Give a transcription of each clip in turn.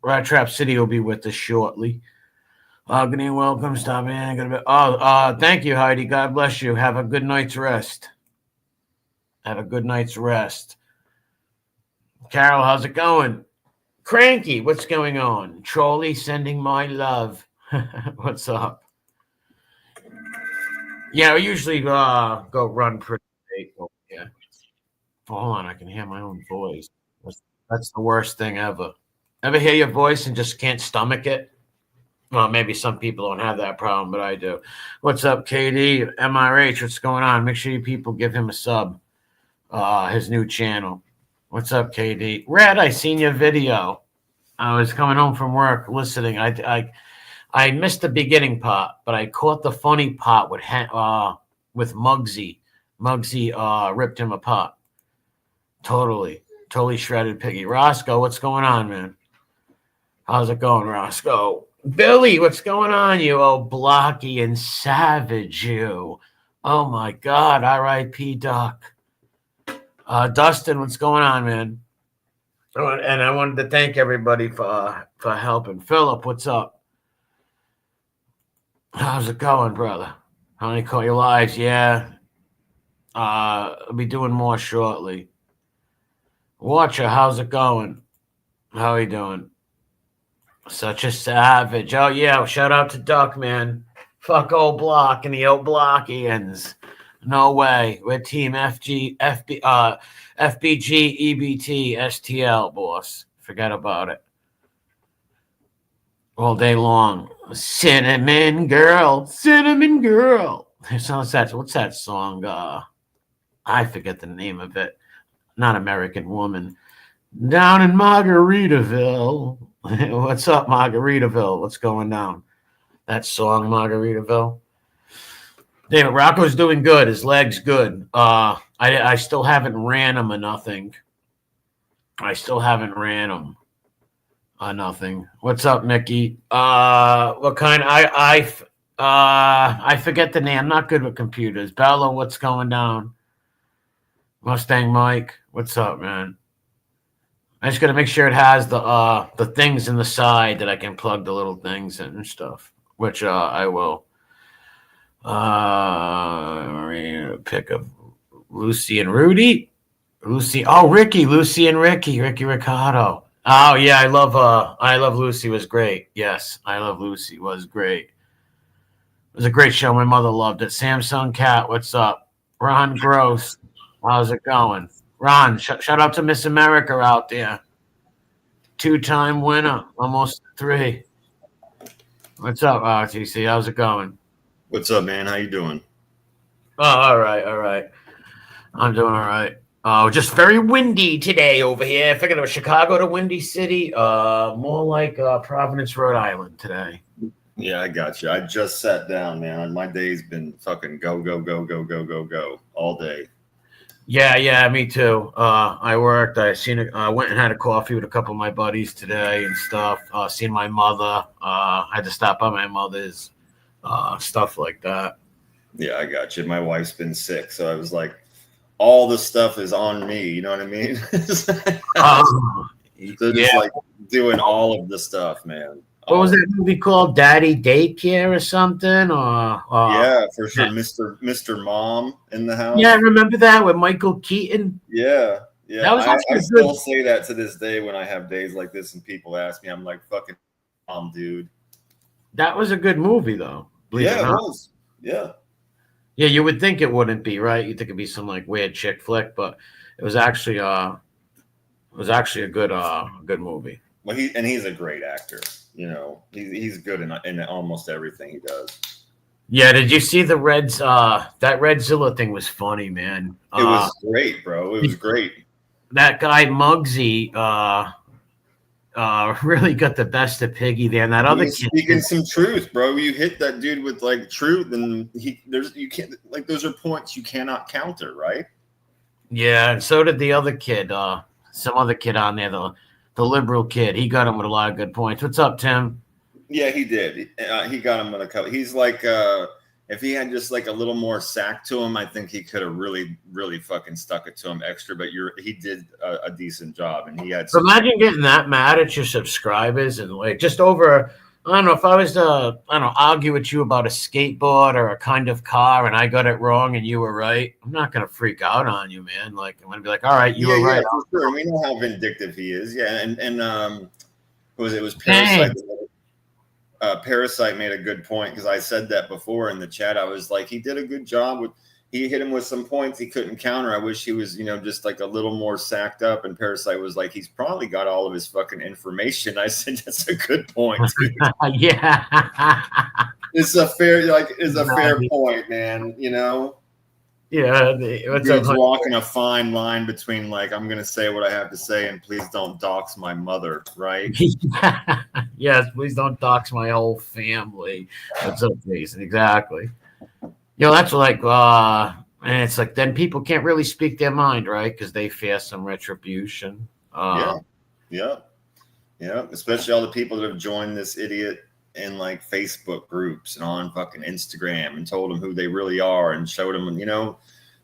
Rat Trap City will be with us shortly. Good evening, welcome. Stop in. Thank you, Heidi. God bless you. Have a good night's rest. Have a good night's rest. Carol, how's it going? Cranky, what's going on? Trolley sending my love. What's up? Yeah, I usually go run pretty late. Yeah. Hold on, I can hear my own voice. That's the worst thing ever. Ever hear your voice and just can't stomach it? Well, maybe some people don't have that problem, but I do. What's up, KD? MRH, what's going on? Make sure you people give him a sub. His new channel. What's up, KD? Red, I seen your video. I was coming home from work listening. I missed the beginning part, but I caught the funny part with Muggsy. Muggsy ripped him apart. Totally shredded piggy. Roscoe, what's going on, man? How's it going, Roscoe? Billy, what's going on, you old blocky and savage, you? Oh my God, R.I.P. Doc. Dustin, what's going on, man? Oh, and I wanted to thank everybody for helping. Philip, what's up? How's it going, brother? How many call your lives? Yeah. I'll be doing more shortly. Watcher, how's it going? How are you doing? Such a savage. Oh, yeah. Shout out to Duck, man. Fuck old Block and the old Blockians. No way. We're team FBG, EBT, STL, boss. Forget about it. All day long. Cinnamon girl. Cinnamon girl. What's that song? I forget the name of it. Not American Woman. Down in Margaritaville. What's up, Margaritaville? What's going down? That song, Margaritaville. David Rocco's doing good. His leg's good. I still haven't ran him or nothing. I still haven't ran him or nothing. What's up, Mickey? What kind? I forget the name. I'm not good with computers. Bella, what's going down? Mustang Mike, what's up, man? I just gotta make sure it has the things in the side that I can plug the little things in and stuff, which I will. Pick up Lucy and Rudy. Lucy and Ricky Ricardo. Oh yeah, I love Lucy was great. Yes, I Love Lucy was great. It was a great show. My mother loved it. Samsung Cat, what's up? Ron Gross, how's it going? Ron, shout out to Miss America out there. 2-time winner, almost 3. What's up, RTC? How's it going? What's up, man? How you doing? Oh, all right. I'm doing all right. Just very windy today over here. I figured it was Chicago to Windy City. More like Providence, Rhode Island today. Yeah, I got you. I just sat down, man. My day's been fucking go all day. Yeah, me too. I worked. I went and had a coffee with a couple of my buddies today and stuff. Seen my mother. I had to stop by my mother's. Stuff like that. Yeah, I got you. My wife's been sick, so I was like, all the stuff is on me. You know what I mean? They're just like doing all of the stuff, man. What was that movie called? Daddy Daycare or something? Yeah, for sure. Mr. Mom in the house. Yeah, I remember that with Michael Keaton. Yeah. That was I still say that to this day when I have days like this and people ask me. I'm like, fucking mom, dude. That was a good movie, though. Yeah, it was. Yeah. Yeah, you would think it wouldn't be, right? You'd think it'd be some like weird chick flick, but it was actually a good movie. Well, he's a great actor. You know, he's good in almost everything he does. Yeah, did you see the Reds? That Redzilla thing was funny, man. It was great, bro. It was great. That guy Muggsy really got the best of Piggy there. And that other kid speaking some truth, bro. You hit that dude with like truth, and you can't, like, those are points you cannot counter, right? Yeah, and so did the other kid. Some other kid on there, the liberal kid. He got him with a lot of good points. What's up, Tim? Yeah, he did. He got him with a couple. He's like if he had just like a little more sack to him, I think he could have really, really fucking stuck it to him extra. But he did a decent job, and he had. So imagine getting that mad at your subscribers and like just over. I don't know if I was to, I don't know, argue with you about a skateboard or a kind of car, and I got it wrong and you were right. I'm not gonna freak out on you, man. Like I'm gonna be like, all right, you were right. For sure. We know how vindictive he is. Yeah, and what was it? It was Parasite. Parasite made a good point because I said that before in the chat. I was like, he did a good job with. He hit him with some points he couldn't counter. I wish he was, just like a little more sacked up. And Parasite was like, he's probably got all of his fucking information. I said, that's a good point. Yeah, it's a fair point, man. Yeah, Dude's walking a fine line between like, I'm gonna say what I have to say, and please don't dox my mother, right? Yes, please don't dox my whole family. That's okay, exactly. That's like, and it's like then people can't really speak their mind, right? Because they fear some retribution. Yeah. Especially all the people that have joined this idiot in like Facebook groups and on fucking Instagram and told them who they really are and showed them,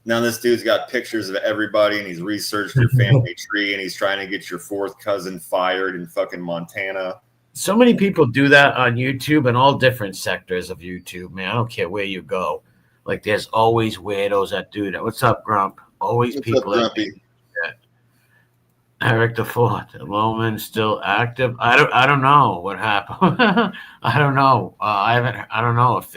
now this dude's got pictures of everybody and he's researched your family tree and he's trying to get your fourth cousin fired in fucking Montana. So many people do that on YouTube and all different sectors of YouTube, man. I don't care where you go. Like, there's always weirdos that do that. What's up, Grump? Always What's people up, that do that. Eric the Fourth, Loman still active? I don't know what happened. I don't know. I don't know if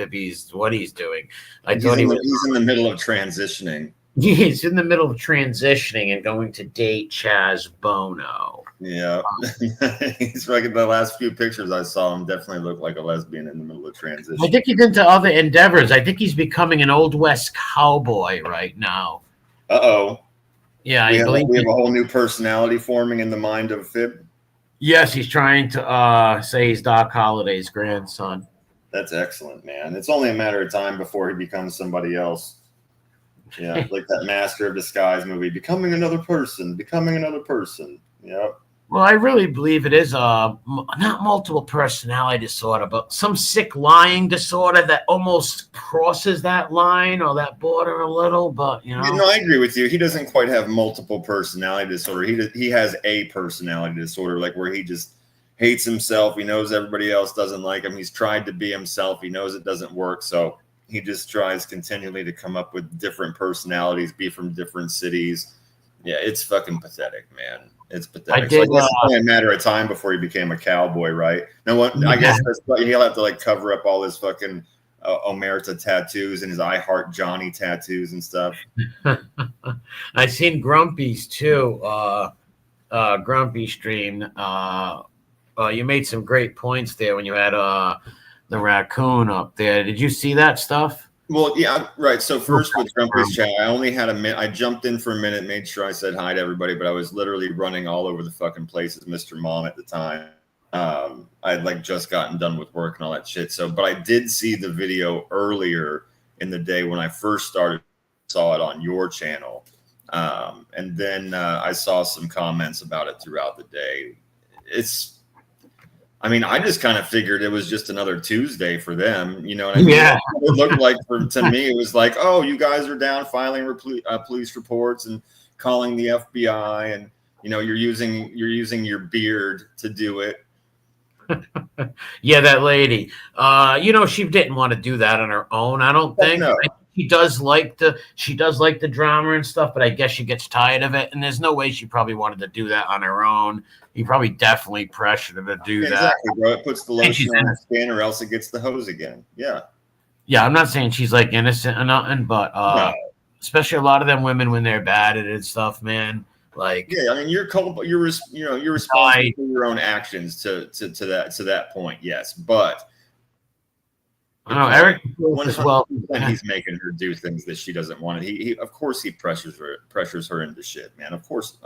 what he's doing. He's in the middle of transitioning. He's in the middle of transitioning and going to date Chaz Bono. Yeah, he's like the last few pictures I saw him definitely looked like a lesbian in the middle of transition. I think he's into other endeavors. I think he's becoming an Old West cowboy right now. Uh-oh. Yeah, we have a whole new personality forming in the mind of Fib. Yes, he's trying to say he's Doc Holliday's grandson. That's excellent, man. It's only a matter of time before he becomes somebody else. Yeah, like that Master of Disguise movie, becoming another person. Yeah. Well, I really believe it is not multiple personality disorder, but some sick lying disorder that almost crosses that line or that border a little. But I agree with you. He doesn't quite have multiple personality disorder. He has a personality disorder, like where he just hates himself. He knows everybody else doesn't like him. He's tried to be himself. He knows it doesn't work, so he just tries continually to come up with different personalities, be from different cities. Yeah, it's fucking pathetic, man. It's pathetic. So it's only a matter of time before he became a cowboy, right? Now, I guess he'll have to like cover up all his fucking Omerta tattoos and his I Heart Johnny tattoos and stuff. I've seen Grumpy's too. Grumpy stream. You made some great points there when you had the raccoon up there. Did you see that stuff? Well, yeah, right. So first with Grumpy's chat, I only had a minute. I jumped in for a minute, made sure I said hi to everybody, but I was literally running all over the fucking place as Mr. Mom at the time. I had like just gotten done with work and all that shit. So, but I did see the video earlier in the day when I first saw it on your channel. And then I saw some comments about it throughout the day. I just kind of figured it was just another Tuesday for them. You know what I mean? Yeah. It looked like to me, it was like, oh, you guys are down filing police reports and calling the FBI, and you're using your beard to do it. Yeah, that lady. She didn't want to do that on her own. I don't think. No. She does like the drama and stuff, but I guess she gets tired of it. And there's no way she probably wanted to do that on her own. He probably definitely pressured her to do that. Exactly, bro. It puts the lotion on the skin, or else it gets the hose again. Yeah. Yeah, I'm not saying she's like innocent or nothing, but no. Especially a lot of them women when they're bad at it and stuff, man. Like, yeah, you're culpable. You're responsible for your own actions to that point. Yes, but I don't know, Eric. He's making her do things that she doesn't want. He of course he pressures her into shit, man. Of course.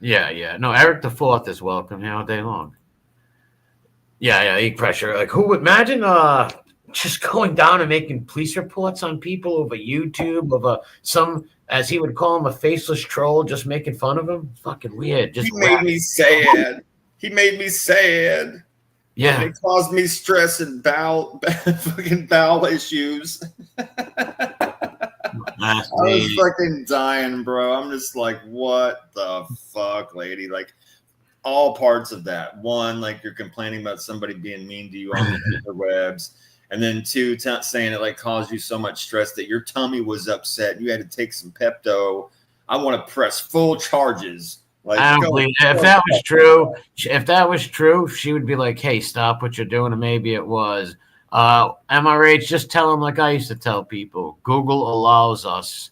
Yeah. No, Eric the Fourth is welcome here all day long. Yeah, he pressure. Like, who would imagine just going down and making police reports on people over YouTube of some, as he would call him, a faceless troll, just making fun of him? Fucking weird. He made me sad. Yeah. And it caused me stress and fucking bowel issues. I was fucking dying, bro. I'm just like, what the fuck, lady? Like, all parts of that. One, like you're complaining about somebody being mean to you on the interwebs. And then two, saying it like caused you so much stress that your tummy was upset. You had to take some Pepto. I want to press full charges. Like, I don't believe that. If that was true, she would be like, "Hey, stop what you're doing." And maybe it was. MRH, just tell them like I used to tell people. Google allows us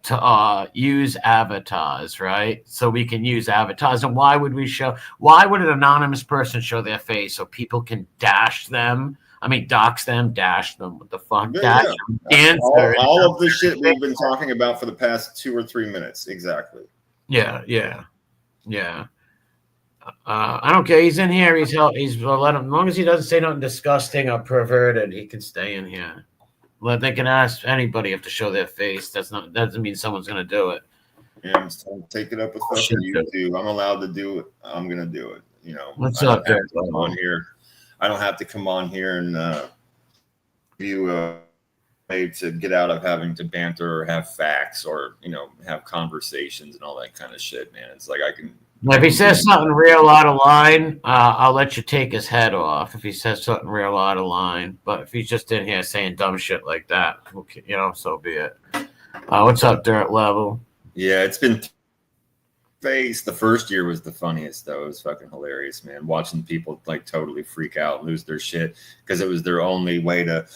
to use avatars, right? So we can use avatars. And why would an anonymous person show their face so people can dox them? Dash them. What the fuck? Yeah, yeah. All of the shit we've been talking about for the past 2 or 3 minutes. Exactly. Yeah. I don't care. He's in here. Let him. As long as he doesn't say nothing disgusting or perverted, he can stay in here. They can ask anybody if to show their face. That doesn't mean someone's gonna do it. Yeah, I'm just trying to take it up with fucking YouTube. I'm allowed to do it. I'm gonna do it. You know, what's up there? On here, I don't have to come on here and view a way to get out of having to banter or have facts or have conversations and all that kind of shit, man. It's like I can. If he says something real out of line, I'll let you take his head off. If he says something real out of line, but if he's just in here saying dumb shit like that, so be it. What's up, Dirt Level? Yeah, it's been face. The first year was the funniest, though. It was fucking hilarious, man. Watching people like totally freak out, lose their shit because it was their only way to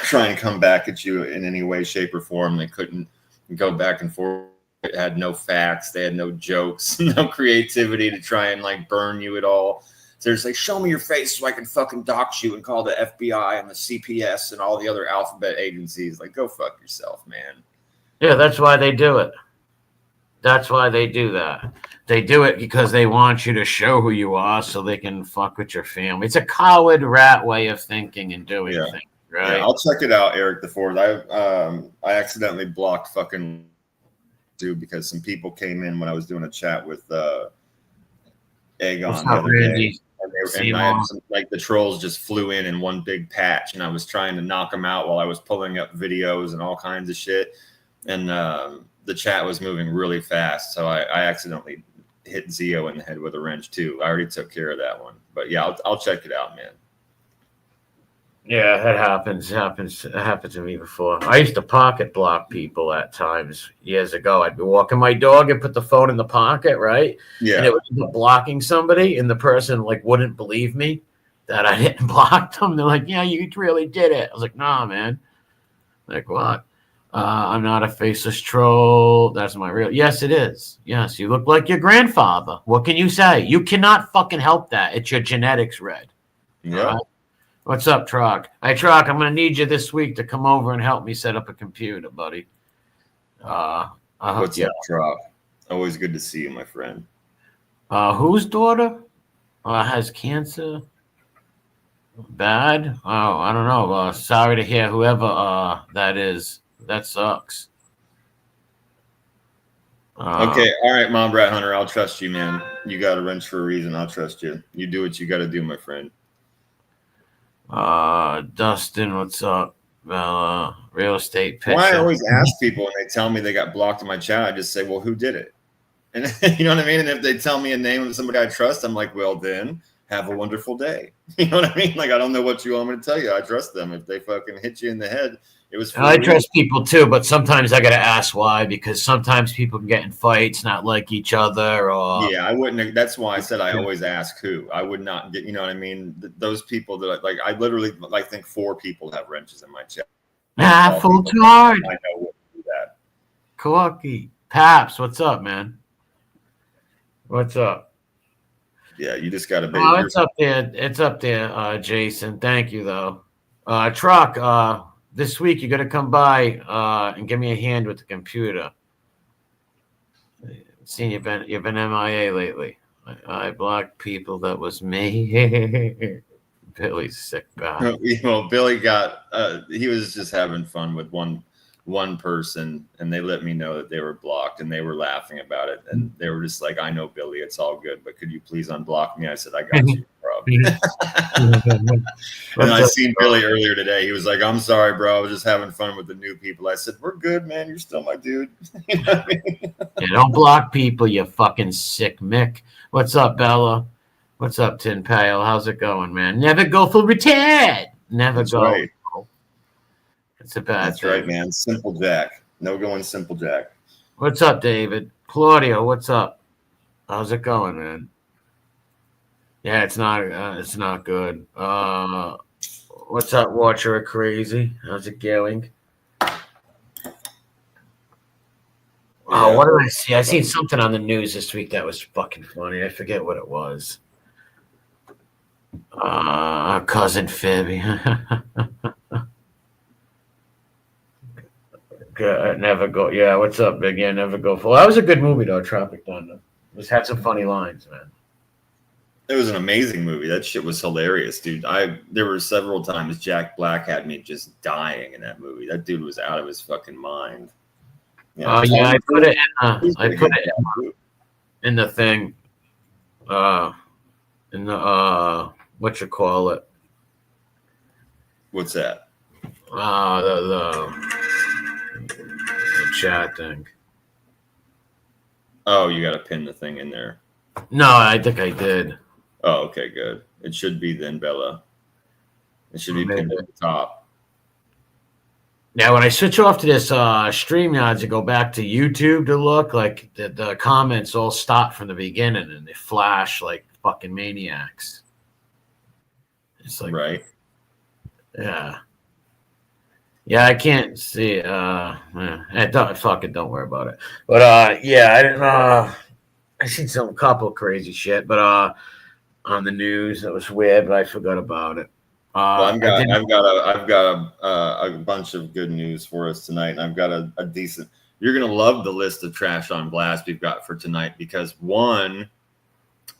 try and come back at you in any way, shape, or form. They couldn't go back and forth. It had no facts. They had no jokes, no creativity to try and like burn you at all. So it's like, show me your face so I can fucking dox you and call the FBI and the CPS and all the other alphabet agencies. Like, go fuck yourself, man. Yeah, that's why they do it. That's why they do that. They do it because they want you to show who you are so they can fuck with your family. It's a coward rat way of thinking and doing things, right? Yeah, I'll check it out, Eric the Fourth. I accidentally blocked fucking because some people came in when I was doing a chat with Egg on the other day. And I had like the trolls just flew in one big patch, and I was trying to knock them out while I was pulling up videos and all kinds of shit. And the chat was moving really fast, so I accidentally hit Zio in the head with a wrench too. I already took care of that one, but yeah, I'll check it out, man. Yeah, that happens. It happened to me before. I used to pocket block people at times years ago. I'd be walking my dog and put the phone in the pocket, right? Yeah. And it was blocking somebody, and the person like wouldn't believe me that I didn't block them. They're like, "Yeah, you really did it." I was like, "Nah, man." Like, what? I'm not a faceless troll. That's my real. Yes, it is. Yes, you look like your grandfather. What can you say? You cannot fucking help that. It's your genetics, Red. Yeah. Right? What's up, Troc? Hey, Troc, I'm going to need you this week to come over and help me set up a computer, buddy. What's up, Troc? Always good to see you, my friend. Whose daughter has cancer? Bad? Oh, I don't know. Sorry to hear whoever that is. That sucks. Okay, all right, Mom Rat Hunter, I'll trust you, man. You got a wrench for a reason. I'll trust you. You do what you got to do, my friend. Dustin, what's up? Real estate pitcher. Why I always ask people when they tell me they got blocked in my chat, I just say, well, who did it? And you know what I mean? And if they tell me a name of somebody I trust, I'm like, well, then have a wonderful day. You know what I mean? Like, I don't know what you want me to tell you. I trust them. If they fucking hit you in the head, it was. I trust people too, but sometimes I got to ask why, because sometimes people can get in fights, not like each other. Or yeah, I wouldn't. That's why I said I always ask who. I would not get. You know what I mean? Those people that like, I literally like think 4 people have wrenches in my chat. Full charge. I know what to do that. Corky Paps, what's up, man? What's up? Yeah, you just got to be. Oh, it's up there. It's up there, Jason. Thank you, though. Truck, this week you got to come by and give me a hand with the computer. Seen you've been MIA lately. I blocked people. That was me. Billy's sick guy. You know, Billy got. He was just having fun with one person, and they let me know that they were blocked, and they were laughing about it, and they were just like, "I know, Billy, it's all good, but could you please unblock me?" I said, "I got you, bro." And I seen Billy earlier today. He was like, "I'm sorry, bro. I was just having fun with the new people." I said, "We're good, man. You're still my dude." You know what I mean? Yeah, don't block people, you fucking sick Mick. What's up, Bella? What's up, Tin Pail? How's it going, man? Never go for retard. Never That's go. right. It's a bad That's thing. right, man. Simple Jack. No going Simple Jack. What's up, David? Claudio, what's up? How's it going, man? Yeah, it's not good. What's up, Watcher Crazy? How's it going? Oh, what did I see? I seen something on the news this week that was fucking funny. I forget what it was. Cousin Fibby. Never go. Yeah, what's up, Big? Yeah, never go full. That was a good movie, though. Tropic Thunder. Just had some funny lines, man. It was an amazing movie. That shit was hilarious, dude. There were several times Jack Black had me just dying in that movie. That dude was out of his fucking mind. Yeah, I put it in the thing. In the what you call it? What's that? The chat thing. Oh, you got to pin the thing in there. No, I think I did. Oh, okay, good. It should be then, Bella. It should be pinned at the top. Now, when I switch off to this StreamYards and go back to YouTube to look, like the comments all stop from the beginning and they flash like fucking maniacs. It's like, right. Yeah. Yeah, I can't see. Don't worry about it. But yeah, I didn't. I seen some couple crazy shit, but on the news that was weird, but I forgot about it. Well, I've got a bunch of good news for us tonight, and I've got a decent. You're gonna love the list of trash on blast we've got for tonight because one,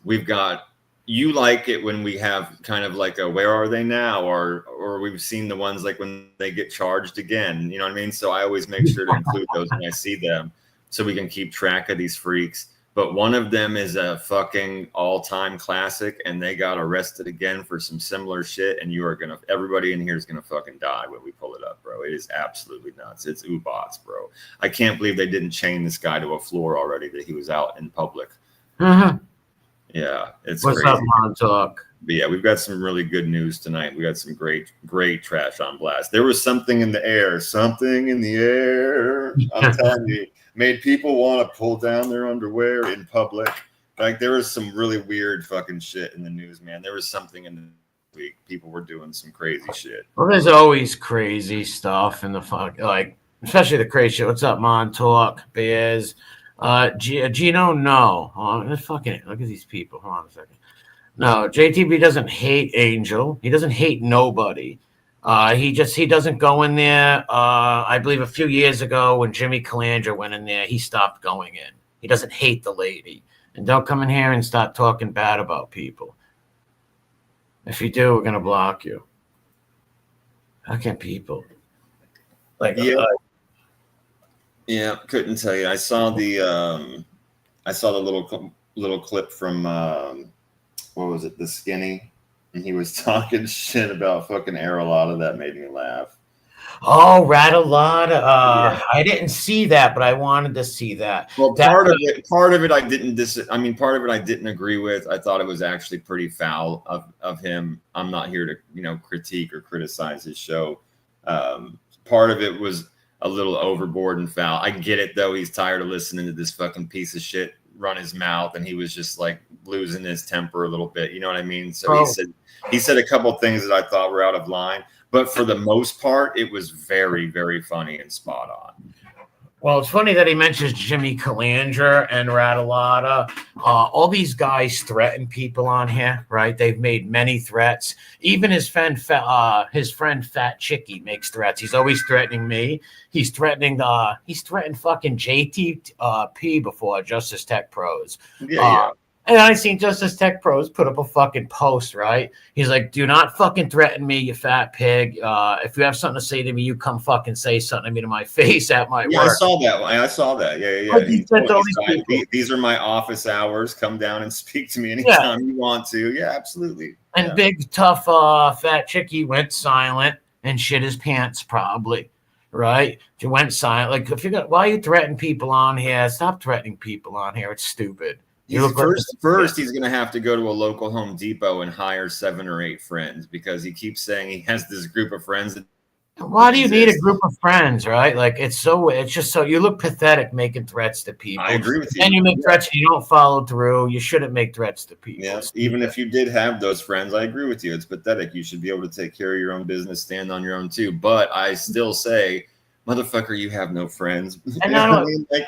we've got. You like it when we have kind of like a where are they now, or we've seen the ones like when they get charged again. You know what I mean? So I always make sure to include those when I see them, so we can keep track of these freaks. But one of them is a fucking all-time classic, and they got arrested again for some similar shit. And everybody in here is gonna fucking die when we pull it up, bro. It is absolutely nuts. It's Ubots, bro. I can't believe they didn't chain this guy to a floor already. That he was out in public. Uh-huh. Yeah, it's what's crazy. Up, Montauk? But yeah, we've got some really good news tonight. We got some great trash on blast. There was something in the air. I'm telling you, made people want to pull down their underwear in public. Like there was some really weird fucking shit in the news, man. There was something in the week. People were doing some crazy shit. Well, there's always crazy stuff in the especially the crazy shit. What's up, Montauk? Bears. Gino, no. Fucking look at these people. Hold on a second. No, JTB doesn't hate Angel. He doesn't hate nobody. He doesn't go in there. I believe a few years ago when Jimmy Calandra went in there, he stopped going in. He doesn't hate the lady. And don't come in here and start talking bad about people. If you do, we're gonna block you. How can people? Yeah, couldn't tell you. I saw the little clip from what was it, The Skinny, and he was talking shit about fucking Aerolata. That made me laugh. Oh, Rattlelada. Yeah. I didn't see that, but I wanted to see that. Well, part of it I didn't agree with. I thought it was actually pretty foul of him. I'm not here to critique or criticize his show. Part of it was a little overboard and foul. I get it though. He's tired of listening to this fucking piece of shit run his mouth, and he was just like losing his temper a little bit. You know what I mean? So he said a couple things that I thought were out of line, but for the most part, it was very, very funny and spot on. Well, it's funny that he mentions Jimmy Calandra and Rattlelada. All these guys threaten people on here, right? They've made many threats. Even his friend Fat Chicky makes threats. He's always threatening me. He's threatened fucking JTP before, Justice Tech Pros. Yeah. And I seen Justice Tech Pros put up a fucking post, right? He's like, do not fucking threaten me, you fat pig. If you have something to say to me, you come fucking say something to me to my face at my Yeah, I work. saw that one. I saw that. Yeah. Like he said to all these people. These are my office hours. Come down and speak to me Yeah. anytime you want to. Yeah, absolutely. And Yeah. big, tough, fat chickie went silent and shit his pants, probably. Right? She went silent. Like, if you're gonna, why you threaten people on here? Stop threatening people on here. It's stupid. You look First, he's going to have to go to a local Home Depot and hire 7 or 8 friends because he keeps saying he has this group of friends. That why do you need a group of friends, right? Like, it's just so you look pathetic making threats to people. I agree with you. And you make threats and you don't follow through. You shouldn't make threats to people. Yeah, even if you did have those friends, I agree with you. It's pathetic. You should be able to take care of your own business, stand on your own too. But I still say, motherfucker, you have no friends. And I mean? Like,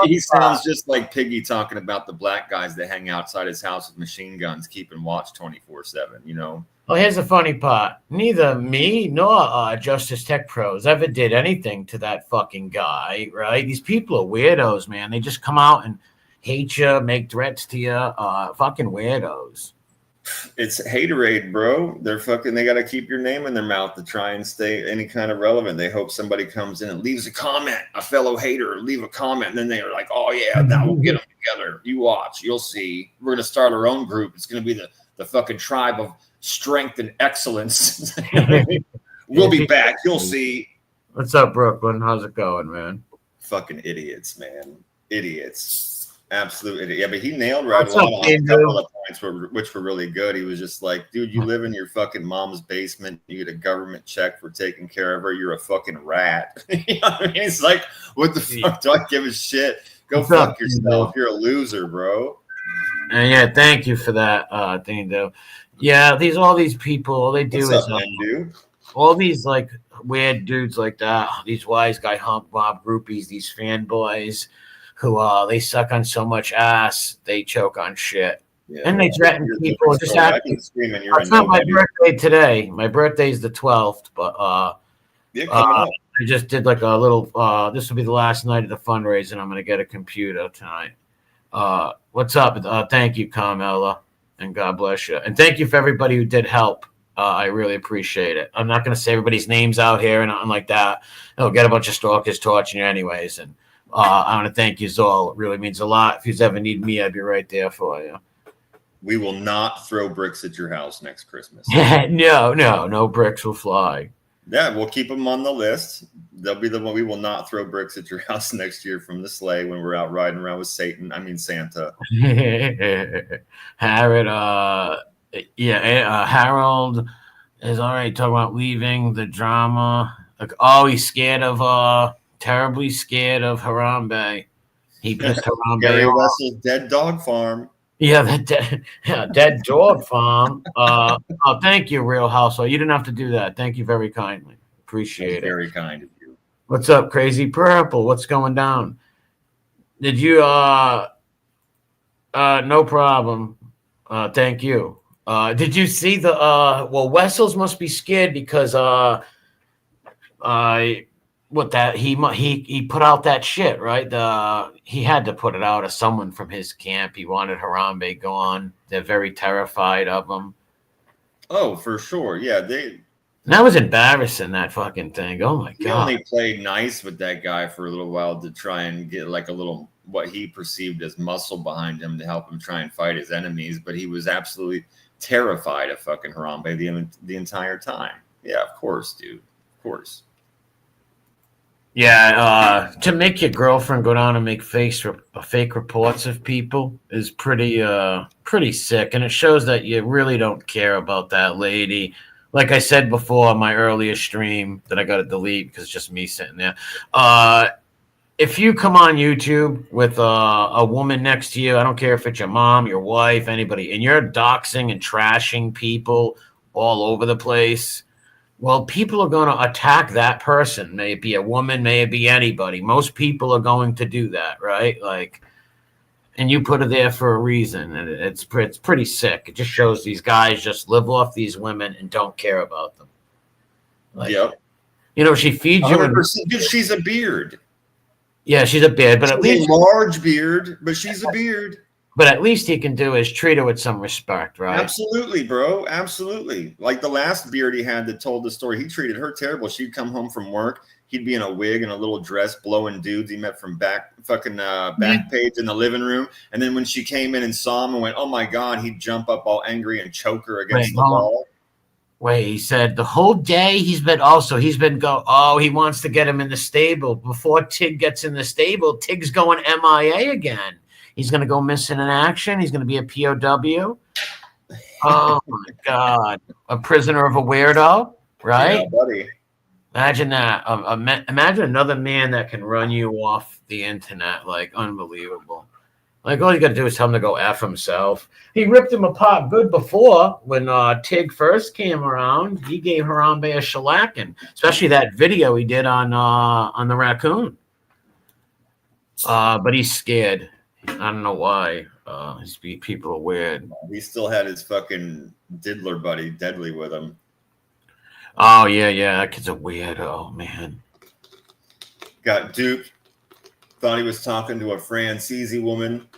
he sounds just like Piggy talking about the black guys that hang outside his house with machine guns, keeping watch 24/7. You know. Well, here's the funny part. Neither me nor Justice Tech Pros ever did anything to that fucking guy, right? These people are weirdos, man. They just come out and hate you, make threats to you. Fucking weirdos. It's haterade, bro. They got to keep your name in their mouth to try and stay any kind of relevant. They hope somebody comes in and leaves a comment, a fellow hater, leave a comment. And then they're like, oh, yeah, now we'll get them together. You watch. You'll see. We're going to start our own group. It's going to be the fucking tribe of strength and excellence. We'll be back. You'll see. What's up, Brooklyn? How's it going, man? Fucking idiots, man. Idiots. Absolute idiot. Yeah, but he nailed right What's along up, on a couple of points which were really good. He was just like, dude, you live in your fucking mom's basement. You get a government check for taking care of her. You're a fucking rat. You know what I mean? It's like, what the fuck do I give a shit? Go What's fuck up, yourself. You're a loser, bro. Yeah, thank you for that thing, though. Yeah, all these people, all they do What's is up, man, dude? all these like weird dudes like that, these wise guy hump mob groupies, these fanboys who they suck on so much ass they choke on shit. Yeah, and they threaten people. Just it's not my birthday today. My birthday is the 12th, but I just did like a little this will be the last night of the fundraising. I'm gonna get a computer tonight. What's up? Thank you, Carmela, and God bless you. And thank you for everybody who did help. I really appreciate it. I'm not going to say everybody's names out here and nothing like that. I'll get a bunch of stalkers torching you anyways. And I want to thank you all. It really means a lot. If you ever need me, I'd be right there for you. We will not throw bricks at your house next Christmas. No bricks will fly. Yeah, we'll keep them on the list. They'll be the one. We will not throw bricks at your house next year from the sleigh when we're out riding around with Santa. Harold, Harold is already talking about leaving the drama. Like, he's scared of, terribly scared of Harambe. He pissed Harambe Gary off. Wessel's dead dog farm. Yeah, the dead dog farm. Thank you, Real Household. You didn't have to do that. Thank you very kindly. Appreciate it. Very kind of you. What's up, Crazy Purple? What's going down? Did you no problem. Thank you. Did you see the Wessels must be scared because he put out that shit, right? He had to put it out as someone from his camp. He wanted Harambe gone. They're very terrified of him. Oh, for sure. Yeah, that was embarrassing, that fucking thing. Oh my God. He only played nice with that guy for a little while to try and get like a little what he perceived as muscle behind him to help him try and fight his enemies, but he was absolutely terrified of fucking Harambe the entire time. Yeah, of course, dude. Of course. Yeah, to make your girlfriend go down and make fake reports of people is pretty sick, and it shows that you really don't care about that lady. Like I said before on my earlier stream that I got to delete because it's just me sitting there. If you come on YouTube with a woman next to you, I don't care if it's your mom, your wife, anybody, and you're doxing and trashing people all over the place, well, people are going to attack that person. May it be a woman, may it be anybody. Most people are going to do that, right? Like, and you put her there for a reason, and it's pretty sick. It just shows these guys just live off these women and don't care about them. Like, yep. You know, she feeds you. Dude, she's a beard. Yeah, she's a beard, but at least a large beard, but she's a beard. But at least he can do is treat her with some respect, right? Absolutely, bro. Absolutely. Like the last beard he had that told the story, he treated her terrible. She'd come home from work. He'd be in a wig and a little dress, blowing dudes he met from back page in the living room. And then when she came in and saw him and went, "Oh my God," he'd jump up all angry and choke her against the wall. Wait, he said the whole day he wants to get him in the stable. Before Tig gets in the stable, Tig's going MIA again. He's going to go missing in action. He's going to be a POW. Oh my God. A prisoner of a weirdo, right? Yeah, buddy. Imagine that. Imagine another man that can run you off the internet. Like, unbelievable. Like, all you got to do is tell him to go F himself. He ripped him apart good before when Tig first came around. He gave Harambe a shellacking, especially that video he did on the raccoon. But he's scared. I don't know why. These people are weird. He still had his fucking diddler buddy, Deadly, with him. Oh, yeah. That kid's a weirdo, man. Got duped. Thought he was talking to a Francese woman.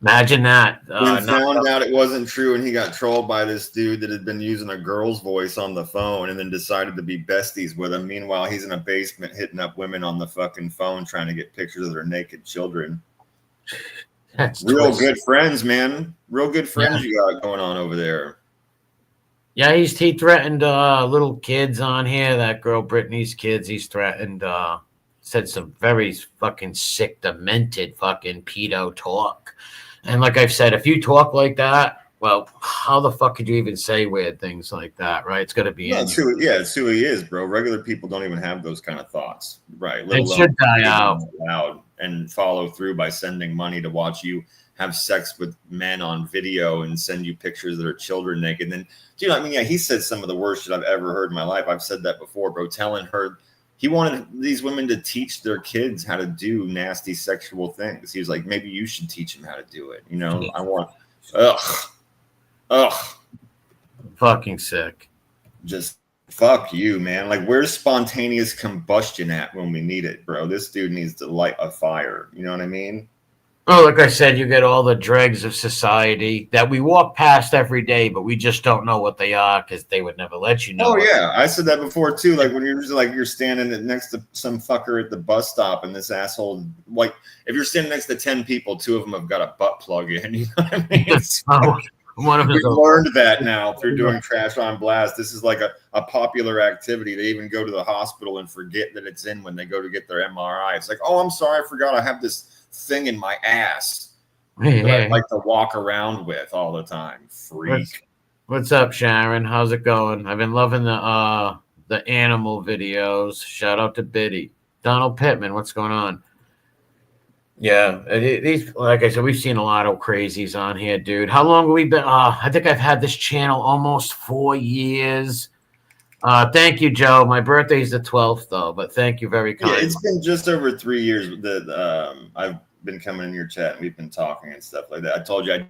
Imagine that. Found out it wasn't true, and he got trolled by this dude that had been using a girl's voice on the phone and then decided to be besties with him. Meanwhile, he's in a basement hitting up women on the fucking phone trying to get pictures of their naked children. That's real good friends, man. Real good friends you got going on over there. Yeah, he threatened little kids on here. That girl Brittany's kids. He's threatened. Said some very fucking sick, demented fucking pedo talk. And like I've said, if you talk like that, well, how the fuck could you even say weird things like that, right? It's got to be. It's who he is, bro. Regular people don't even have those kind of thoughts, right? It should die out. Loud and follow through by sending money to watch you have sex with men on video and send you pictures of their children naked. And then, dude, I mean, yeah, he said some of the worst shit I've ever heard in my life. I've said that before, bro. Telling her he wanted these women to teach their kids how to do nasty sexual things. He was like, maybe you should teach them how to do it. You know, I want, fucking sick. Just fuck you, man. Like, where's spontaneous combustion at when we need it, bro? This dude needs to light a fire. You know what I mean? Oh, like I said, you get all the dregs of society that we walk past every day, but we just don't know what they are because they would never let you know. Oh, yeah. I said that before, too. Like, when you're standing next to some fucker at the bus stop and this asshole, like, if you're standing next to 10 people, 2 of them have got a butt plug in. You know what I mean? One of them learned that now through doing Trash on Blast. This is like a popular activity. They even go to the hospital and forget that it's in when they go to get their MRI. It's like, oh, I'm sorry, I forgot I have this thing in my ass that I like to walk around with all the time. Freak. What's up, Sharon? How's it going? I've been loving the animal videos. Shout out to Biddy. Donald Pittman, what's going on? Yeah, these, like I said, we've seen a lot of crazies on here, dude. How long have we been? I think I've had this channel almost 4 years. Thank you, Joe. My birthday is the 12th, though, but thank you very kindly. Yeah, it's been just over 3 years that I've been coming in your chat and we've been talking and stuff like that. I told you I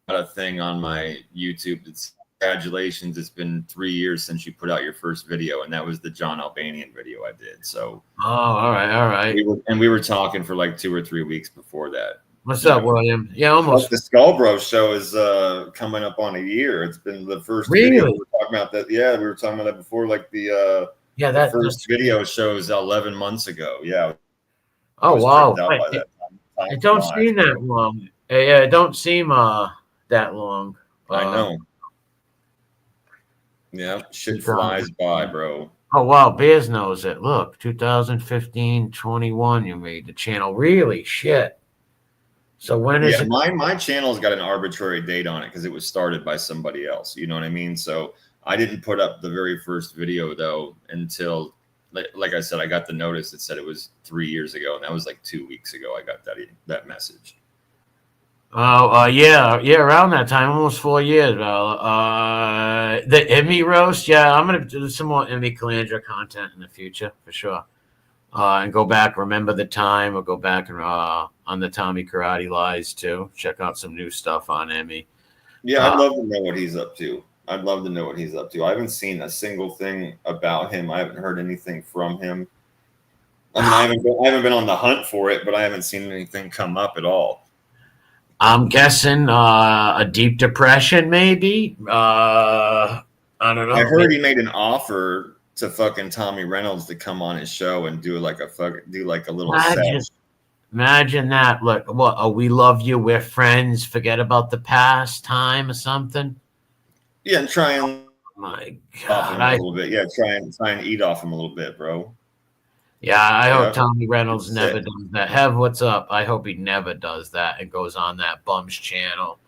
got a thing on my YouTube that's congratulations. It's been 3 years since you put out your first video, and that was the John Albanian video I did. So, all right. We were talking for like 2 or 3 weeks before that. What's up, William? Yeah, almost. The Skull Bro show is coming up on a year. It's been the first video we were talking about that. Yeah, we were talking about that before. Like the first video show is 11 months ago. Yeah. Oh wow! It don't seem that long. Yeah, it don't seem that long. I know. Yeah, shit flies by, bro. Oh wow, Bears knows it. Look, 2015-21, you made the channel. Really? Shit. So when is it? My channel's got an arbitrary date on it because it was started by somebody else. You know what I mean? So I didn't put up the very first video though until, like I said, I got the notice that said it was 3 years ago, and that was like 2 weeks ago. I got that message. Oh yeah, around that time, almost 4 years. The Emmy roast. Yeah, I'm gonna do some more Emmy Calandra content in the future for sure. And go back, remember the time, or go back and on the Tommy Karate Lies too. Check out some new stuff on Emmy. Yeah, I'd love to know what he's up to. I haven't seen a single thing about him. I haven't heard anything from him. I mean, I haven't been on the hunt for it, but I haven't seen anything come up at all. I'm guessing a deep depression, maybe. I don't I know. heard he made an offer to fucking Tommy Reynolds to come on his show and do like a little set. Imagine that. Look, what? Oh, we love you. We're friends. Forget about the past time or something. Yeah, and try and My off God, him a little bit. Yeah, try and eat off him a little bit, bro. I hope Yeah, Tommy Reynolds it's never sick. does that. Hev, what's up? I hope he never does that and goes on that bum's channel,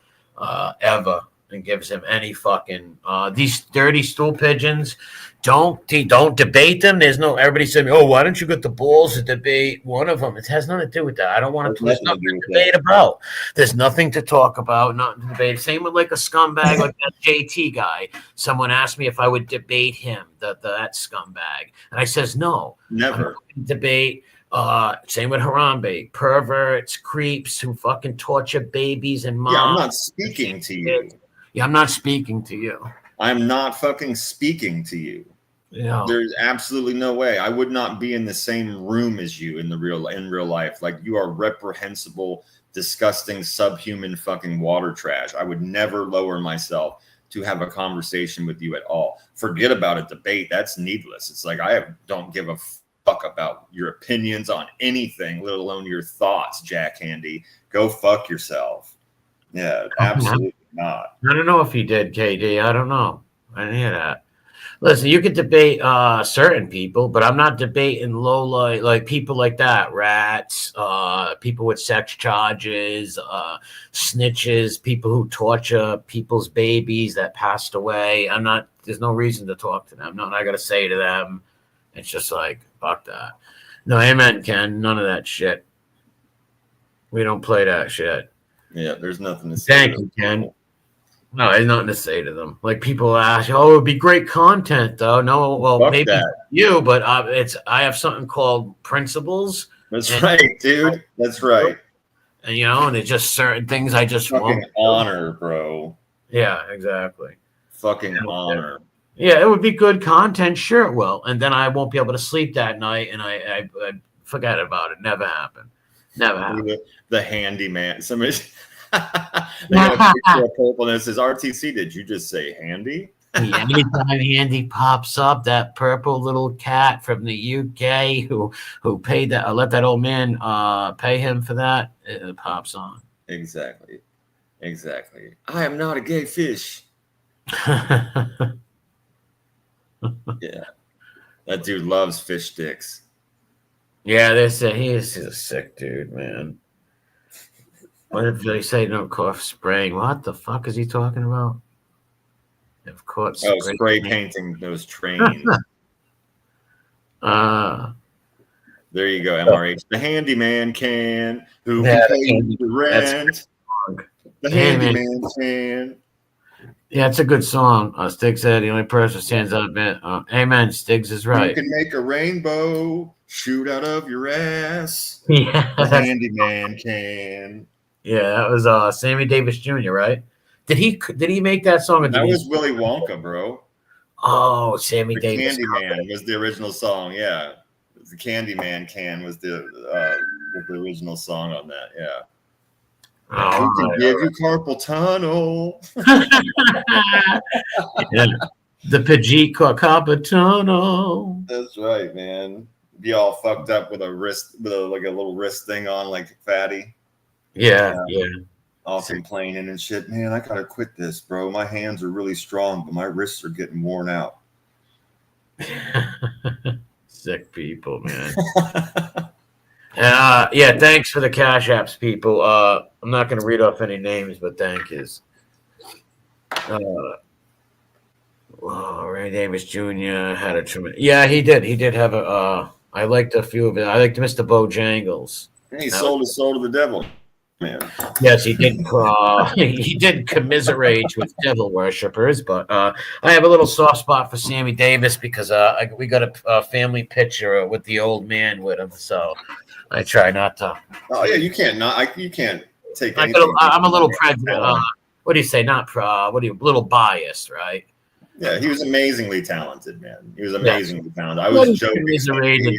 ever, and gives him any fucking these dirty stool pigeons. Don't debate them. There's no everybody saying, oh, why don't you get the balls to debate one of them? It has nothing to do with that. I don't want There's to. There's nothing to nothing do to with debate that. about. There's nothing to talk about. Nothing to debate. Same with like a scumbag like that JT guy. Someone asked me if I would debate him, that scumbag, and I says no. I'm not Never. going to debate. Same with Harambe, perverts, creeps who fucking torture babies and Yeah, I'm moms. not speaking to you. Yeah, I'm not speaking to you. I'm not fucking speaking to you. There's absolutely no way. I would not be in the same room as you in real life. Like, you are reprehensible, disgusting, subhuman fucking water trash. I would never lower myself to have a conversation with you at all. Forget about a debate. That's needless. It's like, don't give a fuck about your opinions on anything, let alone your thoughts, Jack Handy. Go fuck yourself. Yeah, absolutely not. I don't know if he did, KD. I don't know. I didn't hear that. Listen, you could debate certain people, but I'm not debating low like people like that, rats, people with sex charges, snitches, people who torture people's babies that passed away. I'm not. There's no reason to talk to them. Nothing I got to say to them. It's just like fuck that. No, amen, Ken. None of that shit. We don't play that shit. Yeah, there's nothing to say. Thank you, Ken. No, there's nothing to say to them. Like people ask, oh, it'd be great content, though. No, well, Fuck maybe that. you, but I have something called principles. That's right, dude. That's right. And and it's just certain things I just Fucking won't. honor, bro. Yeah, exactly. Fucking honor. Yeah, it would be good content, sure it will. And then I won't be able to sleep that night, and I forget about it. Never happened. Never happened. The handyman. Somebody they got a picture of purple and it says RTC. Did you just say handy? Yeah, anytime Andy pops up, that purple little cat from the UK who paid that, let that old man pay him for that, it pops on. Exactly. I am not a gay fish. Yeah, that dude loves fish sticks. Yeah, they say he's a sick dude, man. What if they say no cough spraying? What the fuck is he talking about? Of course. Oh, spray painting those trains. There you go, MRH. The handyman can who can pay you the rent. The handyman can. Yeah, it's a good song. Stig said the only person who stands up. Amen. Stiggs is right. You can make a rainbow shoot out of your ass. Yeah, the handyman can. Yeah, that was Sammy Davis Jr., right? Did he make that song? Or that was Willy Wonka, bro. Oh, Sammy the Davis. Candyman was the original song. Yeah, the Candyman can was the original song on that. Yeah. Who can give you carpal tunnel? Yeah. The Pajit carpal tunnel. That's right, man. Be all fucked up with a wrist, with like a little wrist thing on, like Fatty. Yeah. All complaining and shit. Man, I gotta quit this, bro. My hands are really strong, but my wrists are getting worn out. Sick people, man. Yeah, thanks for the Cash Apps, people. I'm not going to read off any names, but thank yous. Ray Davis Jr. had a tremendous. Yeah, he did. He did have a. I liked a few of it. I liked Mr. Bojangles. He sold his soul to the devil, man. Yes, he did. He did commiserate with devil worshippers, but I have a little soft spot for Sammy Davis because we got a family picture with the old man with him, so I try not to. Oh yeah, you can't you can't take. I'm a little prejudiced. What do you say? Not a little biased, right? Yeah, he was amazingly talented, man. He was Yeah. amazingly talented. I was joking. Commiserated.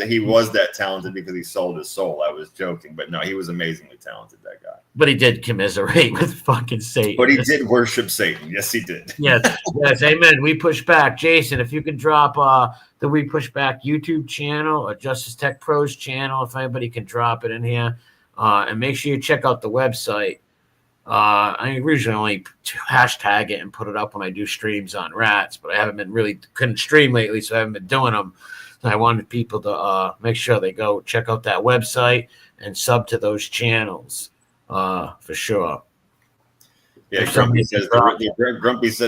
He was that talented because he sold his soul. I was joking, but no, he was amazingly talented, that guy. But he did commiserate with fucking Satan. But he did worship Satan. Yes, he did. Yes, yes, amen. We push back. Jason, if you can drop the We Push Back YouTube channel or Justice Tech Pros channel, if anybody can drop it in here. And make sure you check out the website. I usually only hashtag it and put it up when I do streams on Rats, but I couldn't stream lately, so I haven't been doing them. So I wanted people to make sure they go check out that website and sub to those channels for sure. Yeah, Grumpy said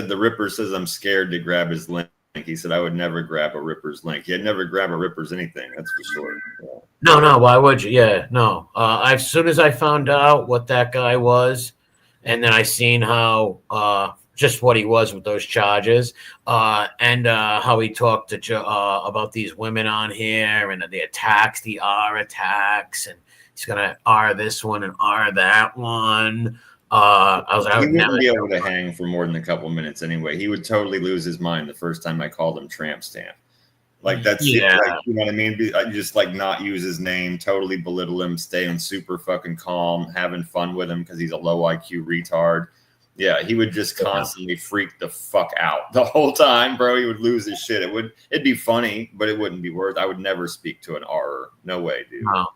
the Ripper says I'm scared to grab his link. He said I would never grab a Ripper's link. He'd never grab a Ripper's anything. That's for sure. Yeah. No, why would you? Yeah, no. As soon as I found out what that guy was, and then I seen how just what he was with those charges, and how he talked to about these women on here and the attacks, the R attacks, and he's gonna R this one and R that one. I was like, he wouldn't be able to hang for more than a couple minutes anyway. He would totally lose his mind the first time I called him tramp stamp. Like that's like, you know what I mean? I just like not use his name, totally belittle him, staying super fucking calm, having fun with him because he's a low IQ retard. Yeah, he would just constantly freak the fuck out the whole time, bro. He would lose his shit. It'd be funny, but it wouldn't be worth. I would never speak to an R. No way, dude. No.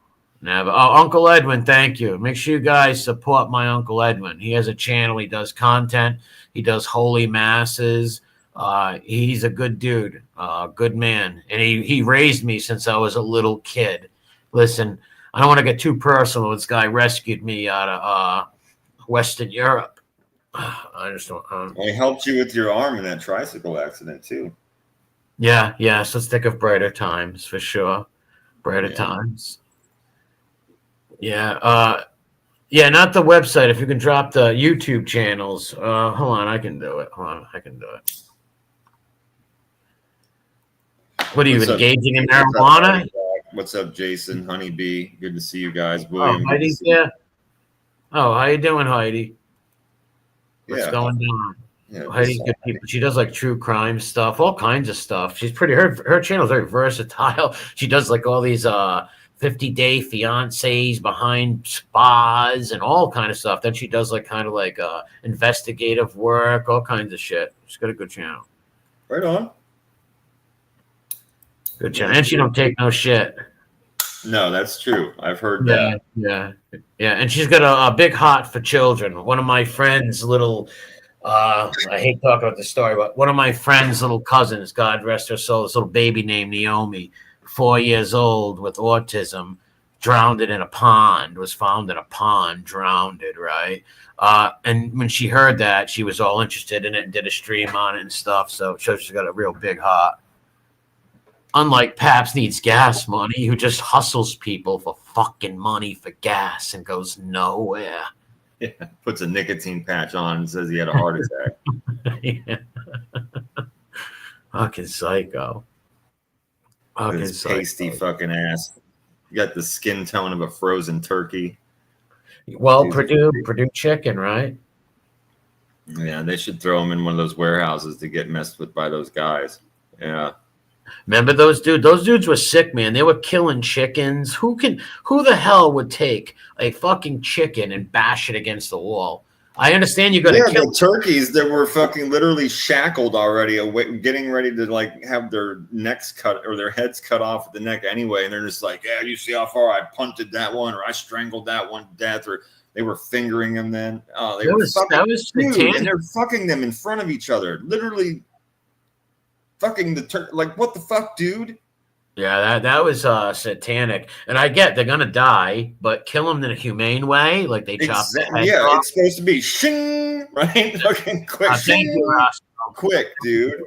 Never. Oh, Uncle Edwin, thank you. Make sure you guys support my Uncle Edwin. He has a channel. He does content. He does holy masses. He's a good dude, good man. And he raised me since I was a little kid. Listen, I don't want to get too personal. This guy rescued me out of Western Europe. I just don't. He helped you with your arm in that tricycle accident, too. Yeah. So let's think of brighter times for sure. Brighter times. Yeah. Yeah, not the website. If you can drop the YouTube channels. Hold on, I can do it. What are you engaging in marijuana? What's up, Jason? Honeybee. Good to see you guys. William, Heidi's there. Oh, how you doing, Heidi? What's going on? Yeah, Heidi's good people. She does like true crime stuff, all kinds of stuff. She's pretty. Her channel's very versatile. She does like all these 50-day fiancés behind spas and all kind of stuff. Then she does like kind of like investigative work, all kinds of shit. She's got a good channel. Right on. Good channel. And she don't take no shit. No, that's true. I've heard that. Yeah. And she's got a big heart for children. One of my friends' little I hate talking about the story, but one of my friend's little cousins, God rest her soul, this little baby named Naomi, 4 years old with autism, drowned in a pond, was found in a pond, drowned, right? And when she heard that, she was all interested in it and did a stream on it and stuff. So she's got a real big heart. Unlike Paps Needs Gas Money, who just hustles people for fucking money for gas and goes nowhere. Yeah, puts a nicotine patch on and says he had a heart attack. Yeah. Fucking psycho. His pasty fucking ass. You got the skin tone of a frozen turkey. Well, Purdue chicken, right? Yeah, they should throw him in one of those warehouses to get messed with by those guys. Yeah. Remember those dudes? Those dudes were sick, man. They were killing chickens. Who the hell would take a fucking chicken and bash it against the wall? I understand you're going to kill the turkeys that were fucking literally shackled already, getting ready to like have their necks cut or their heads cut off at the neck anyway. And they're just like, yeah, you see how far I punted that one or I strangled that one to death, or they were fingering them then. Oh, they were fucking, and they're fucking them in front of each other. Literally fucking the turkey. Like, what the fuck, dude? Yeah, that was satanic. And I get they're gonna die, but kill them in a humane way, like they chop the head off. It's supposed to be shing, right? Fucking quick, thank you, Roscoe. Quick, dude.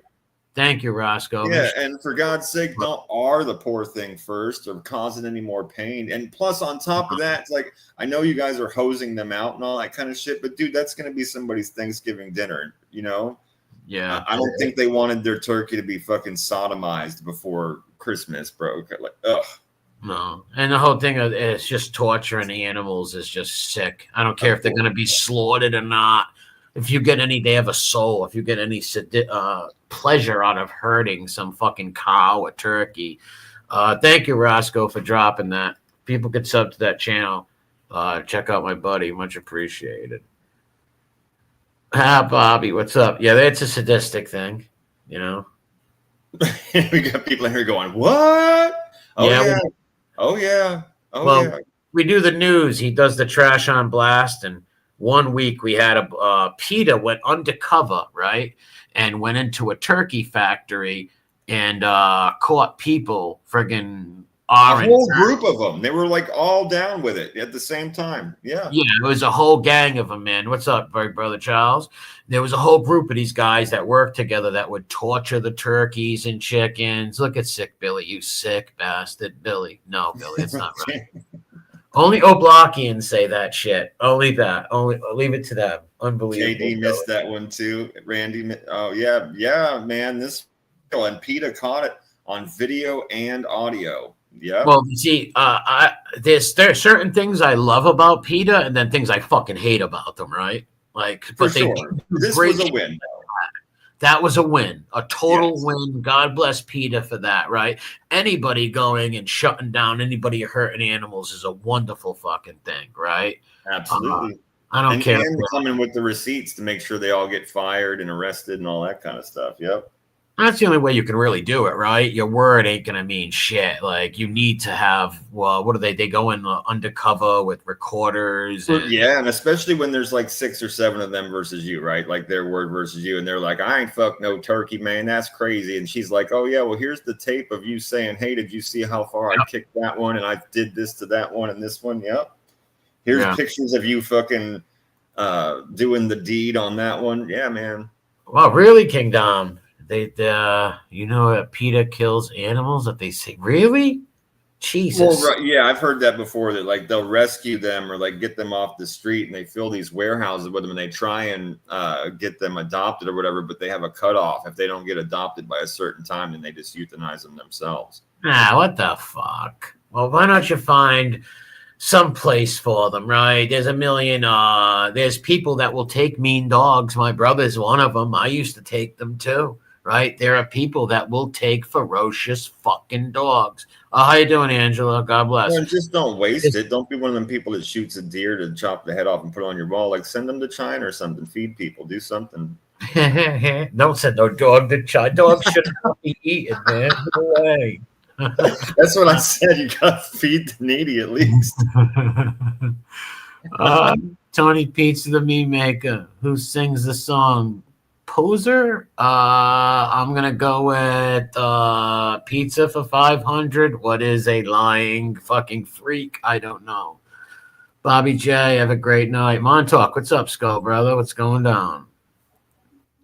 Thank you, Roscoe. Yeah, and for God's sake, don't R the poor thing first or cause it any more pain. And plus, on top of that, it's like, I know you guys are hosing them out and all that kind of shit, but dude, that's gonna be somebody's Thanksgiving dinner, you know? Yeah, I don't think they wanted their turkey to be fucking sodomized before Christmas, bro. Like, ugh. No, and the whole thing is just torturing animals is just sick. I don't care if they're going to be slaughtered or not. if you get any, they have a soul. If you get any pleasure out of hurting some fucking cow or turkey, thank you, Roscoe, for dropping that. People could sub to that channel. Check out my buddy. Much appreciated. Bobby, what's up? Yeah, that's a sadistic thing, you know. We got people in here going, "What? Oh yeah, oh yeah, oh yeah." We do the news. He does the trash on blast, and 1 week we had a PETA went undercover, right, and went into a turkey factory and caught people friggin' a whole group of them. They were like all down with it at the same time. Yeah. Yeah, it was a whole gang of them, man. What's up, brother Charles? There was a whole group of these guys that worked together that would torture the turkeys and chickens. Look at sick Billy, you sick bastard. Billy. No, Billy, it's not right. Only Oblachians say that shit. Only that. Only I'll leave it to them. Unbelievable. JD missed that one too. Randy. Oh yeah, yeah, man. This and PETA caught it on video and audio. Yeah. Well, you see, there's certain things I love about PETA, and then things I fucking hate about them, right? Like, for sure, this was a win. That was a win, a total win. God bless PETA for that, right? Anybody going and shutting down anybody hurting animals is a wonderful fucking thing, right? Absolutely. I don't care. And coming with the receipts to make sure they all get fired and arrested and all that kind of stuff. Yep. That's the only way you can really do it, right? Your word ain't gonna mean shit. Like, you need to have, well, what do they go in undercover with recorders? Yeah, and especially when there's like 6 or 7 of them versus you, right? Like their word versus you, and they're like, I ain't fuck no turkey, man. That's crazy. And she's like, oh yeah, well, here's the tape of you saying, hey, did you see how far I kicked that one, and I did this to that one and this one? Yep. Here's pictures of you fucking doing the deed on that one. Yeah, man. Well, really, Kingdom. You know, PETA kills animals that they say, really? Jesus. Well, right, yeah, I've heard that before, that like they'll rescue them or like get them off the street, and they fill these warehouses with them, and they try and get them adopted or whatever, but they have a cutoff. If they don't get adopted by a certain time, then they just euthanize them themselves. What the fuck? Well, why don't you find some place for them, right? There's a million, there's people that will take mean dogs. My brother's one of them. I used to take them too. Right? There are people that will take ferocious fucking dogs. How you doing, Angela? God bless. Well, just don't waste it. Don't be one of them people that shoots a deer to chop the head off and put it on your wall. Like, send them to China or something. Feed people. Do something. Don't send no dog to China. Dogs should not be eaten, man. No way. That's what I said. You got to feed the needy at least. Tony Pizza, the meme maker, who sings the song Poser. I'm gonna go with pizza for 500. What is a lying fucking freak? I don't know. Bobby J, have a great night. Montauk, what's up, Skull brother? What's going down?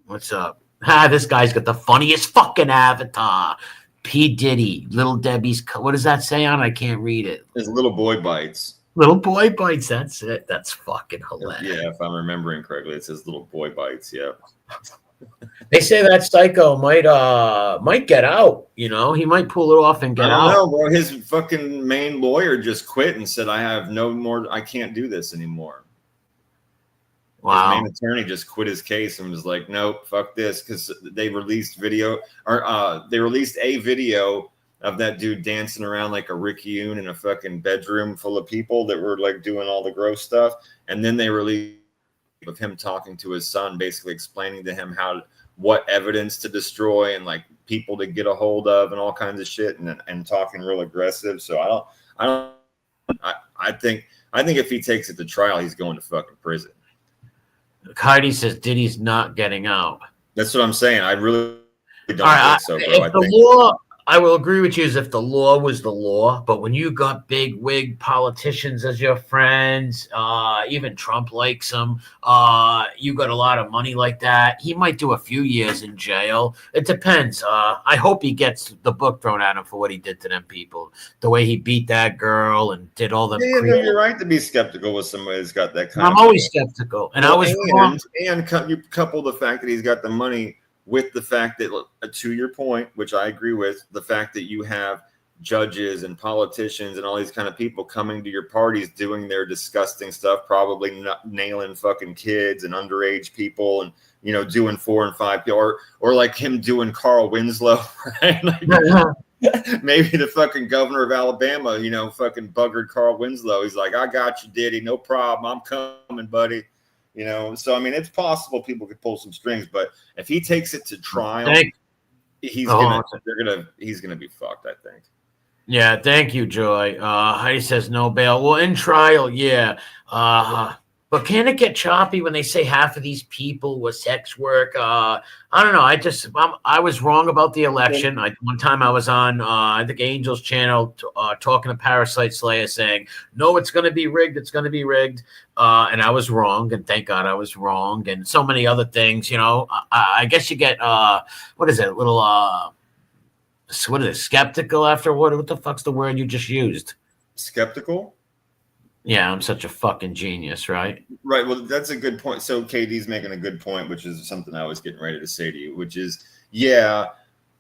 What's up? This guy's got the funniest fucking avatar. P. Diddy, Little Debbie's. What does that say on? I can't read it. It's Little Boy Bites. Little Boy Bites. That's it. That's fucking hilarious. Yeah, if I'm remembering correctly, it says Little Boy Bites. Yeah. They say that psycho might get out. You know, he might pull it off and get out. No, bro. His fucking main lawyer just quit and said, "I have no more. I can't do this anymore." Wow. His main attorney just quit his case and was like, "Nope, fuck this," because they released video, or they released a video of that dude dancing around like a Rickyune in a fucking bedroom full of people that were like doing all the gross stuff, and then they released of him talking to his son, basically explaining to him what evidence to destroy and like people to get a hold of and all kinds of shit, and talking real aggressive. So I think if he takes it to trial, he's going to fucking prison. Heidi says Diddy's not getting out. That's what I'm saying. I really don't think so, bro. I will agree with you as if the law was the law, but when you got big wig politicians as your friends, even Trump likes them, you got a lot of money like that, he might do a few years in jail. It depends. I hope he gets the book thrown at him for what he did to them people, the way he beat that girl and did all the. Yeah, no, you're right to be skeptical with somebody who's got that kind. I'm always skeptical, and I was wrong. And you couple the fact that he's got the money with the fact that, to your point, which I agree with, the fact that you have judges and politicians and all these kind of people coming to your parties doing their disgusting stuff, probably nailing fucking kids and underage people and, you know, doing 4 and 5, or like him doing Carl Winslow, right? Like, maybe the fucking governor of Alabama, you know, fucking buggered Carl Winslow. He's like, I got you, Diddy, no problem. I'm coming, buddy. You know, so I mean, it's possible people could pull some strings, but if he takes it to trial, he's gonna be fucked, I think. Yeah, thank you, Joy. Heidi says no bail. Well, in trial, yeah. But can it get choppy when they say half of these people were sex work? I don't know. I was wrong about the election. One time I was on, I think Angel's channel, talking to Parasite Slayer, saying, no, it's going to be rigged. It's going to be rigged. And I was wrong. And thank God I was wrong. And so many other things, you know. I guess you get, what is it? A little, what is it? Skeptical after what the fuck's the word you just used? Skeptical? Yeah, I'm such a fucking genius, right? Right. Well, that's a good point. So KD's making a good point, which is something I was getting ready to say to you, which is, yeah,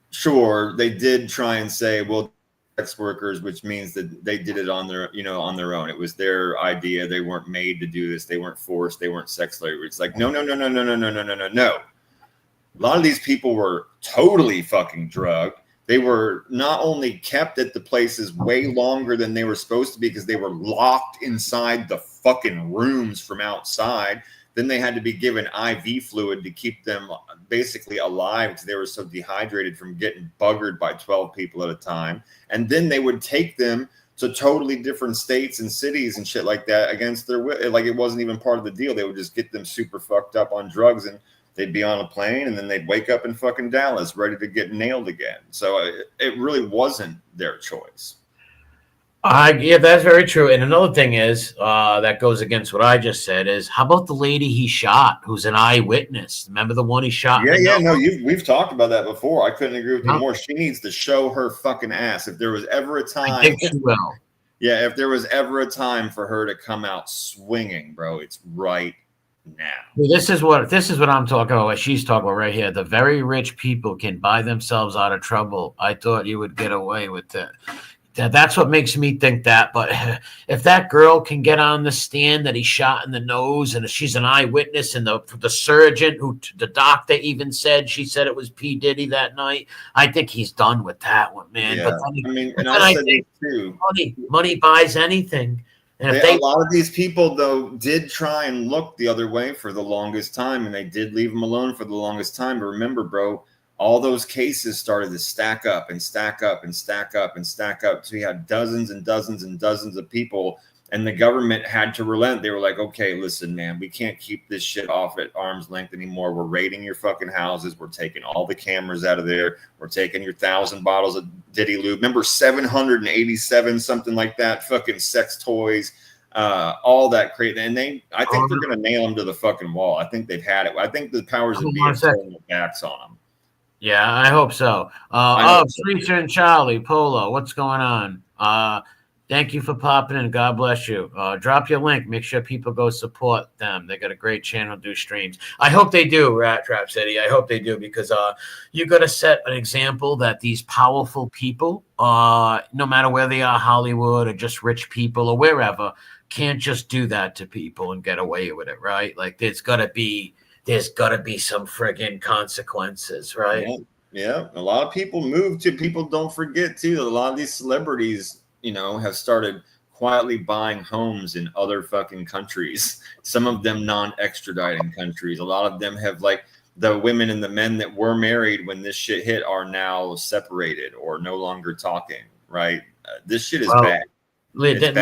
sure, they did try and say, well, sex workers, which means that they did it on their, you know, on their own. It was their idea. They weren't made to do this. They weren't forced. They weren't sex slavery. It's like, no. A lot of these people were totally fucking drugged. They were not only kept at the places way longer than they were supposed to be because they were locked inside the fucking rooms from outside. Then they had to be given IV fluid to keep them basically alive because they were so dehydrated from getting buggered by 12 people at a time. And then they would take them to totally different states and cities and shit like that against their will. Like, it wasn't even part of the deal. They would just get them super fucked up on drugs, and they'd be on a plane, and then they'd wake up in fucking Dallas ready to get nailed again. So it really wasn't their choice. Yeah, that's very true. And another thing is, that goes against what I just said, is how about the lady he shot who's an eyewitness? Remember the one he shot? Yeah, no, we've talked about that before. I couldn't agree with you more. She needs to show her fucking ass. If there was ever a time. I think she will. Yeah, if there was ever a time for her to come out swinging, bro, it's right now. This is what I'm talking about. What she's talking about right here. The very rich people can buy themselves out of trouble. I thought you would get away with it. That's what makes me think that. But if that girl can get on the stand that he shot in the nose, and she's an eyewitness, and the surgeon, the doctor even said, she said it was P. Diddy that night, I think he's done with that one, man. Yeah. But I think too. Money buys anything. And a lot of these people, though, did try and look the other way for the longest time, and they did leave him alone for the longest time. But remember, bro, all those cases started to stack up and stack up and stack up and stack up. So you had dozens and dozens and dozens of people, and the government had to relent. They were like, okay, listen, man, we can't keep this shit off at arm's length anymore. We're raiding your fucking houses. We're taking all the cameras out of there. We're taking your 1,000 bottles of Diddy lube. Remember, 787, something like that, fucking sex toys, all that crazy. And I think they're going to nail them to the fucking wall. I think they've had it. I think the powers that be are throwing their backs on them. Yeah, I hope so. Streeter and Charlie, Polo, what's going on? Thank you for popping in. God bless you. Drop your link. Make sure people go support them. They got a great channel, do streams. I hope they do, Rat Trap City. I hope they do, because you got to set an example that these powerful people, no matter where they are, Hollywood or just rich people or wherever, can't just do that to people and get away with it, right? Like, there's got to be some friggin' consequences, right? Yeah. A lot of people move to. People don't forget too. A lot of these celebrities, you know, have started quietly buying homes in other fucking countries. Some of them non-extraditing countries. A lot of them have, like, the women and the men that were married when this shit hit are now separated or no longer talking. Right? This shit is bad. Didn't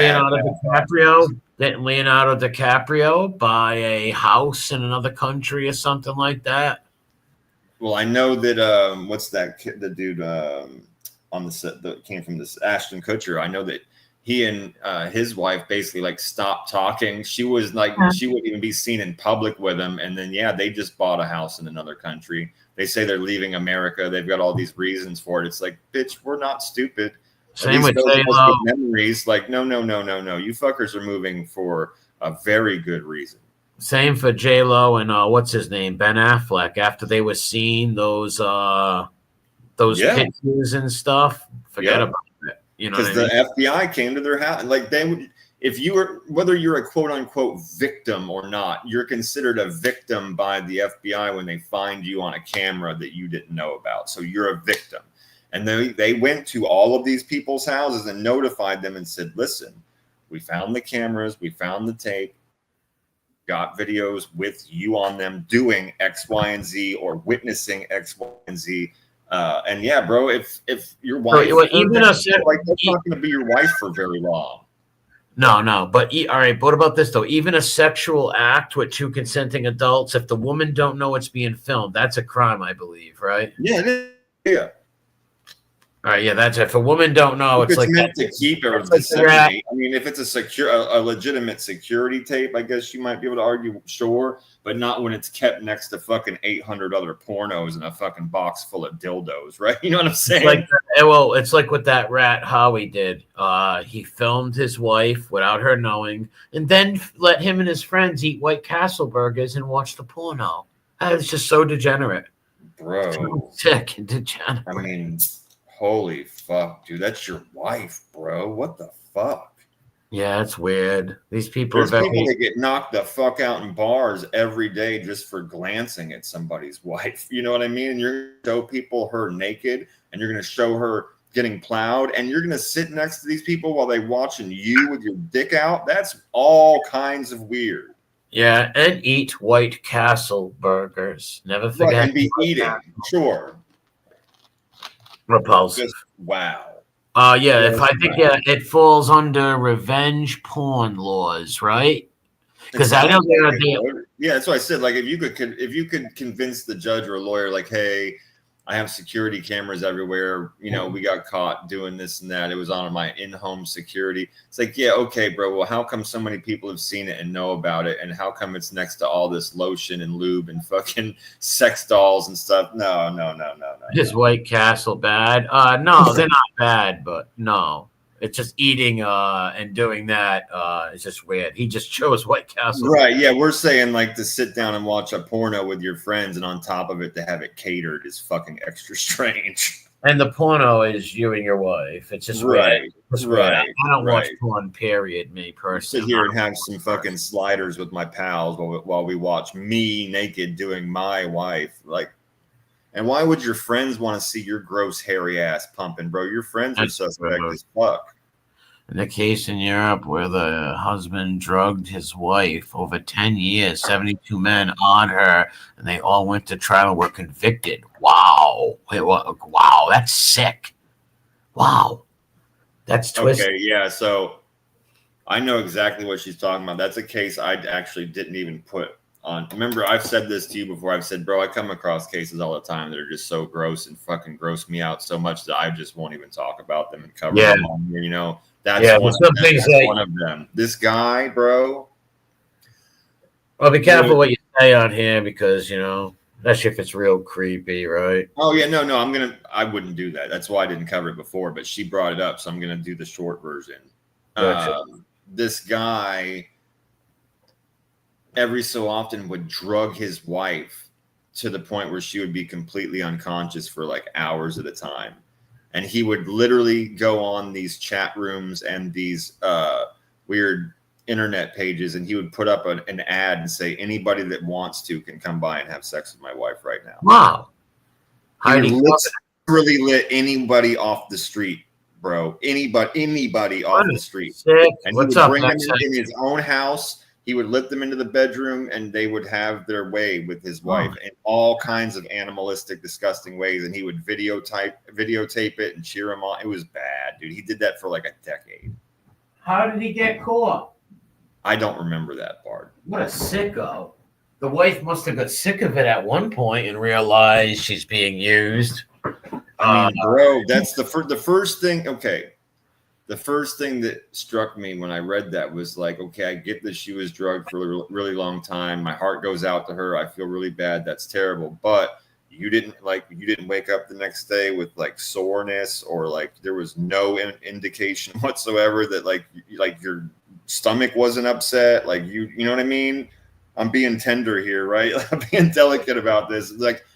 Leonardo DiCaprio buy a house in another country or something like that? Well, I know that what's that kid, the dude on the set that came from this, Ashton Kutcher. I know that he and his wife basically, like, stopped talking. She was like, she wouldn't even be seen in public with him. And then, yeah, they just bought a house in another country. They say they're leaving America. They've got all these reasons for it. It's like, bitch, we're not stupid. Same with J-Lo. Memories, like, no. You fuckers are moving for a very good reason. Same for J-Lo and what's his name, Ben Affleck. After they were seeing those pictures and stuff, forget about it. You know what I Because mean? the FBI came to their house. Like they would, if you were, whether you're a quote unquote victim or not, you're considered a victim by the FBI when they find you on a camera that you didn't know about. So you're a victim. And they went to all of these people's houses and notified them and said, listen, we found the cameras, we found the tape, got videos with you on them doing X, Y, and Z or witnessing X, Y, and Z. And yeah, bro, if your wife, even that's not going to be your wife for very long. No, but all right. But what about this though? Even a sexual act with two consenting adults, if the woman don't know it's being filmed, that's a crime, I believe, right? Yeah. All right, yeah, that's it. If a woman don't know, It's like meant to keep or disseminate. I mean, if it's a legitimate security tape, I guess you might be able to argue, sure, but not when it's kept next to fucking 800 other pornos in a fucking box full of dildos, right? You know what I'm saying? It's like what that rat Howie did. He filmed his wife without her knowing, and then let him and his friends eat White Castle burgers and watch the porno. That is just so degenerate, bro. So sick and degenerate. I mean, holy fuck, dude, that's your wife, bro. What the fuck? Yeah, it's weird. These people There's people that get knocked the fuck out in bars every day just for glancing at somebody's wife. You know what I mean? And you're going to show people her naked, and you're going to show her getting plowed, and you're going to sit next to these people while they watching you with your dick out. That's all kinds of weird. Yeah, and eat White Castle burgers. Never forget. Right, and be eating. Sure. Repulsive. Just, wow. Yeah, if I think it falls under revenge porn laws, right? Because exactly. I know yeah, that's what I said. Like, if you could convince the judge or a lawyer, like, hey, I have security cameras everywhere. You know, we got caught doing this and that. It was on my in-home security. It's like, yeah, okay, bro. Well, how come so many people have seen it and know about it? And how come it's next to all this lotion and lube and fucking sex dolls and stuff? No. Is White Castle bad? No, they're not bad, but no. It's just eating and doing that. It's just weird. He just chose White Castle. Right. Yeah. We're saying like to sit down and watch a porno with your friends and on top of it to have it catered is fucking extra strange. And the porno is you and your wife. It's just right. Weird. It's right. Weird. I don't watch porn, period, me personally. Sit here and have some fucking sliders with my pals while we watch me naked doing my wife. Like, and why would your friends want to see your gross hairy ass pumping, bro? Your friends are suspect as fuck. In the case in Europe where the husband drugged his wife over 10 years, 72 men on her, and they all went to trial and were convicted. Wow. Wow, that's sick. Wow. That's twisted. Okay, yeah, so I know exactly what she's talking about. That's a case I actually didn't even put on. Remember, I've said this to you before. I've said, bro, I come across cases all the time that are just so gross and fucking gross me out so much that I just won't even talk about them and cover them on here, you know? That's one of them. This guy, bro. Well, be careful what you say on here because, you know, especially if it's real creepy, right? Oh, yeah, no, I wouldn't do that. That's why I didn't cover it before, but she brought it up, so I'm going to do the short version. Gotcha. This guy every so often would drug his wife to the point where she would be completely unconscious for like hours at a time. And he would literally go on these chat rooms and these weird internet pages, and he would put up an ad and say, anybody that wants to can come by and have sex with my wife right now. Wow. He literally lit anybody off the street, bro. Anybody off the street. Sick. And he would bring them in his own house. He would let them into the bedroom, and they would have their way with his wife in all kinds of animalistic, disgusting ways. And he would videotape it and cheer him on. It was bad, dude. He did that for like a decade. How did he get caught? I don't remember that part. What a sicko. The wife must have got sick of it at one point and realized she's being used. I mean, bro, that's the first thing. Okay. The first thing that struck me when I read that was like, okay, I get that she was drugged for a really long time. My heart goes out to her. I feel really bad. That's terrible. But you didn't wake up the next day with like soreness, or like there was no indication whatsoever that like your stomach wasn't upset. Like you know what I mean? I'm being tender here, right? I'm being delicate about this. Like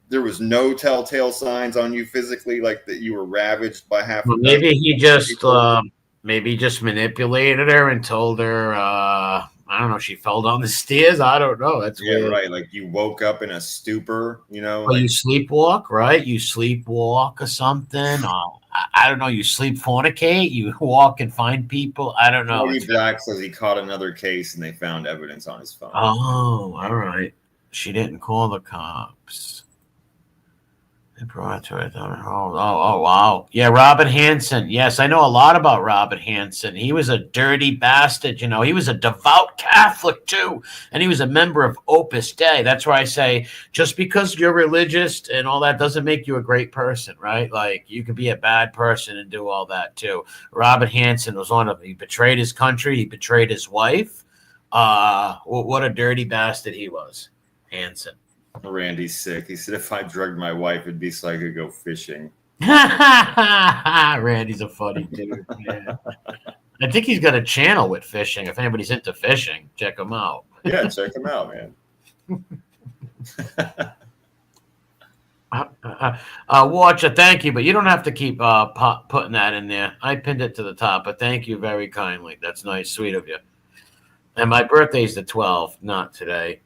there was no telltale signs on you physically, like that you were ravaged by half Well, a dozen people? maybe he just manipulated her and told her I don't know, she fell down the stairs. I don't know. That's Yeah, weird. right. Like you woke up in a stupor, Or you like sleepwalk, right? You sleepwalk or something. I don't know. You sleep fornicate. You walk and find people. I don't know. Tony It's Black says he caught another case and they found evidence on his phone. oh, all right. She didn't call the cops. They brought her. Oh, wow. Yeah, Robin Hansen. Yes, I know a lot about Robin Hansen. He was a dirty bastard. You know, he was a devout Catholic too, and he was a member of Opus Dei. That's why I say, just because you're religious and all that doesn't make you a great person, right? Like you could be a bad person and do all that too. Robin Hansen was one of them. He betrayed his country. He betrayed his wife. What a dirty bastard he was, Hansen. Randy's sick. He said, if I drugged my wife, it'd be so I could go fishing. Randy's a funny dude. Yeah. I think he's got a channel with fishing. If anybody's into fishing, check him out. Yeah, check him out, man. Watcher, thank you, but you don't have to keep putting that in there. I pinned it to the top, but thank you very kindly. That's nice, sweet of you. And my birthday's the 12th, not today.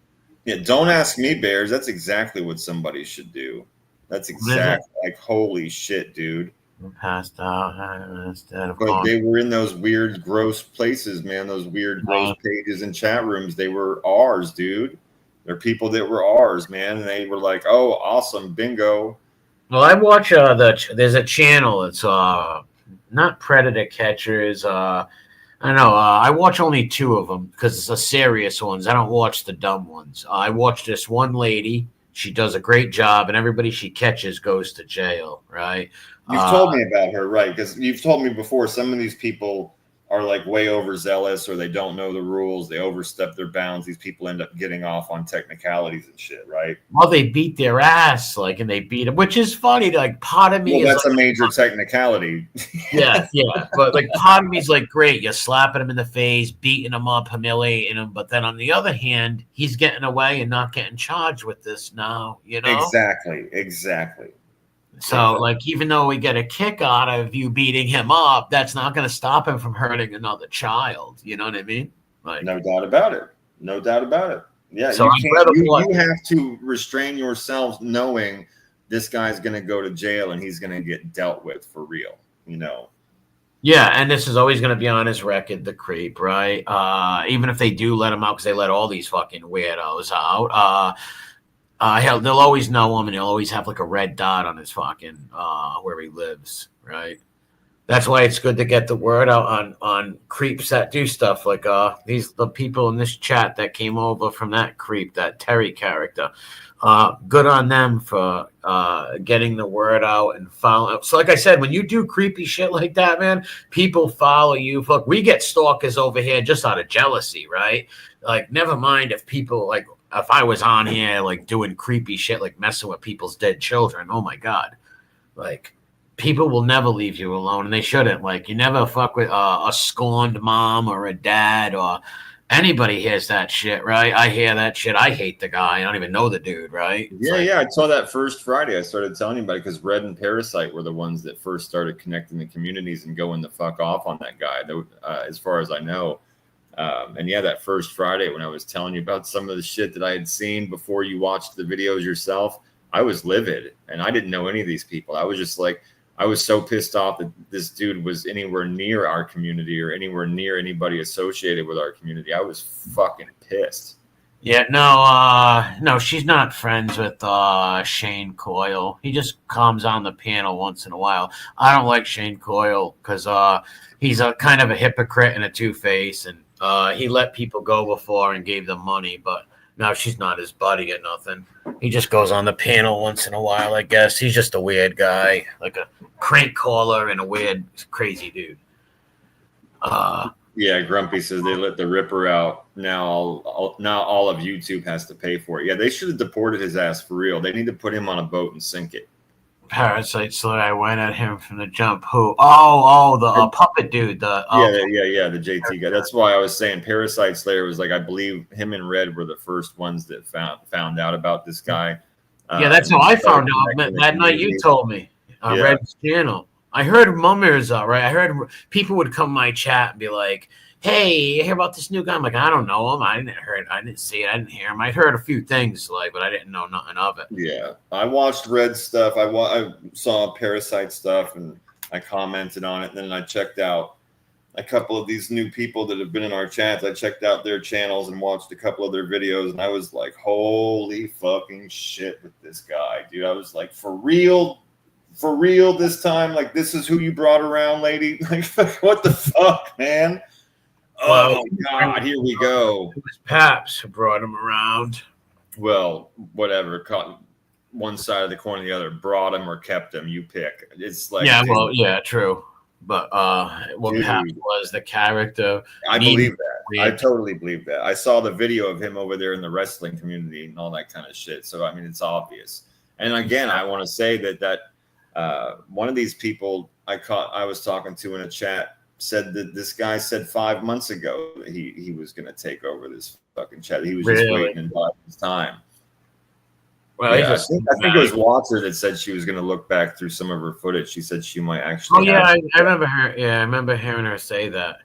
Yeah, don't ask me, Bears. That's exactly what somebody should do. That's exactly like, holy shit, dude. Passed out instead of But they were in those weird, gross places, man. Those weird, gross pages and chat rooms. They were ours, dude. They're people that were ours, man. And they were like, oh, awesome, bingo. Well, I watch there's a channel. It's not Predator Catchers. I don't know. I watch only 2 of them because it's the serious ones. I don't watch the dumb ones. I watch this one lady. She does a great job, and everybody she catches goes to jail, right? You've told me about her, right? Because you've told me before some of these people are like way overzealous or they don't know the rules. They overstep their bounds. These people end up getting off on technicalities and shit, right? Well, they beat their ass, and they beat them, which is funny. Like, part of me well, is that's a major technicality. yeah. But part of me is like, great, you're slapping him in the face, beating him up, humiliating him. But then on the other hand, he's getting away and not getting charged with this now, you know? Exactly. So, even though we get a kick out of you beating him up, that's not going to stop him from hurting another child. You know what I mean? No doubt about it. Yeah, so you have to restrain yourself knowing this guy's going to go to jail and he's going to get dealt with for real, you know? Yeah, and this is always going to be on his record, the creep, right? Even if they do let him out because they let all these fucking weirdos out. They'll always know him, and he'll always have a red dot on his fucking where he lives, right? That's why it's good to get the word out on creeps that do stuff like the people in this chat that came over from that creep, that Terry character. Good on them for getting the word out and following. So, like I said, when you do creepy shit like that, man, people follow you. Look, we get stalkers over here just out of jealousy, right? Never mind if people if I was on here doing creepy shit, messing with people's dead children. Oh my god, people will never leave you alone, and they shouldn't. You never fuck with a scorned mom or a dad or anybody hears that shit, right? I hear that shit. I hate the guy. I don't even know the dude, right? Yeah. I saw that first Friday. I started telling you about it because Red and Parasite were the ones that first started connecting the communities and going the fuck off on that guy, as far as I know. And yeah, that first Friday when I was telling you about some of the shit that I had seen before you watched the videos yourself, I was livid and I didn't know any of these people. I was just I was so pissed off that this dude was anywhere near our community or anywhere near anybody associated with our community. I was fucking pissed. Yeah, no, she's not friends with Shane Coyle. He just comes on the panel once in a while. I don't like Shane Coyle because he's a kind of a hypocrite and a two-face, and he let people go before and gave them money, but no, she's not his buddy or nothing. He just goes on the panel once in a while, I guess. He's just a weird guy, like a crank caller and a weird, crazy dude. Yeah, Grumpy says they let the Ripper out. Now all of YouTube has to pay for it. Yeah, they should have deported his ass for real. They need to put him on a boat and sink it. Parasite Slayer, I went at him from the jump. Who? Oh, the puppet dude. The JT guy. That's why I was saying Parasite Slayer was I believe him and Red were the first ones that found out about this guy. Yeah, that's how I started found out. connecting the That night you community. told me. Yeah. Red's channel. I heard mummers, right? I heard people would come my chat and be like, "Hey, you hear about this new guy?" I'm like, "I don't know him. I didn't hear it. I didn't see it. I didn't hear him. I heard a few things, like, but I didn't know nothing of it." Yeah, I watched Red stuff. I saw Parasite stuff, and I commented on it. And then I checked out a couple of these new people that have been in our chats. I checked out their channels and watched a couple of their videos, and I was like, "Holy fucking shit with this guy, dude!" I was like, "For real this time? Like, this is who you brought around, lady? Like, what the fuck, man?" Well, Oh God, here we go. it was Paps who brought him around. Well, whatever. Caught one side of the coin or the other. Brought him or kept him. You pick. It's like, Yeah, dude, well, yeah, true. But what dude, Paps was the character. I believe that. I totally believe that. I saw the video of him over there in the wrestling community and all that kind of shit. So I mean, it's obvious. And again, I want to say that one of these people I was talking to in a chat said that this guy said 5 months ago that he was going to take over this fucking chat. He was just waiting and biding his time. Well, Yeah, I think it was Watcher that said she was going to look back through some of her footage. She said she might actually. Oh yeah, I remember her. Yeah, I remember hearing her say that.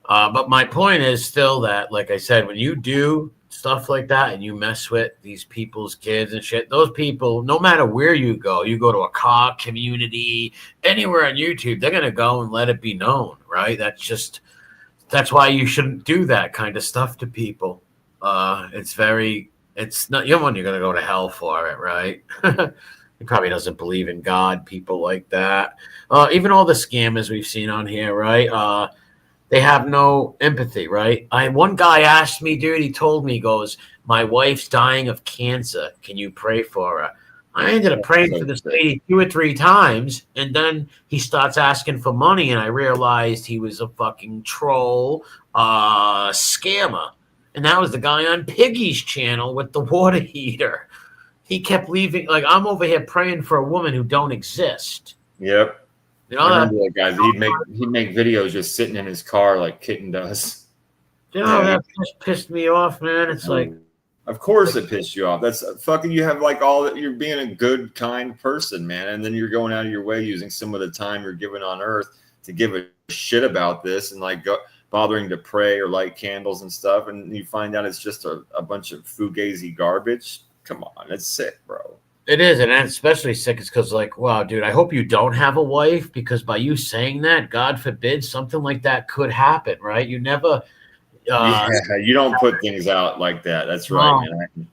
But my point is still that, like I said, when you do stuff like that and you mess with these people's kids and shit, those people, no matter where you go to a car community, anywhere on YouTube, they're gonna go and let it be known, right? That's why you shouldn't do that kind of stuff to people. It's not you're going to go to hell for it, right? He probably doesn't believe in God, people like that. Even all the scammers we've seen on here, right? They have no empathy, right? One guy asked me, dude, he told me, he goes, "My wife's dying of cancer. Can you pray for her?" I ended up praying for this lady 2 or 3 times, and then he starts asking for money, and I realized he was a fucking troll, scammer. And that was the guy on Piggy's channel with the water heater. He kept leaving, like, I'm over here praying for a woman who don't exist. Yep. You know, I remember that guy. He'd make videos just sitting in his car like Kitten does. that just pissed me off, man. It's like, of course it pissed you off. That's fucking, you have like all that, you're being a good, kind person, man. And then you're going out of your way using some of the time you're given on earth to give a shit about this and like bothering to pray or light candles and stuff. And you find out it's just a bunch of fugazi garbage. Come on. It's sick, bro. it is. And it's especially sick is because, like, wow, dude, I hope you don't have a wife, because by you saying that, God forbid, something like that could happen, right? You never. You don't put things out like that. That's right, man.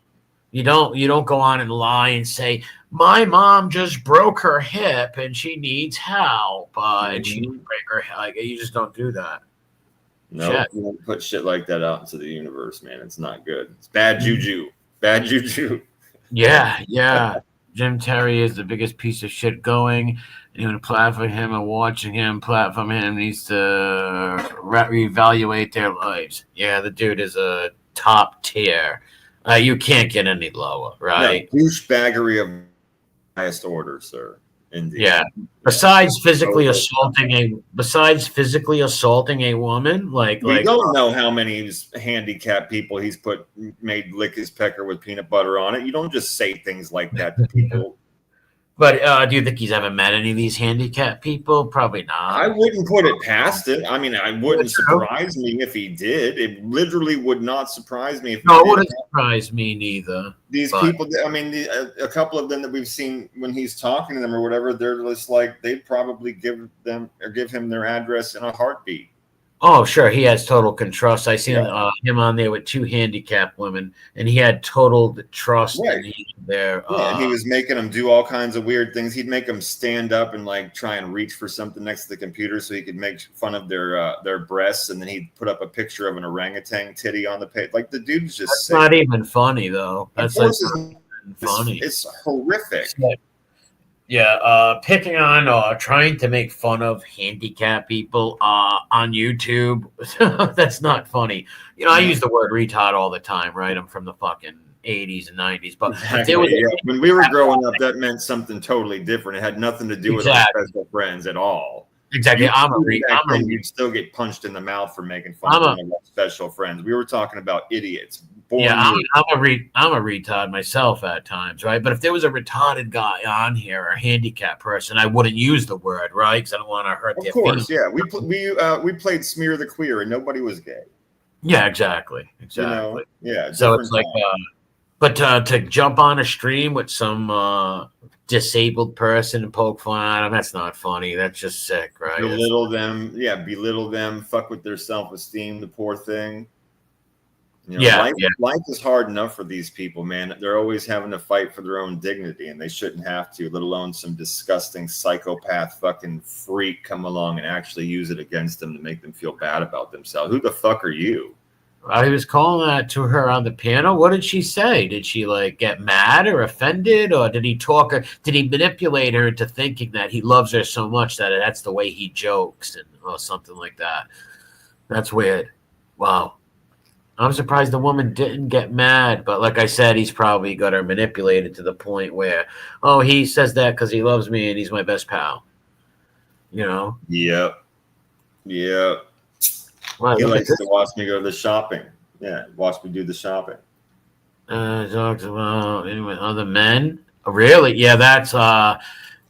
You don't go on and lie and say, "My mom just broke her hip and she needs help," and she didn't break her hip. Like, you just don't do that. No, you don't put shit like that out into the universe, man. It's not good. It's bad juju. Bad juju. Yeah. Jim Terry is the biggest piece of shit going. Anyone to platform him or watching him platform him needs to reevaluate their lives. Yeah, the dude is a top tier. You can't get any lower, right? No, douchebaggery of highest order, sir. Indeed. Yeah. Besides physically assaulting a woman, we don't know how many handicapped people he's made lick his pecker with peanut butter on it. You don't just say things like that to people. But do you think he's ever met any of these handicapped people? Probably not. I wouldn't put it past it. I mean, it wouldn't surprise me if he did. It literally would not surprise me if he did. No, it wouldn't surprise me neither. These people, I mean, a couple of them that we've seen when he's talking to them or whatever, they're just like, they'd probably give him their address in a heartbeat. Oh, sure. He has total trust. I seen him on there with 2 handicapped women, and he had total trust in there. Yeah, he was making them do all kinds of weird things. He'd make them stand up and like try and reach for something next to the computer so he could make fun of their breasts, and then he'd put up a picture of an orangutan titty on the page. Like, the dude's just That's sick. Not even funny though. That's like funny. It's horrific. Yeah, picking on or trying to make fun of handicapped people on YouTube, that's not funny. You know, I use the word retard all the time, right? I'm from the fucking 80s and 90s. But when we were growing up, that meant something totally different. It had nothing to do with our special friends at all. Exactly. You'd still get punched in the mouth for making fun of one of our special friends. We were talking about idiots, Yeah, born you. I'm a retard myself at times, right? But if there was a retarded guy on here or a handicapped person, I wouldn't use the word, right? Because I don't want to hurt Of their course, feelings. yeah. We played Smear the Queer, and nobody was gay. Yeah, exactly. Yeah, So it's different like, time. but to jump on a stream with some disabled person and poke fun at them, that's not funny. That's just sick, right? Belittle them, fuck with their self-esteem, the poor thing. Yeah, Life is hard enough for these people, man. They're always having to fight for their own dignity, and they shouldn't have to, let alone some disgusting psychopath fucking freak come along and actually use it against them to make them feel bad about themselves. Who the fuck are you? I was calling that to her on the panel. What did she say? Did she like get mad or offended, or did he talk her? Did he manipulate her into thinking that he loves her so much that that's the way he jokes or something like that? That's weird. Wow. I'm surprised the woman didn't get mad, but like I said, he's probably got her manipulated to the point where, oh, he says that because he loves me and he's my best pal. You know? Yep. Wow, He look at likes this. to watch me go to the shopping. Yeah, watch me do the shopping. Talks about anyway, other men. Really? Yeah, that's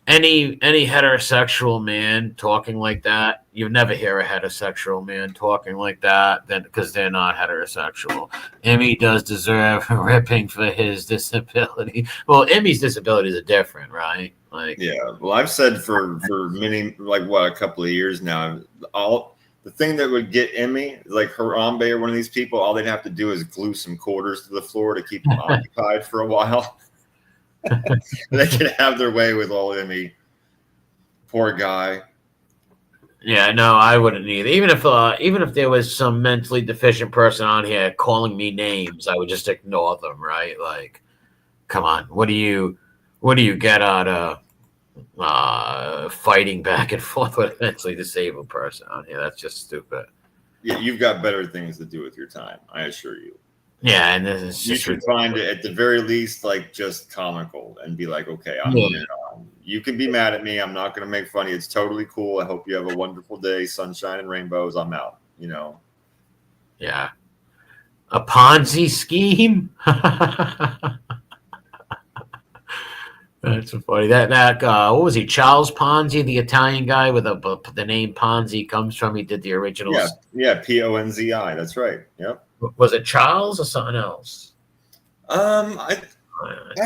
any heterosexual man talking like that. You never hear a heterosexual man talking like that, then because they're not heterosexual. Emmy does deserve a ripping for his disability. Well, Emmy's disabilities are different, right? Like, Yeah. Well, I've said for many, like what, a couple of years now, all the thing that would get Emmy, like Harambe or one of these people, all they'd have to do is glue some quarters to the floor to keep them occupied for a while. They could have their way with old Emmy. Poor guy. yeah, no, I wouldn't either. Even if there was some mentally deficient person on here calling me names, I would just ignore them, right? Like, come on, what do you get out of fighting back and forth with a mentally disabled person on here? That's just stupid. Yeah, you've got better things to do with your time, I assure you. Yeah, and this is You just should find it at the very least like just comical and be like, okay, you can be mad at me. I'm not going to make fun of you. It's totally cool. I hope you have a wonderful day, sunshine and rainbows. I'm out. Yeah, a Ponzi scheme. That's so funny. That what was he? Charles Ponzi, the Italian guy with the name Ponzi comes from. He did the original. Yeah, Ponzi. That's right. Yep. Was it Charles or something else? I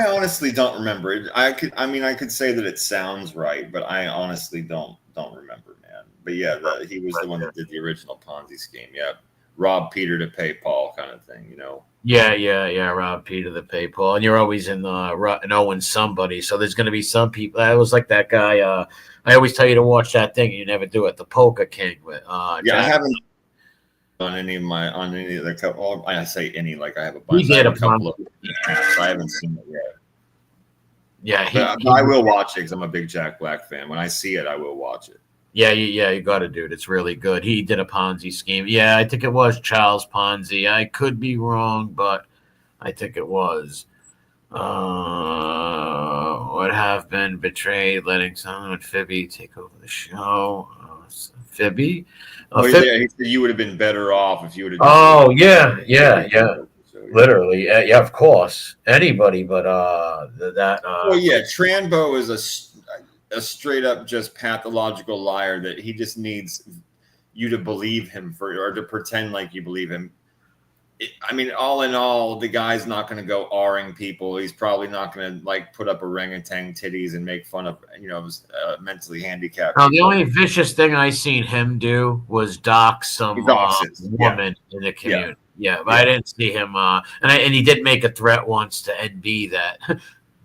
honestly don't remember it. I could say that it sounds right, but I honestly don't remember, man. But yeah, he was the one that did the original Ponzi scheme. Yeah, rob Peter to pay Paul, kind of thing. Yeah. Rob Peter the PayPal, and you're always in knowing somebody. So there's going to be some people. I was like that guy. I always tell you to watch that thing, and you never do it. The Poker King with yeah, I haven't on any of the couple. I say any, like I have a bunch. I have a couple of. I haven't seen it yet. Yeah, but I will watch it because I'm a big Jack Black fan. When I see it, I will watch it. Yeah, you got to do it. It's really good. He did a Ponzi scheme. Yeah, I think it was Charles Ponzi. I could be wrong, but I think it was. Would have been betrayed, letting someone Phoebe take over the show. Phoebe? He said you would have been better off if you would have. Oh, yeah. Literally, yeah, of course. Anybody, but that. Well, yeah, Trambo is a straight up just pathological liar that he just needs you to believe him or to pretend like you believe him. All in all, the guy's not going to go R-ing people. He's probably not going to like put up orangutan titties and make fun of mentally handicapped. The only vicious thing I seen him do was dox some woman in the community. Yeah, but I didn't see him. And he did make a threat once to NB that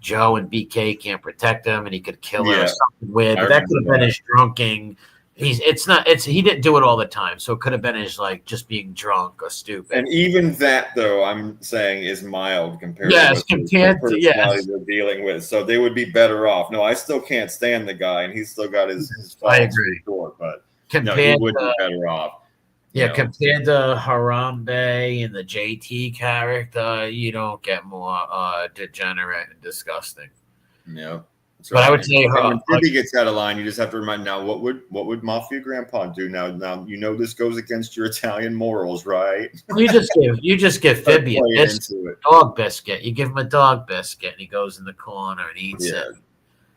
Joe and BK can't protect him, and he could kill her or something weird. But that could have been his drunking. He didn't do it all the time, so it could have been his like just being drunk or stupid. And even that, though, I'm saying is mild compared to the personality they're dealing with. So they would be better off. No, I still can't stand the guy, and he's still got his faults. I agree. Sure, but he would be better off. Yeah, compared to Harambe and the JT character, you don't get more degenerate and disgusting. Yeah. That's But I right. would say And when Cindy gets out of line, you just have to remind now what would Mafia Grandpa do? Now you know this goes against your Italian morals, right? you just give Fibby a dog biscuit. You give him a dog biscuit, and he goes in the corner and eats it.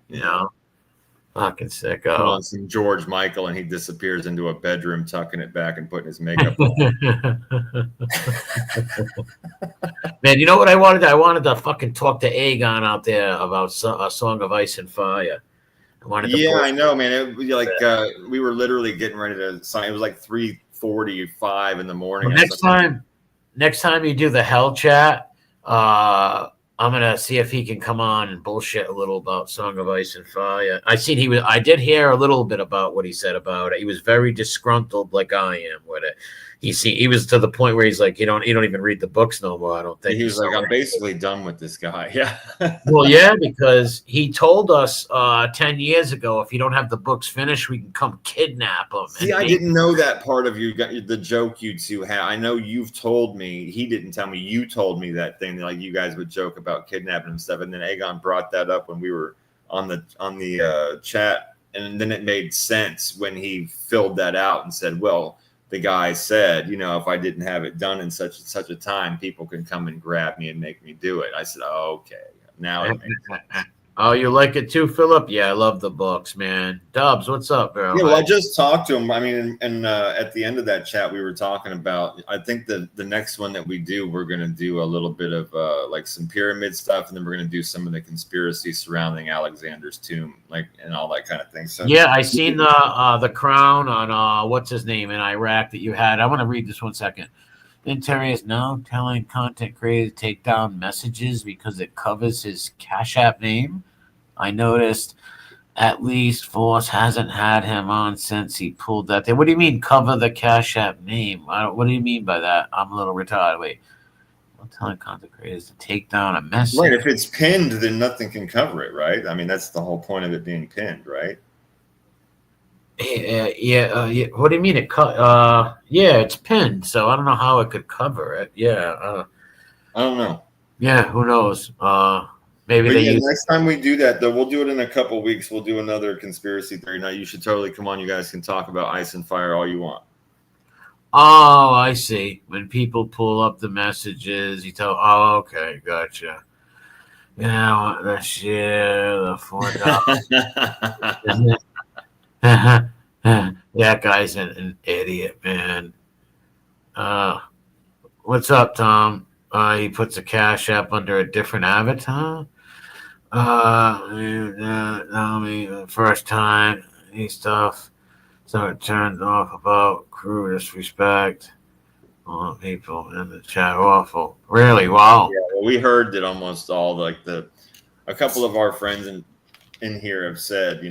You know, fucking sicko. Put on some George Michael, and he disappears into a bedroom, tucking it back and putting his makeup on. Man, you know what I wanted? I wanted to fucking talk to Aegon out there about A Song of Ice and Fire. I know, man. It was like we were literally getting ready to sign. It was like 3:45 in the morning. Well, next time you do the hell chat, I'm gonna see if he can come on and bullshit a little about Song of Ice and Fire. I did hear a little bit about what he said about it. He was very disgruntled, like I am with it. He was to the point where he's like, you don't even read the books no more. I don't think he was like, I'm basically done with this guy. Yeah. Well, yeah, because he told us 10 years ago, if you don't have the books finished, we can come kidnap him. See, I didn't know that part of the joke you two had. I know you've told me. He didn't tell me. You told me that thing, like you guys would joke about kidnapping and stuff. And then Aegon brought that up when we were on the chat, and then it made sense when he filled that out and said, well, the guy said, if I didn't have it done in such and such a time, people can come and grab me and make me do it. I said, oh, okay. Now it makes sense. Oh, you like it too, Philip? Yeah, I love the books, man. Dubs, what's up, bro? Yeah, well, I just talked to him. I mean, and at the end of that chat, we were talking about, I think the next one that we do, we're going to do a little bit of like some pyramid stuff, and then we're going to do some of the conspiracy surrounding Alexander's tomb, like, and all that kind of thing. So yeah, I seen the crown on what's his name in Iraq that you had. I want to read this 1 second. Terry is now telling content creators to take down messages because it covers his Cash App name. I noticed at least Force hasn't had him on since he pulled that thing. What do you mean cover the Cash App name? What do you mean by that? I'm a little retarded. Wait. I'm telling content creators to take down a message. Right. If it's pinned, then nothing can cover it, right? I mean, that's the whole point of it being pinned, right? Yeah. What do you mean it cut? Yeah, it's pinned, so I don't know how it could cover it. Yeah. I don't know. Yeah, who knows? Maybe next time we do that, though, we'll do it in a couple of weeks. We'll do another conspiracy theory. Now, you should totally come on. You guys can talk about Ice and Fire all you want. Oh, I see. When people pull up the messages, you tell. Oh, okay, gotcha. Yeah, the share the $4. That guy's an idiot, man. What's up, Tom? He puts a Cash App under a different avatar. First time, stuff. So it turned off about crew disrespect. All people in the chat awful. Really? Wow. Yeah, well, we heard that almost all a couple of our friends in here have said,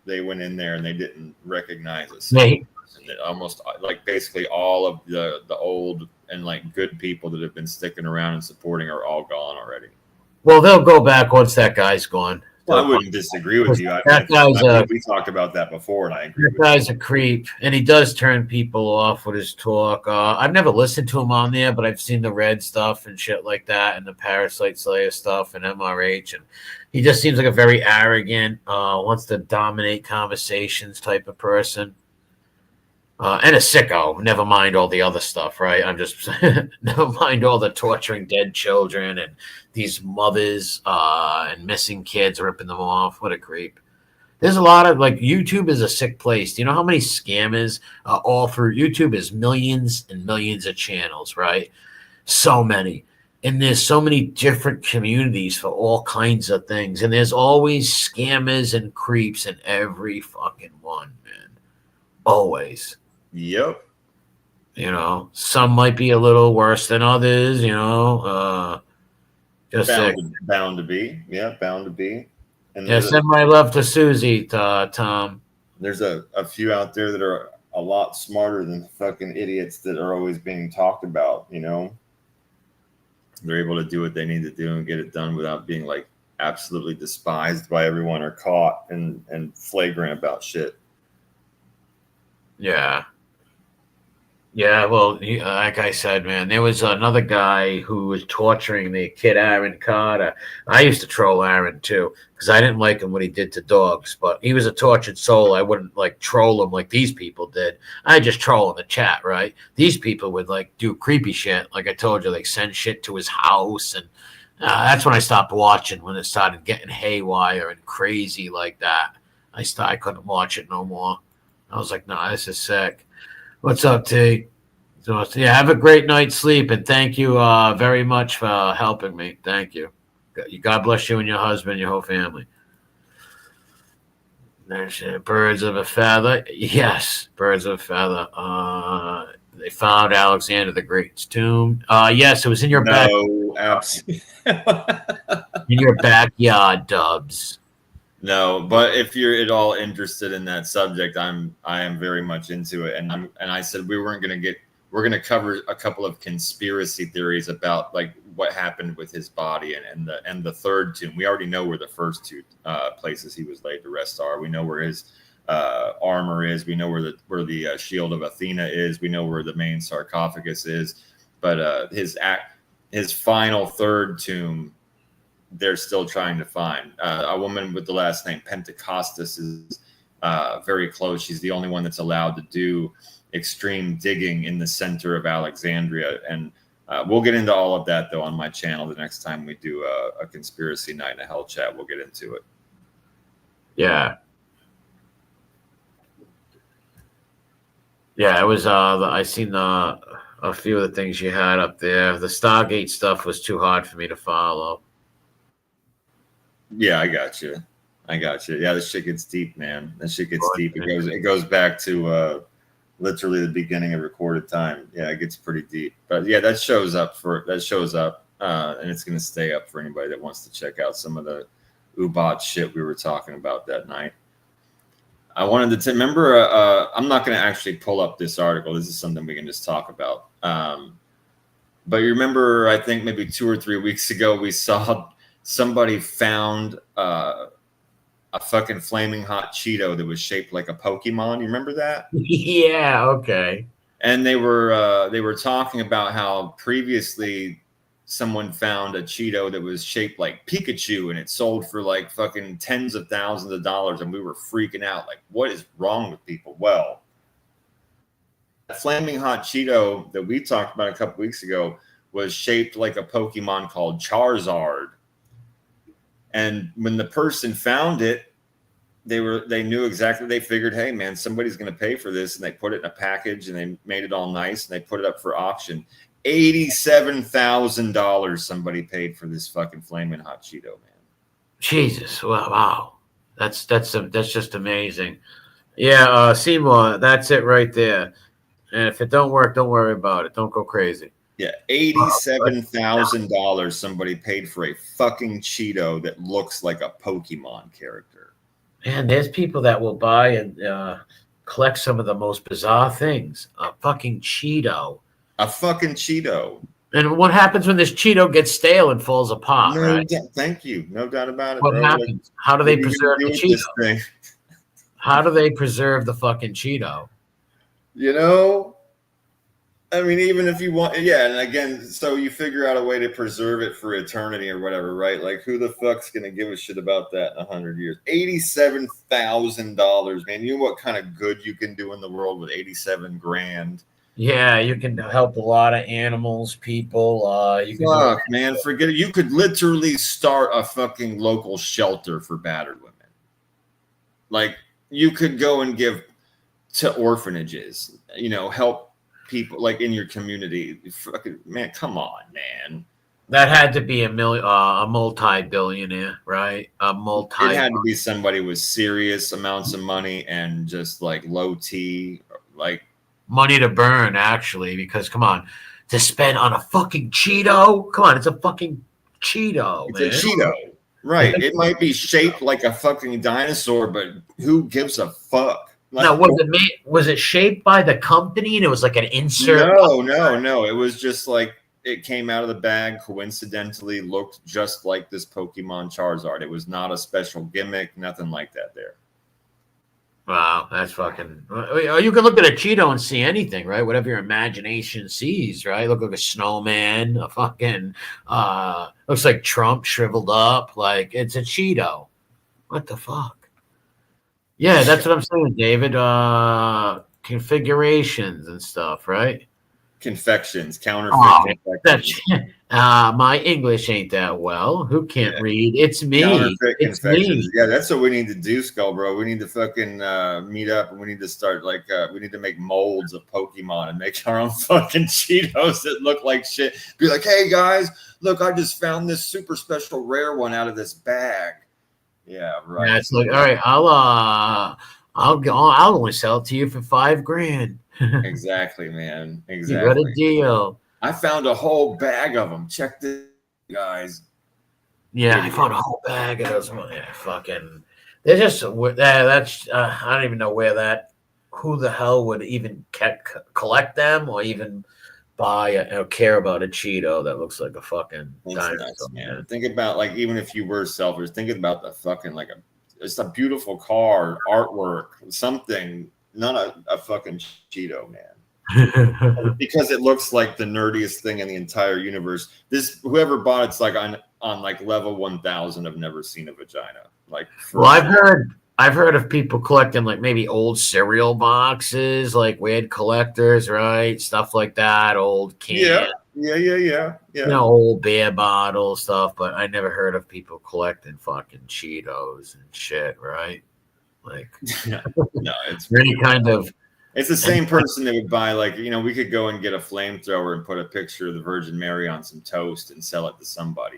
they went in there and they didn't recognize us. Almost like basically all of the old and like good people that have been sticking around and supporting are all gone already. Well, they'll go back once that guy's gone. Well, I wouldn't disagree with you. We talked about that before, and I agree. That guy's a creep, and he does turn people off with his talk. I've never listened to him on there, but I've seen the Red stuff and shit like that, and the Parasite Slayer stuff and MRH, and he just seems like a very arrogant, wants to dominate conversations type of person. And a sicko. Never mind all the other stuff, right? I'm just never mind all the torturing dead children and these mothers and missing kids, ripping them off. What a creep. There's a lot of YouTube is a sick place. Do you know how many scammers all through YouTube is millions and millions of channels, right? So many. And there's so many different communities for all kinds of things. And there's always scammers and creeps in every fucking one, man. Always. Yep. Some might be a little worse than others, just bound to be. Yeah, bound to be. And send my love to Susie, Tom. There's a few out there that are a lot smarter than the fucking idiots that are always being talked about, They're able to do what they need to do and get it done without being absolutely despised by everyone or caught and flagrant about shit. Yeah. Yeah, well, like I said, man, there was another guy who was torturing the kid Aaron Carter. I used to troll Aaron too because I didn't like him what he did to dogs, but he was a tortured soul. I wouldn't like troll him like these people did. I just troll in the chat, right? These people would like do creepy shit, like I told you, like send shit to his house, and that's when I stopped watching when it started getting haywire and crazy like that. I couldn't watch it no more. I was like, nah, this is sick. What's up, T? So yeah, have a great night's sleep, and thank you very much for helping me. Thank you. God bless you and your husband, your whole family. There's birds of a feather. Yes, birds of a feather. They found Alexander the Great's tomb. Yes, it was in your No, absolutely. in your backyard, Dubs. No, but if you're at all interested in that subject, I am very much into it. And I said we're gonna cover a couple of conspiracy theories about like what happened with his body and the third tomb. We already know where the first two places he was laid to rest are. We know where his armor is. We know where the shield of Athena is. We know where the main sarcophagus is. But his final third tomb, they're still trying to find. A woman with the last name Pentecostus is very close. She's the only one that's allowed to do extreme digging in the center of Alexandria. And we'll get into all of that, though, on my channel the next time we do a conspiracy night and a hell chat. We'll get into it. Yeah. Yeah, it was. I seen a few of the things you had up there. The Stargate stuff was too hard for me to follow. Yeah, I got you. Yeah, this shit gets deep, man. That shit gets deep. It goes back to literally the beginning of recorded time. Yeah, it gets pretty deep. But yeah, that shows up, and it's gonna stay up for anybody that wants to check out some of the Ubat shit we were talking about that night. I wanted to remember. I'm not gonna actually pull up this article. This is something we can just talk about. But you remember, I think maybe 2 or 3 weeks ago, we saw somebody found a fucking flaming hot Cheeto that was shaped like a Pokemon. You remember that? Yeah. Okay. And they were talking about how previously someone found a Cheeto that was shaped like Pikachu and it sold for like fucking tens of thousands of dollars, and we were freaking out like, what is wrong with people? Well, that flaming hot Cheeto that we talked about a couple weeks ago was shaped like a Pokemon called Charizard. And when the person found it, they knew exactly. They figured, hey man, somebody's going to pay for this, and they put it in a package and they made it all nice and they put it up for auction. $87,000 somebody paid for this fucking flaming hot Cheeto, man. Jesus, wow, that's just amazing. Yeah, Seymour, that's it right there. And if it don't work, don't worry about it. Don't go crazy. Yeah, $87,000 somebody paid for a fucking Cheeto that looks like a Pokemon character. Man, there's people that will buy and collect some of the most bizarre things. A fucking Cheeto. A fucking Cheeto. And what happens when this Cheeto gets stale and falls apart, right? Thank you. No doubt about it. What happens? Like, how do they preserve the Cheeto? How do they preserve the fucking Cheeto? You know, I mean, even if you want, yeah, and again, so you figure out a way to preserve it for eternity or whatever, right? Like, who the fuck's gonna give a shit about that in 100 years? $87,000, man. You know what kind of good you can do in the world with 87 grand? Yeah, you can help a lot of animals, people. You can Fuck, man, forget it. You could literally start a fucking local shelter for battered women. Like, you could go and give to orphanages, you know, help people like in your community. Fucking man, come on, man. That had to be a multi-billionaire, right? It had to be somebody with serious amounts of money and just like low T, like money to burn, actually. Because come on, to spend on a fucking Cheeto. Come on, it's a fucking Cheeto. It's man. a Cheeto, right? It might be shaped like a fucking dinosaur, but who gives a fuck? Like, now, was it shaped by the company and it was like an insert? No. It was just like it came out of the bag, coincidentally looked just like this Pokemon Charizard. It was not a special gimmick, nothing like that there. Wow, that's fucking. Or you can look at a Cheeto and see anything, right? Whatever your imagination sees, right? Look like a snowman, a fucking looks like Trump shriveled up, like it's a Cheeto. What the fuck? Yeah, that's what I'm saying, David. Configurations and stuff, right? Confections, counterfeit Oh, that's confections. my English ain't that well. Who can't read? It's me. Counterfeit It's confections. me. Yeah, that's what we need to do, Skull Bro. We need to fucking meet up and we need to start like we need to make molds of Pokemon and make our own fucking Cheetos that look like shit. Be like, hey guys, look, I just found this super special rare one out of this bag. Yeah, right. Yeah, it's like, all right, I'll go. I'll only sell it to you for $5,000. Exactly, man. You got a Exactly. deal. I found a whole bag of them. Check this, guys. Yeah, I Idiot. found a whole bag of those. Fucking, they're just that's I don't even know where that. Who the hell would even collect them or even buy or care about a Cheeto that looks like a fucking It's dinosaur? nuts, man. Man. Think about like even if you were selfish, think about the fucking like it's a beautiful car, artwork, something, not a fucking Cheeto, man. Because it looks like the nerdiest thing in the entire universe. This whoever bought it's like on like level 1000 of never seen a vagina. Like Well, I've heard of people collecting like maybe old cereal boxes, like weird collectors, right? Stuff like that, old yeah, can, old beer bottle stuff. But I never heard of people collecting fucking Cheetos and shit, right? Like, No, it's any kind of. it's the same person that would buy like we could go and get a flamethrower and put a picture of the Virgin Mary on some toast and sell it to somebody.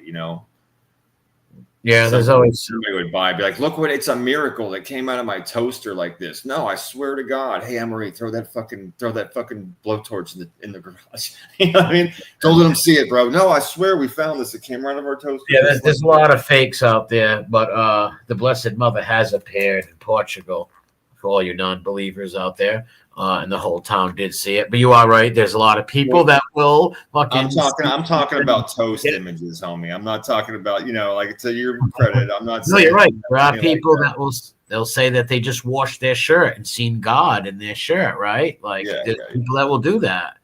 Yeah, there's always somebody would buy, be like, look what it's a miracle that came out of my toaster like this. No, I swear to God. Hey, Anne-Marie, throw that fucking blowtorch in the garage. You know what I mean? Don't let them see it, bro. No, I swear we found this. It came right out of our toaster. Yeah, there's a lot of fakes out there, but the Blessed Mother has appeared in Portugal for all you non-believers out there, and the whole town did see it. But you are right. There's a lot of people that will fucking. I'm talking about toast images, homie. I'm not talking about like to your credit. I'm not. No, saying you're right. There are people like that they'll say that they just washed their shirt and seen God in their shirt, right? Like there's people that will do that.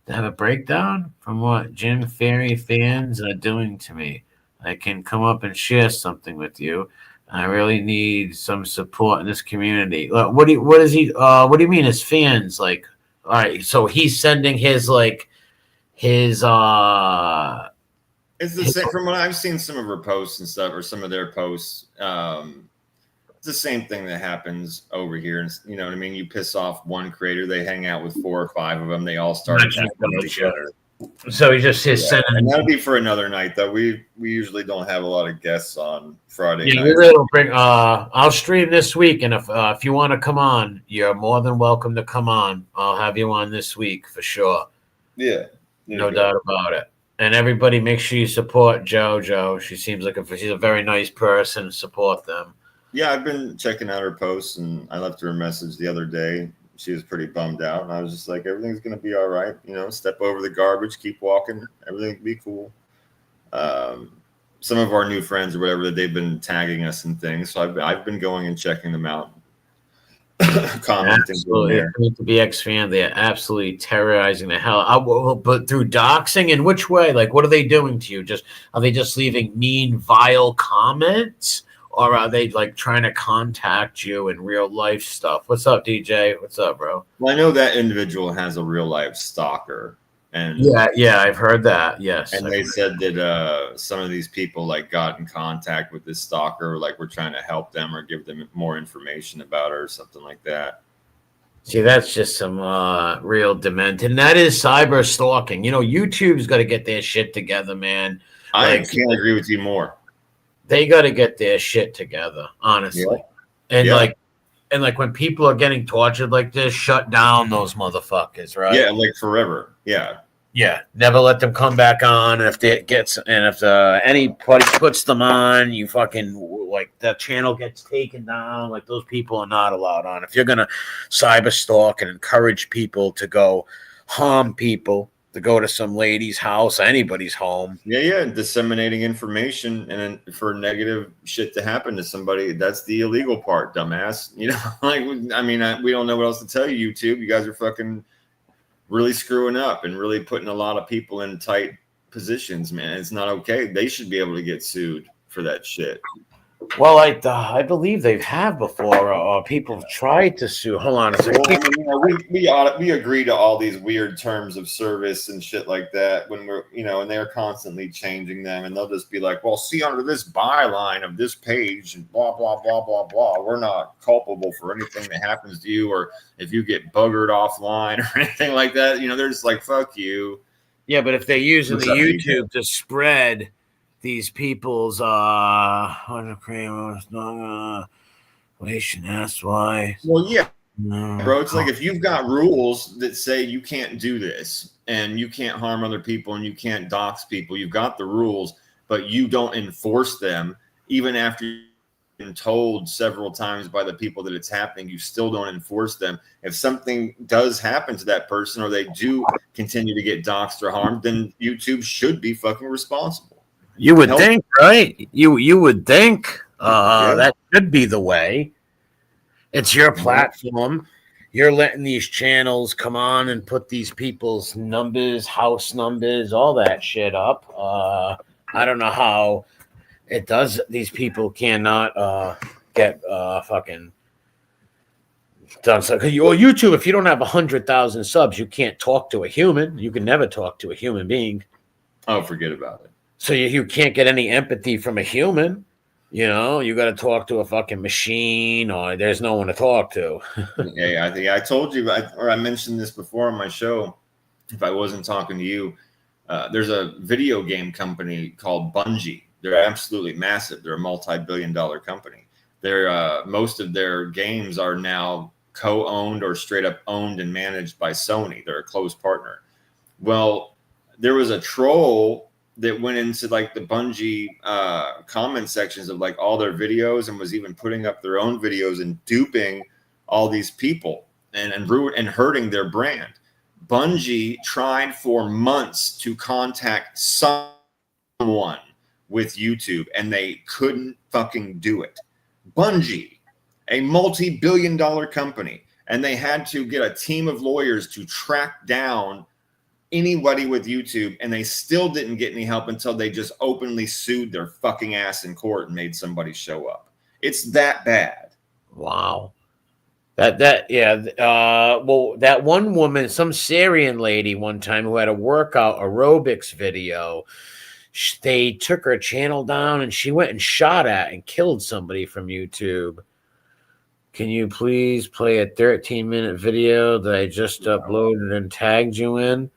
To have a breakdown from what Jim Ferry fans are doing to me. I can come up and share something with you. I really need some support in this community. What do you mean his fans? Like, all right, so he's sending his it's the same from what I've seen some of her posts and stuff, or some of their posts. It's the same thing that happens over here. And you know what I mean? You piss off one creator, they hang out with 4 or 5 of them. They all start attacking each other. So he just sending. And that'll be for another night, though. We usually don't have a lot of guests on Friday night. We really bring. I'll stream this week, and if you want to come on, you're more than welcome to come on. I'll have you on this week for sure. Yeah, no doubt about it. And everybody, make sure you support JoJo. She seems like she's a very nice person. Support them. Yeah, I've been checking out her posts, and I left her a message the other day. She was pretty bummed out, and I was just like, everything's going to be all right. Step over the garbage, keep walking. Everything will be cool. Some of our new friends or whatever, that they've been tagging us and things. So I've been going and checking them out. Commenting. Absolutely. To be fan, they're absolutely terrorizing the hell out. But through doxing, in which way? Like, what are they doing to you? Are they just leaving mean, vile comments? Or are they like trying to contact you in real life stuff? What's up, DJ? What's up, bro? Well, I know that individual has a real life stalker, and yeah, I've heard that. Yes, and they said that some of these people like got in contact with this stalker, like we're trying to help them or give them more information about her or something like that. See, that's just some real demented, and that is cyber stalking. YouTube's got to get their shit together, man. I can't agree with you more. They got to get their shit together, honestly. Yeah. And like when people are getting tortured like this, shut down those motherfuckers, right? Yeah, like forever. Yeah. Never let them come back on. And if anybody puts them on, you fucking like the channel gets taken down. Like those people are not allowed on. If you're gonna cyber stalk and encourage people to go harm people, to go to some lady's house, anybody's home. Yeah, disseminating information and then for negative shit to happen to somebody. That's the illegal part, dumbass. You know, like I mean, we don't know what else to tell you, YouTube. You guys are fucking really screwing up and really putting a lot of people in tight positions, man. It's not okay. They should be able to get sued for that shit. Well, I believe they have before. People have tried to sue. Hold on a second. Well, I mean, we agree to all these weird terms of service and shit like that when we're, and they're constantly changing them, and they'll just be like, well, see, under this byline of this page and blah blah blah blah blah, we're not culpable for anything that happens to you, or if you get buggered offline or anything like that. They're just like, fuck you. Yeah, but if they're using What's the up, YouTube to spread these people's that's why. Well, yeah, No. bro. It's like if you've got rules that say you can't do this and you can't harm other people and you can't dox people, you've got the rules, but you don't enforce them, even after you've been told several times by the people that it's happening, you still don't enforce them. If something does happen to that person or they do continue to get doxed or harmed, then YouTube should be fucking responsible. You would think, right? You would think that should be the way. It's your platform. You're letting these channels come on and put these people's numbers, house numbers, all that shit up. I don't know how it does. These people cannot get fucking done. So, YouTube, if you don't have 100,000 subs, you can't talk to a human. You can never talk to a human being. Oh, forget about it. So you can't get any empathy from a human. You got to talk to a fucking machine, or there's no one to talk to. Yeah, I think I told you, or I mentioned this before on my show. If I wasn't talking to you, there's a video game company called Bungie. They're absolutely massive. They're a multi-billion-dollar company. They're most of their games are now co-owned or straight up owned and managed by Sony. They're a close partner. Well, there was a troll that went into like the Bungie comment sections of like all their videos and was even putting up their own videos and duping all these people and hurting their brand. Bungie tried for months to contact someone with YouTube and they couldn't fucking do it. Bungie, a multi-billion-dollar company, and they had to get a team of lawyers to track down anybody with YouTube, and they still didn't get any help until they just openly sued their fucking ass in court and made somebody show up. It's that bad. Wow. Well, that one woman, some Syrian lady one time who had a workout aerobics video, they took her channel down and she went and shot at and killed somebody from YouTube. Can you please play a 13-minute video that I just uploaded and tagged you in?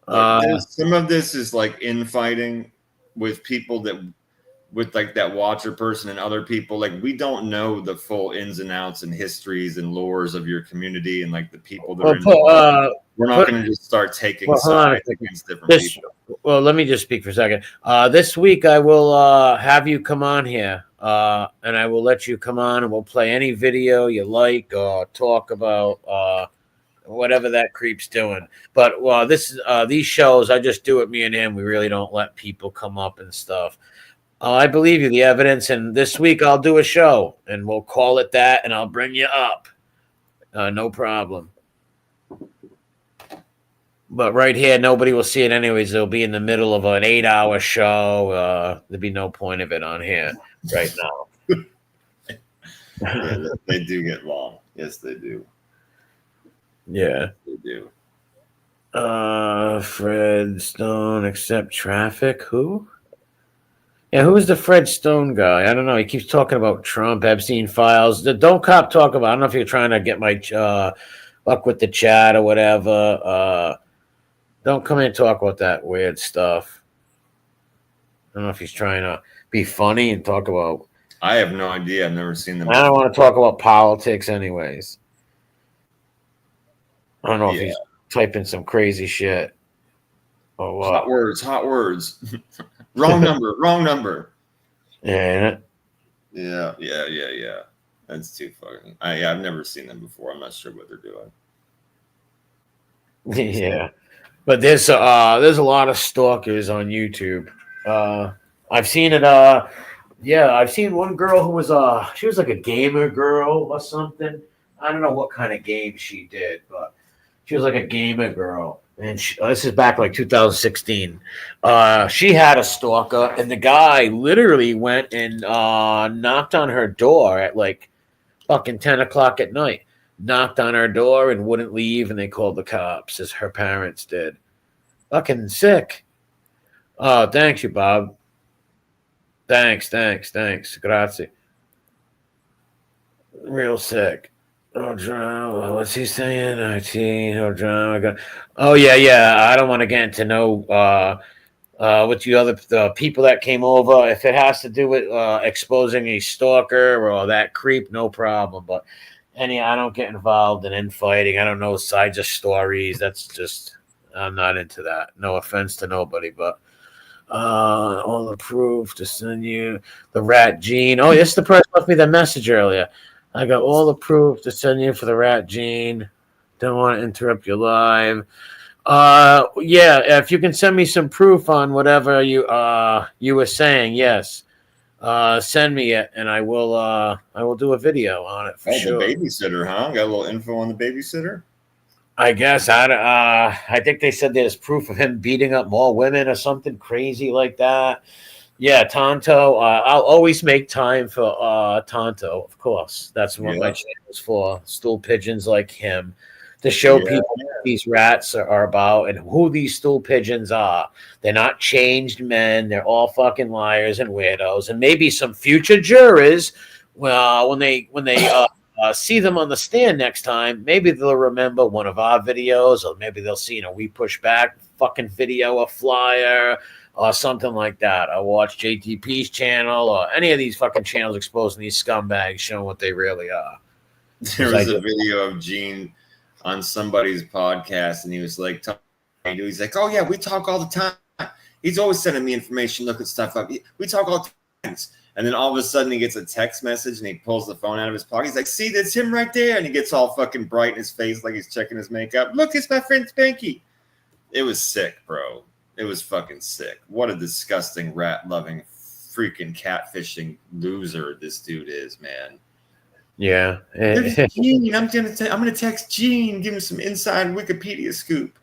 Some of this is like infighting with people with like that watcher person and other people. Like we don't know the full ins and outs and histories and lores of your community and like the people that are we're not going to just start taking sides against different people. Well, let me just speak for a second. This week I will have you come on here and I will let you come on and we'll play any video you like or talk about whatever that creep's doing. But these shows, I just do it, me and him. We really don't let people come up and stuff. I believe you, the evidence. And this week I'll do a show and we'll call it that and I'll bring you up. No problem. But right here, nobody will see it anyways. It'll be in the middle of an 8-hour show. There'd be no point of it on here right now. Yeah, they do get long. Yes, they do. Yeah. They do. Fred Stone, accept traffic. Who? Yeah, who's the Fred Stone guy? I don't know. He keeps talking about Trump, Epstein files. Don't cop talk about. I don't know if you're trying to get my fuck with the chat or whatever. Don't come in and talk about that weird stuff. I don't know if he's trying to be funny and talk about. I have no idea. I've never seen them. I don't want to talk about politics, anyways. I don't know if he's typing some crazy shit. Or what. Hot words. Wrong number. Yeah. Yeah. That's too fucking. I've never seen them before. I'm not sure what they're doing. Yeah. But there's a lot of stalkers on YouTube. I've seen it. Yeah, I've seen one girl who was she was like a gamer girl or something. I don't know what kind of game she did, but she was like a gamer girl. And this is back like 2016. She had a stalker, and the guy literally went and knocked on her door at like fucking 10 o'clock at night. Knocked on her door and wouldn't leave, and they called the cops, as her parents did. Fucking sick. Oh, thanks you, Bob. Thanks. Grazie. Real sick. Oh, drama. What's he saying? IT. Oh, drama. Oh, yeah. I don't want to get into no with the other the people that came over. If it has to do with exposing a stalker or that creep, no problem. But I don't get involved in infighting. I don't know sides of stories. That's just I'm not into that. No offense to nobody, but all the proof to send you the rat gene. Oh, yes, the person left me the message earlier. I got all the proof to send you for the rat gene. Don't want to interrupt your live. Yeah, if you can send me some proof on whatever you were saying, yes. Send me it and I will do a video on it for sure. The babysitter, huh? Got a little info on the babysitter? I guess I think they said there's proof of him beating up more women or something crazy like that. Yeah, Tonto. I'll always make time for Tonto, of course. That's what my channel is for. Stool pigeons like him to show people what these rats are about and who these stool pigeons are. They're not changed men. They're all fucking liars and weirdos. And maybe some future jurors, well, when they see them on the stand next time, maybe they'll remember one of our videos, or maybe they'll see, We Push Back fucking video, a flyer, or something like that. I watch JTP's channel or any of these fucking channels exposing these scumbags, showing what they really are. There was a video of Gene on somebody's podcast, and he was like, he's like, oh yeah, we talk all the time. He's always sending me information, looking stuff up. We talk all the time. And then all of a sudden he gets a text message and he pulls the phone out of his pocket. He's like, see, that's him right there. And he gets all fucking bright in his face like he's checking his makeup. Look, it's my friend Spanky. It was sick, bro. It was fucking sick. What a disgusting rat-loving freaking catfishing loser this dude is, man. Yeah. Gene. I'm gonna text Gene, give him some inside Wikipedia scoop.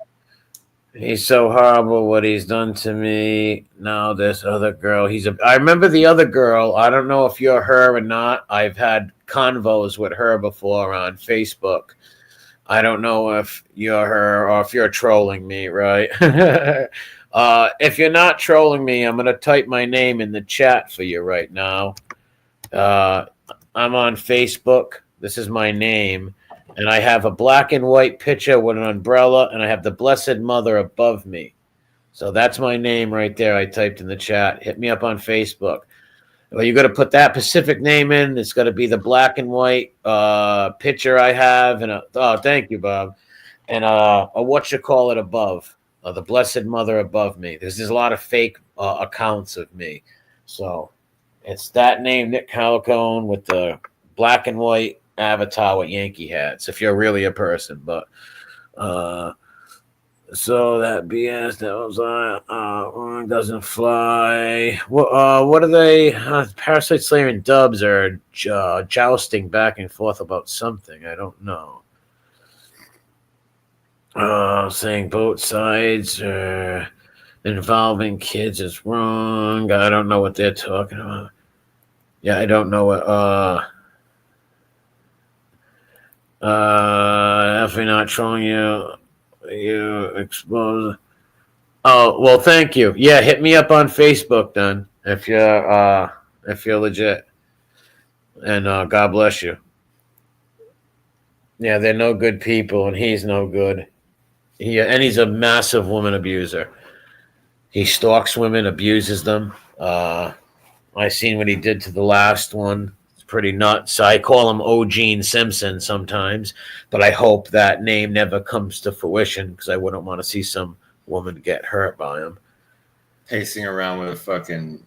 He's so horrible what he's done to me. Now this other girl, I remember the other girl. I don't know if you're her or not. I've had convos with her before on Facebook. I don't know if you're her or if you're trolling me, right? If you're not trolling me, I'm going to type my name in the chat for you right now. I'm on Facebook. This is my name. And I have a black and white picture with an umbrella, and I have the Blessed Mother above me. So that's my name right there. I typed in the chat. Hit me up on Facebook. Well, you got to put that specific name in. It's got to be the black and white picture I have. And thank you, Bob. And what you call it above, the Blessed Mother above me. There's a lot of fake accounts of me. So it's that name, Nick Calcone, with the black and white avatar with Yankee hats, if you're really a person. But so that BS that was doesn't fly. What are they? Parasite Slayer and Dubs are jousting back and forth about something. I don't know. Saying both sides involving kids is wrong. I don't know what they're talking about. Yeah, I don't know what. Definitely not trolling you. You expose. Oh well, thank you. Yeah, hit me up on Facebook then if you're legit. And God bless you. Yeah, they're no good people, and he's no good. He's a massive woman abuser. He stalks women, abuses them. I seen what he did to the last one. Pretty nuts. I call him O'Gene Simpson sometimes, but I hope that name never comes to fruition because I wouldn't want to see some woman get hurt by him. Pacing around with a fucking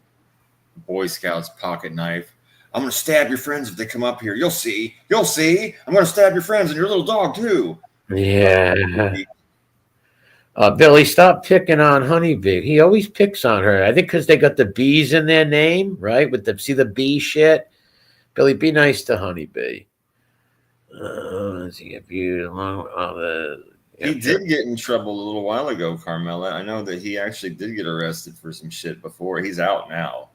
Boy Scouts pocket knife. I'm going to stab your friends if they come up here. You'll see. You'll see. I'm going to stab your friends and your little dog too. Yeah. Billy, stop picking on Honeybee. He always picks on her. I think because they got the bees in their name, right? With the see the bee shit. Billy, be nice to Honeybee. Let's see if you along with all the. He Yep, sure. did get in trouble a little while ago, Carmela. I know that he actually did get arrested for some shit before. He's out now.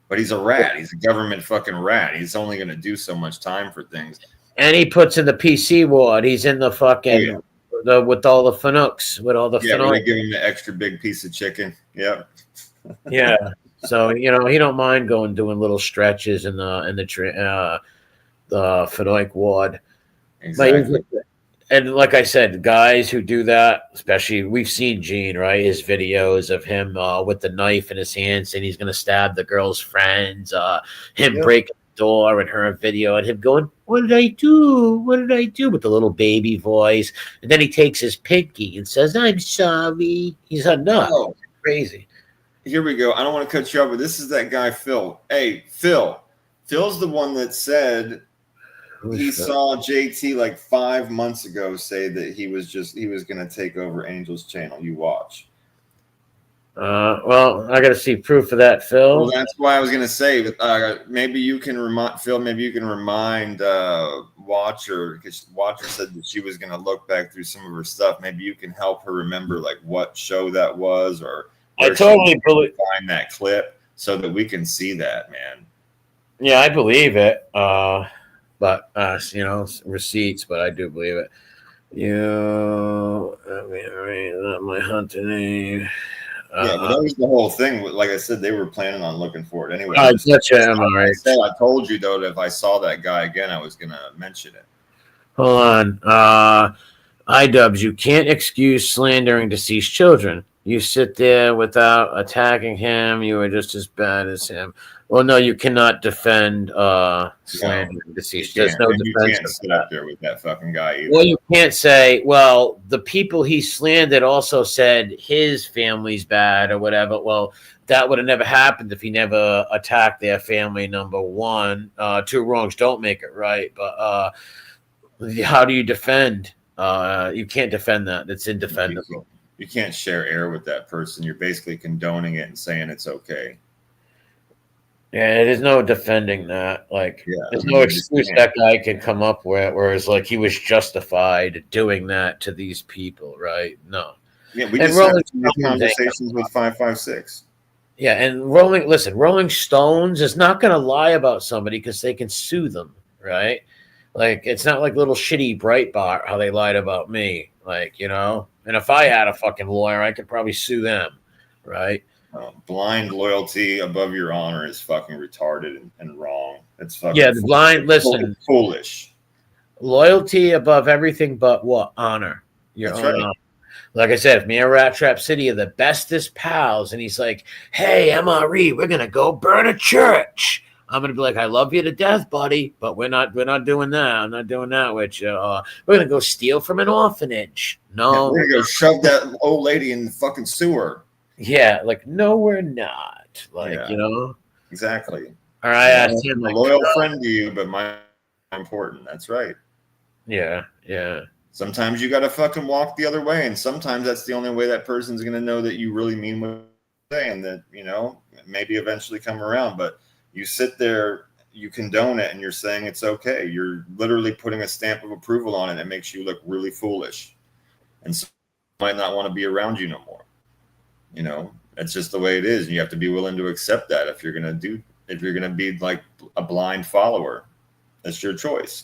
But he's a rat. He's a government fucking rat. He's only going to do so much time for things. And he puts in the PC ward. He's in the fucking with all the Fanooks, with all the Yeah, where they Fanooks. give him the extra big piece of chicken. Yep. Yeah. So he don't mind doing little stretches in the Fanoik ward. Exactly. And like I said, guys who do that, especially we've seen Gene, right? His videos of him with the knife in his hand saying he's going to stab the girl's friends, him breaking the door and her video, and him going, "What did I do? What did I do?" with the little baby voice. And then he takes his pinky and says, "I'm sorry." He's a nut. Oh, Crazy. here we go. I don't want to cut you off, but this is that guy, Phil. Hey, Phil. Phil's the one that said he saw JT like 5 months ago say that he was going to take over Angel's channel. You watch. Well, I got to see proof of that, Phil. Well, that's why I was going to say, maybe you can remind Phil. Maybe you can remind Watcher, because Watcher said that she was going to look back through some of her stuff. Maybe you can help her remember like what show that was, or I totally believe find that clip so that we can see that, man. Yeah, I believe it. But receipts, but I do believe it. My hunter name. Yeah, but that was the whole thing. Like I said, they were planning on looking for it anyway. I told you though that if I saw that guy again, I was gonna mention it. Hold on. iDubbbz, you can't excuse slandering deceased children. You sit there without attacking him. You are just as bad as him. Well, no, you cannot defend slandering deceased. There's no defense. You can't sit up there with that fucking guy either. Well, you can't say, well, the people he slandered also said his family's bad or whatever. Well, that would have never happened if he never attacked their family, number one. Two wrongs don't make it right. But how do you defend? You can't defend that. It's indefendable. You can't share air with that person. You're basically condoning it and saying it's okay. Yeah, there's no defending that. Like, there's no excuse that guy can come up with, whereas like he was justified doing that to these people, right? No. Yeah, we just had conversations with 556. Yeah, and Rolling Stones is not going to lie about somebody because they can sue them, right? Like, it's not like little shitty Breitbart how they lied about me, like, And if I had a fucking lawyer, I could probably sue them, right? Blind loyalty above your honor is fucking retarded and wrong. It's fucking foolish. Loyalty above everything but what? Honor. Your own honor. Like I said, if me and Rat Trap City are the bestest pals, and he's like, "Hey, MRE, we're gonna go burn a church," I'm gonna be like, "I love you to death, buddy, but we're not doing that. I'm not doing that with you. We're gonna go steal from an orphanage. No, we're gonna go shove that old lady in the fucking sewer." Yeah, like no, we're not. Like exactly. All right, I asked him, a loyal friend to you, but my important. That's right. Yeah. Sometimes you got to fucking walk the other way, and sometimes that's the only way that person's going to know that you really mean what you're saying. That maybe eventually come around, but you sit there, you condone it, and you're saying it's okay. You're literally putting a stamp of approval on it that makes you look really foolish, and so might not want to be around you no more. That's just the way it is, and you have to be willing to accept that if you're going to be like a blind follower. That's your choice.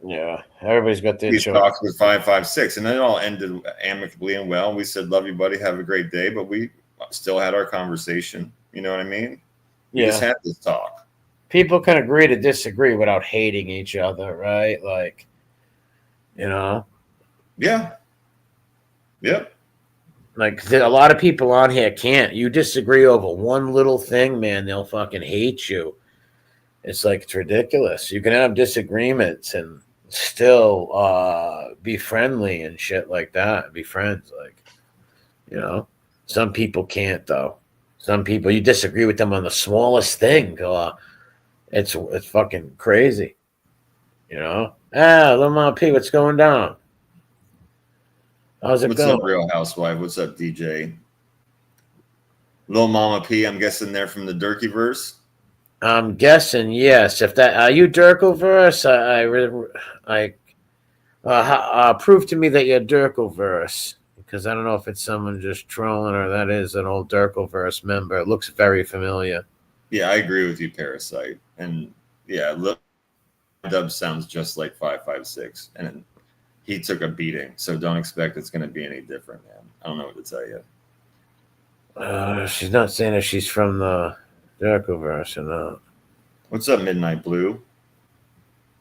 Yeah, everybody's got their choice. Talks with 556, and then it all ended amicably and well. We said, "Love you, buddy. Have a great day," but we still had our conversation. You know what I mean? We just had this talk. People can agree to disagree without hating each other, right? Like, Yeah. Yep. Like a lot of people on here can't. You disagree over one little thing, man, they'll fucking hate you. It's like, it's ridiculous. You can have disagreements and still be friendly and shit like that. Be friends, like, Some people can't though. Some people you disagree with them on the smallest thing. It's fucking crazy. Lamar P, what's going down? How's it What's going? up, Real Housewife? What's up, DJ? Lil Mama P, I'm guessing they're from the Durkeyverse. I'm guessing yes. If that are you Dirkleverse, prove to me that you're Dirkleverse because I don't know if it's someone just trolling or that is an old Dirkleverse member. It looks very familiar. Yeah, I agree with you, Parasite. And yeah, Lil Dub sounds just like 556. And he took a beating. So don't expect it's going to be any different, man. I don't know what to tell you. She's not saying if she's from the Dirkleverse or not. What's up, Midnight Blue?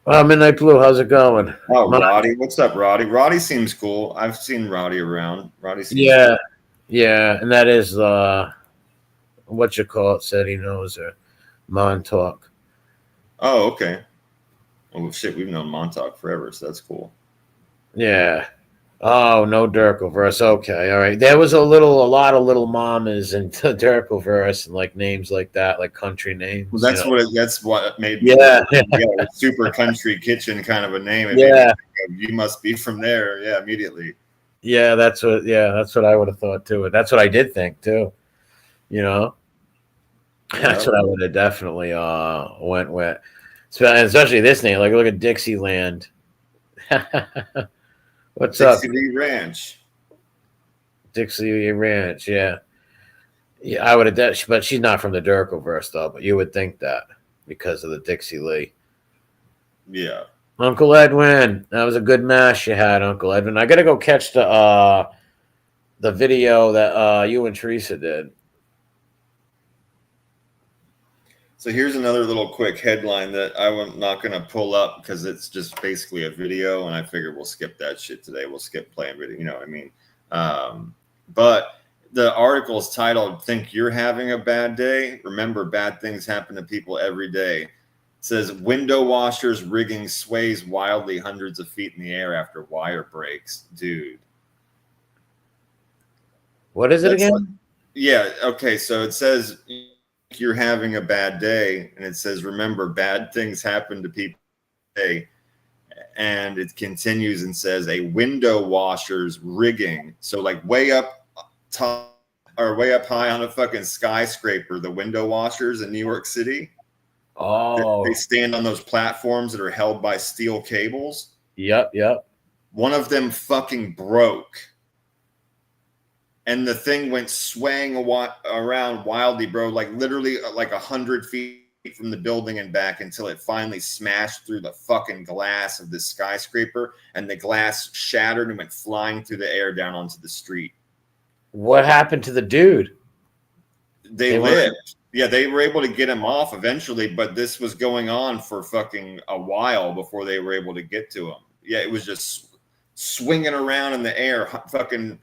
Midnight Blue, how's it going? Oh, Roddy. What's up, Roddy? Roddy seems cool. I've seen Roddy around. Roddy seems Yeah, cool. yeah, and that is what you call it. Said he knows her. Montauk. Oh, okay. Oh, shit. We've known Montauk forever, so that's cool. Yeah. Oh, no Dirkleverse. Okay, all right. There was a lot of little mamas into Dirkleverse and like names like that, like country names. Well, that's what made me super country kitchen kind of a name. It made me think of, you must be from there. Yeah, immediately. Yeah, that's what I would have thought too. That's what I did think too. You know? That's what I would have definitely went with. Especially this name. Like look at Dixieland. What's up? Dixie Ranch. Dixie Ranch, yeah. Yeah, I would have, but she's not from the Dirkleverse though. But you would think that because of the Dixie Lee. Yeah. Uncle Edwin, that was a good mash you had, Uncle Edwin. I gotta go catch the video that you and Teresa did. So here's another little quick headline that I'm not going to pull up because it's just basically a video, and I figured we'll skip that shit today. We'll skip playing video, you know what I mean? But the article is titled, "Think You're Having a Bad Day? Remember, bad things happen to people every day." It says, window washers rigging sways wildly hundreds of feet in the air after wire breaks. Dude. What is it again? Yeah, okay, so it says you're having a bad day, and it says, remember, bad things happen to people today. And it continues and says a window washer's rigging, so like way up top or way up high on a fucking skyscraper, the window washers in New York City, they stand on those platforms that are held by steel cables. Yep. One of them fucking broke, and the thing went swaying around wildly, bro, like literally like 100 feet from the building and back until it finally smashed through the fucking glass of this skyscraper, and the glass shattered and went flying through the air down onto the street. What happened to the dude? They lived. Yeah, they were able to get him off eventually, but this was going on for fucking a while before they were able to get to him. Yeah, it was just swinging around in the air, fucking.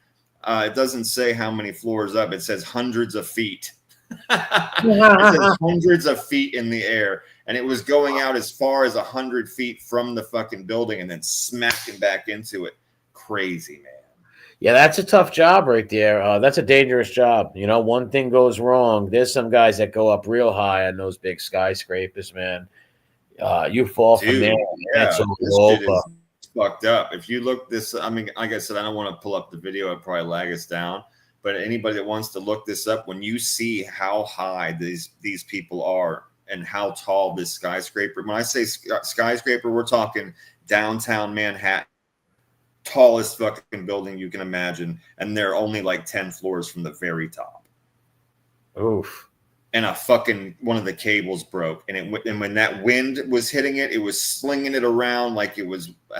It doesn't say how many floors up. It says hundreds of feet. It says hundreds of feet in the air, and it was going out as far as 100 feet from the fucking building and then smacking back into it. Crazy, man. Yeah, that's a tough job right there. That's a dangerous job. You know, one thing goes wrong. There's some guys that go up real high on those big skyscrapers, man. You fall from there. Yeah, it's this shit is fucked up. If you look this, I mean, like I said, I don't want to pull up the video. I'd probably lag us down. But anybody that wants to look this up, when you see how high these people are and how tall this skyscraper, when I say skyscraper, we're talking downtown Manhattan, tallest fucking building you can imagine. And they're only like 10 floors from the very top. Oof. And a fucking one of the cables broke, and when that wind was hitting it, it was slinging it around like it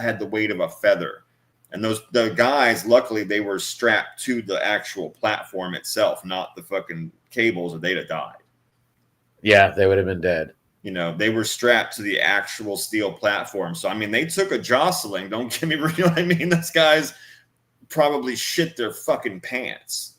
had the weight of a feather. And the guys, luckily, they were strapped to the actual platform itself, not the fucking cables, or they'd have died. Yeah, they would have been dead. You know, they were strapped to the actual steel platform. So I mean, they took a jostling. Don't get me wrong. You know what I mean? Those guys probably shit their fucking pants,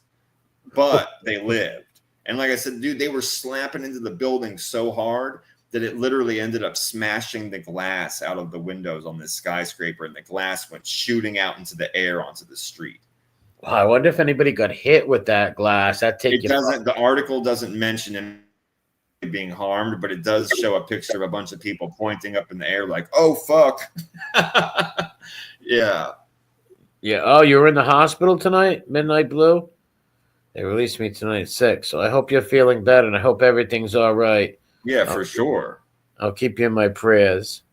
but they lived. And like I said, dude, they were slapping into the building so hard that it literally ended up smashing the glass out of the windows on this skyscraper, and the glass went shooting out into the air onto the street. Wow, I wonder if anybody got hit with that glass. The article doesn't mention it being harmed, but it does show a picture of a bunch of people pointing up in the air like, oh, fuck. Yeah. Yeah. Oh, you were in the hospital tonight, Midnight Blue? They released me tonight at 6, so I hope you're feeling better, and I hope everything's all right. Yeah, I'll, for sure. I'll keep you in my prayers.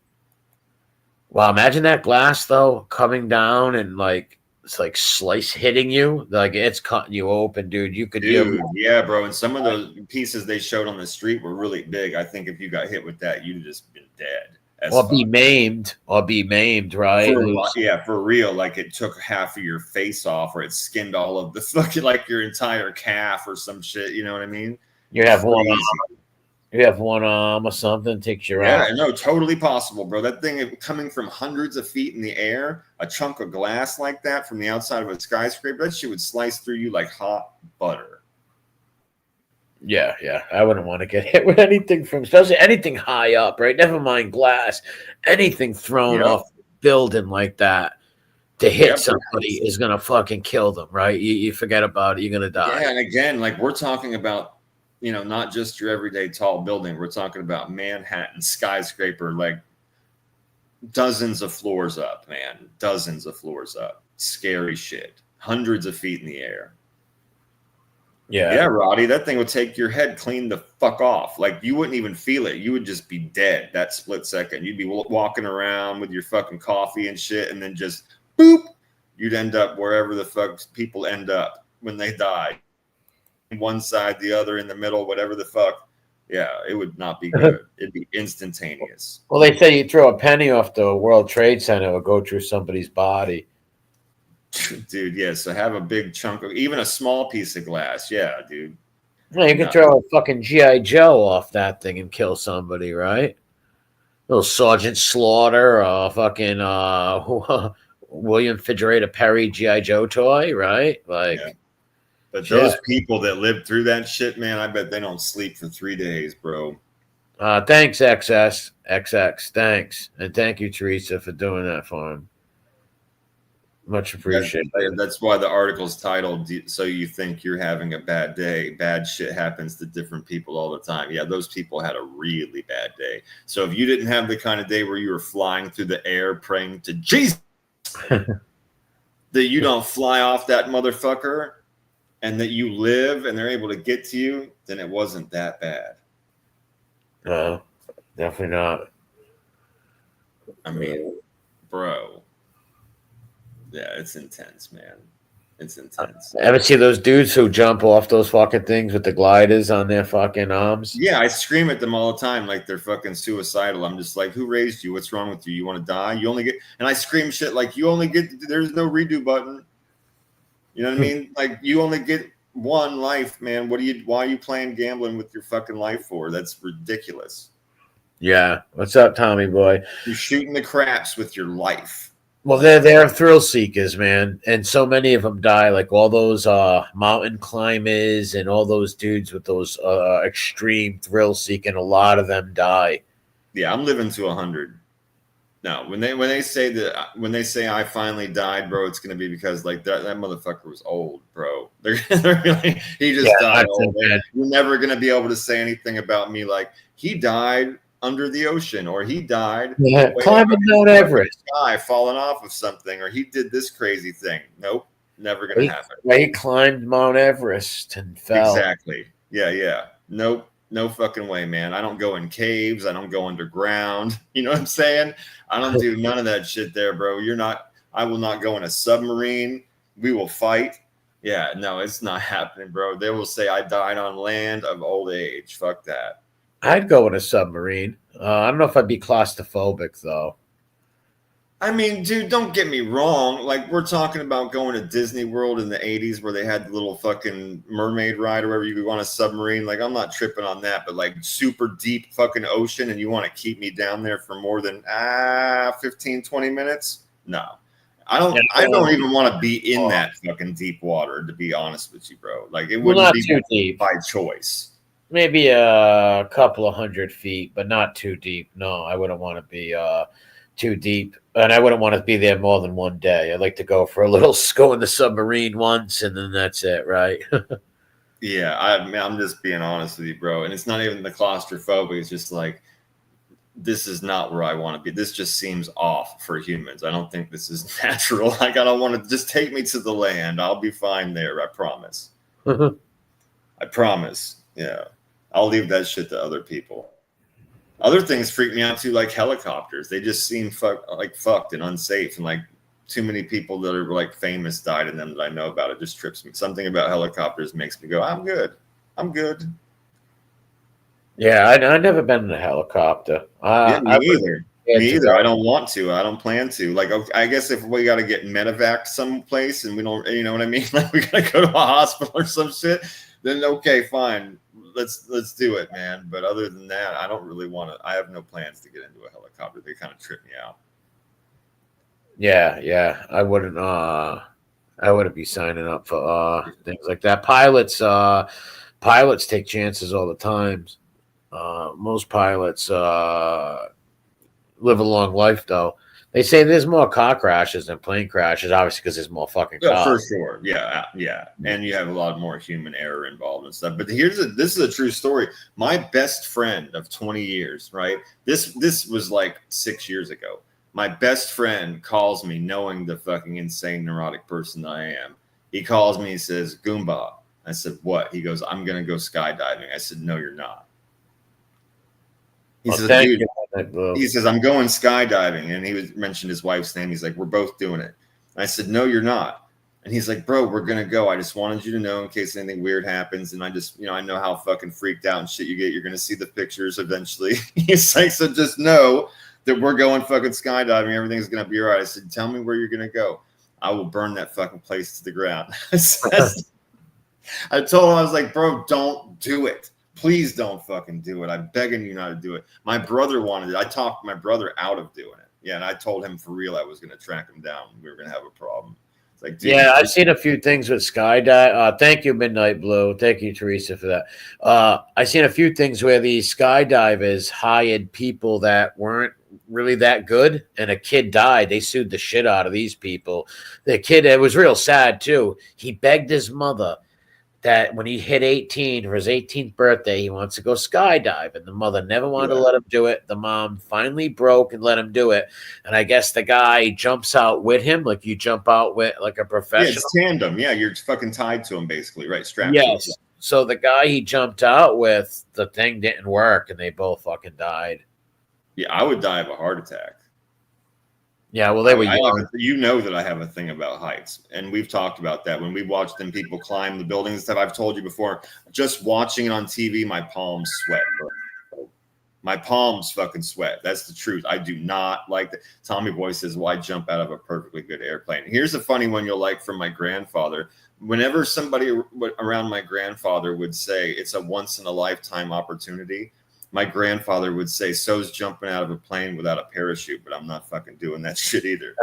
Wow, imagine that glass, though, coming down and, like, it's like slice hitting you. Like, it's cutting you open, dude. Dude, yeah, bro. And some of those pieces they showed on the street were really big. I think if you got hit with that, you'd just been dead as Or be fuck. maimed, right? For a lot, Lose. yeah, for real. Like it took half of your face off, or it skinned all of the fucking like your entire calf or some shit. You know what I mean? You have one Crazy. You have one arm or something, takes your Yeah, arm. no, totally possible, bro. That thing coming from hundreds of feet in the air, a chunk of glass like that from the outside of a skyscraper, that shit would slice through you like hot butter. Yeah, yeah. I wouldn't want to get hit with anything from, especially anything high up, right? Never mind glass. Anything thrown Yep. off a building like that to hit Yep. somebody is gonna fucking kill them, right? You forget about it, you're gonna die. Yeah, and again, like we're talking about, not just your everyday tall building. We're talking about Manhattan skyscraper, like dozens of floors up, man. Dozens of floors up. Scary shit. Hundreds of feet in the air. Yeah. Yeah, Roddy, that thing would take your head clean the fuck off. Like you wouldn't even feel it. You would just be dead that split second. You'd be walking around with your fucking coffee and shit, and then just boop, you'd end up wherever the fuck people end up when they die. One side, the other, in the middle, whatever the fuck. Yeah, it would not be good. It'd be instantaneous. Well, they say you throw a penny off the World Trade Center, it'll go through somebody's body. Dude, yeah. So have a big chunk of even a small piece of glass. Yeah, dude. Yeah, you can No. throw a fucking GI Joe off that thing and kill somebody, right? Little Sergeant Slaughter, fucking William Fiderator Perry GI Joe toy, right? Yeah. Like, But shit. those people that lived through that shit, man, I bet they don't sleep for 3 days, bro. Thanks, XX, thanks, and thank you, Teresa, for doing that for him. Much appreciated. That's why the article's titled "So You Think You're Having a Bad Day." Bad shit happens to different people all the time. Yeah, those people had a really bad day. So if you didn't have the kind of day where you were flying through the air praying to Jesus that you don't fly off that motherfucker and that you live and they're able to get to you, then it wasn't that bad. No, definitely not. I mean, bro. Yeah, it's intense, man. It's intense. Ever see those dudes who jump off those fucking things with the gliders on their fucking arms? Yeah, I scream at them all the time like they're fucking suicidal. I'm just like, who raised you? What's wrong with you? You want to die? You only get, and I scream shit like, you only get, there's no redo button. You know what I mean? Like, you only get one life, man. Why are you playing gambling with your fucking life for? That's ridiculous. Yeah. What's up, Tommy boy? You're shooting the craps with your life. Well, they're thrill seekers, man, and so many of them die. Like all those mountain climbers and all those dudes with those extreme thrill seeking. A lot of them die. Yeah, I'm living to 100. No, when they say I finally died, bro, it's gonna be because like that motherfucker was old, bro. They're really, he just died old. You're never gonna be able to say anything about me like he died under the ocean or he died climbing Mount Everest, sky falling off of something, or he did this crazy thing. Nope, never gonna happen. He climbed Mount Everest and fell. Exactly. Yeah. Nope. No fucking way, man. I don't go in caves. I don't go underground. You know what I'm saying? I don't do none of that shit there, bro. I will not go in a submarine. We will fight. Yeah, no, it's not happening, bro. They will say I died on land of old age. Fuck that. I'd go in a submarine. I don't know if I'd be claustrophobic, though. I mean, dude, don't get me wrong. Like, we're talking about going to Disney World in the 80s where they had the little fucking mermaid ride or wherever you could go on a submarine. Like, I'm not tripping on that, but like super deep fucking ocean and you want to keep me down there for more than 15, 20 minutes? No. I don't even want to be in that fucking deep water, to be honest with you, bro. Like, it wouldn't be too deep by choice. Maybe a couple of 100 feet, but not too deep. No, I wouldn't want to be too deep, and I wouldn't want to be there more than one day. I'd like to go for a little go in the submarine once, and then that's it, right? Yeah, I'm just being honest with you, bro. And it's not even the claustrophobia. It's just like this is not where I want to be. This just seems off for humans. I don't think this is natural. Like, I don't want to just take me to the land. I'll be fine there. I promise. I promise. Yeah. I'll leave that shit to other people. Other things freak me out too, like helicopters. They just seem fucked and unsafe, and like too many people that are like famous died in them that I know about. It just trips me. Something about helicopters makes me go, I'm good. I'm good. Yeah, I've never been in a helicopter. Yeah, me either. Me either. Go. I don't want to. I don't plan to. Like, okay, I guess if we got to get medevaced someplace and we don't, you know what I mean? Like, we got to go to a hospital or some shit, then okay, fine. Let's do it, man. But other than that, I don't really want to. I have no plans to get into a helicopter. They kind of trip me out. Yeah. I wouldn't be signing up for things like that. Pilots take chances all the time. Most pilots live a long life, though. They say there's more car crashes than plane crashes, obviously, because there's more fucking cars. For sure. Yeah. And you have a lot more human error involved and stuff. But this is a true story. My best friend of 20 years, right? This was like 6 years ago. My best friend calls me, knowing the fucking insane neurotic person that I am. He calls me, he says, Goomba. I said, what? He goes, I'm going to go skydiving. I said, no, you're not. He says, dude, he says, I'm going skydiving. And he mentioned his wife's name. He's like, we're both doing it. And I said, no, you're not. And he's like, bro, we're going to go. I just wanted you to know in case anything weird happens. And I just, I know how fucking freaked out and shit you get. You're going to see the pictures eventually. He's like, so just know that we're going fucking skydiving. Everything's going to be all right. I said, tell me where you're going to go. I will burn that fucking place to the ground. I told him, I was like, bro, don't do it. Please don't fucking do it. I'm begging you not to do it. My brother wanted it. I talked my brother out of doing it. Yeah, and I told him for real I was going to track him down. We were going to have a problem. It's like, dude, yeah, I've seen a few things with skydive. Thank you, Midnight Blue. Thank you, Teresa, for that. I've seen a few things where these skydivers hired people that weren't really that good, and a kid died. They sued the shit out of these people. The kid, it was real sad too. He begged his mother that when he hit 18 for his 18th birthday, he wants to go skydiving. The mother never wanted to let him do it. The mom finally broke and let him do it. And I guess the guy jumps out with him, like you jump out with like a professional. Yeah, it's tandem. Yeah, you're fucking tied to him basically, right? Strapped. Yes. To him. So the guy he jumped out with, the thing didn't work, and they both fucking died. Yeah, I would die of a heart attack. Yeah, well, they were young. You know that I have a thing about heights, and we've talked about that when we watch them people climb the buildings and stuff. I've told you before, just watching it on TV, my palms sweat, bro. My palms fucking sweat. That's the truth. I do not like that. Tommy Boy says, well, I jump out of a perfectly good airplane. Here's a funny one you'll like from my grandfather. Whenever somebody around my grandfather would say it's a once-in-a-lifetime opportunity, my grandfather would say, so's jumping out of a plane without a parachute, but I'm not fucking doing that shit either.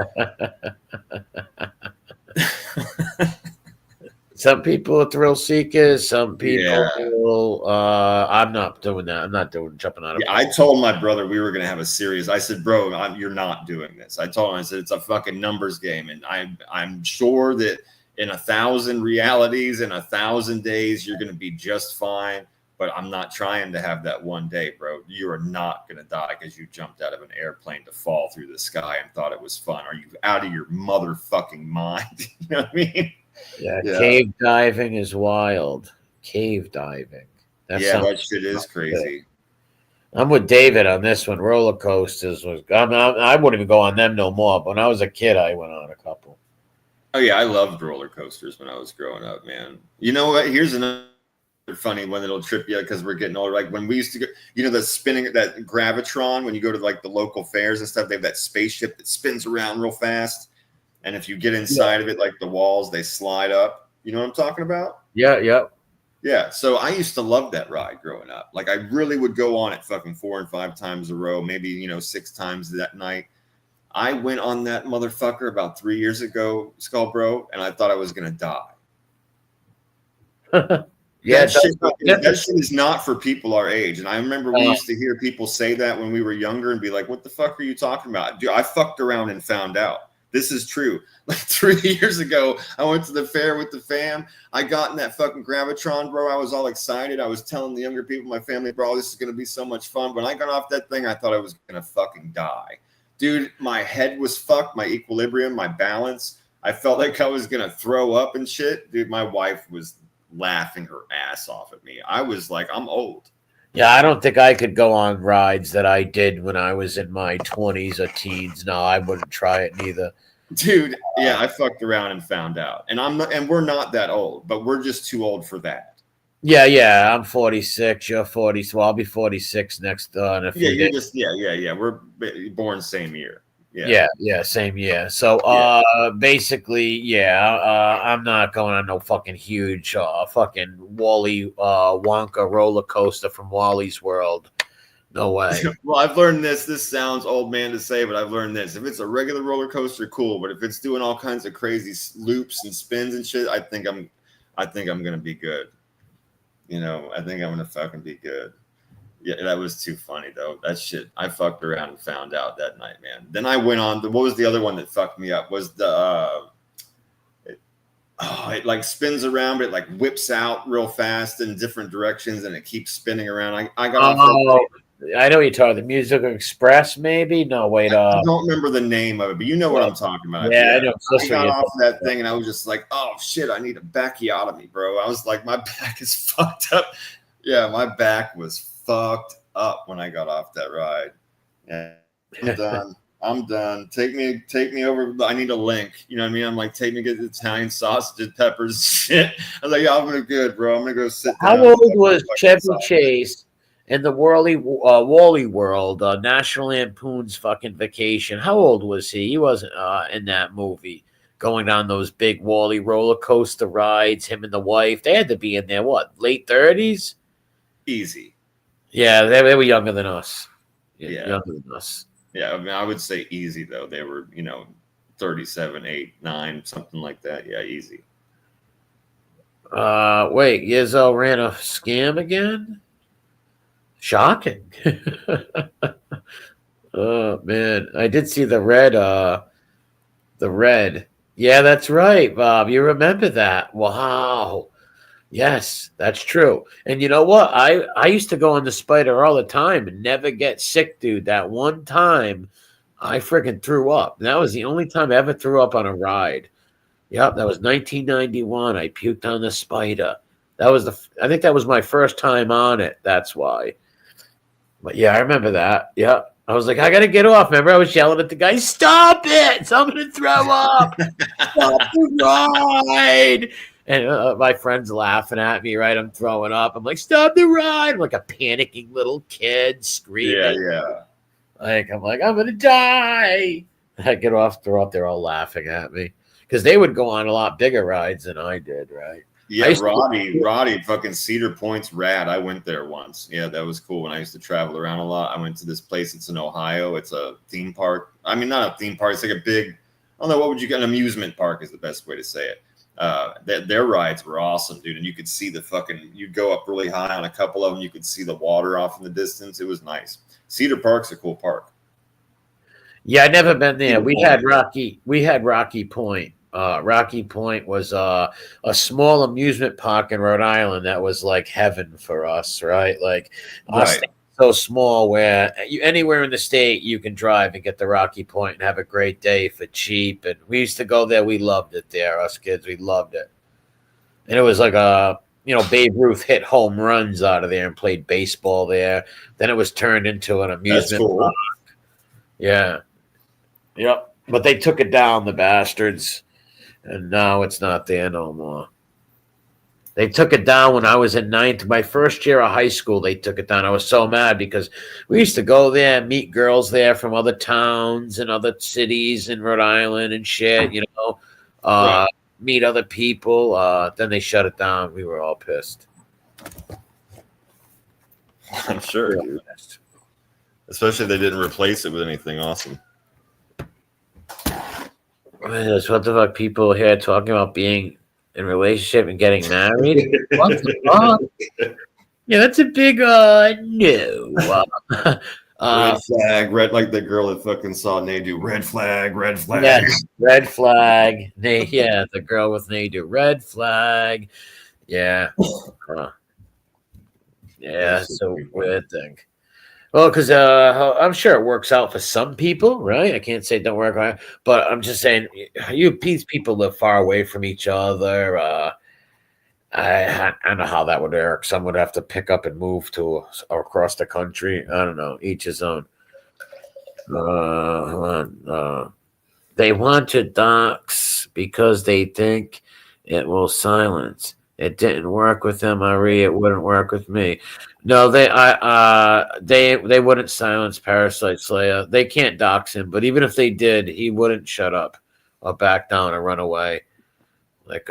Some people are thrill seekers. Some people, I'm not doing that. I'm not doing jumping out of. Yeah, I told my brother we were going to have a series. I said, bro, you're not doing this. I told him, I said, it's a fucking numbers game. And I'm sure that in 1,000 realities, in 1,000 days, you're going to be just fine. But I'm not trying to have that one day, bro. You are not going to die because you jumped out of an airplane to fall through the sky and thought it was fun. Are you out of your motherfucking mind? You know what I mean? Yeah, cave diving is wild. Cave diving. That shit is crazy. I'm with David on this one. Roller coasters I wouldn't even go on them no more. But when I was a kid, I went on a couple. Oh yeah, I loved roller coasters when I was growing up, man. You know what? Here's another funny one that'll trip you because we're getting older. Like when we used to go, the spinning, that Gravitron, when you go to like the local fairs and stuff, they have that spaceship that spins around real fast. And if you get inside of it, like the walls, they slide up. You know what I'm talking about? Yeah. So I used to love that ride growing up. Like I really would go on it fucking 4 and 5 times a row, maybe, 6 times that night. I went on that motherfucker about 3 years ago, Skull Bro, and I thought I was going to die. That shit is not for people our age. And I remember we used to hear people say that when we were younger and be like, what the fuck are you talking about? Dude, I fucked around and found out. This is true. Like 3 years ago, I went to the fair with the fam. I got in that fucking Gravitron, bro. I was all excited. I was telling the younger people in my family, bro, this is going to be so much fun. When I got off that thing, I thought I was going to fucking die. Dude, my head was fucked, my equilibrium, my balance. I felt like I was going to throw up and shit. Dude, my wife was laughing her ass off at me. I was like, I'm old. Yeah, I don't think I could go on rides that I did when I was in my 20s or teens. No, I wouldn't try it neither. Dude, yeah, I fucked around and found out. And we're not that old, but we're just too old for that. Yeah, I'm 46, you're 40, so I'll be 46 next in a few days. We're born same year. Yeah, same year. So basically, I'm not going on no fucking huge fucking Wally Wonka roller coaster from Wally's World. No way. Well, I've learned this. This sounds old man to say, but I've learned this. If it's a regular roller coaster, cool. But if it's doing all kinds of crazy loops and spins and shit, I think I'm gonna be good. You know, I think I'm gonna fucking be good. Yeah, that was too funny though. That shit, I fucked around and found out that night, man. Then I went on. What was the other one that fucked me up? Was the it like spins around, but it like whips out real fast in different directions, and it keeps spinning around. I got off. I know what you're talking. The Musical Express, maybe? No, wait. I don't remember the name of it, but you know what I'm talking about. Yeah, I know. I got off that thing, and I was just like, "Oh shit, I need a backiotomy, bro." I was like, "My back is fucked up." Yeah, my back was fucked up when I got off that ride. Yeah, I'm done. I'm done. Take me over. I need a link. You know what I mean? I'm like, take me get the Italian sausages, peppers, shit. I was like, yeah, I'm gonna good, bro. I'm gonna go sit down. How old was Chevy Chase in the Wally World, National Lampoon's fucking Vacation? How old was he? He wasn't in that movie. Going down those big Wally roller coaster rides, him and the wife. They had to be in their, what, late 30s? Easy. Yeah, they were younger than us. Yeah. Younger than us. Yeah, I mean, I would say easy, though. They were, 37, 8, 9, something like that. Yeah, easy. Wait, Yizzo ran a scam again? Shocking. Oh, man. I did see the red. Yeah, that's right, Bob. You remember that. Wow. Yes, that's true. And you know what? I used to go on the Spider all the time and never get sick, dude. That one time I freaking threw up. That was the only time I ever threw up on a ride. Yep, that was 1991. I puked on the Spider. I think that was my first time on it. That's why. But yeah, I remember that. Yep. I was like, I got to get off. Remember, I was yelling at the guy, stop it. I'm going to throw up. Stop the ride. And my friend's laughing at me, right? I'm throwing up. I'm like, stop the ride. I'm like a panicking little kid screaming. Yeah. I'm like, I'm going to die. I get off, throw up. They're all laughing at me because they would go on a lot bigger rides than I did, right? Yeah, Roddy, fucking Cedar Point's rad. I went there once. Yeah, that was cool. When I used to travel around a lot, I went to this place. It's in Ohio. It's a theme park. I mean, not a theme park. It's like a big, I don't know, what would you get? An amusement park is the best way to say it. Their rides were awesome, dude. And you could see you'd go up really high on a couple of them. You could see the water off in the distance. It was nice. Cedar Park's a cool park. Yeah, I'd never been there. We had Rocky Point. Rocky Point was a small amusement park in Rhode Island that was like heaven for us, right? Like us, so small where anywhere in the state you can drive and get to Rocky Point and have a great day for cheap. And we used to go there. We loved it there. Us kids, we loved it. And it was like Babe Ruth hit home runs out of there and played baseball there. Then it was turned into an amusement park. Yeah. Yep. But they took it down, the bastards. And now it's not there no more. They took it down when I was in ninth. My first year of high school, they took it down. I was so mad because we used to go there and meet girls there from other towns and other cities in Rhode Island and shit, meet other people. Then they shut it down. We were all pissed. I'm sure, dude. Especially if they didn't replace it with anything awesome. What the fuck? People here talking about being in a relationship and getting married? What the fuck? Yeah, that's a big no. Red flag, red like the girl that fucking saw Nadu. Red flag, red flag. Yes, red flag. Yeah, the girl with Nadu. Red flag. Yeah. Yeah, it's a weird thing. Well, because I'm sure it works out for some people, right? I can't say it don't work out, but I'm just saying, these people live far away from each other. I don't know how that would work. Some would have to pick up and move to or across the country. I don't know. Each his own. They want to dox because they think it will silence. It didn't work with MRE. It wouldn't work with me. No, they wouldn't silence Parasite Slayer. They can't dox him, but even if they did, he wouldn't shut up or back down or run away. Like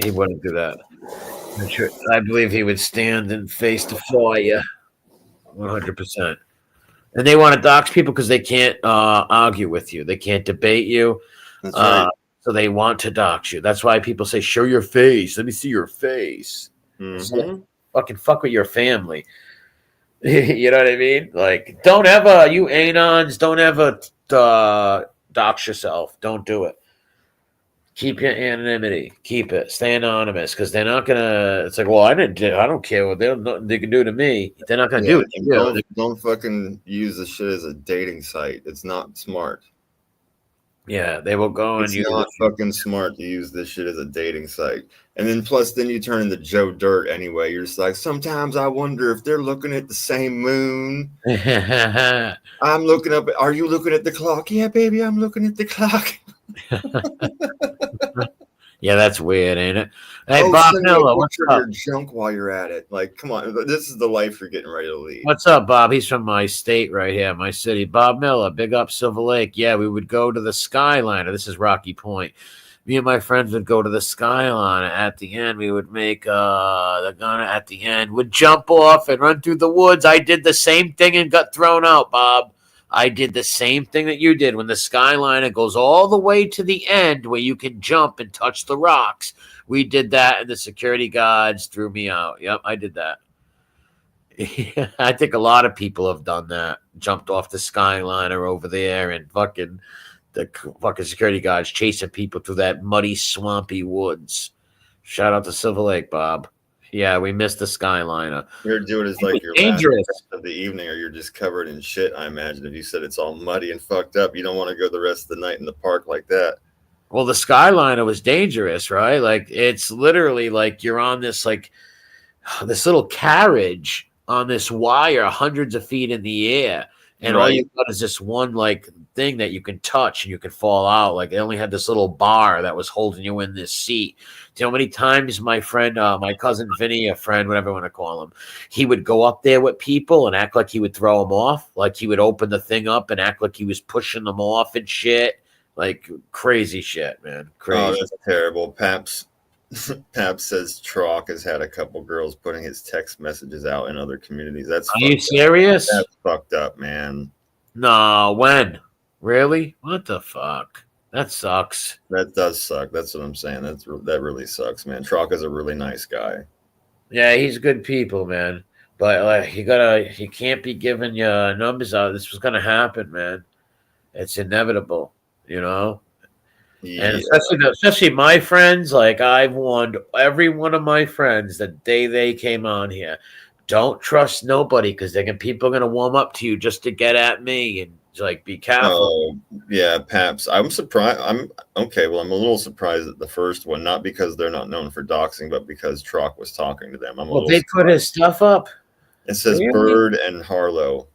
he wouldn't do that. I believe he would stand and face the fire, 100%. And they want to dox people because they can't argue with you. They can't debate you. That's right. So they want to dox you. That's why people say, show your face. Let me see your face. So, fucking fuck with your family. You know what I mean? Like, don't ever, you anons, don't ever dox yourself. Don't do it. Keep your anonymity. Keep it. Stay anonymous because they're not gonna. It's like, well, I don't care what they can do to me. They're not gonna do it. Don't fucking use this shit as a dating site. It's not smart. Yeah, they will go and use. It's not fucking smart to use this shit as a dating site. And then plus, then you turn into Joe Dirt anyway. You're just like, sometimes I wonder if they're looking at the same moon. I'm looking up. Are you looking at the clock? Yeah, baby, I'm looking at the clock. Yeah, that's weird, ain't it? Hey, Bob Miller, what's up? Your junk while you're at it. Like, come on, this is the life you're getting ready to lead. What's up, Bob? He's from my state right here, my city. Bob Miller, big up Silver Lake. Yeah, we would go to the Skyliner. This is Rocky Point. Me and my friends would go to the Skyliner. At the end, we would make the gunner at the end would jump off and run through the woods. I did the same thing and got thrown out, Bob. I did the same thing that you did when the Skyliner goes all the way to the end where you can jump and touch the rocks. We did that, and the security guards threw me out. Yep, I did that. I think a lot of people have done that. Jumped off the Skyliner over there, and the security guards chasing people through that muddy, swampy woods. Shout out to Silver Lake, Bob. Yeah, we missed the Skyliner. You're doing it like your dangerous last of the evening, or you're just covered in shit. I imagine if you said it's all muddy and fucked up, you don't want to go the rest of the night in the park like that. Well, the Skyliner was dangerous, right? Like it's literally like you're on this this little carriage on this wire, hundreds of feet in the air, and all you got is this one thing that you can touch and you can fall out. Like they only had this little bar that was holding you in this seat. Do you know how many times my friend, my cousin Vinny, a friend, whatever you want to call him, he would go up there with people and act like he would throw them off. Like he would open the thing up and act like he was pushing them off and shit. Like crazy shit, man. Crazy. Oh, that's terrible. Paps says Trock has had a couple girls putting his text messages out in other communities. Are you serious? That's fucked up, man. No, when? Really? What the fuck? That sucks. That does suck. That's what I'm saying. That really sucks, man. Trock is a really nice guy. Yeah, he's good people, man. But you can't be giving your numbers out. This was gonna happen, man. It's inevitable, you know. Yeah. And especially my friends. Like I've warned every one of my friends the day they came on here. Don't trust nobody because people are gonna warm up to you just to get at me and. Be careful. Oh, yeah, Paps. I'm surprised. I'm okay. Well, I'm a little surprised at the first one, not because they're not known for doxing, but because Trock was talking to them. They put his stuff up. It says really? Bird and Harlow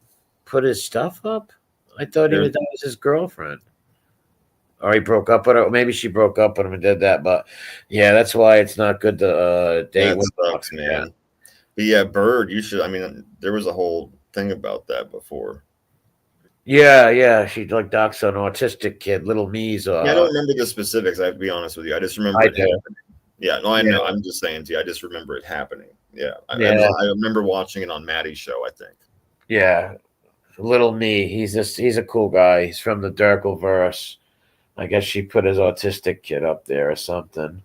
put his stuff up. I thought that was his girlfriend, or he broke up with her. Maybe she broke up with him and did that. But yeah, that's why it's not good to date. That sucks, man. Yeah. But yeah, Bird. You should. I mean, there was a whole thing about that before. Yeah. She doxed an autistic kid, little Me's. I don't remember the specifics. I have to be honest with you. I just remember it happening. Yeah, no, I know. I'm just saying to you. I just remember it happening. Yeah, I remember watching it on Maddie's show. I think. Yeah, little Me. He's a cool guy. He's from the Durkleverse. I guess she put his autistic kid up there or something.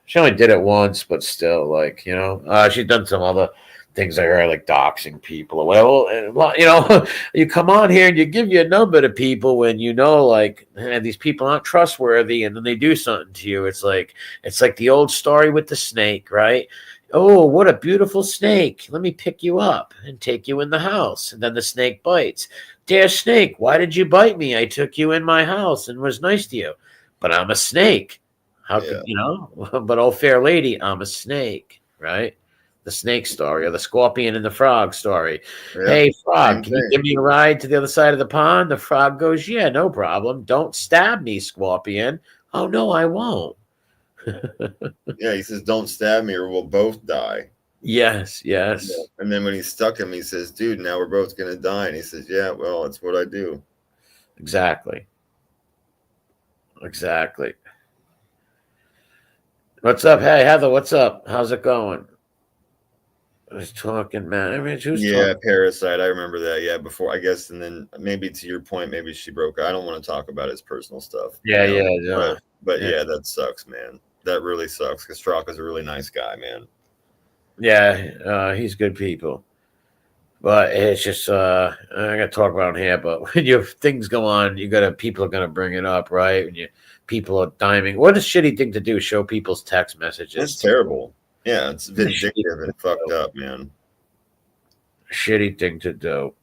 She only did it once, but still, she's done some other things I heard, like doxing people or whatever. Well, you know, you come on here and you give your number to people when you know, like, man, these people aren't trustworthy, and then they do something to you. It's like the old story with the snake, right? Oh, what a beautiful snake! Let me pick you up and take you in the house, and then the snake bites. Dear snake, why did you bite me? I took you in my house and was nice to you, but I'm a snake. How could Yeah. you know? But oh, fair lady, I'm a snake, right? The snake story or the scorpion and the frog story. Yeah. Hey, frog, Same can you thing. give me a ride to the other side of the pond? The frog goes, yeah, no problem. Don't stab me, scorpion. Oh, no, I won't. Yeah, he says, "Don't stab me, or we'll both die." Yes, Yeah. yes, And then when he stuck him, he says, "Dude, now we're both gonna die." And he says, "Yeah, well, that's what I do." exactly. Exactly. What's up? Hey, Heather, what's up? How's it going? I was talking, man. I mean, who's Yeah, talking? Parasite. I remember that. Yeah, before I guess, and then maybe to your point, maybe she broke. I don't want to talk about his personal stuff, Yeah, yeah, yeah. but Yeah. yeah, that sucks, man. That really sucks because Straka's a really nice guy, man. Yeah, he's good people. But it's just I gotta talk about it here, but when your things go on, you gotta people are gonna bring it up, right? When you people are diming. What a shitty thing to do, show people's text That's messages. terrible. Yeah, it's What a shitty vindictive thing and to fucked do. up, man. Shitty thing to do.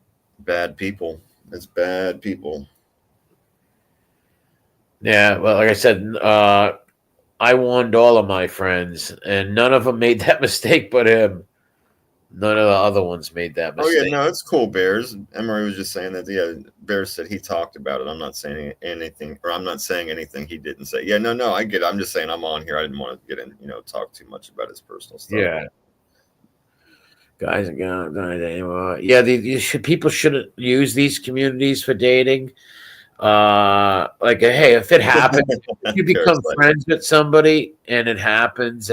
Bad people. It's bad people. Yeah, well, like I said, I warned all of my friends, and none of them made that mistake but him. None of the other ones made that Oh yeah, mistake. no, it's cool. Bears. Emery was just saying that. Yeah, Bears said he talked about it. I'm not saying anything, or I'm not saying anything he didn't say. Yeah, no, I get it. I'm just saying I'm on here. I didn't want to get in, talk too much about his personal stuff. Yeah. Guys and gals, anymore. Yeah, people shouldn't use these communities for dating. Like, hey, if it happens, if you become Parasite. friends with somebody and it happens,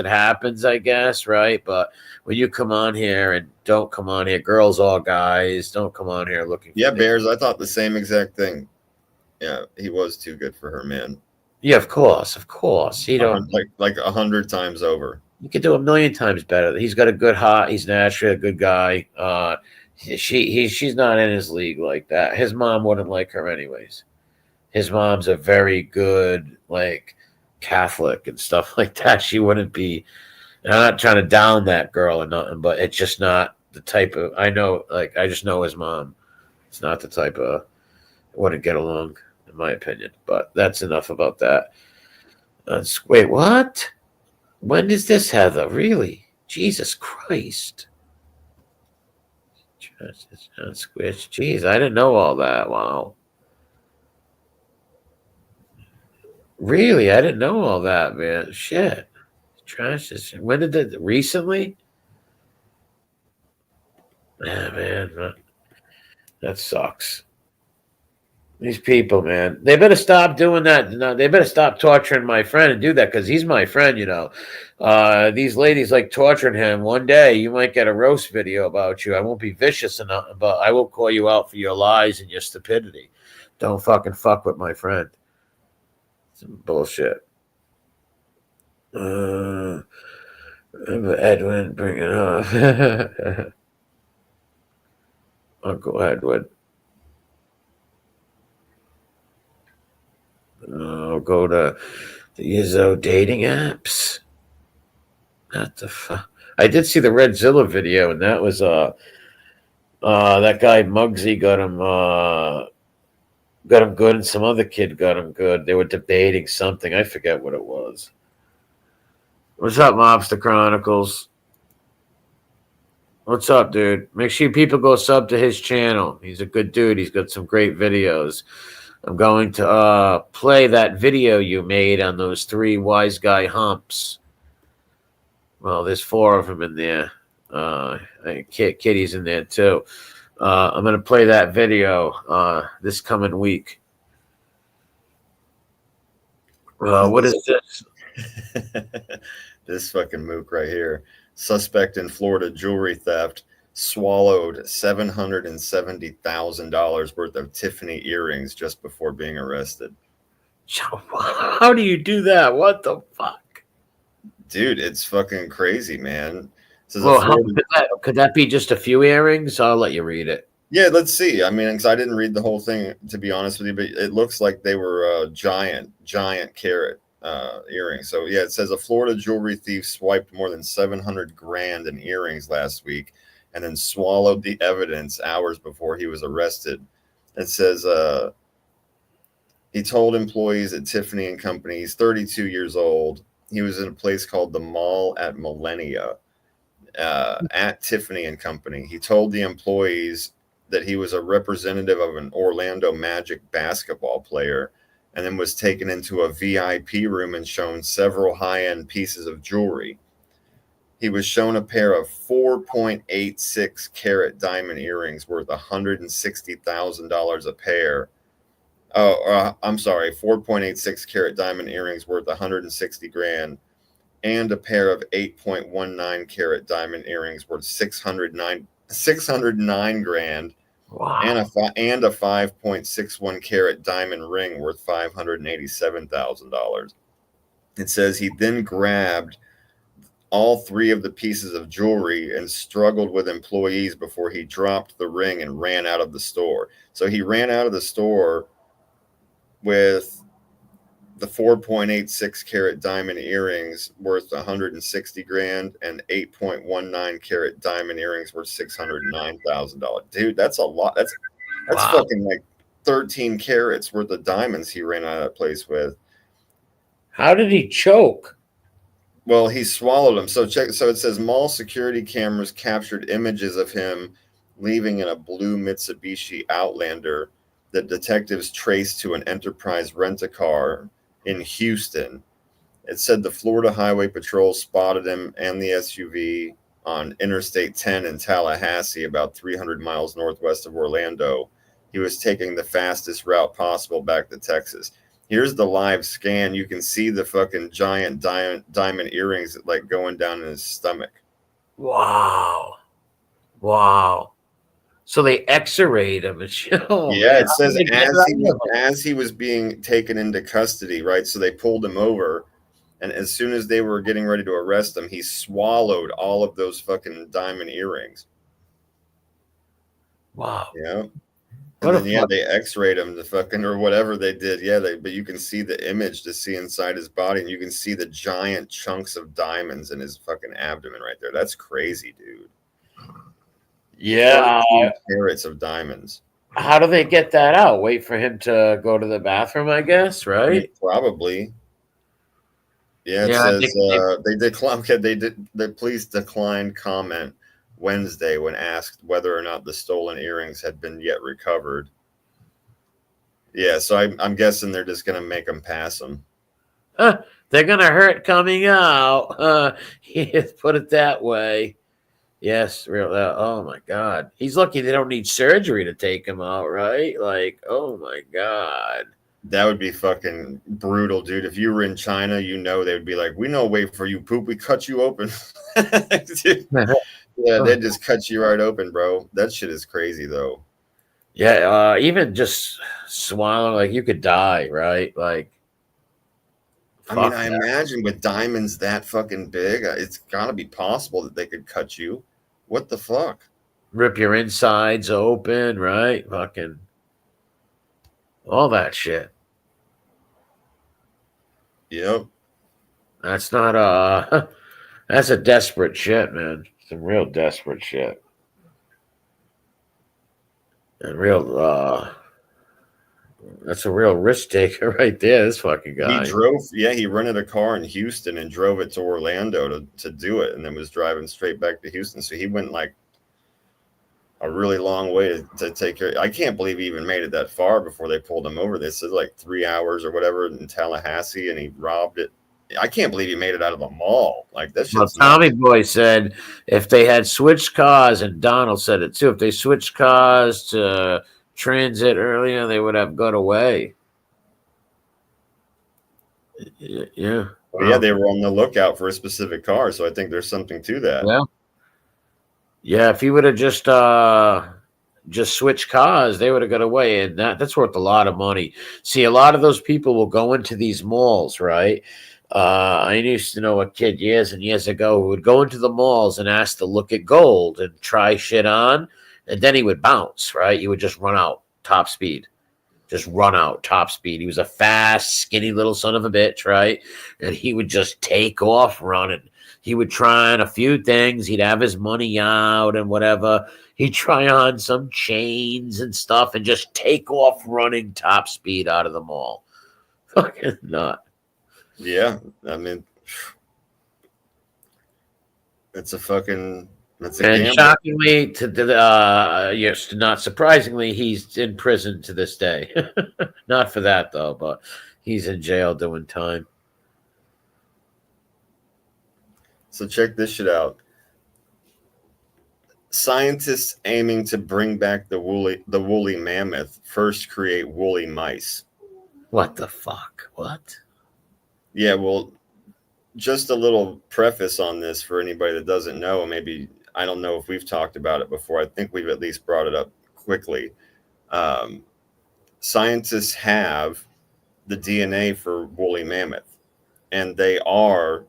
I guess, right? But when you come on here and don't come on here, girls or guys, don't come on here looking for Yeah, dating. Bears. I thought the same exact thing. Yeah, he was too good for her, man. Yeah, of course, of course. You don't. Like 100 times over. You could do a million times better. He's got a good heart. He's naturally a good guy. She's not in his league like that. His mom wouldn't like her anyways. His mom's a very good, like, Catholic and stuff like that. She wouldn't be. And I'm not trying to down that girl or nothing, but it's just not the type of. I know, like, I just know his mom. It's not the type of. Wouldn't get along, in my opinion. But that's enough about that. Wait, what? When is this, Heather? Really? Jesus Christ. Jeez, I didn't know all that. Wow. Really? I didn't know all that, man. Shit. Trash is. When did it? Recently? Yeah, man. That sucks. These people, man. They better stop doing that. No, they better stop torturing my friend and do that because he's my friend. These ladies like torturing him. One day you might get a roast video about you. I won't be vicious enough, but I will call you out for your lies and your stupidity. Don't fucking fuck with my friend. Some bullshit. Edwin, bring it up. Uncle Edwin. Go to the Izzo dating apps. What the fuck? I did see the Redzilla video, and that was that guy Muggsy got him good, and some other kid got him good. They were debating something. I forget what it was. What's up, Mobster Chronicles? What's up, dude? Make sure people go sub to his channel. He's a good dude. He's got some great videos. I'm going to play that video you made on those 3 wise guy humps. Well, there's 4 of them in there. Kitty's in there too. I'm going to play that video this coming week. What is this? This fucking mook right here. Suspect in Florida jewelry theft swallowed $770,000 worth of Tiffany earrings just before being arrested. How do you do that? What the fuck? Dude, it's fucking crazy, man. It says a Well, how Florida. could that be just a few earrings? I'll let you read it. Yeah, let's see. I mean, because I didn't read the whole thing, to be honest with you, but it looks like they were giant carat earrings. So yeah, it says a Florida jewelry thief swiped more than 700 grand in earrings last week, and then swallowed the evidence hours before he was arrested. It says he told employees at Tiffany and Company, he's 32 years old. He was in a place called the Mall at Millennia at Tiffany and Company. He told the employees that he was a representative of an Orlando Magic basketball player, and then was taken into a VIP room and shown several high-end pieces of jewelry. He was shown a pair of 4.86 carat diamond earrings worth $160,000 a pair. I'm sorry, 4.86 carat diamond earrings worth 160 grand, and a pair of 8.19 carat diamond earrings worth 609 grand, Wow. and a 5.61 carat diamond ring worth $587,000. It says he then grabbed all three of the pieces of jewelry and struggled with employees before he dropped the ring and ran out of the store. So he ran out of the store with the 4.86 carat diamond earrings worth 160 grand and 8.19 carat diamond earrings worth $609,000. Dude, that's a lot. That's Wow. fucking like 13 carats worth of diamonds he ran out of that place with. How did he choke? Well, he swallowed them. So check. So it says mall security cameras captured images of him leaving in a blue Mitsubishi Outlander that detectives traced to an Enterprise rent-a-car in Houston. It said the Florida Highway Patrol spotted him and the SUV on Interstate 10 in Tallahassee, about 300 miles northwest of Orlando. He was taking the fastest route possible back to Texas. Here's the live scan. You can see the fucking giant diamond earrings like going down in his stomach. Wow. Wow. So they X-rayed him and shit. Oh, Yeah, man. it says as he was being taken into custody, right? So they pulled him over, and as soon as they were getting ready to arrest him, he swallowed all of those fucking diamond earrings. Wow. Yeah. What And a then they X-rayed him, the fucking or whatever they did. Yeah, but you can see the image to see inside his body, and you can see the giant chunks of diamonds in his fucking abdomen right there. That's crazy, dude. Yeah. 13 carats of diamonds. How do they get that out? Wait for him to go to the bathroom, I guess, right? Probably. Yeah, it Yeah, says they declined. Okay, the police declined comment Wednesday when asked whether or not the stolen earrings had been yet recovered. Yeah, so I'm guessing they're just gonna make them pass them. they're gonna hurt coming out. Put it that way. Yes, real. Oh my God, he's lucky they don't need surgery to take him out, right? Like, oh my God, that would be fucking brutal, dude. If you were in China, you know they would be like, "We no wait for you, poop. We cut you open." Yeah, they just cut you right open, bro. That shit is crazy, though. Yeah, even just swallowing, like you could die, right? Like, I mean, I imagine with diamonds that fucking big, it's got to be possible that they could cut you. What the fuck? Rip your insides open, right? Fucking all that shit. Yep. That's not that's a desperate shit, man. Some real desperate shit. And real that's a real risk taker right there, this fucking guy. He rented a car in Houston and drove it to Orlando to do it, and then was driving straight back to Houston. So he went like a really long way to take care. I can't believe he even made it that far before they pulled him over. They said like 3 hours or whatever in Tallahassee, and he robbed it. I can't believe he made it out of the mall. Like that shit. Well, Tommy Boy said if they had switched cars, and Donald said it too, if they switched cars to transit earlier, they would have got away. Yeah. Well, yeah, they were on the lookout for a specific car, so I think there's something to that. Yeah. Yeah, if he would have just switched cars, they would have got away, and that's worth a lot of money. See, a lot of those people will go into these malls, right? I used to know a kid years and years ago who would go into the malls and ask to look at gold and try shit on, and then he would bounce, right? He would just run out top speed. Just run out top speed. He was a fast, skinny little son of a bitch, right? And he would just take off running. He would try on a few things. He'd have his money out and whatever. He'd try on some chains and stuff and just take off running top speed out of the mall. Fucking nut. Yeah, I mean, it's a fucking that's a And gamble. shockingly, yes, not surprisingly, he's in prison to this day. Not for that though, but he's in jail doing time. So check this shit out. Scientists aiming to bring back the woolly mammoth first create woolly mice. What the fuck? What? Yeah, well, just a little preface on this for anybody that doesn't know. Maybe I don't know if we've talked about it before. I think we've at least brought it up quickly. Um, Scientists have the DNA for woolly mammoth, and they are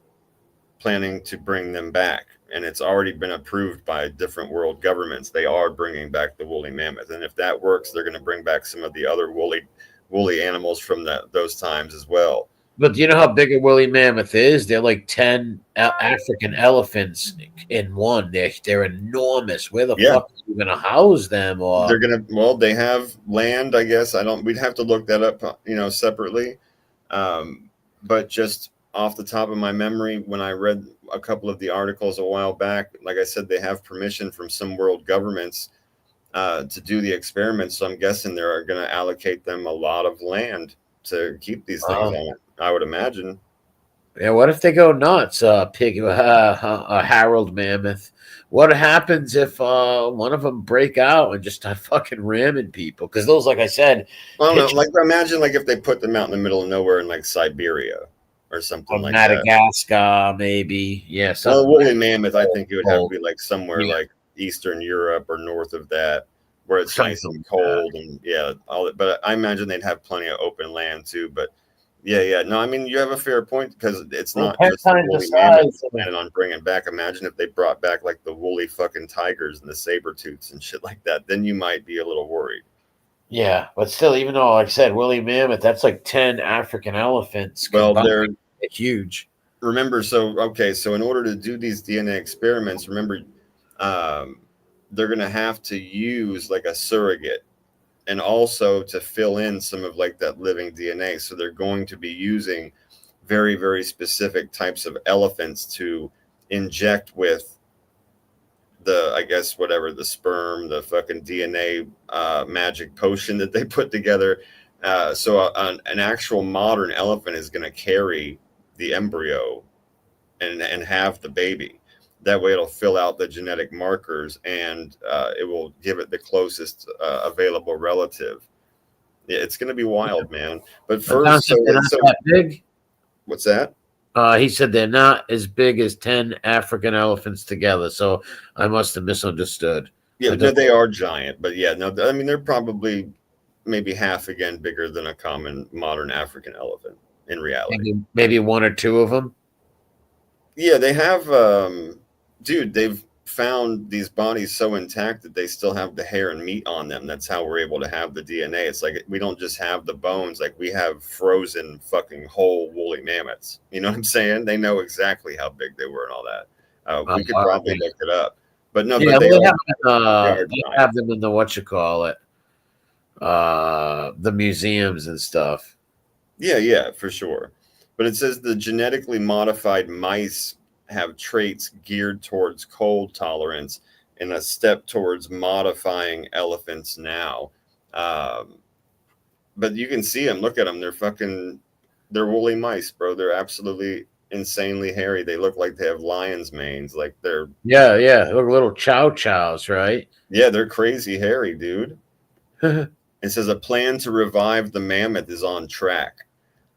planning to bring them back. And it's already been approved by different world governments. They are bringing back the woolly mammoth, and if that works, they're going to bring back some of the other woolly animals from those times as well. But do you know how big a woolly mammoth is? They're like 10 African elephants in one. They're enormous. Where the Yeah. fuck are you going to house them? Or They're gonna, well, they have land, I guess. We'd have to look that up, separately. But just off the top of my memory, when I read a couple of the articles a while back, like I said, they have permission from some world governments to do the experiments. So I'm guessing they're going to allocate them a lot of land to keep these things on it, I would imagine. Yeah, what if they go nuts? A Harold Mammoth. What happens if one of them break out and just start fucking ramming people? Because those, like I said, I don't know. Like, imagine like if they put them out in the middle of nowhere in like Siberia or something like that. Madagascar, maybe. Yeah, Well, something. woolly mammoth, I think it would have to be like somewhere like Eastern Europe or north of that, where it's nice and cold and all that. But I imagine they'd have plenty of open land too. But yeah. No, I mean, you have a fair point, because it's not just the woolly mammoth planning on bringing back. Imagine if they brought back like the woolly fucking tigers and the saber tooths and shit like that. Then you might be a little worried. Yeah, but still, even though, like I said, woolly mammoth, that's like 10 African elephants. Well, they're huge. Remember, so in order to do these DNA experiments, remember, they're going to have to use like a surrogate, and also to fill in some of like that living DNA. So they're going to be using very, very specific types of elephants to inject with the, I guess, whatever, the sperm, the fucking DNA magic potion that they put together. So an actual modern elephant is going to carry the embryo and have the baby. That way it'll fill out the genetic markers, and it will give it the closest available relative. Yeah, it's going to be wild, man. But first, they're not that big. What's that? He said they're not as big as 10 African elephants together. So I must have misunderstood. Yeah, no, they are giant. But yeah, no, I mean, they're probably maybe half again bigger than a common modern African elephant in reality. Maybe one or two of them. Yeah, they have, dude, they've found these bodies so intact that they still have the hair and meat on them. That's how we're able to have the DNA. It's like we don't just have the bones, like we have frozen fucking whole woolly mammoths. You know what I'm saying? They know exactly how big they were and all that. We could probably look it up. But no, yeah, but they have them in the the museums and stuff. Yeah, for sure. But it says the genetically modified mice have traits geared towards cold tolerance and a step towards modifying elephants now. But you can see them. Look at them. They're woolly mice, bro. They're absolutely insanely hairy. They look like they have lion's manes. Like they're they look little chow chows, right? Yeah, they're crazy hairy, dude. It says a plan to revive the mammoth is on track.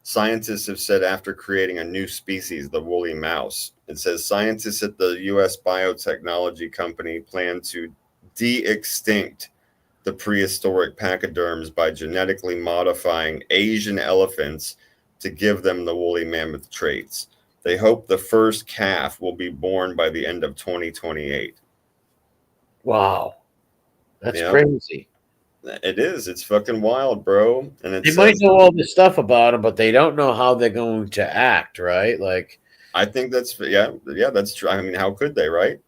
Scientists have said after creating a new species, the woolly mouse. It says scientists at the U.S. biotechnology company plan to de-extinct the prehistoric pachyderms by genetically modifying Asian elephants to give them the woolly mammoth traits. They hope the first calf will be born by the end of 2028. Wow. That's Yep. crazy. It is. It's fucking wild, bro. And it They might says, know all this stuff about them, but they don't know how they're going to act, right? Like, I think that's, yeah, that's true. I mean, how could they, right?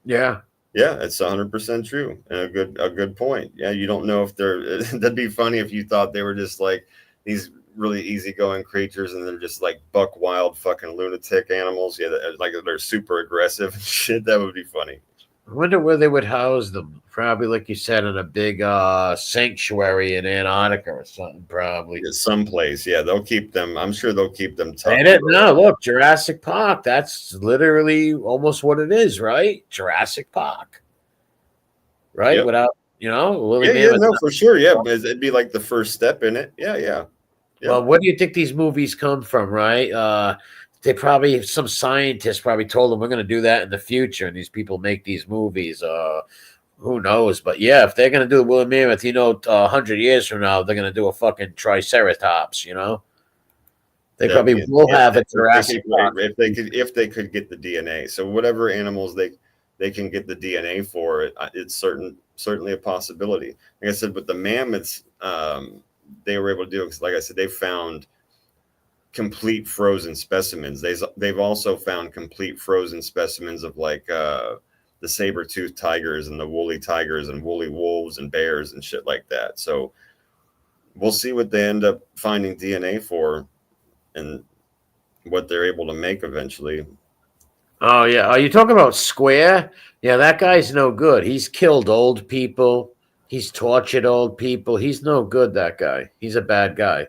yeah. Yeah, it's 100% true, and a good point. Yeah, you don't know if they're. That'd be funny if you thought they were just like these really easygoing creatures, and they're just like buck wild fucking lunatic animals. Yeah, like they're super aggressive and shit. That would be funny. I wonder where they would house them. Probably, like you said, in a big sanctuary in Antarctica or something, probably. Yeah, someplace, yeah, they'll keep them. I'm sure they'll keep them They tucked didn't know. away. Look, Jurassic Park. That's literally almost what it is, right? Jurassic Park, right? Yep. Without, Willie Yeah, Mammoth. no, for sure. Yeah, but it'd be like the first step in it. Yeah, Well, yep. where do you think these movies come from, right? They probably, some scientists probably told them we're going to do that in the future, and these people make these movies. Who knows? But yeah, if they're going to do Willie Mammoth, 100 years from now, they're going to do a fucking Triceratops. They That'd probably be will have a if Jurassic Park. if they could get the DNA. So whatever animals they can get the DNA for, it's certainly a possibility. Like I said, with the mammoths, they were able to do it. Like I said, they found complete frozen specimens. They've also found complete frozen specimens of like the saber-toothed tigers and the woolly tigers and woolly wolves and bears and shit like that. So we'll see what they end up finding DNA for and what they're able to make eventually. Oh yeah, are you talking about Square? Yeah, that guy's no good. He's killed old people. He's tortured old people. He's no good. That guy. He's a bad guy.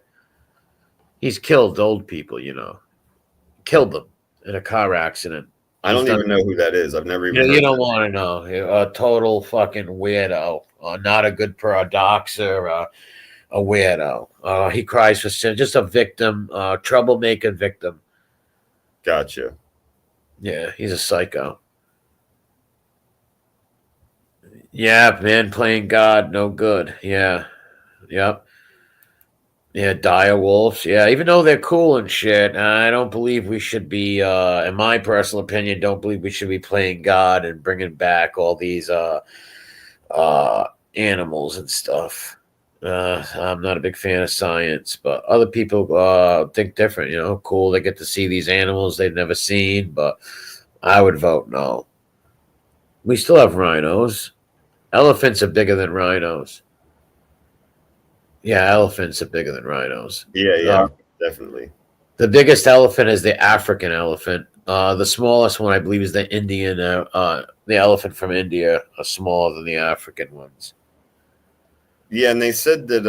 He's killed old people. Killed them in a car accident. I He's don't done. even know who that is. I've never even You heard don't that. want to know. A total fucking weirdo. Not a good paradoxer. A weirdo. He cries for sin. Just a victim. Troublemaker victim. Gotcha. Yeah, he's a psycho. Yeah, man, playing God, no good. Yeah, yep. Yeah, dire wolves. Yeah, even though they're cool and shit, I don't believe we should be. In my personal opinion, don't believe we should be playing God and bringing back all these uh, animals and stuff. I'm not a big fan of science, but other people think different. Cool. They get to see these animals they've never seen, but I would vote no. We still have rhinos. Elephants are bigger than rhinos. Yeah, elephants are bigger than rhinos. Yeah, definitely. The biggest elephant is the African elephant. The smallest one, I believe, is the Indian. The elephant from India are smaller than the African ones. Yeah, and they said that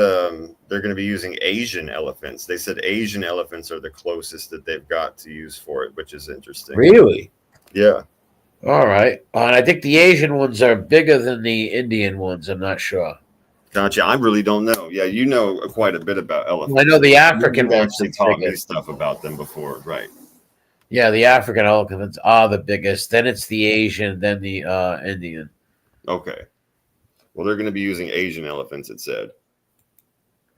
they're going to be using Asian elephants. They said Asian elephants are the closest that they've got to use for it, which is interesting. Really? Yeah. All right. And I think the Asian ones are bigger than the Indian ones. I'm not sure. Gotcha. I really don't know. Yeah, you know quite a bit about elephants. Well, I know the African You've ones actually are taught me biggest. stuff about them before, right? Yeah, the African elephants are the biggest. Then it's the Asian, then the Indian. Okay. Well, they're going to be using Asian elephants, it said.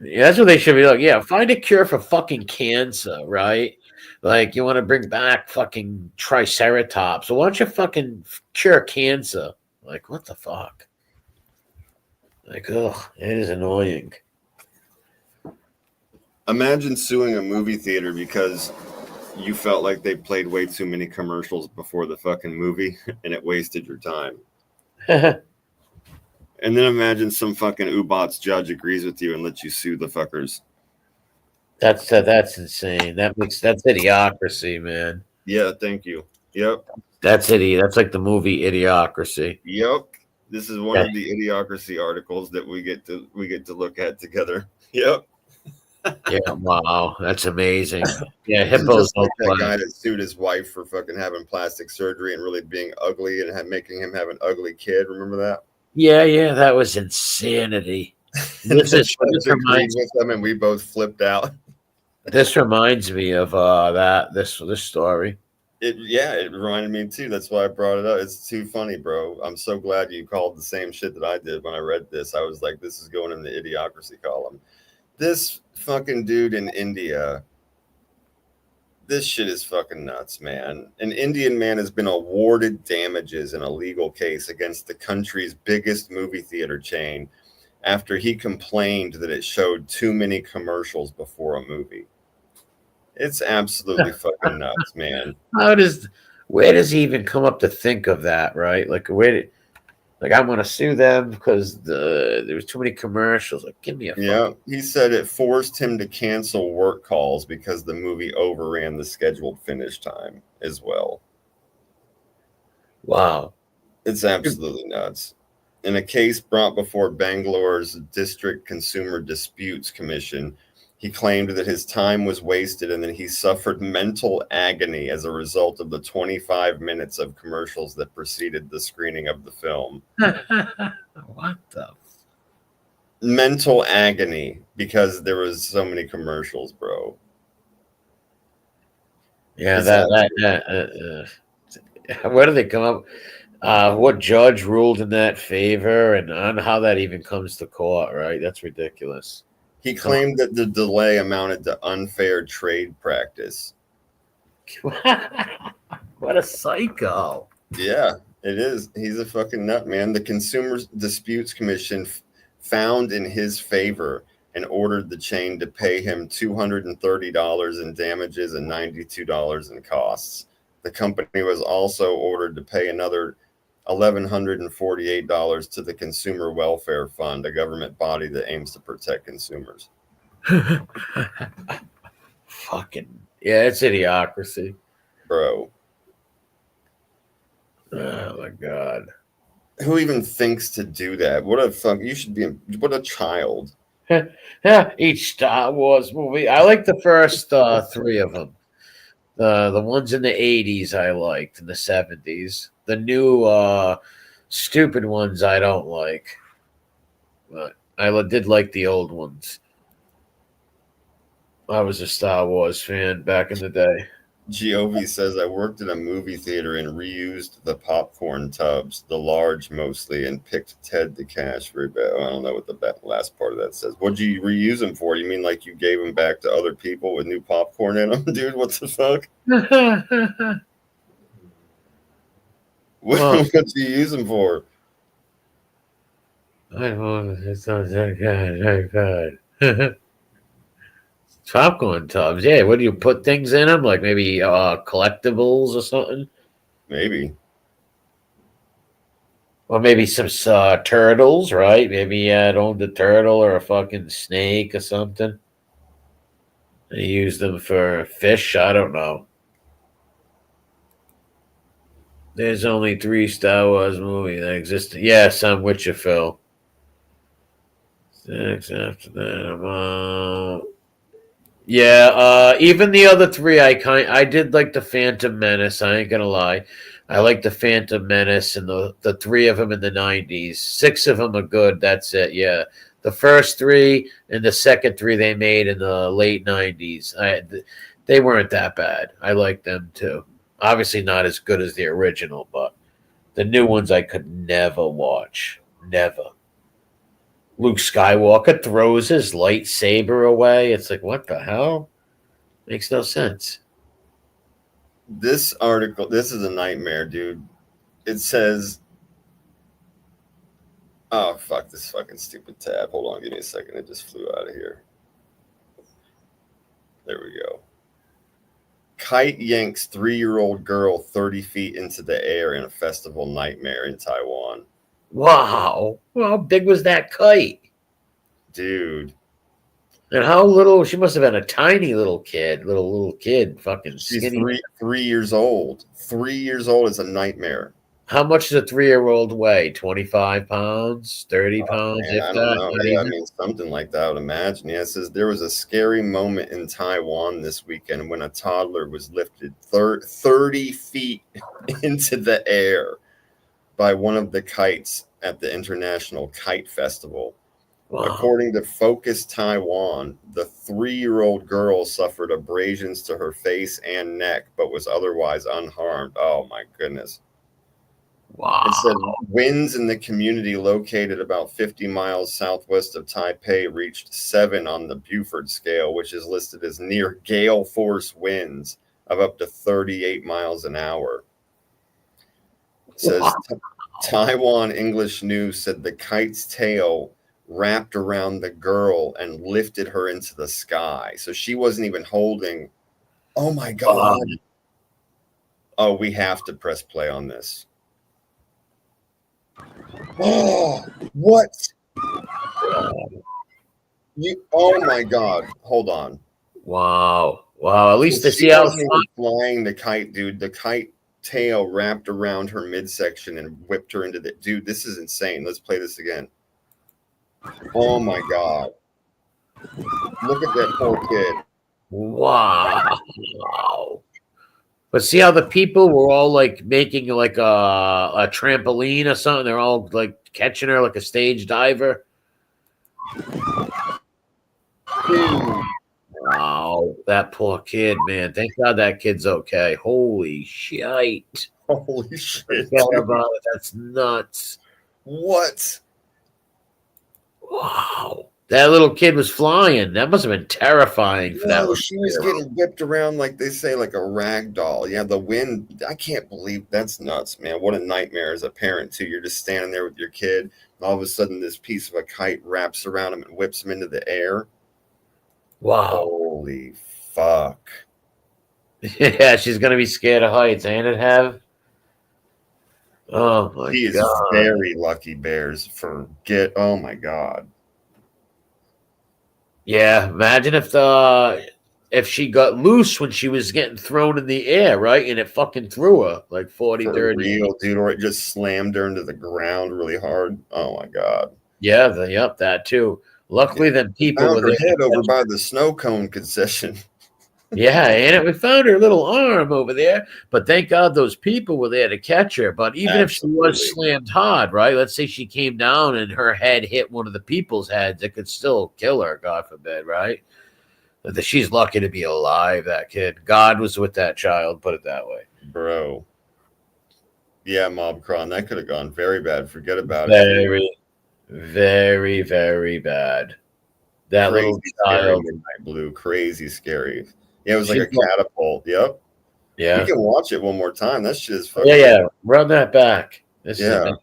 Yeah, that's what they should be like. Yeah, find a cure for fucking cancer, right? Like you want to bring back fucking Triceratops. So why don't you fucking cure cancer? Like what the fuck? Like, ugh, it is annoying. Imagine suing a movie theater because you felt like they played way too many commercials before the fucking movie and it wasted your time. And then imagine some fucking Ubots judge agrees with you and lets you sue the fuckers. That's insane. That's idiocracy, man. Yeah, thank you. Yep. That's idiot. That's like the movie Idiocracy. Yep. This is one of the Idiocracy articles that we get to look at together. Yep. Yeah, wow, that's amazing. Yeah, hippos Just like don't that play. guy that sued his wife for fucking having plastic surgery and really being ugly and making him have an ugly kid. Remember that? Yeah, that was insanity. This The is judge agreed with them, and we both flipped out. this reminds me of this story. It reminded me too. That's why I brought it up. It's too funny, bro. I'm so glad you called the same shit that I did when I read this. I was like, this is going in the Idiocracy column. This fucking dude in India. This shit is fucking nuts, man. An Indian man has been awarded damages in a legal case against the country's biggest movie theater chain after he complained that it showed too many commercials before a movie. It's absolutely fucking nuts, man. Where does he even come up to think of that, right? Like, I'm going to sue them because there was too many commercials. Like, give me a Yeah, fucking. he said it forced him to cancel work calls because the movie overran the scheduled finish time as well. Wow. It's absolutely nuts. In a case brought before Bangalore's District Consumer Disputes Commission, he claimed that his time was wasted and that he suffered mental agony as a result of the 25 minutes of commercials that preceded the screening of the film. What the? Mental agony because there was so many commercials, bro. Yeah, It's where do they come up? What judge ruled in that favor, and on how that even comes to court, right? That's ridiculous. He claimed that the delay amounted to unfair trade practice. What a psycho. Yeah, it is. He's a fucking nut, man. The Consumer Disputes Commission found in his favor and ordered the chain to pay him $230 in damages and $92 in costs. The company was also ordered to pay another $1,148 to the Consumer Welfare Fund, a government body that aims to protect consumers. Fucking yeah, it's idiocracy, bro. Oh my god. Who even thinks to do that? What a fuck! You should be. What a child. Yeah, each Star Wars movie. I like the first three of them. The ones in the 80s I liked, in the 70s. The new stupid ones I don't like. But I did like the old ones. I was a Star Wars fan back in the day. Giovi says, I worked at a movie theater and reused the popcorn tubs, the large mostly, and picked Ted to cash for I don't know what the last part of that says. What'd you reuse them for? You mean like you gave them back to other people with new popcorn in them? Dude, what the fuck? What'd you use them for? I don't know. It's not that good. Very good. Popcorn tubs. Yeah, what do you put things in them? Like maybe collectibles or something? Maybe. Or maybe some turtles, right? Maybe you owned a turtle or a fucking snake or something. And you use them for fish. I don't know. There's only 3 Star Wars movies that exist. Yes, I'm with you, Phil. 6 after that. Yeah, even the other 3, I did like the Phantom Menace. I ain't gonna lie, I like the Phantom Menace and the 3 of them in the 90s. 6 of them are good. That's it. Yeah, the first 3 and the second 3 they made in the late 90s. They weren't that bad. I like them too. Obviously not as good as the original, but the new ones I could never watch. Never. Luke Skywalker throws his lightsaber away. It's like, what the hell? Makes no sense. This article, this is a nightmare, dude. It says, oh, fuck this fucking stupid tab. Hold on, give me a second. It just flew out of here. There we go. Kite yanks 3-year-old girl 30 feet into the air in a festival nightmare in Taiwan. Wow. Well, how big was that kite? Dude. And how little? She must have been a tiny little kid. Little kid. Fucking She's skinny. 3 years old. 3 years old is a nightmare. How much does a 3-year-old weigh? 25 pounds? 30 pounds? Man, I don't know. Yeah, I mean, something like that, I would imagine. Yeah, it says there was a scary moment in Taiwan this weekend when a toddler was lifted 30 feet into the air by one of the kites at the International Kite Festival. Wow. According to Focus Taiwan, the 3-year-old girl suffered abrasions to her face and neck, but was otherwise unharmed. Oh, my goodness. Wow. It said winds in the community located about 50 miles southwest of Taipei reached 7 on the Beaufort scale, which is listed as near gale force winds of up to 38 miles an hour. It says Taiwan English News said the kite's tail wrapped around the girl and lifted her into the sky. So she wasn't even holding. Oh my God. Oh, we have to press play on this. Oh, what? Oh my God. Hold on. Wow. Wow. At least to She see how wasn't even flying the kite, dude. The kite tail wrapped around her midsection and whipped her into the dude. This is insane. Let's play this again. Oh my God. Look at that poor kid. Wow. But see how the people were all like making like a trampoline or something? They're all like catching her like a stage diver. Dude. Wow. That poor kid, man. Thank God that kid's okay. Holy shit. Holy shit. Forget about it. That's nuts. What? Wow. That little kid was flying. That must have been terrifying for that. No, she was getting whipped around like they say, like a rag doll. Yeah, the wind. I can't believe that's nuts, man. What a nightmare as a parent, too. You're just standing there with your kid, and all of a sudden this piece of a kite wraps around him and whips him into the air. Wow. Holy fuck. Yeah, she's gonna be scared of heights, ain't it, Have? Oh my He is God. very lucky, Bears. Oh my God. Yeah, imagine if she got loose when she was getting thrown in the air, right? And it fucking threw her like 40, For 30. real, dude. Or it just slammed her into the ground really hard. Oh my God. Yeah, that too. Luckily, then people Found were her there. head over by the snow cone concession. Yeah, and we found her little arm over there. But thank God those people were there to catch her. But even if she was Absolutely. slammed hard, right? Let's say she came down and her head hit one of the people's heads, it could still kill her, God forbid, right? But she's lucky to be alive, that kid. God was with that child, put it that way. Bro. Yeah, Mob Cron. That could have gone very bad. Forget about it, dude. Very, very, very bad. That Crazy little scary child. Midnight Blue. Crazy scary. Yeah, it was like She, a catapult. Yep. We yeah. can watch it one more time. That shit is Yeah, fucking. yeah. Run that back. This Yeah. is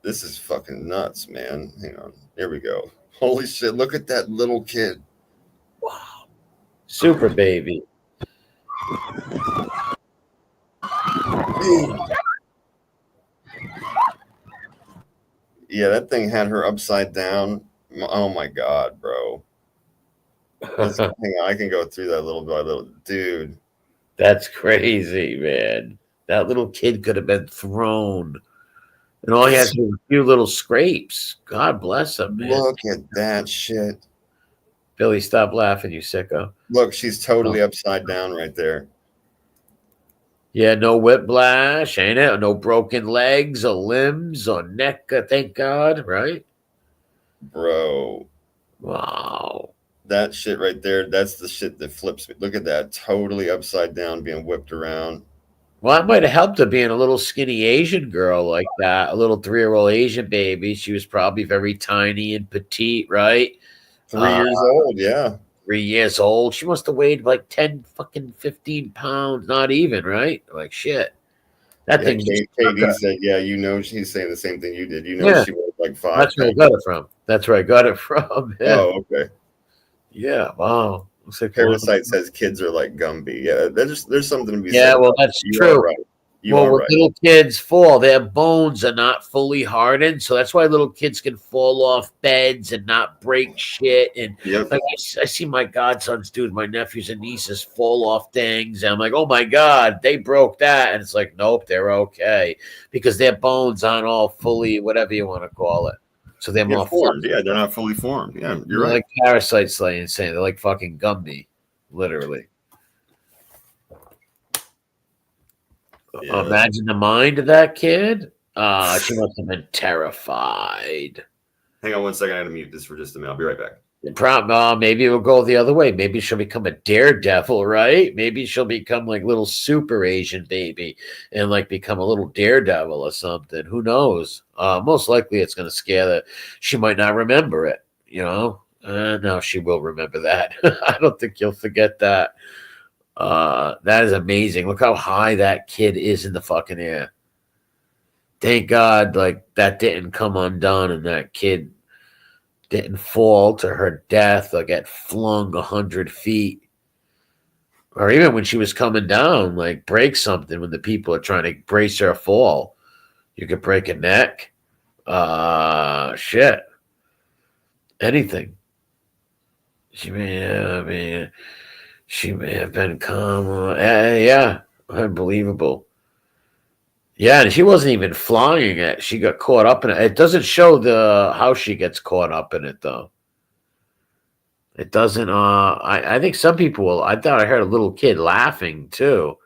This is fucking nuts, man. Hang on. Here we go. Holy shit. Look at that little kid. wow. Super baby. Yeah, that thing had her upside down. Oh my God, bro. Hang on. I can go through that little by little. Dude. That's crazy, man. That little kid could have been thrown. And all he has to do is a few little scrapes. God bless him, man. Look at that shit. Billy, stop laughing, you sicko. Look, she's totally upside down right there. Yeah, no whiplash, ain't it? No broken legs or limbs or neck, thank God, right? Bro. Wow. That shit right there, that's the shit that flips me. Look at that. Totally upside down, being whipped around. Well, it might have helped her being a little skinny Asian girl like that, a little 3-year-old Asian baby. She was probably very tiny and petite, right? 3 years old, yeah. 3 years old. She must have weighed like 10 fucking 15 pounds, not even, right? Like shit. That Yeah, thing KD said, yeah, she's saying the same thing you did. Yeah. She was like 5 That's where I got it from. That's where I got it from. Yeah. Oh, okay. Yeah. Wow. Looks like Parasite says kids are like Gumby. Yeah, there's something to be said. yeah, well, that's You true. are right. You Well, are when right. little kids fall, their bones are not fully hardened, so that's why little kids can fall off beds and not break shit. And Yep. like I see my godsons do, my nephews and nieces fall off things, and I'm like, oh my God, they broke that, and it's like, nope, they're okay because their bones aren't all fully whatever you want to call it. So they're more formed. Yeah, they're not fully formed. Yeah, you're right. Like parasites, saying they're like fucking Gumby, literally. Yeah. Imagine the mind of that kid. She must have been terrified. Hang on one second. I gotta mute this for just a minute. I'll be right back. Maybe it will go the other way. Maybe she'll become a daredevil, right? Maybe she'll become like little super Asian baby and like become a little daredevil or something. Who knows? Most likely it's going to scare that she might not remember it, you know? No, she will remember that. I don't think you'll forget that. That is amazing. Look how high that kid is in the fucking air. Thank God, like that didn't come undone and that kid didn't fall to her death or get flung 100 feet. Or even when she was coming down, like break something when the people are trying to brace her fall. You could break a neck. Shit. Anything. She may have been calm. Yeah, unbelievable. Yeah, and she wasn't even flying it. She got caught up in it. It doesn't show the how she gets caught up in it though. It doesn't. I think some people will. I thought I heard a little kid laughing too.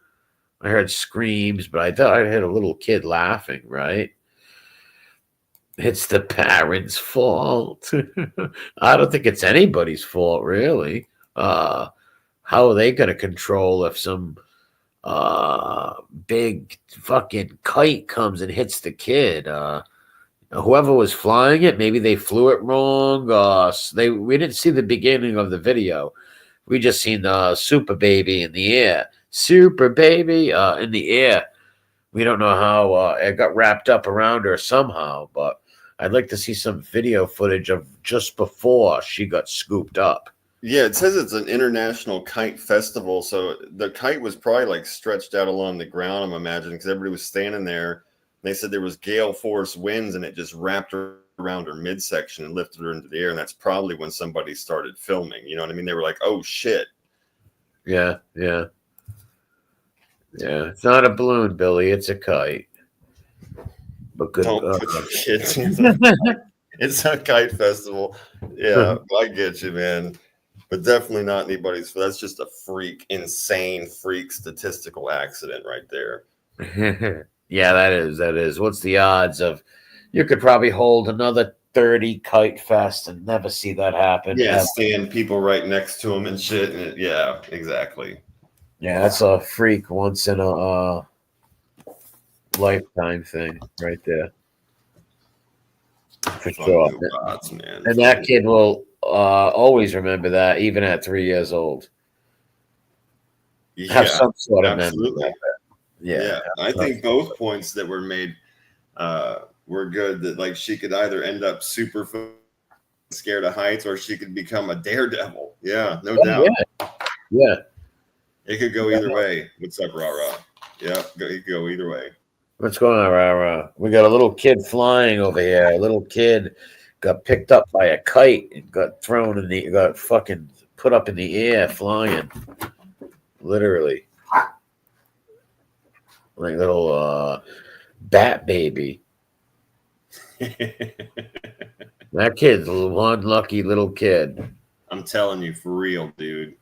I heard screams, but I thought I heard a little kid laughing. Right? It's the parents' fault. I don't think it's anybody's fault, really. How are they going to control if some big fucking kite comes and hits the kid? Whoever was flying it, maybe they flew it wrong. We didn't see the beginning of the video. We just seen the super baby in the air. Super baby in the air. We don't know how it got wrapped up around her somehow, but I'd like to see some video footage of just before she got scooped up. Yeah, it says it's an international kite festival, so the kite was probably like stretched out along the ground, I'm imagining, because everybody was standing there. They said there was gale force winds, and it just wrapped her around her midsection and lifted her into the air. And that's probably when somebody started filming. You know what I mean? They were like, "Oh shit!" Yeah, yeah, yeah. It's not a balloon, Billy. It's a kite. But good. Don't put the kids in it's a kite festival. Yeah, I get you, man. But definitely not anybody's. That's just a insane freak statistical accident right there. Yeah, that is. What's the odds of you could probably hold another 30 kite fest and never see that happen? Yeah, stand people right next to them and shit. And yeah, exactly. Yeah, that's a freak once in a lifetime thing right there. For sure. Gods, man. And that kid will always remember that, even at 3 years old. Yeah, Have some sort of absolutely. memory. Yeah. I think both points that were made were good. That like she could either end up super scared of heights, or she could become a daredevil. Yeah, no doubt. Yeah. It could go either way. What's up, Rara? Yeah, it could go either way. What's going on, Rara? We got a little kid flying over here. A little kid got picked up by a kite and got fucking put up in the air flying. Literally. Like little bat baby. That kid's one lucky little kid. I'm telling you, for real, dude.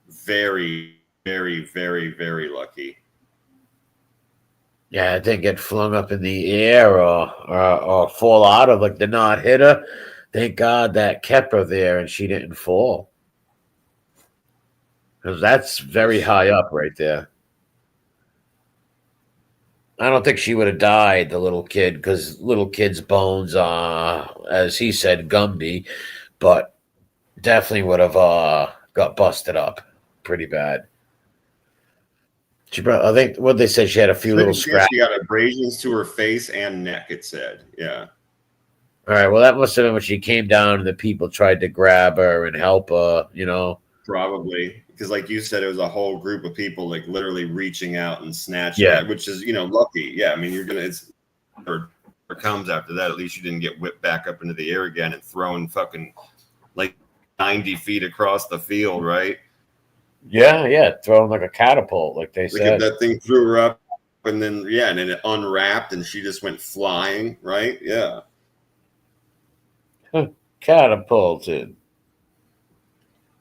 Very, very, very, very lucky. Yeah, it didn't get flung up in the air or fall out of, like, did not hit her. Thank God that kept her there and she didn't fall. Because that's very high up right there. I don't think she would have died, the little kid, because little kid's bones, as he said, Gumby, but definitely would have got busted up pretty bad. I think what they said, she had a few little scratches. She got abrasions to her face and neck, it said. Yeah. All right. Well, that must have been when she came down and the people tried to grab her and help her, you know. Probably. Because like you said, it was a whole group of people like literally reaching out and snatching her, which is, lucky. Yeah. I mean, you're going to, or comes after that. At least you didn't get whipped back up into the air again and thrown fucking like 90 feet across the field, right? Yeah, thrown like a catapult, like they said. That thing threw her up, and then and then it unwrapped, and she just went flying, right? Yeah, catapulted.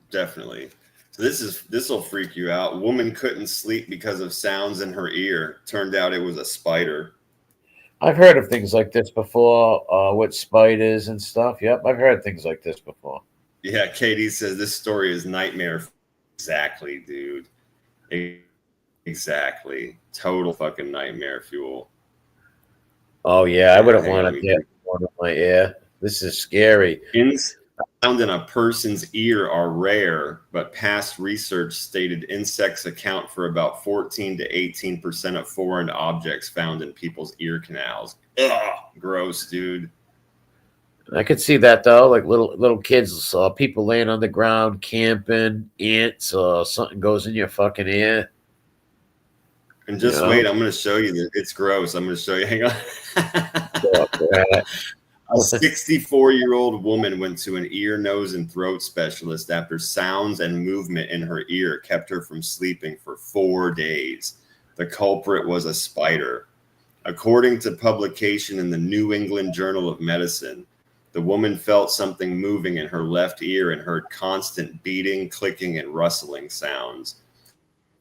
Definitely. So this will freak you out. Woman couldn't sleep because of sounds in her ear. Turned out it was a spider. I've heard of things like this before, with spiders and stuff. Yep, I've heard things like this before. Yeah, Katie says this story is nightmare. Exactly, dude. Exactly. Total fucking nightmare fuel. Oh yeah, I Yeah, wouldn't hang on. want to get one in my ear. This is scary. Insects found in a person's ear are rare, but past research stated insects account for about 14 to 18% of foreign objects found in people's ear canals. Ugh, gross, dude. I could see that though, like little kids saw people laying on the ground camping, ants, something goes in your fucking ear. And You just know? wait, I'm going to show you that it's gross. I'm going to show you. Hang on. A 64-year-old woman went to an ear, nose, and throat specialist after sounds and movement in her ear kept her from sleeping for 4 days. The culprit was a spider. According to publication in the New England Journal of Medicine, the woman felt something moving in her left ear and heard constant beating, clicking, and rustling sounds.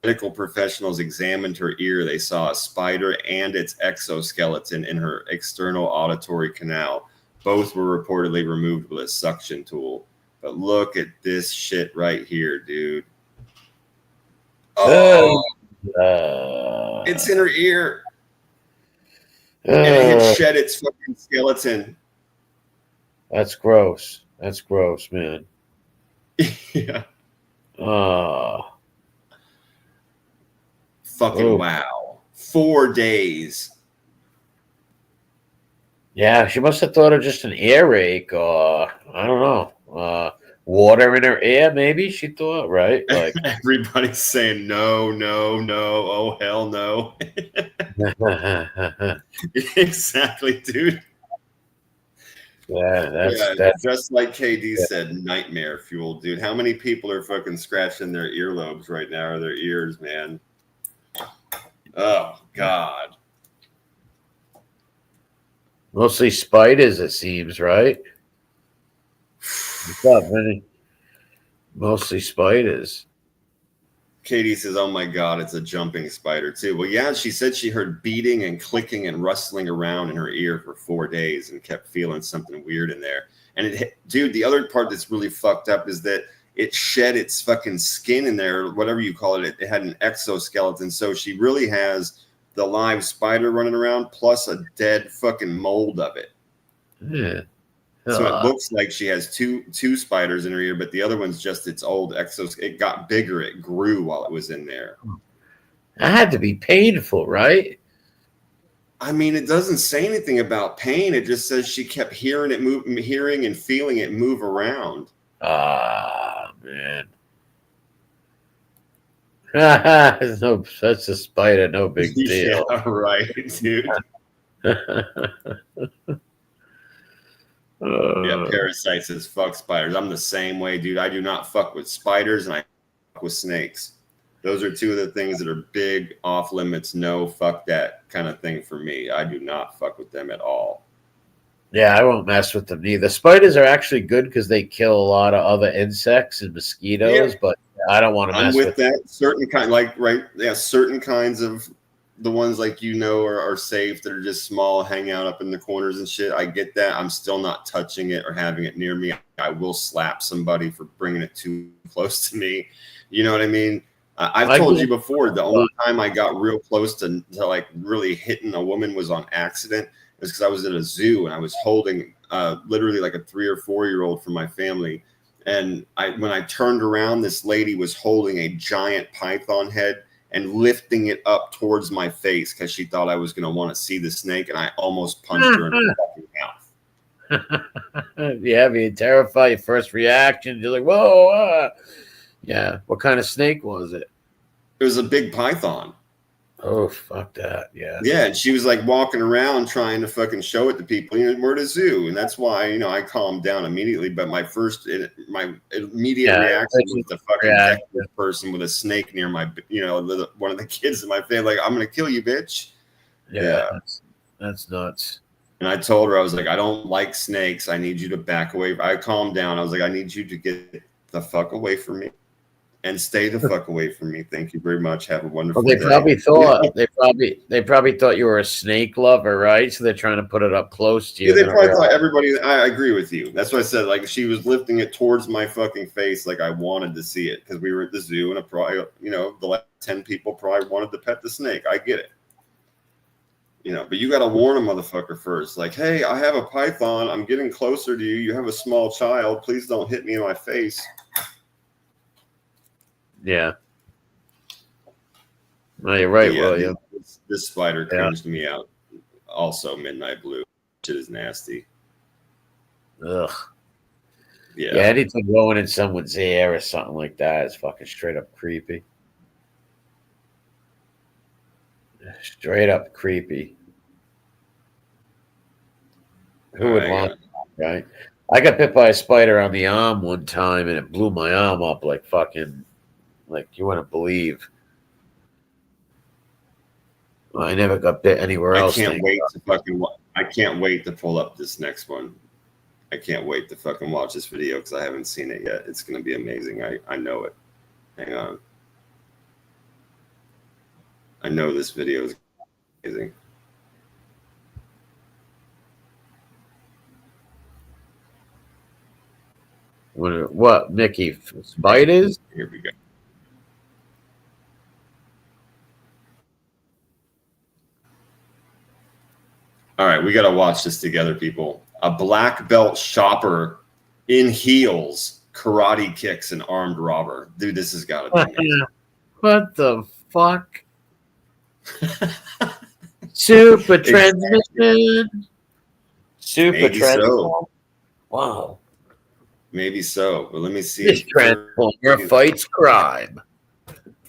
Medical professionals examined her ear. They saw a spider and its exoskeleton in her external auditory canal. Both were reportedly removed with a suction tool. But look at this shit right here, dude. Oh, it's in her ear. And it had shed its fucking skeleton. That's gross. That's gross, man. Yeah. Fucking wow. 4 days. Yeah, she must have thought of just an earache, or I don't know, water in her ear. Maybe she thought, right? Like everybody's saying no, no, no. Oh hell no. Exactly, dude. Yeah, that's just like KD said, nightmare fuel, dude. How many people are fucking scratching their earlobes right now, or their ears, man? Oh God. Mostly spiders, it seems, right? What's up, Vinny? Mostly spiders. Katie says, "Oh my God, it's a jumping spider too." Well, yeah, she said she heard beating and clicking and rustling around in her ear for 4 days and kept feeling something weird in there. And dude, the other part that's really fucked up is that it shed its fucking skin in there, whatever you call it. It had an exoskeleton, so she really has the live spider running around plus a dead fucking mold of it. Yeah. So it looks like she has two spiders in her ear, but the other one's just its old exoskeleton. It got bigger. It grew while it was in there. That had to be painful, right? I mean, it doesn't say anything about pain. It just says she kept hearing it move, hearing and feeling it move around. Ah, man. No, that's a spider. No big deal. Yeah, right, dude. Yeah, Parasite says fuck spiders. I'm the same way, dude. I do not fuck with spiders and I fuck with snakes. Those are two of the things that are big off limits. No, fuck that kind of thing for me. I do not fuck with them at all. Yeah, I won't mess with them neither. Spiders are actually good because they kill a lot of other insects and mosquitoes, but I don't want to mess with that. Certain kind, like right, yeah, certain kinds of the ones like are safe that are just small, hang out up in the corners and shit. I get that. I'm still not touching it or having it near me. I will slap somebody for bringing it too close to me. You know what I mean? I've told you before, the only time I got real close to like really hitting a woman was on accident. It was because I was at a zoo and I was holding literally like a 3 or 4 year old for my family. And when I turned around, this lady was holding a giant python head and lifting it up towards my face because she thought I was going to want to see the snake, and I almost punched her in the fucking mouth. Yeah, being terrified. Your first reaction, you're like, whoa. Yeah. What kind of snake was it? It was a big python. Oh, fuck that. Yeah. Yeah, and she was like walking around trying to fucking show it to people. We're at a zoo, and that's why I calmed down immediately. But my immediate reaction was to fucking deck this person with a snake near my, one of the kids in my family. Like, I'm gonna kill you, bitch. Yeah. That's nuts. And I told her, I was like, I don't like snakes. I need you to back away. I calmed down. I was like, I need you to get the fuck away from me. and stay the fuck away from me. Thank you very much. Have a wonderful Well, day. they probably thought you were a snake lover, right? So they're trying to put it up close to you. Yeah, they probably thought everybody. I agree with you. That's what I said. Like she was lifting it towards my fucking face, like I wanted to see it because we were at the zoo, and probably, the last 10 people probably wanted to pet the snake. I get it. But you got to warn a motherfucker first. Like, hey, I have a python. I'm getting closer to you. You have a small child. Please don't hit me in my face. Yeah. No, you're right, William. This spider cringed me out. Also, midnight blue. Shit is nasty. Ugh. Yeah. Yeah, anything going in someone's ear or something like that is fucking straight up creepy. Straight up creepy. Who would want that, right? I got bit by a spider on the arm one time and it blew my arm up like fucking, like you wouldn't believe. I never got bit anywhere else. I can't wait to pull up this next one. I can't wait to fucking watch this video because I haven't seen it yet. It's going to be amazing. I know it. Hang on. I know this video is amazing. What, Mickey? Spiders? Here we go. All right, we got to watch this together, people. A black belt shopper in heels, karate kicks an armed robber. Dude, this has got to be amazing. What the fuck? Super transmission. Super transmission. So. Wow. Maybe so, but let me see. This Transformer fights crime.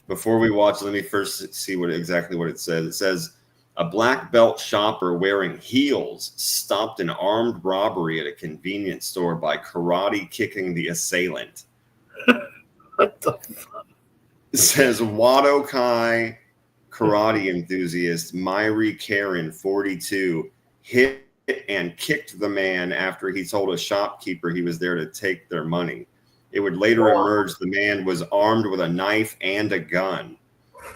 Before we watch, let me first see exactly what it says. It says, a black belt shopper wearing heels stopped an armed robbery at a convenience store by karate kicking the assailant. What the fuck? It says, Wadokai karate enthusiast Myri Karen, 42, hit and kicked the man after he told a shopkeeper he was there to take their money. It would later emerge the man was armed with a knife and a gun.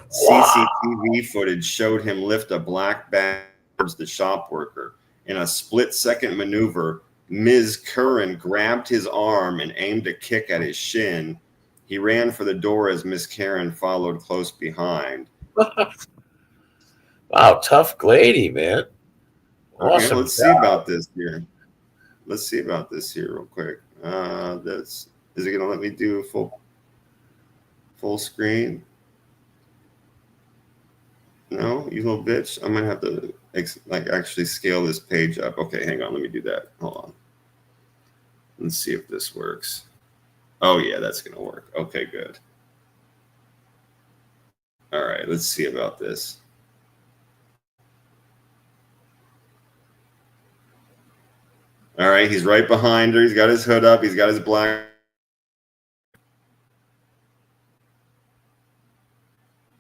CCTV footage showed him lift a black bag towards the shop worker. In a split-second maneuver, Ms. Curran grabbed his arm and aimed a kick at his shin. He ran for the door as Ms. Karen followed close behind. Wow, tough lady, man. Awesome. Okay, let's see about this here. Let's see about this here real quick. Is it gonna let me do full screen? No, you little bitch. I'm gonna have to actually scale this page up. Okay, hang on. Let me do that. Hold on. Let's see if this works. Oh yeah, that's gonna work. Okay, good. All right, let's see about this. All right, he's right behind her. He's got his hood up. He's got his black.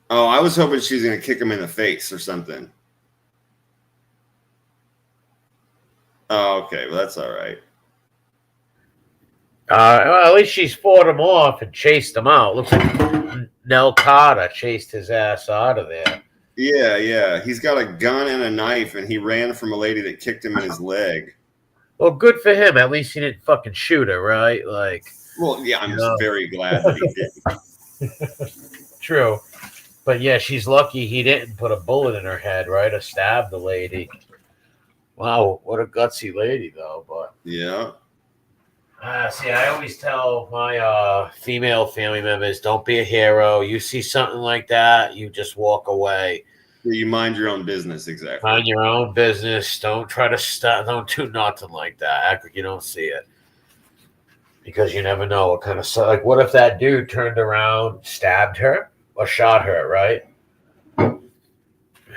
Oh, I was hoping she was going to kick him in the face or something. Oh, okay. Well, that's all right. Well, at least she's fought him off and chased him out. Looks like Nell Carter chased his ass out of there. Yeah. He's got a gun and a knife, and he ran from a lady that kicked him in his leg. Well, good for him. At least he didn't fucking shoot her, right? Like, well, yeah, I'm just very glad that he didn't. True. But yeah, she's lucky he didn't put a bullet in her head, right? Or stab the lady. Wow, what a gutsy lady, though. But yeah. See, I always tell my female family members, don't be a hero. You see something like that, you just walk away. You mind your own business, exactly. Mind your own business. Don't try to stop. Don't do nothing like that. Act like you don't see it, because you never know what kind of what if that dude turned around, stabbed her, or shot her? Right?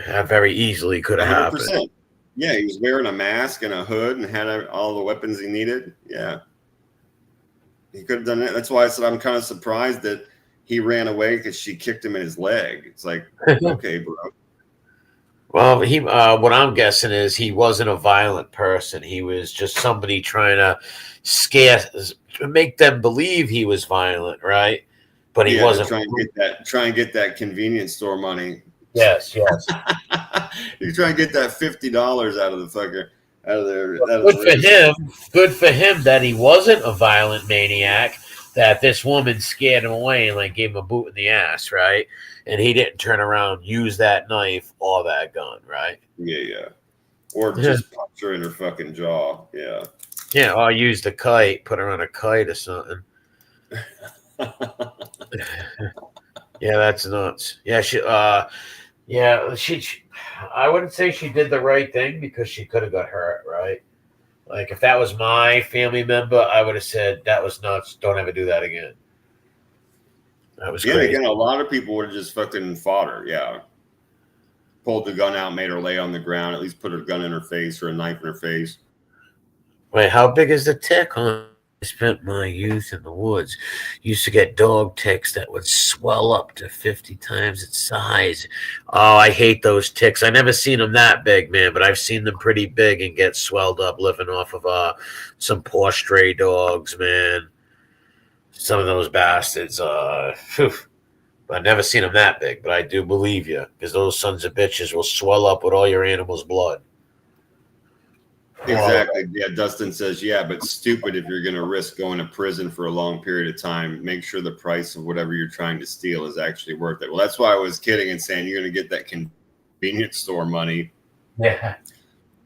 That very easily could have happened. Yeah, he was wearing a mask and a hood and had all the weapons he needed. Yeah, he could have done it. That's why I said I'm kind of surprised that he ran away because she kicked him in his leg. It's like, okay, bro. Well, what I'm guessing is he wasn't a violent person. He was just somebody trying to make them believe he was violent, right? but he wasn't. Try and get that convenience store money. Yes. You try and get that $50 out of the fucker, out of their. Good for him that he wasn't a violent maniac. That this woman scared him away and like gave him a boot in the ass, right? And he didn't turn around, use that knife or that gun, right? Yeah. Or just punch her in her fucking jaw. Yeah. Yeah, or use the kite, put her on a kite or something. Yeah, that's nuts. Yeah, she I wouldn't say she did the right thing because she could have got hurt, right? Like if that was my family member, I would have said that was nuts. Don't ever do that again. That was crazy. Again, a lot of people would have just fucking fought her. Yeah. Pulled the gun out, made her lay on the ground, at least put a gun in her face or a knife in her face. Wait, how big is the tick? Huh? I spent my youth in the woods. Used to get dog ticks that would swell up to 50 times its size. Oh, I hate those ticks. I never seen them that big, man, but I've seen them pretty big and get swelled up living off of some poor stray dogs, man. Some of those bastards. I've never seen them that big, but I do believe you because those sons of bitches will swell up with all your animal's blood. Exactly. Yeah, Dustin says, yeah, but stupid if you're going to risk going to prison for a long period of time. Make sure the price of whatever you're trying to steal is actually worth it. Well, that's why I was kidding and saying you're going to get that convenience store money. Yeah.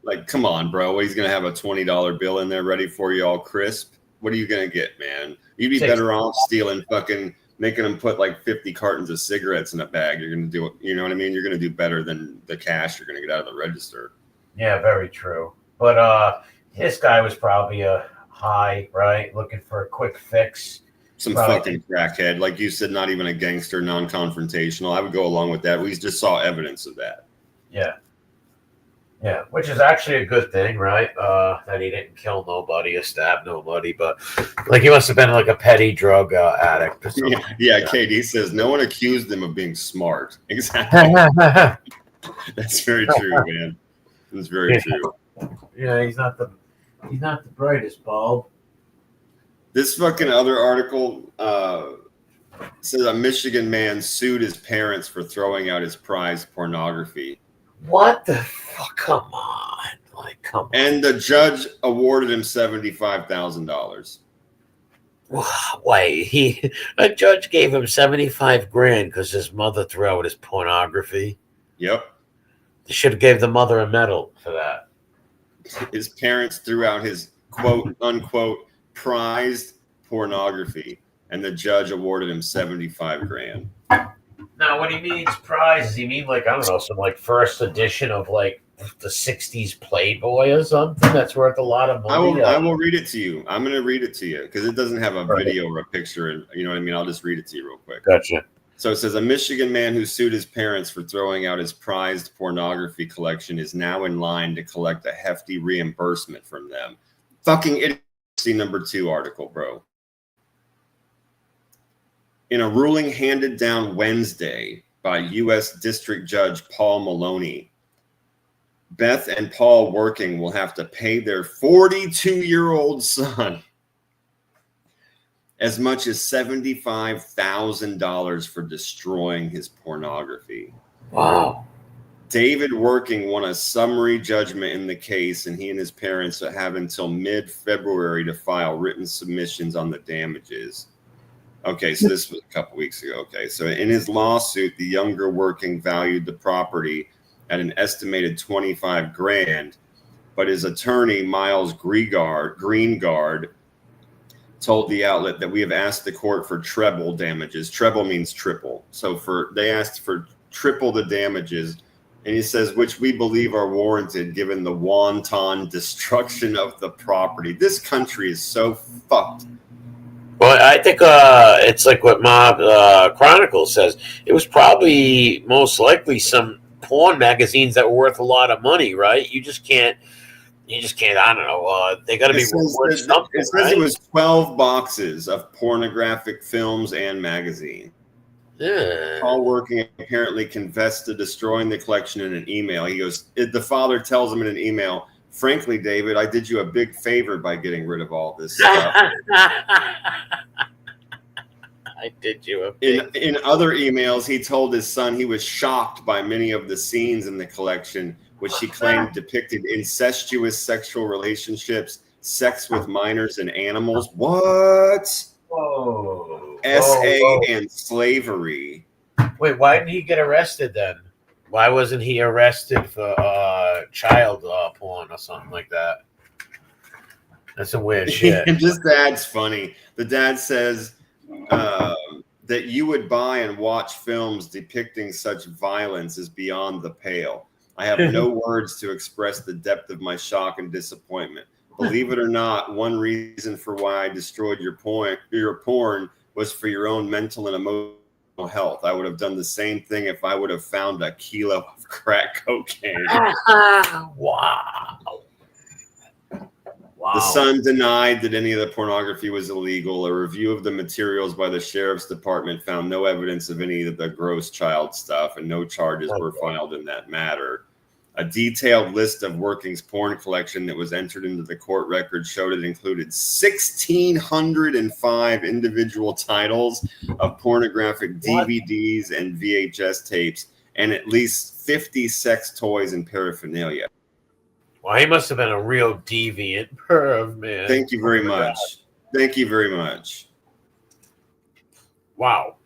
Like, come on, bro. He's going to have a $20 bill in there ready for you all crisp. What are you going to get, man? You'd be better off stealing fucking, making them put like 50 cartons of cigarettes in a bag. You're going to do it. You know what I mean? You're going to do better than the cash you're going to get out of the register. Yeah, very true. But this guy was probably a high, right? Looking for a quick fix. Some fucking crackhead. Like you said, not even a gangster, non-confrontational. I would go along with that. We just saw evidence of that. Yeah. Yeah, which is actually a good thing, right? That he didn't kill nobody or stab nobody, but like he must have been like a petty drug addict or something. Yeah, KD says no one accused him of being smart. Exactly. That's very true, man. That's very true. Yeah, he's not the brightest bulb. This fucking other article says a Michigan man sued his parents for throwing out his prized pornography. What the fuck? Come on. Like, come on. And the judge awarded him $75,000. Wait, a judge gave him $75,000 because his mother threw out his pornography. Yep. They should have gave the mother a medal for that. His parents threw out his quote unquote prized pornography, and the judge awarded him $75,000. Now, when he means prize, does he mean like, I don't know, some like first edition of like the 60s Playboy or something that's worth a lot of money? I will read it to you. I'm going to read it to you because it doesn't have a video or a picture. And you know what I mean? I'll just read it to you real quick. Gotcha. So it says a Michigan man who sued his parents for throwing out his prized pornography collection is now in line to collect a hefty reimbursement from them. Fucking idiocy number 2 article, bro. In a ruling handed down Wednesday by U.S. District Judge Paul Maloney, Beth and Paul Working will have to pay their 42-year-old son as much as $75,000 for destroying his pornography. Wow. David Working won a summary judgment in the case, and he and his parents have until mid-February to file written submissions on the damages. Okay, so this was a couple weeks ago. Okay, so in his lawsuit, the younger Working valued the property at an estimated $25,000, but his attorney, Miles Greengard, told the outlet that we have asked the court for treble damages. Treble means triple. So they asked for triple the damages, and he says, which we believe are warranted given the wanton destruction of the property. This country is so fucked. Well, I think it's like what Mob Chronicle says. It was probably most likely some porn magazines that were worth a lot of money, right? You just can't. I don't know. They got to be worth something. It says it was 12 boxes of pornographic films and magazines. Yeah. Paul Working apparently confessed to destroying the collection in an email. He goes, the father tells him in an email, frankly, David, I did you a big favor by getting rid of all this stuff. I did you a big... In other emails, he told his son he was shocked by many of the scenes in the collection, which he claimed depicted incestuous sexual relationships, sex with minors and animals. What? Whoa. SA Whoa. and slavery. Wait, why didn't he get arrested then? Why wasn't he arrested for child porn or something like that? That's some weird shit. This dad's funny. The dad says that you would buy and watch films depicting such violence is beyond the pale. I have no words to express the depth of my shock and disappointment. Believe it or not, one reason for why I destroyed your porn was for your own mental and emotional health. I would have done the same thing if I would have found a kilo of crack cocaine. Wow. The son denied that any of the pornography was illegal. A review of the materials by the sheriff's department found no evidence of any of the gross child stuff, and no charges were filed in that matter. A detailed list of Working's porn collection that was entered into the court record showed it included 1,605 individual titles of pornographic DVDs and VHS tapes, and at least 50 sex toys and paraphernalia. Well, he must have been a real deviant perv, man. Thank you very much. Thank you very much. Wow.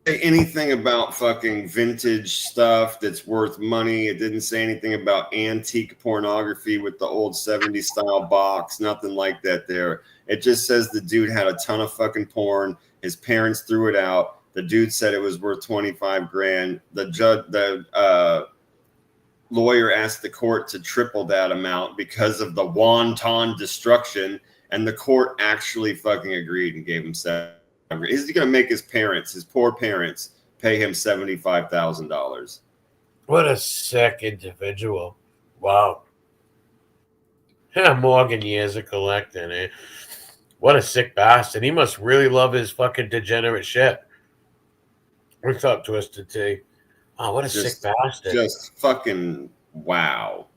Say anything about fucking vintage stuff that's worth money. It didn't say anything about antique pornography with the old 70s style box. Nothing like that there. It just says the dude had a ton of fucking porn. His parents threw it out. The dude said it was worth 25 grand. The lawyer asked the court to triple that amount because of the wanton destruction, and the court actually fucking agreed and gave him $7. Is he going to make his poor parents, pay him $75,000? What a sick individual. Wow. Yeah, Morgan years of collecting, eh? What a sick bastard. He must really love his fucking degenerate shit. What's up, Twisted T? Oh, what a sick bastard. Just fucking wow.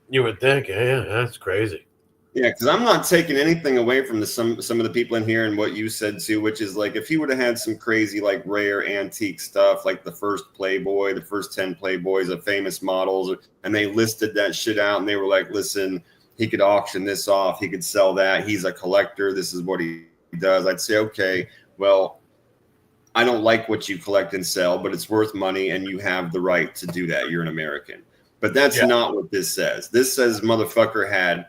You would think, yeah, that's crazy. Yeah, because I'm not taking anything away from some of the people in here and what you said too, which is like if he would have had some crazy like rare antique stuff like the first Playboy, the first 10 Playboys of famous models, and they listed that shit out and they were like, listen, he could auction this off, he could sell that, he's a collector, this is what he does. I'd say, okay, well, I don't like what you collect and sell, but it's worth money and you have the right to do that. You're an American. But that's not what this says. This says motherfucker had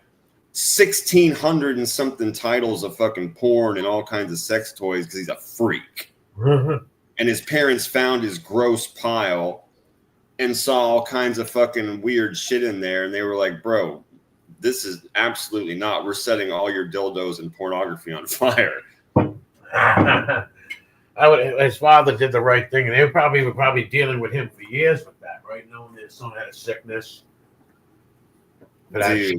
1,600 and something titles of fucking porn and all kinds of sex toys because he's a freak. And his parents found his gross pile and saw all kinds of fucking weird shit in there. And they were like, bro, this is absolutely not. We're setting all your dildos and pornography on fire. His father did the right thing, and they were probably dealing with him for years with that, right? Knowing that his son had a sickness. Dude.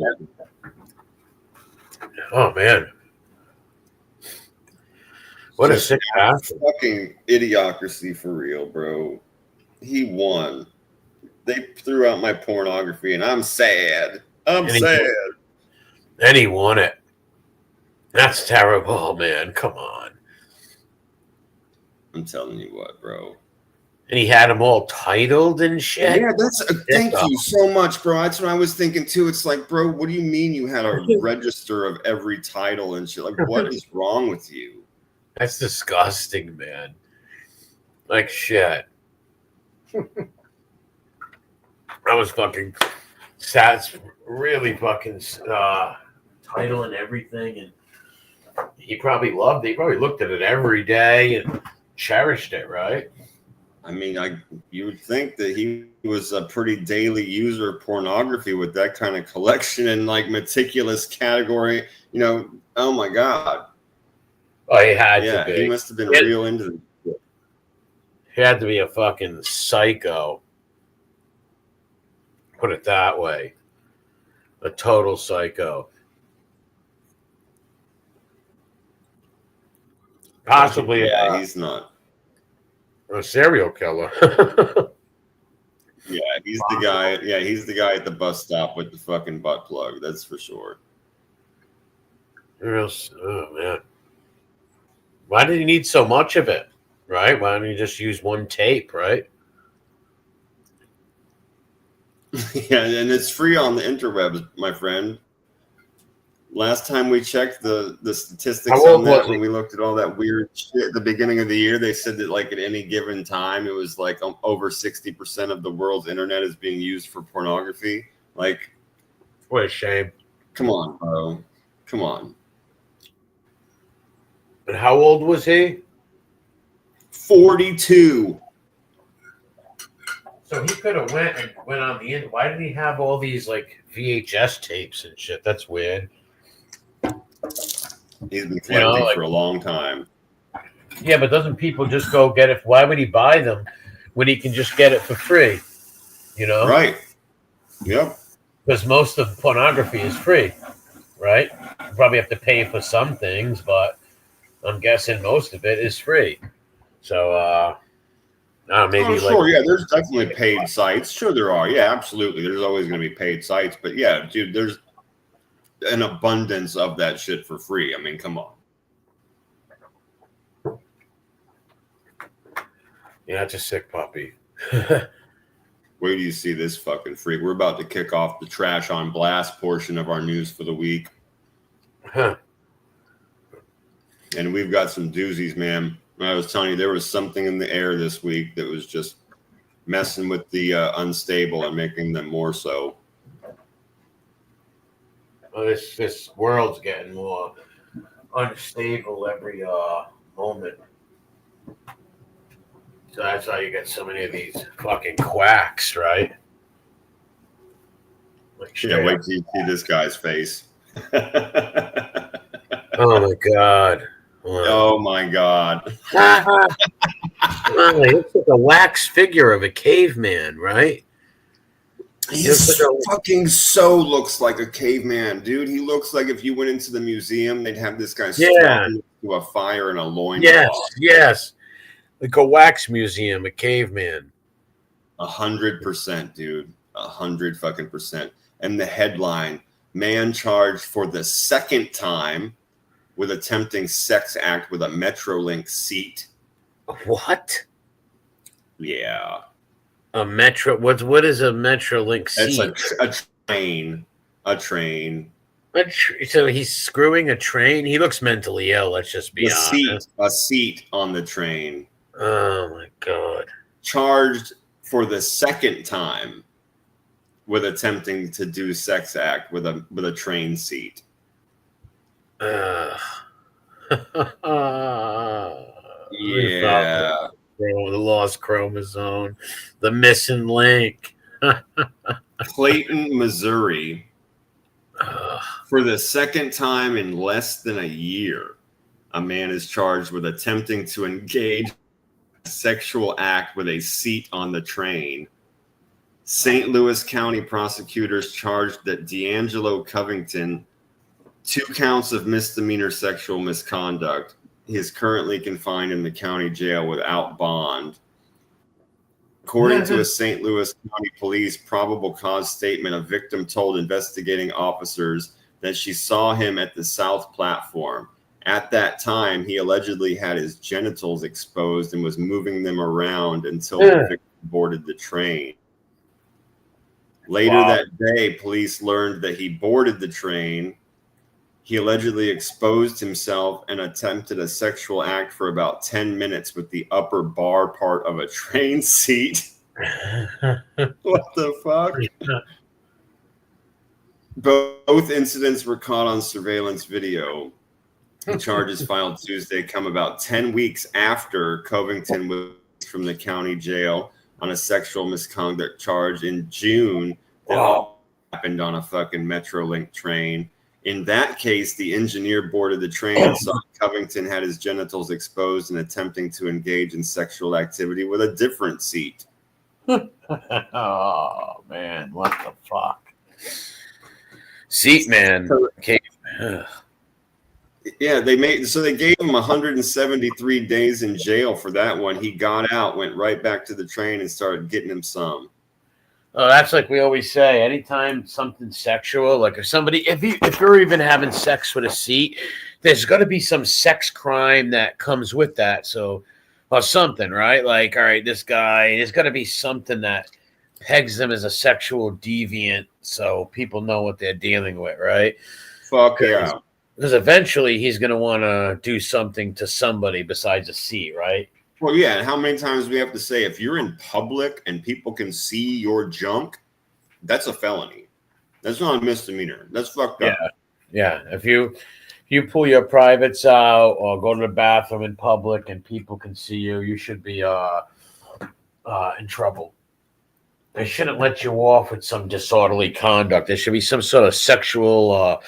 Oh man, what a sick bastard! Fucking idiocracy for real, bro. He won. They threw out my pornography, and I'm sad. I'm sad. And he won it. That's terrible, man. Come on. I'm telling you what, bro. And he had them all titled and shit. Yeah, thank you so much, bro. That's what I was thinking too. It's like, bro, what do you mean you had a register of every title and shit? Like, what is wrong with you? That's disgusting, man. Like shit. I was fucking sad. Really fucking title and everything, and he probably loved it. He probably looked at it every day and cherished it, right? I mean, you would think that he was a pretty daily user of pornography with that kind of collection and like meticulous category. You know, oh my god. Oh, he had to be. He must have been real into it. He had to be a fucking psycho. Put it that way. A total psycho. Possibly. Yeah, he's not. A serial killer. Yeah, he's the guy. Yeah, he's the guy at the bus stop with the fucking butt plug. That's for sure. Oh man. Why did he need so much of it? Right? Why don't you just use one tape? Right? Yeah, and it's free on the interwebs, my friend. Last time we checked the statistics How old on that, was he? when we looked at all that weird shit at the beginning of the year, they said that like at any given time, it was like over 60% of the world's internet is being used for pornography. Like, What a shame. come on, bro. Come on. And how old was he? 42. So he could have went on the end. Why did he have all these like VHS tapes and shit? That's weird. He's been collecting for a long time. Yeah, but doesn't people just go get it? Why would he buy them when he can just get it for free? You know? Right. Yep. Because most of pornography is free, right? You probably have to pay for some things, but I'm guessing most of it is free. So, maybe sure, yeah, there's definitely paid sites. Sure, there are. Yeah, absolutely. There's always going to be paid sites, but yeah, dude, there's an abundance of that shit for free. I mean, come on. Yeah, it's a sick puppy. Where do you see this fucking freak? We're about to kick off the trash on blast portion of our news for the week. Huh. And we've got some doozies, man. I was telling you, there was something in the air this week that was just messing with the unstable and making them more so. Well, this world's getting more unstable every moment. So that's why you get so many of these fucking quacks, right? Like, Yeah, wait till you see this guy's face. Oh my god. Oh my god. He looks like a wax figure of a caveman, right? He fucking so looks like a caveman, dude. He looks like if you went into the museum, they'd have this guy strapped to a fire in a loincloth. Yes. Like a wax museum, a caveman. 100%, dude. 100% And the headline: man charged for the second time with attempting sex act with a Metrolink seat. What? Yeah. A Metro? What is a Metrolink seat? It's a train. A train. So he's screwing a train? He looks mentally ill, let's just be honest. A seat on the train. Oh, my God. Charged for the second time with attempting to do sex act with a train seat. Yeah. The lost chromosome, the missing link. Clayton, Missouri, for the second time in less than a year, a man is charged with attempting to engage in a sexual act with a seat on the train. St. Louis County prosecutors charged that D'Angelo Covington 2 counts of misdemeanor sexual misconduct. He is currently confined in the county jail without bond. According to a St. Louis County Police probable cause statement, a victim told investigating officers that she saw him at the South Platform. At that time, he allegedly had his genitals exposed and was moving them around until the victim boarded the train. Later that day, police learned that he boarded the train. He allegedly exposed himself and attempted a sexual act for about 10 minutes with the upper bar part of a train seat. What the fuck? Both incidents were caught on surveillance video. The charges filed Tuesday come about 10 weeks after Covington was from the county jail on a sexual misconduct charge in June that all happened on a fucking Metrolink train. In that case, the engineer boarded the train and saw Covington had his genitals exposed and attempting to engage in sexual activity with a different seat. Oh, man. What the fuck? Seat man. Yeah, they gave him 173 days in jail for that one. He got out, went right back to the train and started getting him some. Oh, that's like we always say. Anytime something sexual, like if you're even having sex with a seat, there's got to be some sex crime that comes with that. So, or something, right? Like, all right, this guy, there's got to be something that pegs them as a sexual deviant, so people know what they're dealing with, right? Fuck yeah. Because eventually he's going to want to do something to somebody besides a seat, right? Well, yeah. And how many times do we have to say, if you're in public and people can see your junk, that's a felony. That's not a misdemeanor. That's fucked up. Yeah. If you pull your privates out or go to the bathroom in public and people can see you, you should be in trouble. They shouldn't let you off with some disorderly conduct. There should be some sort of sexual,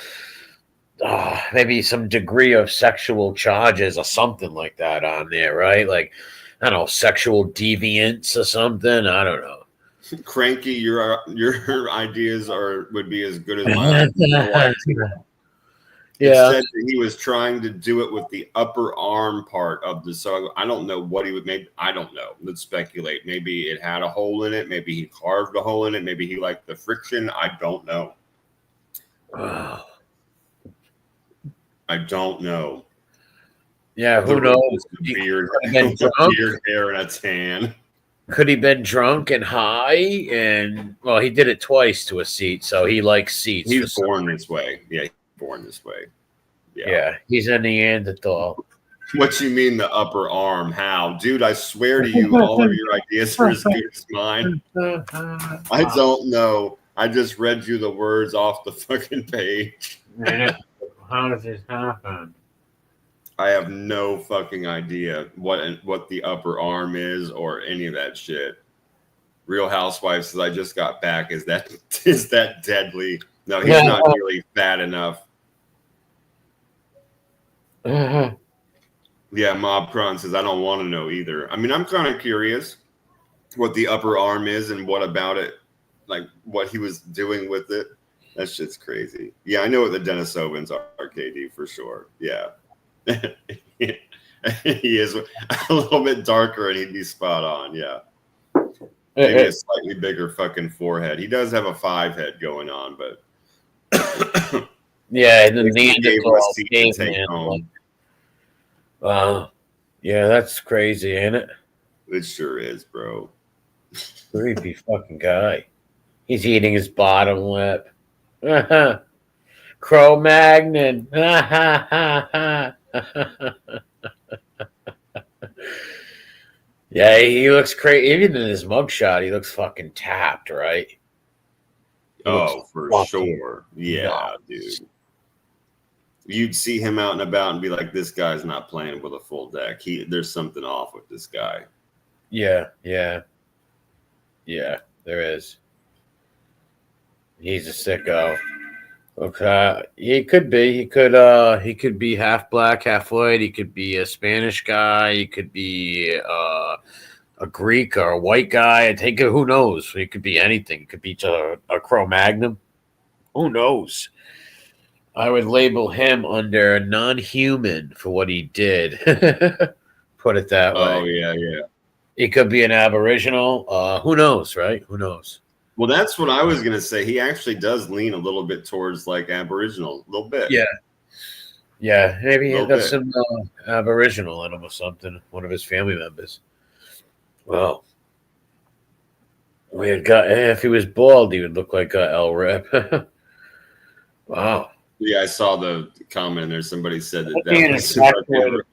maybe some degree of sexual charges or something like that on there, right? Like, I don't know, sexual deviance or something. I don't know. Cranky, your ideas would be as good as mine. It said that he was trying to do it with the upper arm part of the. So I don't know what he would make. I don't know. Let's speculate. Maybe it had a hole in it. Maybe he carved a hole in it. Maybe he liked the friction. I don't know. I don't know. Yeah, who knows? Beard, hair, and a tan. Could he been drunk and high? And well, he did it twice to a seat, so he likes seats. He's born this way. Yeah, he's born this way. Yeah, he's a Neanderthal. What you mean the upper arm? How? Dude, I swear to you, all of your ideas are as good as mine. I don't know. I just read you the words off the fucking page. How does this happen? I have no fucking idea what the upper arm is or any of that shit. Real Housewives says I just got back. Is that deadly? No, he's not really fat enough. Yeah, Mob Cron says I don't want to know either. I mean, I'm kind of curious what the upper arm is and what about it, like what he was doing with it. That shit's crazy. Yeah, I know what the Denisovans are, KD, for sure. Yeah. He is a little bit darker and he'd be spot on. Yeah. Maybe a slightly bigger fucking forehead. He does have a 5 head going on, but yeah, the Neanderthal caveman. Wow. Yeah, that's crazy, ain't it? It sure is, bro. Creepy fucking guy. He's eating his bottom lip. Cro-Magnon. Yeah, he looks crazy. Even in his mugshot, he looks fucking tapped, right? For sure. Yeah, nuts. Dude. You'd see him out and about and be like, this guy's not playing with a full deck. There's something off with this guy. Yeah, there is. He's a sicko. Okay, he could be. He could be half black, half white. He could be a Spanish guy. He could be a Greek or a white guy. I think who knows? He could be anything. He could be a Cro-Magnon. Who knows? I would label him under non-human for what he did. Put it that way. Oh yeah. He could be an Aboriginal. Who knows, right? Who knows? Well, that's what I was going to say. He actually does lean a little bit towards like Aboriginal, a little bit. Yeah. Maybe he got some Aboriginal in him or something. One of his family members. Well, weird guy. If he was bald, he would look like El Rip. Wow. Yeah, I saw the comment there. Somebody said that was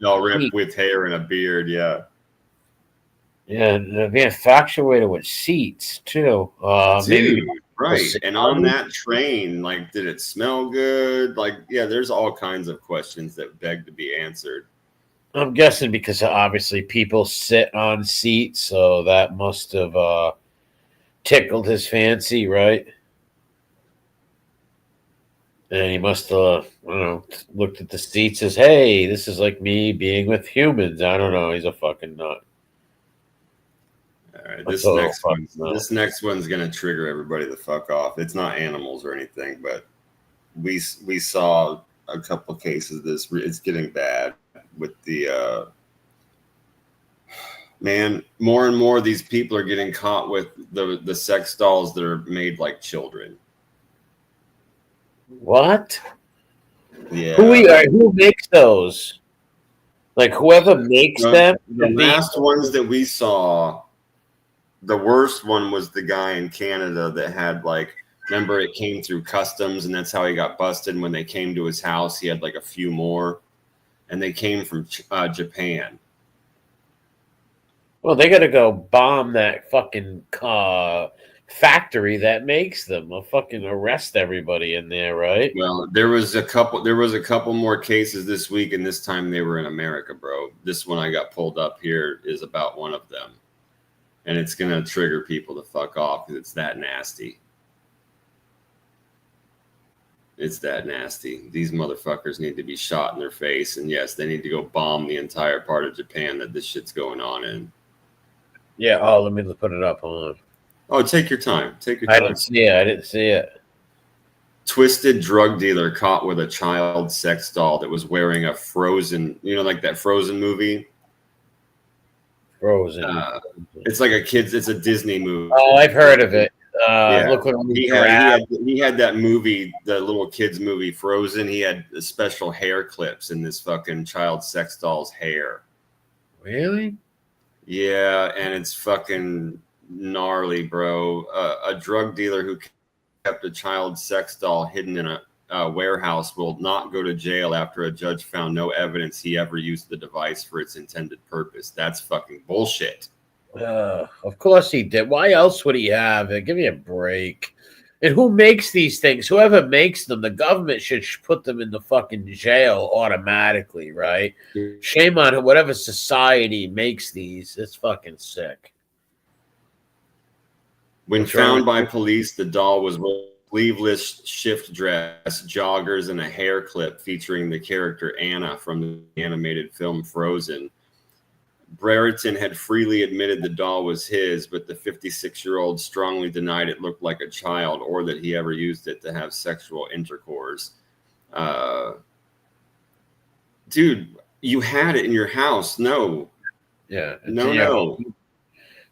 El Rip with hair and a beard. Yeah. Yeah, being infatuated with seats too. Maybe right. And on that train, like, did it smell good? Like, yeah, there's all kinds of questions that beg to be answered. I'm guessing because obviously people sit on seats, so that must have tickled his fancy, right? And he must have, looked at the seats as, hey, this is like me being with humans. I don't know. He's a fucking nut. All right, this next one's gonna trigger everybody the fuck off. It's not animals or anything, but we saw a couple of cases of this. It's getting bad with the man. More and more of these people are getting caught with the sex dolls that are made like children. What? Yeah. Who makes those? Like whoever makes them. The last ones that we saw, the worst one was the guy in Canada that had like, remember it came through customs and that's how he got busted. And when they came to his house, he had like a few more, and they came from Japan. Well, they got to go bomb that fucking factory that makes them. They'll fucking arrest everybody in there, right? Well, there was a couple more cases this week, and this time they were in America, bro. This one I got pulled up here is about one of them, and it's gonna trigger people to fuck off because it's that nasty. It's that nasty. These motherfuckers need to be shot in their face, and yes, they need to go bomb the entire part of Japan that this shit's going on in. Yeah. Oh, let me put it up. Hold on. Oh, take your time. Take your time. I didn't see it. Twisted drug dealer caught with a child sex doll that was wearing a Frozen, like that Frozen movie. Frozen. It's like it's a Disney movie. Oh, I've heard of it. Yeah. Look what he had that movie, the little kids movie Frozen. He had the special hair clips in this fucking child sex doll's hair. Really? Yeah, and it's fucking gnarly, bro. A drug dealer who kept a child sex doll hidden in a warehouse will not go to jail after a judge found no evidence he ever used the device for its intended purpose. That's fucking bullshit. Of course he did. Why else would he have it? Give me a break. And who makes these things? Whoever makes them, the government should put them in the fucking jail automatically, right? Shame on whatever society makes these. It's fucking sick. When found by police, the doll was wearing sleeveless shift dress, joggers, and a hair clip featuring the character Anna from the animated film Frozen. Brereton had freely admitted the doll was his, but the 56-year-old strongly denied it looked like a child or that he ever used it to have sexual intercourse. Dude, you had it in your house. No. Yeah. No.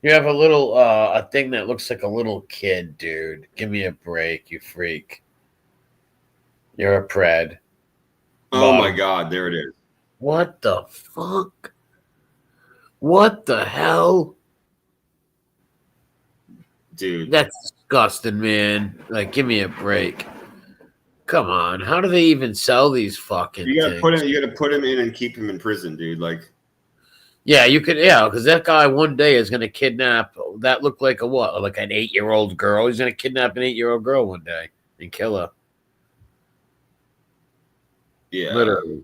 You have a little a thing that looks like a little kid, dude. Give me a break, you freak. You're a pred. Oh my God, there it is. What the fuck? What the hell? Dude. That's disgusting, man. Like, give me a break. Come on. How do they even sell these fucking things? You gotta put him in and keep him in prison, dude. Like, yeah, you could, because that guy one day is gonna kidnap that looked like a what? Like an 8-year-old girl. He's gonna kidnap an 8-year-old girl one day and kill her. Yeah. Literally.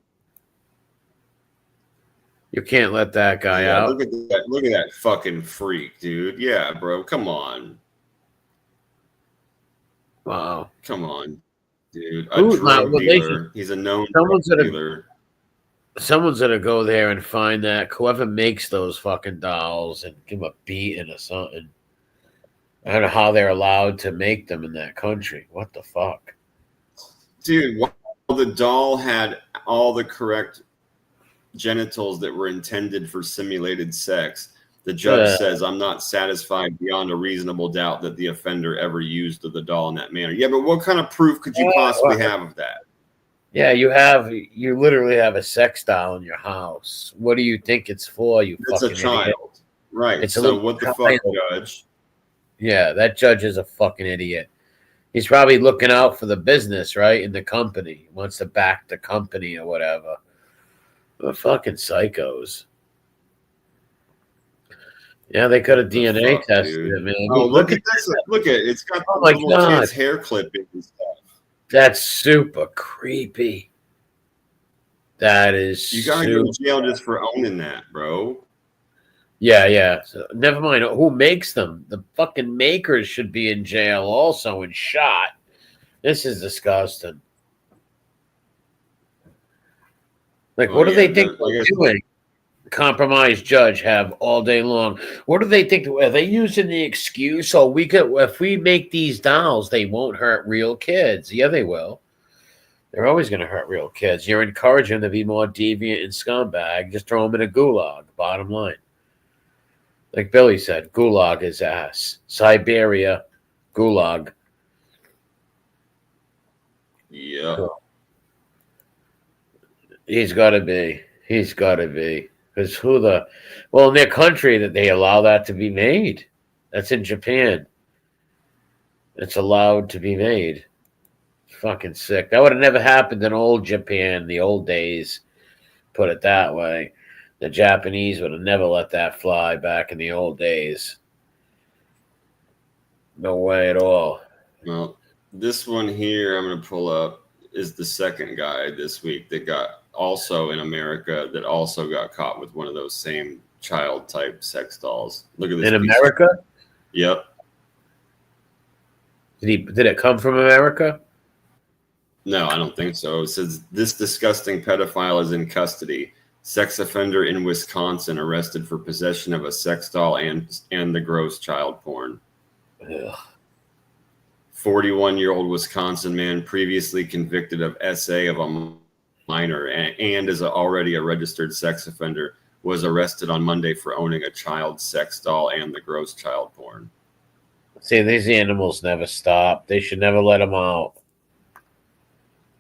You can't let that guy out. Look at that fucking freak, dude. Yeah, bro. Come on. Wow. Come on, dude. A drug dealer. He's a known drug dealer. Someone's gonna go there and find that whoever makes those fucking dolls and give them a beating or something. I don't know how they're allowed to make them in that country. What the fuck? Dude, while the doll had all the correct genitals that were intended for simulated sex, the judge says, I'm not satisfied beyond a reasonable doubt that the offender ever used the doll in that manner. Yeah, but what kind of proof could you possibly have of that? Yeah, you literally have a sex doll in your house. What do you think it's for, you It's fucking a child. idiot? Right. So what the fuck, judge? Yeah, that judge is a fucking idiot. He's probably looking out for the business, right? In the company. He wants to back the company or whatever. They're fucking psychos. Yeah, they could have DNA tested it, man. Oh, look at this. Look at it. It's got the little kid's hair clipping and stuff. That's super creepy. That is. You gotta go to jail just for owning that, bro. Yeah. So, never mind who makes them. The fucking makers should be in jail also and shot. This is disgusting. Like, what do they think they're doing? Compromised judge have all day long. What do they think? Are they using the excuse? So if we make these dolls, they won't hurt real kids. Yeah, they will. They're always going to hurt real kids. You're encouraging them to be more deviant and scumbag. Just throw them in a gulag. Bottom line. Like Billy said, gulag is ass. Siberia, gulag. Yeah. So, He's got to be. He's got to be. Because well, in their country that they allow that to be made. That's in Japan. It's allowed to be made. Fucking sick. That would have never happened in old Japan, the old days. Put it that way. The Japanese would have never let that fly back in the old days. No way at all. Well, this one here I'm going to pull up is the second guy this week that got also in America that also got caught with one of those same child type sex dolls. Look at this. In America? Yep. Did it come from America? No, I don't think so. It says this disgusting pedophile is in custody. Sex offender in Wisconsin arrested for possession of a sex doll and the gross child porn. Ugh. 41-year-old Wisconsin man previously convicted of SA of a minor and is already a registered sex offender was arrested on Monday for owning a child sex doll and the gross child porn. See, these animals never stop. They should never let them out.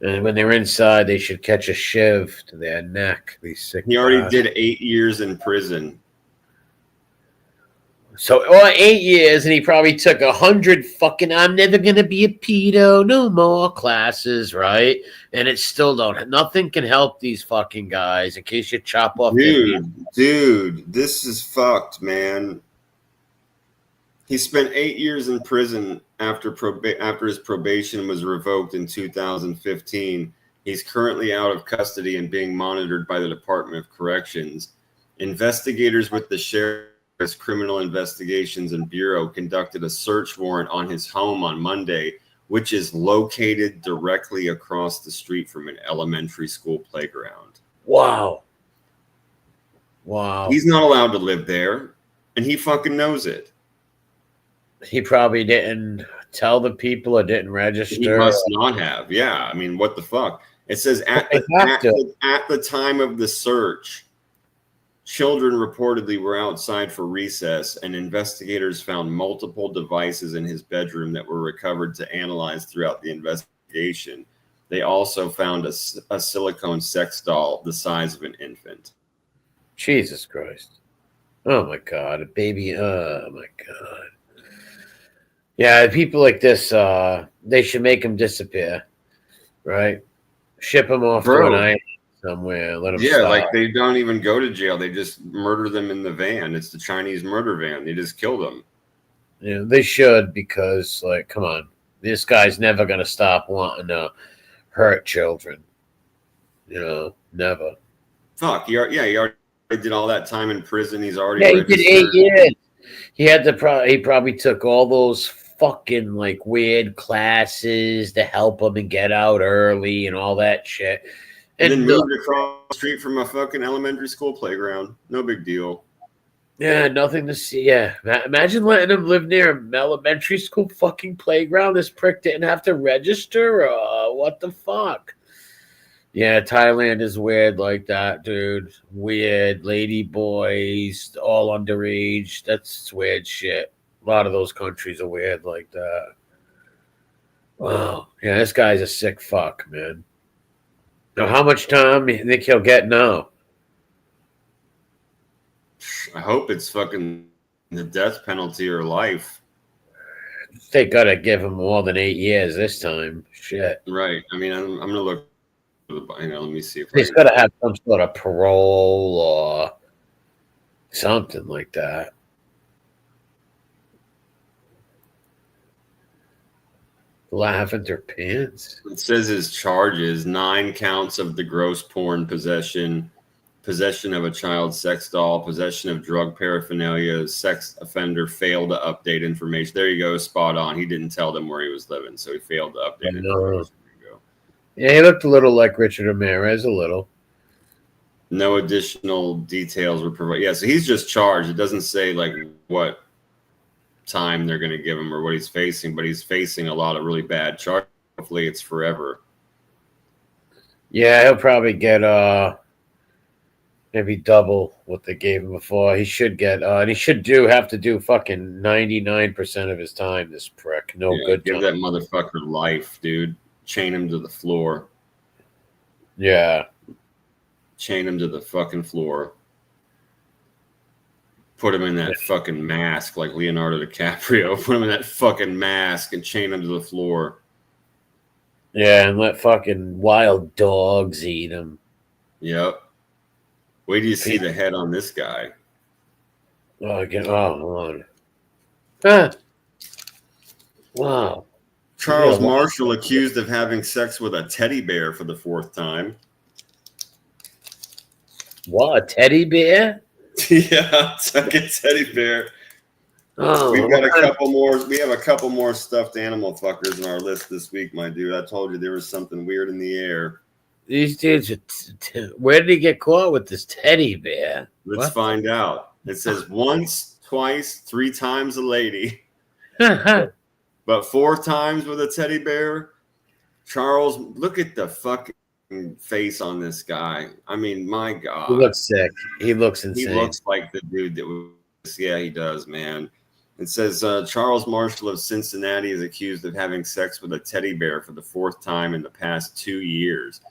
And when they're inside, they should catch a shiv to their neck. These sick. He already did 8 years in prison. So, 8 years, and he probably took 100 fucking I'm never gonna be a pedo, no more classes, right? And it still don't. Nothing can help these fucking guys in case you chop off. Dude, this is fucked, man. He spent 8 years in prison after his probation was revoked in 2015. He's currently out of custody and being monitored by the Department of Corrections. Investigators with the Sheriff's Criminal Investigations and Bureau conducted a search warrant on his home on Monday, which is located directly across the street from an elementary school playground. Wow. He's not allowed to live there, and he fucking knows it. He probably didn't tell the people or didn't register. He must not have. Yeah. I mean, what the fuck? It says at the time of the search, children reportedly were outside for recess, and investigators found multiple devices in his bedroom that were recovered to analyze throughout the investigation. They also found a silicone sex doll the size of an infant. Jesus Christ. Oh, my God. A baby. Oh, my God. Yeah, people like this, they should make them disappear, right? Ship them off to an island somewhere. Let them stop. Like they don't even go to jail. They just murder them in the van. It's the Chinese murder van. They just kill them. Yeah, they should because, like, come on. This guy's never going to stop wanting to hurt children. You know, never. Fuck. He already did all that time in prison. He's already he did 8 years. He had to he probably took all those fucking like weird classes to help him and get out early and all that shit. And then moved across the street from a fucking elementary school playground. No big deal. Yeah, nothing to see. Yeah, imagine letting him live near an elementary school fucking playground. This prick didn't have to register. What the fuck? Yeah, Thailand is weird like that, dude. Weird. Lady boys, all underage. That's weird shit. A lot of those countries are weird like that. Wow. Yeah, this guy's a sick fuck, man. Now, how much time do you think he'll get now? I hope it's fucking the death penalty or life. They gotta give him more than 8 years this time. Shit. Right. I mean, I'm gonna look. Let me see if he's got to have some sort of parole or something like that. Lavender pants. It says his charges: 9 counts of the gross porn possession of a child sex doll, possession of drug paraphernalia, sex offender, failed to update information. There you go, spot on. He didn't tell them where he was living, so he failed to update information. Yeah, he looked a little like Richard Ramirez, a little. No additional details were provided. Yeah, so he's just charged. It doesn't say like what time they're going to give him or what he's facing, but he's facing a lot of really bad charges. Hopefully it's forever. Yeah, he'll probably get maybe double what they gave him before. He should get and he should have to do fucking 99% of his time, this prick. Good give time. That motherfucker life, dude. Chain him to the floor. Yeah. chain him to the fucking floor. Put him in that fucking mask like Leonardo DiCaprio. Put him in that fucking mask and chain him to the floor. Yeah, and let fucking wild dogs eat him. Yep. Wait till you see the head on this guy. Oh, again. Oh, Lord. Ah. Wow. Charles Marshall accused of having sex with a teddy bear for the 4th time. What, a teddy bear? Yeah, it's like a teddy bear. Oh, We've got a couple more. We have a couple more stuffed animal fuckers in our list this week, my dude. I told you there was something weird in the air. These dudes are where did he get caught with this teddy bear? Let's find out. It says once, twice, 3 times a lady, but 4 times with a teddy bear. Charles, look at the fucking face on this guy. I mean, my God. He looks sick. He looks insane. He looks like the dude that was, yeah, he does, man. It says Charles Marshall of Cincinnati is accused of having sex with a teddy bear for the 4th time in the past 2 years.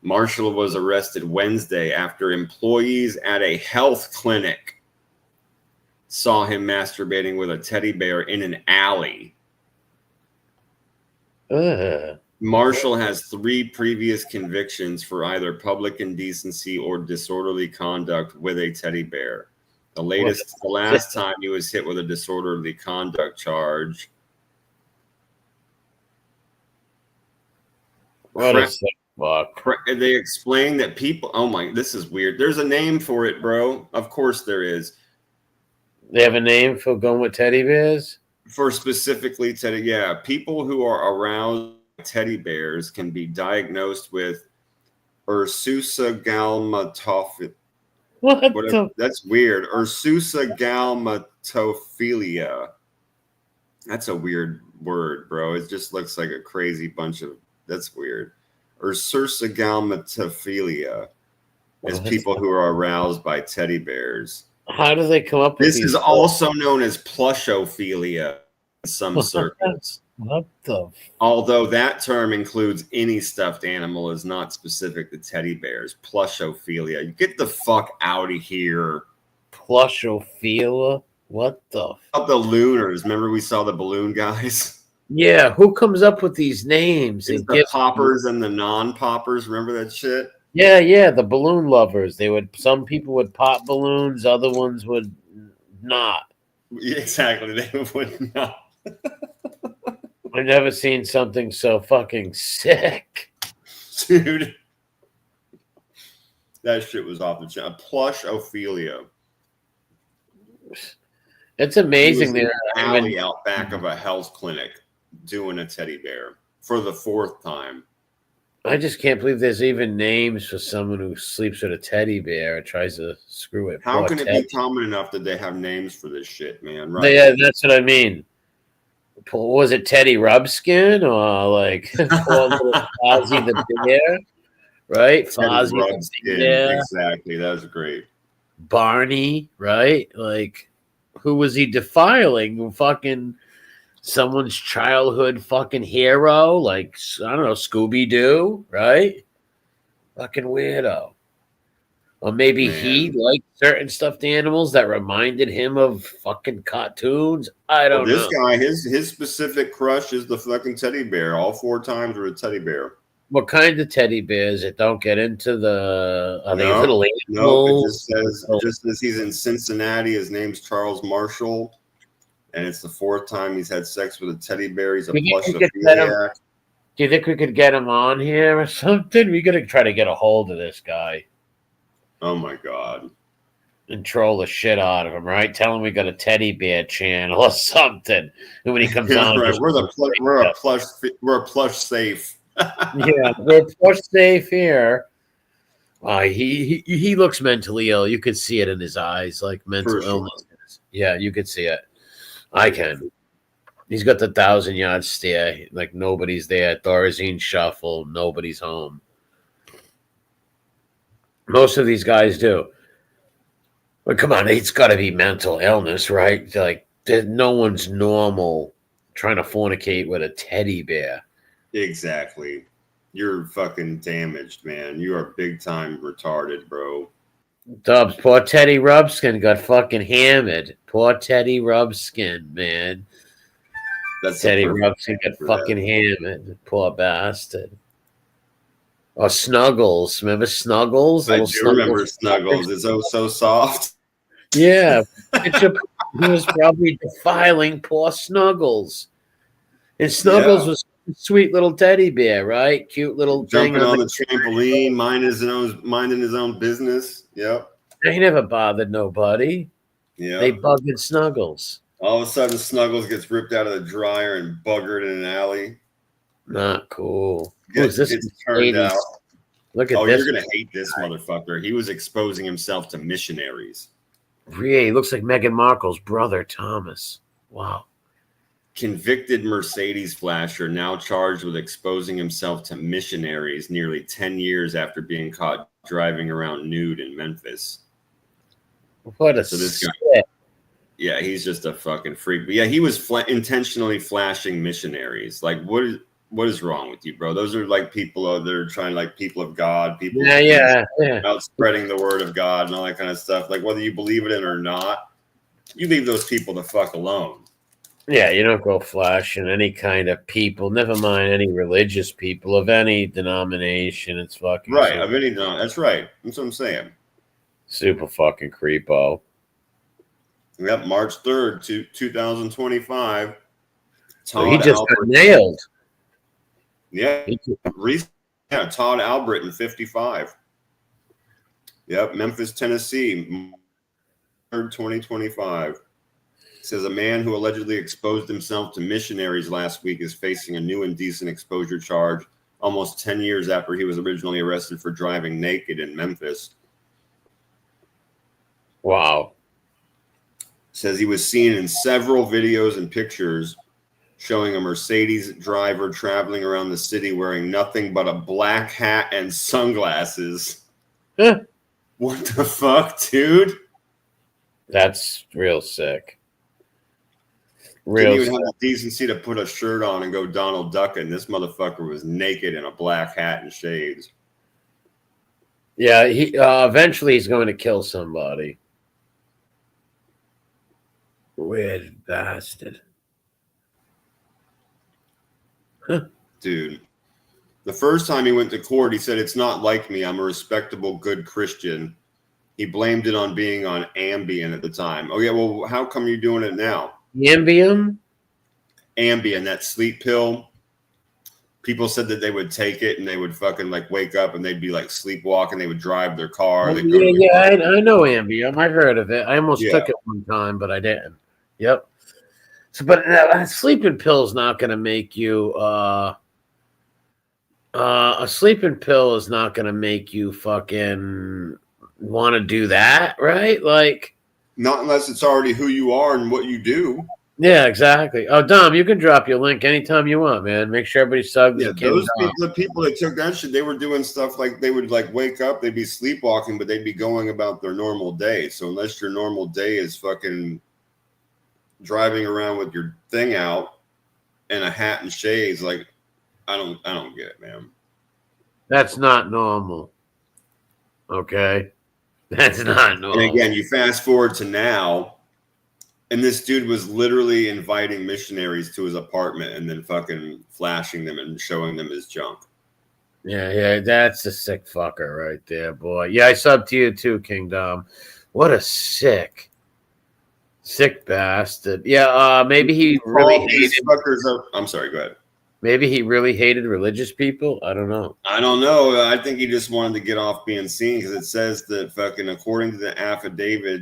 Marshall was arrested Wednesday after employees at a health clinic saw him masturbating with a teddy bear in an alley. Marshall has 3 previous convictions for either public indecency or disorderly conduct with a teddy bear. The last time he was hit with a disorderly conduct charge. What a sick fuck. They explain that people, oh my, this is weird. There's a name for it, bro. Of course there is. They have a name for going with teddy bears? For specifically teddy, yeah. People who are aroused by teddy bears can be diagnosed with ursusagalmatophilia. That's weird. Ursusagalmatophilia. That's a weird word, bro. It just looks like a crazy bunch of. That's weird. Ursusagalmatophilia is people who are aroused by teddy bears. How do they come up with this? Is also known as plushophilia in some circles. What the? Although that term includes any stuffed animal, is not specific to teddy bears. Plushophilia. You get the fuck out of here. Plushophilia? What the? The Looners. Remember we saw the balloon guys? Yeah. Who comes up with these names? It's the poppers and the non-poppers. Remember that shit? Yeah, yeah. The balloon lovers. Some people would pop balloons. Other ones would not. Exactly. They would not. I've never seen something so fucking sick. Dude. That shit was off the chain. Plushophilia. It's amazing they're alley out back of a health clinic doing a teddy bear for the 4th time. I just can't believe there's even names for someone who sleeps with a teddy bear and tries to screw it. How can it be common enough that they have names for this shit, man? Right? Yeah, that's what I mean. Was it Teddy Rubskin or like poor little Fozzie the bear? Right? Fozzie the bear. Exactly. That was great. Barney, right? Like, who was he defiling? Fucking someone's childhood fucking hero? Like, I don't know, Scooby-Doo, right? Fucking weirdo. Or maybe he liked certain stuffed animals that reminded him of fucking cartoons. I don't know. This guy, his specific crush is the fucking teddy bear. All 4 times were a teddy bear. What kind of teddy bears? It don't get into the. Are they little animals? No, it just says he's in Cincinnati. His name's Charles Marshall, and it's the 4th time he's had sex with a teddy bear. He's a plushophilia. Do you think we could get him on here or something? We got to try to get a hold of this guy. Oh my God. And troll the shit out of him, right? Tell him we got a teddy bear channel or something. And when he comes on, right. We're a plush safe. Yeah, we're plush safe here. He looks mentally ill. You could see it in his eyes, like mental illness. Yeah, you could see it. I can. He's got the 1,000-yard stare, like nobody's there. Thorazine shuffle, nobody's home. Most of these guys do. But come on, it's got to be mental illness, right? Like, no one's normal trying to fornicate with a teddy bear. Exactly. You're fucking damaged, man. You are big time retarded, bro. Dubs, poor Teddy Rubskin got fucking hammered. Poor Teddy Rubskin, man. That's Teddy the perfect Rubskin got for fucking hammered. Poor bastard. Or Snuggles. Remember Snuggles? I Little do remember Snuggles. Snuggles. It's oh so soft. Yeah. He was probably defiling poor Snuggles. And Snuggles Yeah. was a sweet little teddy bear, right? Cute little thing. Jumping on the trampoline, minding his own business. Yep. He never bothered nobody. They Yep. bugged Snuggles. All of a sudden, Snuggles gets ripped out of the dryer and buggered in an alley. Not cool. Gets Who's this? turned out. Look at Oh, this. you're gonna hate this motherfucker. He was exposing himself to missionaries. Yeah, he looks like Meghan Markle's brother, Thomas. Wow. Convicted Mercedes flasher now charged with exposing himself to missionaries nearly 10 years after being caught driving around nude in Memphis. What a So this guy, shit. yeah, he's just a fucking freak. But yeah, he was intentionally flashing missionaries. Like, what is wrong with you, bro? Those are like people that are trying, like people of God, people Yeah. out spreading the word of God and all that kind of stuff. Like, whether you believe it in or not, you leave those people the fuck alone. Yeah, you don't go flashing any kind of people, never mind any religious people of any denomination. It's fucking Right. Of any, no, that's right. That's what I'm saying. super fucking creepo. Yep, March 3rd, 2025. So he just got nailed. Yeah. Todd Albritton, 55. Yep, Memphis, Tennessee, 3rd, 2025. Says a man who allegedly exposed himself to missionaries last week is facing a new indecent exposure charge almost 10 years after he was originally arrested for driving naked in Memphis. Wow. Says he was seen in several videos and pictures showing a Mercedes driver traveling around the city wearing nothing but a black hat and sunglasses. Huh. What the fuck, dude? That's real sick. Didn't even have the decency to put a shirt on and go Donald Duck, and this motherfucker was naked in a black hat and shades. Yeah, he eventually he's going to kill somebody. Weird bastard. Huh. Dude. The first time he went to court, he said, "It's not like me. I'm a respectable, good Christian." He blamed it on being on Ambien at the time. Oh, yeah, well, how come you're doing it now? Ambien? Ambien, that sleep pill. People said that they would take it and they would fucking like wake up and they'd be like sleepwalking. They would drive their car. I know Ambien. I heard of it. I almost took it one time, but I didn't. Yep. So, but sleeping pill's not going to make you. A sleeping pill is not going to make you fucking want to do that, right? Like, not unless it's already who you are and what you do. Yeah, exactly. Oh, Dom, you can drop your link anytime you want, man. Make sure everybody subs. Yeah, the people that took that shit, they were doing stuff like they would like wake up, they'd be sleepwalking, but they'd be going about their normal day. So unless your normal day is fucking driving around with your thing out and a hat and shades, like I don't get it, man. That's not normal. Okay, that's not normal. And again, you fast forward to now. And this dude was literally inviting missionaries to his apartment and then fucking flashing them and showing them his junk. Yeah, that's a sick fucker right there, boy. Yeah, I subbed to you too, Kingdom. What a sick bastard. Yeah, maybe he really hated fuckers. I'm sorry, go ahead. Maybe he really hated religious people. I don't know. I think he just wanted to get off being seen because it says that fucking according to the affidavit,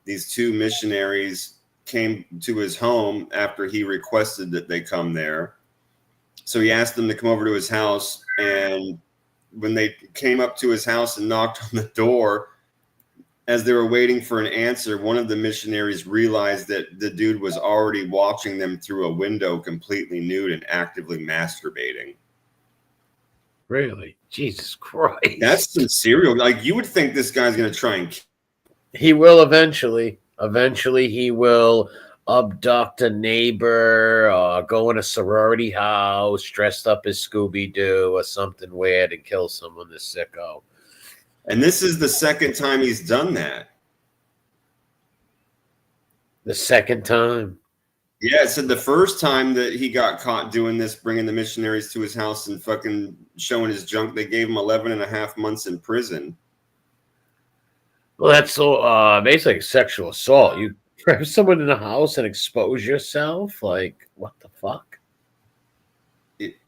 these two missionaries came to his home after he requested that they come there. So he asked them to come over to his house. And when they came up to his house and knocked on the door, as they were waiting for an answer, one of the missionaries realized that the dude was already watching them through a window completely nude and actively masturbating. Really? Jesus Christ. That's some serial. Like, you would think this guy's going to try and... He will eventually. Eventually, he will abduct a neighbor, or go in a sorority house dressed up as Scooby-Doo or something weird and kill someone, this sicko. And this is the second time he's done that. The second time? Yeah, it said the first time that he got caught doing this, bringing the missionaries to his house and fucking showing his junk, they gave him 11 and a half months in prison. Well, that's so basically sexual assault. You have someone in the house and expose yourself? Like, what the fuck?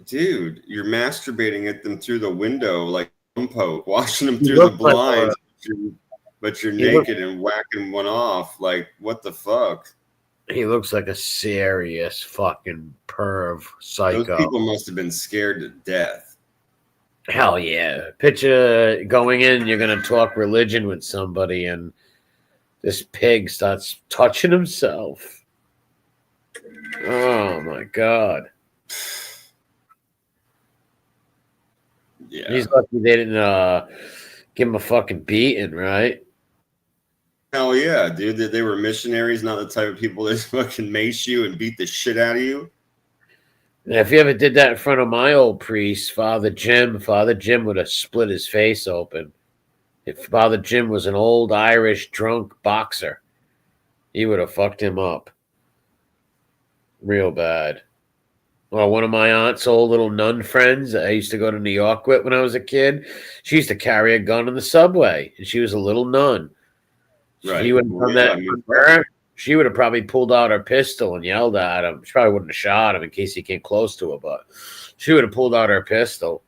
Dude, you're masturbating at them through the window like poke, watching them through the blinds, but you're naked and whacking one off. Like, what the fuck? He looks like a serious fucking perv psycho. Those people must have been scared to death. Hell yeah. Picture going in, you're going to talk religion with somebody, and this pig starts touching himself. Oh, my God. Yeah. He's lucky they didn't give him a fucking beating, right? Hell yeah, dude. They were missionaries, not the type of people that fucking mace you and beat the shit out of you. And if you ever did that in front of my old priest, Father Jim would have split his face open. If Father Jim was an old Irish drunk boxer, he would have fucked him up real bad. Well, one of my aunt's old little nun friends that I used to go to New York with when I was a kid, she used to carry a gun in the subway, and she was a little nun. Right. He would have done that. She would have probably pulled out her pistol and yelled at him. She probably wouldn't have shot him in case he came close to her, but she would have pulled out her pistol.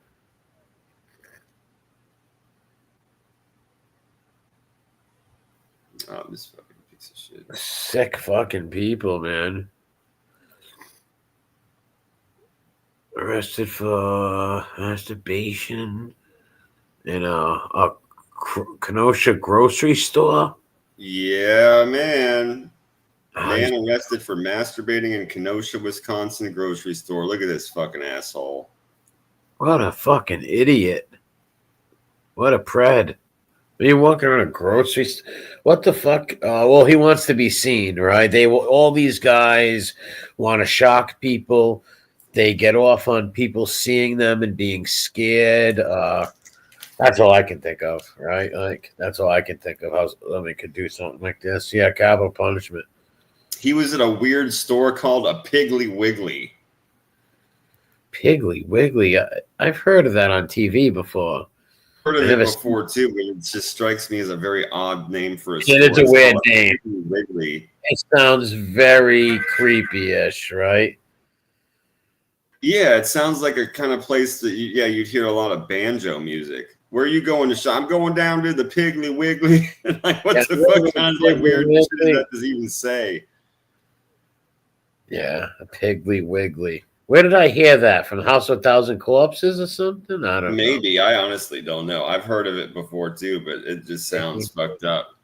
Oh, this fucking piece of shit. Sick fucking people, man. Arrested for masturbation in a Kenosha grocery store. Yeah, man. Man arrested for masturbating in Kenosha, Wisconsin grocery store. Look at this fucking asshole. What a fucking idiot. What a pred. Are you walking around a grocery store? What the fuck? Well, he wants to be seen, right? All these guys want to shock people. They get off on people seeing them and being scared. That's all I can think of, right? Like, that's all I can think of. How somebody could do something like this. Yeah, capital punishment. He was at a weird store called a Piggly Wiggly. Piggly Wiggly. I've heard of that on TV before. Heard of it before too, but it just strikes me as a very odd name for a store. It's a weird name. Wiggly. It sounds very creepy-ish, right? Yeah, it sounds like a kind of place that you'd hear a lot of banjo music. Where are you going to shop? I'm going down to the Piggly Wiggly. Like, what the fuck kind of like weird shit that does he even say? Yeah, a Piggly Wiggly. Where did I hear that? From House of 1,000 Corpses or something? I don't know. Maybe. I honestly don't know. I've heard of it before too, but it just sounds fucked up.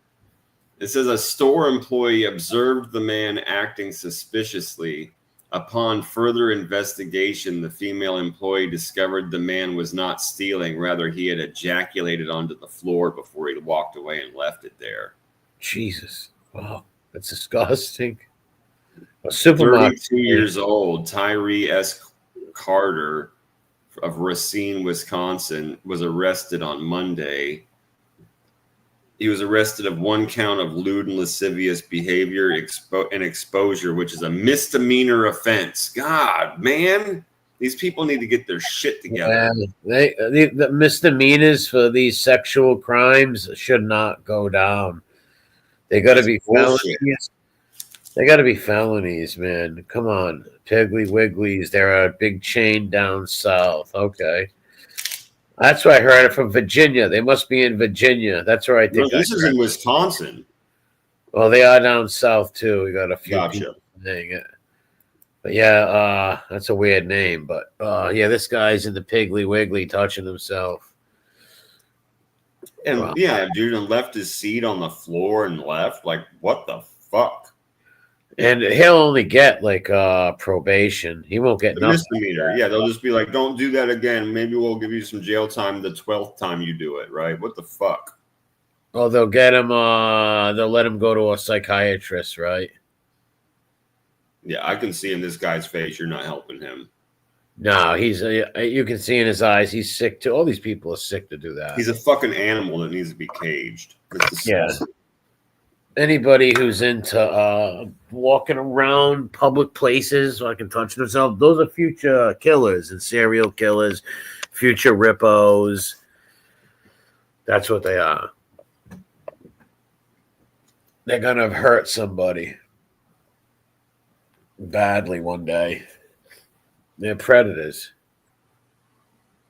It says a store employee observed the man acting suspiciously. Upon further investigation, the female employee discovered the man was not stealing. Rather, he had ejaculated onto the floor before he walked away and left it there. Jesus. Wow. That's disgusting. A supermarket. 32 years old, Tyree S. Carter of Racine, Wisconsin, was arrested on Monday. He was arrested of one count of lewd and lascivious behavior and exposure, which is a misdemeanor offense. God, man, these people need to get their shit together. Yeah, the misdemeanors for these sexual crimes should not go down. They got to be felonies. They got to be felonies, man. Come on, Piggly Wigglies. They're a big chain down south. Okay. That's where I heard it from Virginia. They must be in Virginia. That's where I think. No, this is in Wisconsin. Well, they are down south too. We got a few people saying it. But yeah, that's a weird name. But yeah, this guy's in the Piggly Wiggly touching himself. And yeah, dude, and left his seat on the floor and left. Like, what the fuck? And he'll only get like probation. He won't get nothing. Misdemeanor. Yeah, they'll just be like, "Don't do that again. Maybe we'll give you some jail time the 12th time you do it." Right? What the fuck? Oh, they'll get him. They'll let him go to a psychiatrist, right? Yeah, I can see in this guy's face you're not helping him. No, he's you can see in his eyes he's sick too. All these people are sick to do that. He's a fucking animal that needs to be caged. Yeah. Anybody who's into walking around public places so I can touch themselves, those are future killers and serial killers, future rippos. That's what they are. They're gonna hurt somebody badly one day. They're predators.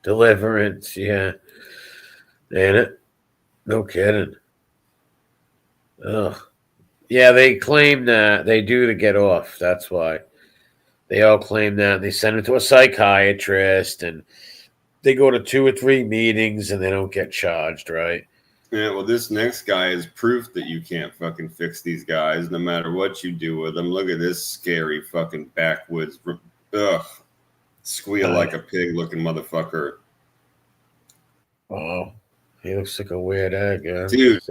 Deliverance, yeah. Ain't it? No kidding. Ugh. Yeah, they claim that they do to get off. That's why. They all claim that. They send them to a psychiatrist and they go to 2 or 3 meetings and they don't get charged, right? Yeah, well, this next guy is proof that you can't fucking fix these guys no matter what you do with them. Look at this scary fucking backwoods, squeal like a pig looking motherfucker. Oh, he looks like a weird egg, yeah. Dude,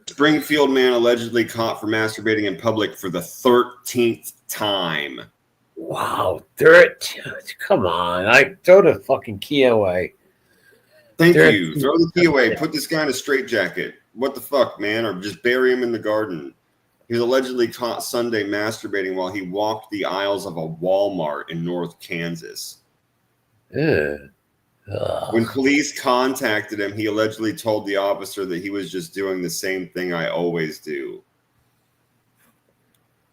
Springfield man allegedly caught for masturbating in public for the 13th time. Wow, 13. Come on. Throw the fucking key away. Thank you. Throw the key away. Put this guy in a straitjacket. What the fuck, man? Or just bury him in the garden. He was allegedly caught Sunday masturbating while he walked the aisles of a Walmart in North Kansas. Ugh. When police contacted him, he allegedly told the officer that he was just doing the same thing I always do.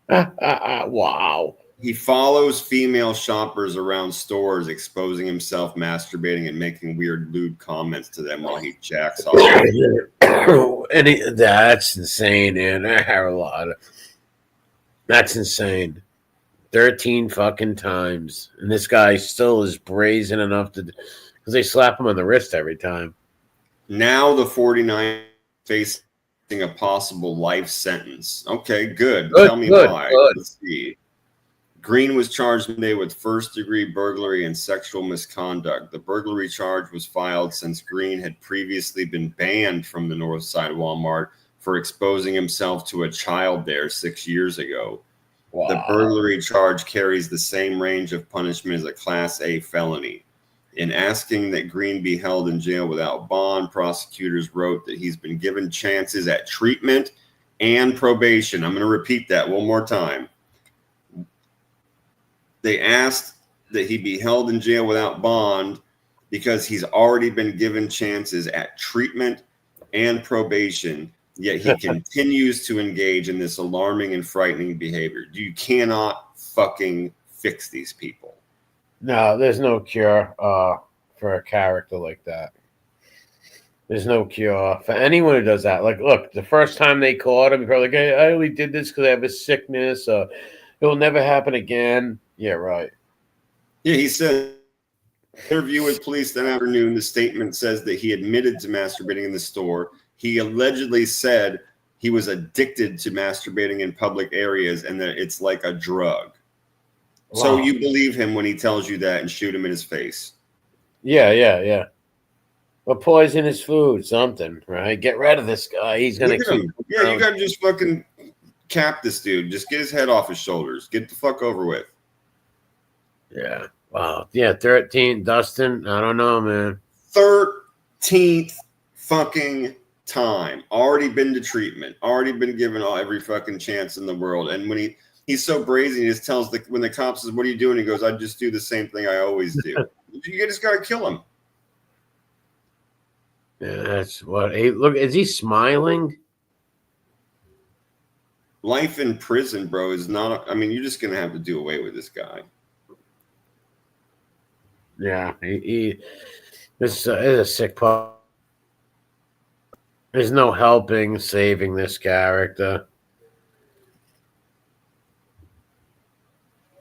Wow. He follows female shoppers around stores, exposing himself masturbating and making weird lewd comments to them while he jacks off. That's insane, man. I have a lot of. That's insane. 13 fucking times. And this guy still is brazen enough to. Because they slap him on the wrist every time. Now the 49 facing a possible life sentence. Okay, good. Tell me why. Good. Let's see. Green was charged Monday with first-degree burglary and sexual misconduct. The burglary charge was filed since Green had previously been banned from the Northside Walmart for exposing himself to a child there 6 years ago. Wow. The burglary charge carries the same range of punishment as a Class A felony. In asking that Green be held in jail without bond, prosecutors wrote that he's been given chances at treatment and probation. I'm going to repeat that one more time. They asked that he be held in jail without bond because he's already been given chances at treatment and probation, yet he continues to engage in this alarming and frightening behavior. You cannot fucking fix these people. No, there's no cure for a character like that. There's no cure for anyone who does that. Like, look, the first time they caught him, probably like, hey, I only did this because I have a sickness. It'll never happen again. Yeah, right. Yeah, he said interview with police that afternoon. The statement says that he admitted to masturbating in the store. He allegedly said he was addicted to masturbating in public areas and that it's like a drug. Wow. So you believe him when he tells you that and shoot him in his face. Yeah. Or poison his food, something, right? Get rid of this guy. He's going to keep. Yeah, you got to just fucking cap this dude. Just get his head off his shoulders. Get the fuck over with. Yeah. Wow. Yeah, 13, Dustin. I don't know, man. 13th fucking time. Already been to treatment. Already been given every fucking chance in the world. And when he's so brazen, he just tells when the cop says, "What are you doing?" He goes, "I just do the same thing I always do." You just got to kill him. Yeah, that's what. Hey, look, is he smiling? Life in prison, bro, is not. I mean, you're just gonna have to do away with this guy. Yeah, this is a sick part. There's no helping saving this character.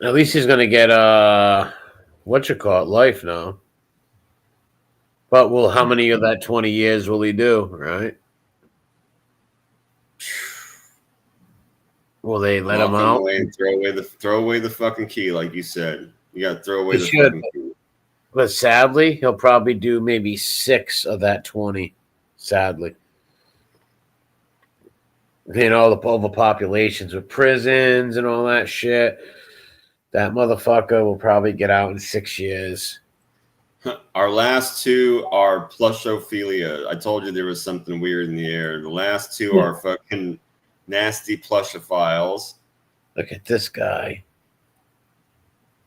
At least he's gonna get life now. But how many of that 20 years will he do, right? Will they let him out? Throw away the fucking key, like you said. You got to throw away the fucking key. But sadly, he'll probably do maybe 6 of that 20. Sadly. You know, the overpopulations with prisons and all that shit. That motherfucker will probably get out in 6 years. Our last two are plushophilia. I told you there was something weird in the air. The last two are fucking nasty plushophiles. Look at this guy.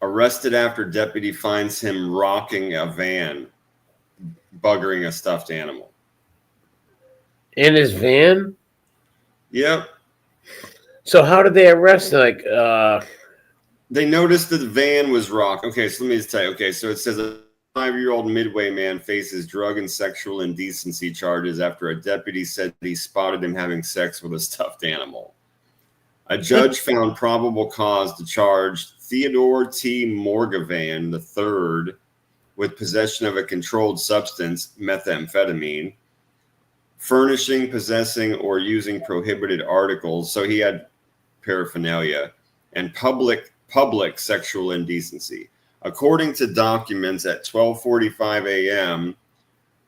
Arrested after deputy finds him rocking a van, buggering a stuffed animal. In his van? Yep. So how did they arrest him? Like, they noticed that the van was rocked. Okay, so let me just tell you. Okay, so it says a 5-year-old Midway man faces drug and sexual indecency charges after a deputy said he spotted him having sex with a stuffed animal. A judge found probable cause to charge Theodore T. Morgavan III with possession of a controlled substance, methamphetamine, furnishing, possessing, or using prohibited articles. So he had paraphernalia, and public sexual indecency. According to documents, at 12:45 a.m.,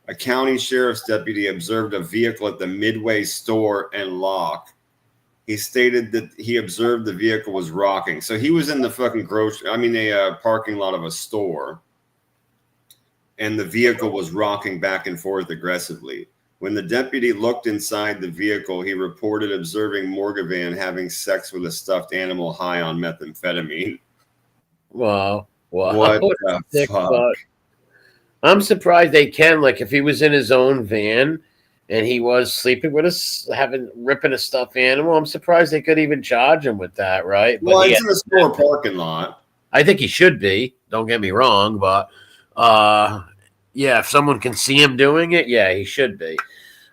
a county sheriff's deputy observed a vehicle at the Midway store and lock. He stated that he observed the vehicle was rocking. So he was in the fucking parking lot of a store, and the vehicle was rocking back and forth aggressively. When the deputy looked inside the vehicle, he reported observing Morgavan having sex with a stuffed animal high on methamphetamine. wow. What the fuck? I'm surprised they can. Like, if he was in his own van and he was sleeping with us, ripping a stuffed animal, I'm surprised they could even charge him with that, right? Well, it's in a store parking lot. I think he should be. Don't get me wrong, but yeah, if someone can see him doing it, yeah, he should be.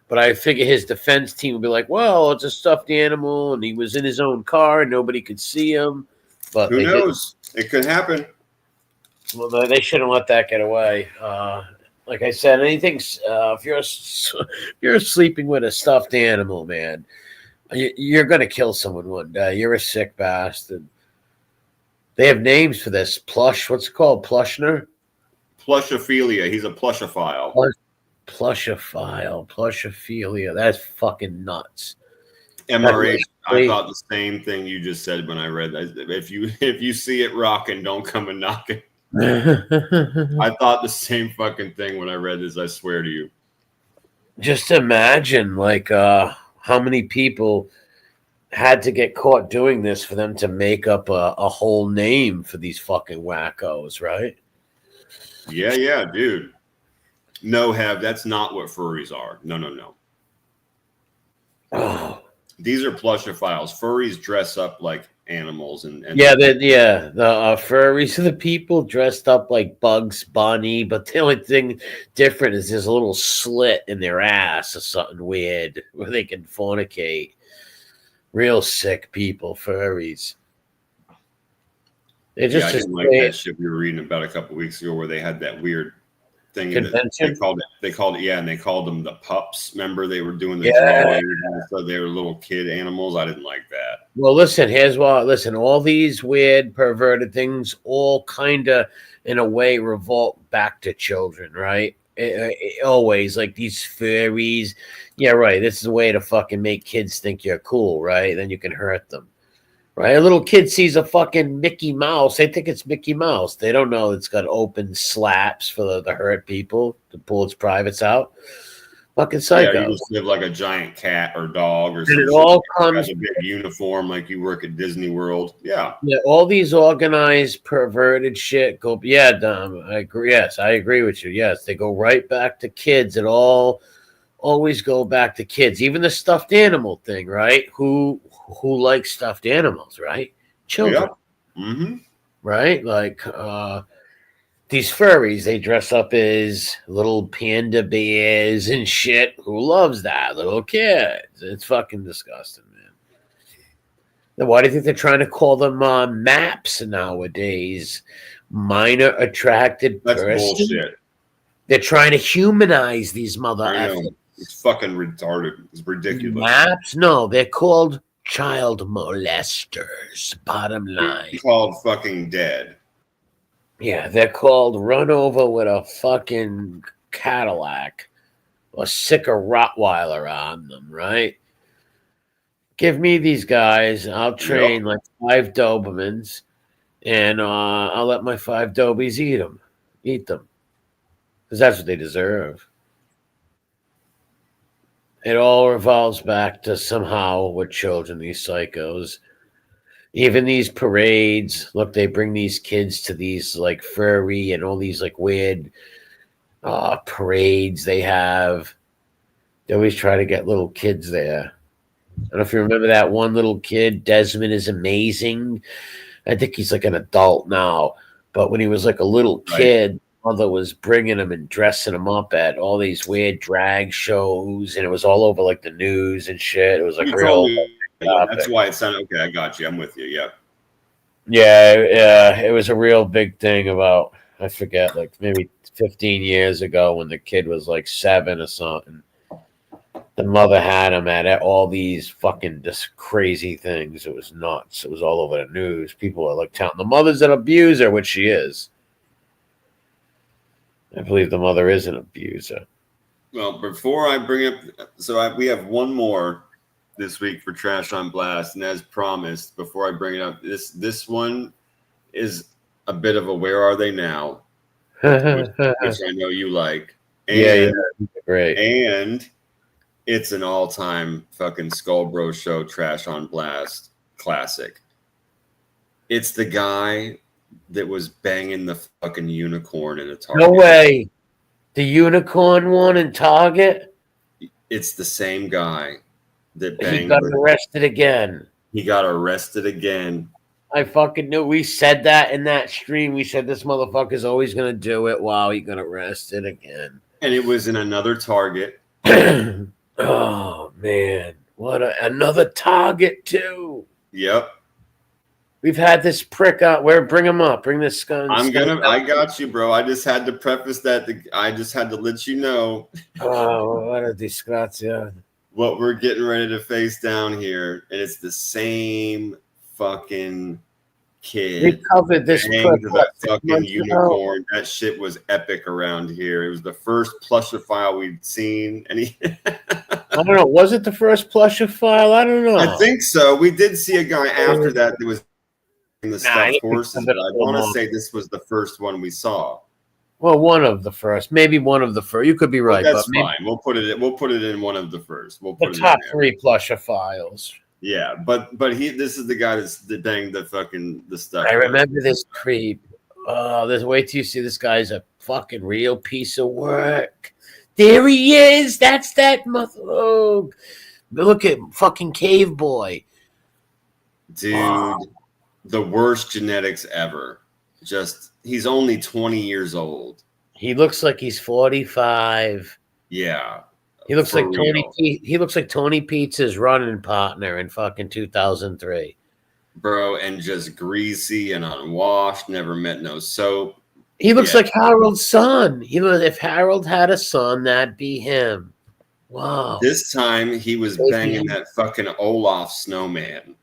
But I figure his defense team would be like, well, it's a stuffed animal, and he was in his own car, and nobody could see him. But who knows? It could happen. Well, they shouldn't let that get away. Like I said, anything. If you're sleeping with a stuffed animal, man, you're gonna kill someone one day. You're a sick bastard. They have names for this. Plush. What's it called? Plushner. Plushophilia. He's a plushophile. Plushophilia. That's fucking nuts. MRH. I thought the same thing you just said when I read that. If you see it rocking, don't come and knock it. I thought the same fucking thing when I read this. I swear to you. Just imagine, like, how many people had to get caught doing this for them to make up a whole name for these fucking wackos, right? Yeah, dude. No, that's not what furries are. No. Oh. These are plushophiles. Furries dress up like animals and the furries are the people dressed up like Bugs Bunny, but the only thing different is there's a little slit in their ass or something weird where they can fornicate. Real sick people, furries. I didn't like that shit we were reading about a couple weeks ago where they had that weird thing they called it, and they called them the pups. Remember, they were doing the drawing, so they were little kid animals. I didn't like that. Well, listen, all these weird perverted things all kind of in a way revolt back to children, right? Always, like these furries. Yeah, right. This is a way to fucking make kids think you're cool, right? Then you can hurt them. Right, a little kid sees a fucking Mickey Mouse. They think it's Mickey Mouse. They don't know it's got open slaps for the hurt people to pull its privates out. Fucking psycho. Yeah, you just live like a giant cat or dog or something. It all comes a big uniform like you work at Disney World. Yeah, all these organized perverted shit go. Yeah, Dom, I agree. Yes, I agree with you. Yes, they go right back to kids. It always go back to kids. Even the stuffed animal thing, right? Who likes stuffed animals, right? Children. Yeah. Mm-hmm. Right? Like these furries, they dress up as little panda bears and shit. Who loves that? Little kids. It's fucking disgusting, man. Then why do you think they're trying to call them MAPS nowadays? Minor attracted person? That's bullshit. They're trying to humanize these mother effers. It's fucking retarded. It's ridiculous. MAPS? No, they're called child molesters. Bottom line. They're called fucking dead. Yeah, they're called run over with a fucking Cadillac or sick a Rottweiler on them, right? Give me these guys. I'll train like 5 Dobermans, and I'll let my 5 Dobies eat them, because that's what they deserve. It all revolves back to somehow we're children, these psychos. Even these parades, look, they bring these kids to these like furry and all these like weird parades they have. They always try to get little kids there. I don't know if you remember that one little kid. Desmond is amazing. I think he's like an adult now. But when he was like a little kid, mother was bringing him and dressing him up at all these weird drag shows. And it was all over like the news and shit. It was like real. Yeah, that's why it sounded okay. I got you. I'm with you. Yeah. Yeah. It was a real big thing about, I forget, like maybe 15 years ago when the kid was like 7 or something. The mother had him at all these fucking just crazy things. It was nuts. It was all over the news. People are like telling the mother's an abuser, which she is. I believe the mother is an abuser. Well, before I bring up, we have one more this week for Trash on Blast, and as promised, before I bring it up, this one is a bit of a where are they now, which I know you like. And, great. And it's an all-time fucking Skull Bro Show Trash on Blast classic. It's the guy that was banging the fucking unicorn in a Target. No way. The unicorn one in Target? It's the same guy that banged. He got arrested again. He got arrested again. I fucking knew. We said that in that stream. We said this motherfucker's always going to do it. Wow, he got arrested again. And it was in another Target. Oh, man. What another Target, too. Yep. We've had this prick out. Bring him up. Bring this gun. I got you, bro. I just had to preface that. I just had to let you know. Oh, what a disgrazia. What we're getting ready to face down here. And it's the same fucking kid. We covered this prick. That fucking unicorn. That shit was epic around here. It was the first plushophile we'd seen. And I don't know. Was it the first plushophile? I don't know. I think so. We did see a guy after that was in the stuffed horses, but I want to say this was the first one we saw. Well, one of the first, maybe one of the first. You could be right. That's fine. We'll put it in one of the first. We'll put the top 3 plushophiles. Yeah, but this is the guy that banged the stuff. I remember this creep. Wait till you see this guy's a fucking real piece of work. There he is. That's that mother. Oh, look at fucking Cave Boy, dude. The worst genetics ever. He's only 20 years old. He looks like he's 45. Yeah. He looks like Tony. He looks like Tony Pizza's running partner in fucking 2003. Bro, and just greasy and unwashed. Never met no soap. He looks like Harold's son. If Harold had a son, that'd be him. Wow. This time he was banging that fucking Olaf snowman.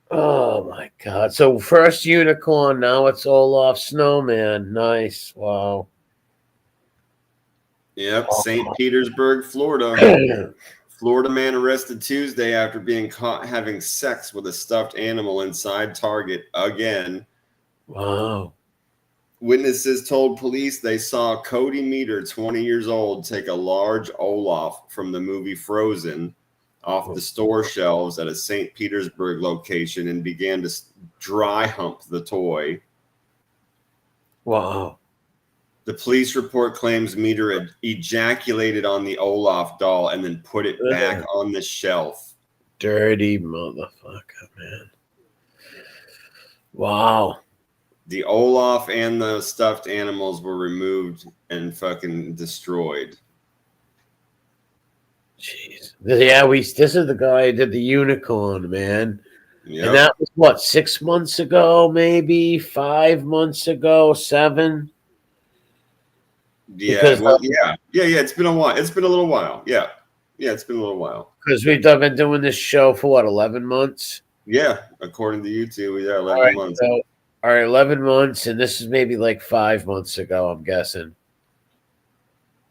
Oh my God. So first unicorn, now it's Olaf Snowman. Nice. Wow. Yep. St. Petersburg, Florida. Florida man arrested Tuesday after being caught having sex with a stuffed animal inside Target again. Wow. Witnesses told police they saw Cody Meter, 20 years old, take a large Olaf from the movie Frozen off the store shelves at a St. Petersburg location and began to dry hump the toy. Wow. The police report claims Meter ejaculated on the Olaf doll and then put it back on the shelf. Dirty motherfucker, man. Wow. The Olaf and the stuffed animals were removed and fucking destroyed. Jeez. Yeah, this is the guy who did the unicorn, man. Yep. And that was what, 6 months ago, maybe 5 months ago, 7. Yeah, it's been a while. It's been a little while. Yeah, it's been a little while. Because we've been doing this show for what, 11 months? Yeah, according to you two, 11 months. So, all right, 11 months, and this is maybe like 5 months ago, I'm guessing.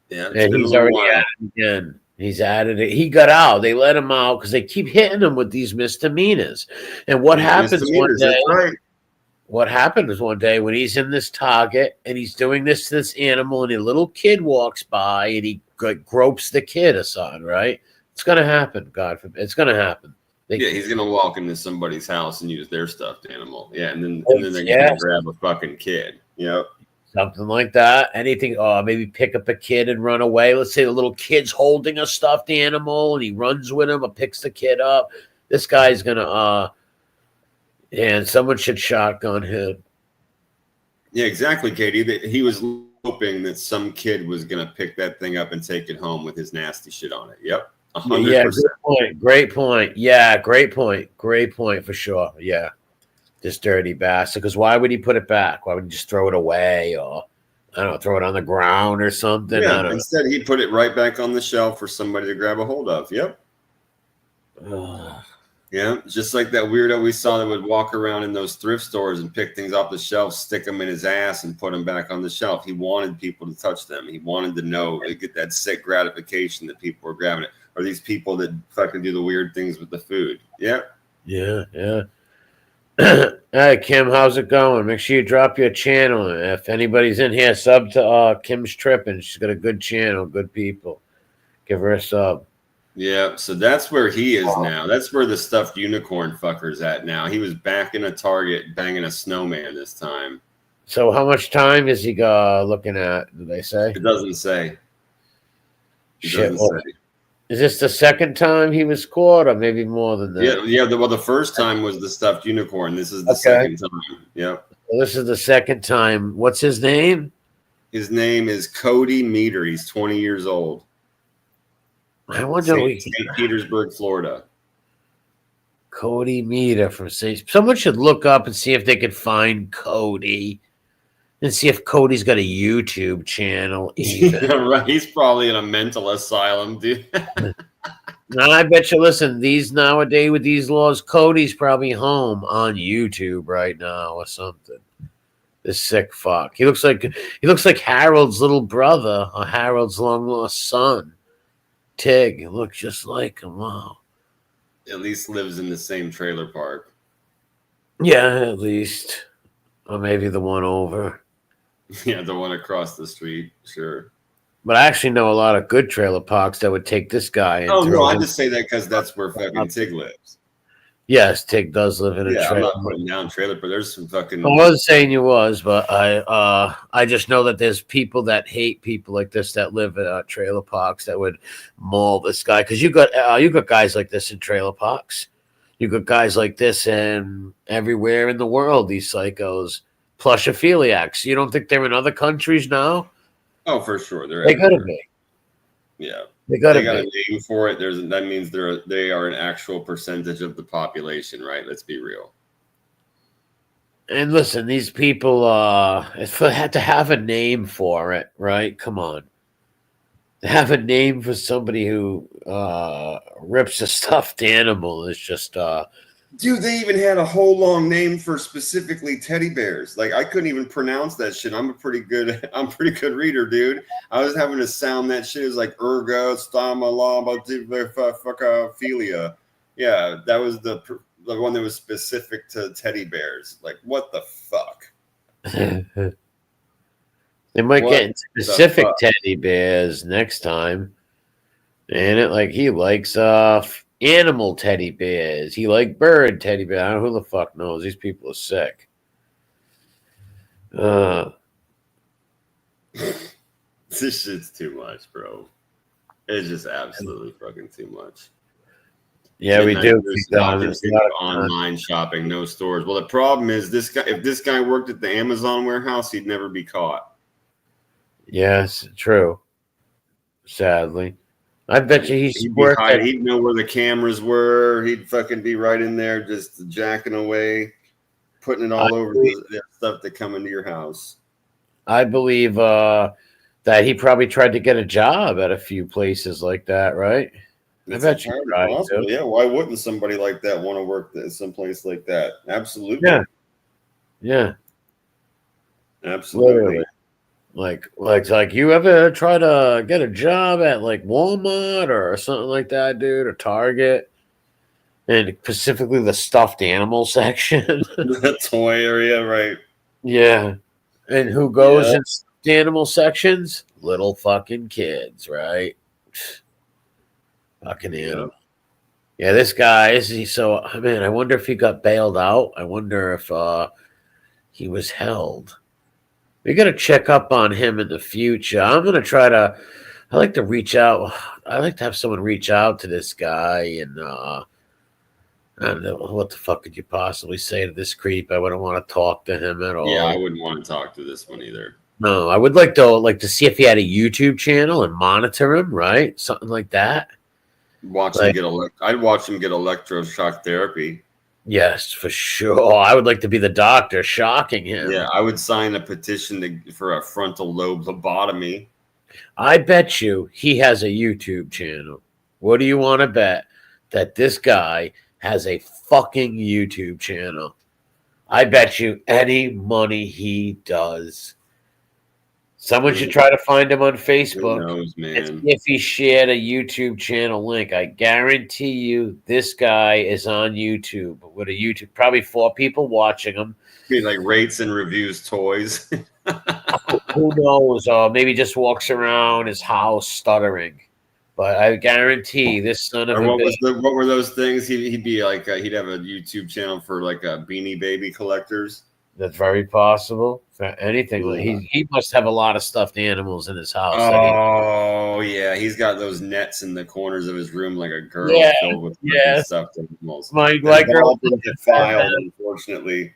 Yeah, and he's already at it again. He's added it. He got out. They let him out because they keep hitting him with these misdemeanors. And what happens one Misdemeanors, day? that's right. What happened is one day when he's in this Target and he's doing this to this animal, and a little kid walks by and he gropes the kid aside. Right? It's gonna happen. God forbid. It's gonna happen. Yeah, he's gonna walk into somebody's house and use their stuffed animal. Yeah, and then they're gonna grab a fucking kid. Yep. Something like that. Anything, maybe pick up a kid and run away. Let's say the little kid's holding a stuffed animal and he runs with him or picks the kid up. This guy's gonna and someone should shotgun him. Yeah, exactly, Katie. That he was hoping that some kid was gonna pick that thing up and take it home with his nasty shit on it. Yep. 100%. Yeah, good point. Great point. Yeah, great point. Great point for sure. Yeah. This dirty bastard. Because why would he put it back? Why would he just throw it away or I don't know, throw it on the ground or something? Yeah, instead he put it right back on the shelf for somebody to grab a hold of. Yep. Yeah, just like that weirdo we saw that would walk around in those thrift stores and pick things off the shelf, stick them in his ass, and put them back on the shelf. He wanted people to touch them. He wanted to know, to get that sick gratification that people were grabbing it. Or these people that fucking do the weird things with the food. Yeah. Yeah, yeah. Hey, Kim, how's it going? Make sure you drop your channel. If anybody's in here, sub to Kim's Tripping. She's got a good channel, good people. Give her a sub. Yeah, so that's where he is now. That's where the stuffed unicorn fucker's at now. He was back in a Target banging a snowman this time. So how much time is he looking at, do they say? It doesn't say. Shit. Is this the second time he was caught, or maybe more than that? Yeah. Well, the first time was the stuffed unicorn. This is the second time. Yep. Well, this is the second time. What's his name? His name is Cody Meter. He's 20 years old. I wonder. St. Petersburg, Florida. Cody Meter from St. Someone should look up and see if they could find Cody. And see if Cody's got a YouTube channel. Yeah, right. He's probably in a mental asylum, dude. Now, I bet you, listen, these nowadays with these laws, Cody's probably home on YouTube right now or something. This sick fuck. He looks like Harold's little brother or Harold's long lost son. Tig. He looks just like him. Wow. At least lives in the same trailer park. Yeah, at least. Or maybe the one over. Yeah, the one across the street, sure. But I actually know a lot of good trailer parks that would take this guy. And I just say that because that's where fucking Tig lives. Yes, Tig does live in a trailer. I'm not putting down trailer, but there's some fucking. I wasn't saying you was, but I just know that there's people that hate people like this that live in trailer parks that would maul this guy. Because you got guys like this in trailer parks. You got guys like this in everywhere in the world. These psychos. Plushophiliacs. You don't think they're in other countries now? Oh, for sure. They gotta be. Yeah. They got a name for it. That means they are an actual percentage of the population, right? Let's be real. And listen, these people had to have a name for it, right? Come on. To have a name for somebody who rips a stuffed animal is just Dude, they even had a whole long name for specifically teddy bears. Like I couldn't even pronounce that shit. I'm a pretty good reader, dude. I was having to sound that shit as like ergostamalabophilia. Yeah, that was the one that was specific to teddy bears. Like what the fuck? They might get specific teddy bears next time. And it like he likes animal teddy bears. He like bird teddy bears. I don't know who the fuck knows. These people are sick. This shit's too much, bro. It's just absolutely fucking too much. Yeah, we do. Online shopping, no stores. Well, the problem is if this guy worked at the Amazon warehouse, he'd never be caught. Yes, true. Sadly. I bet you he'd know where the cameras were. He'd fucking be right in there just jacking away, putting it all over the stuff that come into your house. I believe that he probably tried to get a job at a few places like that, right? I bet you tried to. Yeah, why wouldn't somebody like that want to work at someplace like that? Absolutely. Yeah. Absolutely. Like you ever try to get a job at like Walmart or something like that, dude, or Target, and specifically the stuffed animal section? The toy area, right? Yeah. And who goes Yeah. in stuffed animal sections? Little fucking kids, right? Fucking Yeah. animal. Yeah, this guy is he so man, I wonder if he got bailed out. I wonder if he was held. We gotta check up on him in the future. I'm gonna try to I like to reach out. I like to have someone reach out to this guy and I don't know what the fuck could you possibly say to this creep? I wouldn't want to talk to him at Yeah, I all. wouldn't want to talk to this one either. No, I would like to see if he had a YouTube channel and monitor him, right? Something like that. Watch him Like, get I'd watch him get electroshock therapy. yes, for sure. I would like to be the doctor shocking Yeah, him. I would sign a petition for a frontal lobe lobotomy. I bet you he has a YouTube channel. What do you want to bet that this guy has a fucking YouTube channel? I bet you any money he does. Someone should try to find him on Who Facebook knows, and see man? if he shared a YouTube channel link. I guarantee you this guy is on YouTube with a YouTube, probably 4 people watching him. He like rates and reviews toys. Who knows? Maybe just walks around his house stuttering. But I guarantee this son of Or a bitch. what were those things? He'd be like he'd have a YouTube channel for like Beanie Baby collectors. That's very possible. For anything. Yeah. He must have a lot of stuffed animals in his house. Oh yeah, he's got those nets in the corners of his room like a girl Yeah, filled with yeah. stuffed animals. My They've girl all been defiled, unfortunately.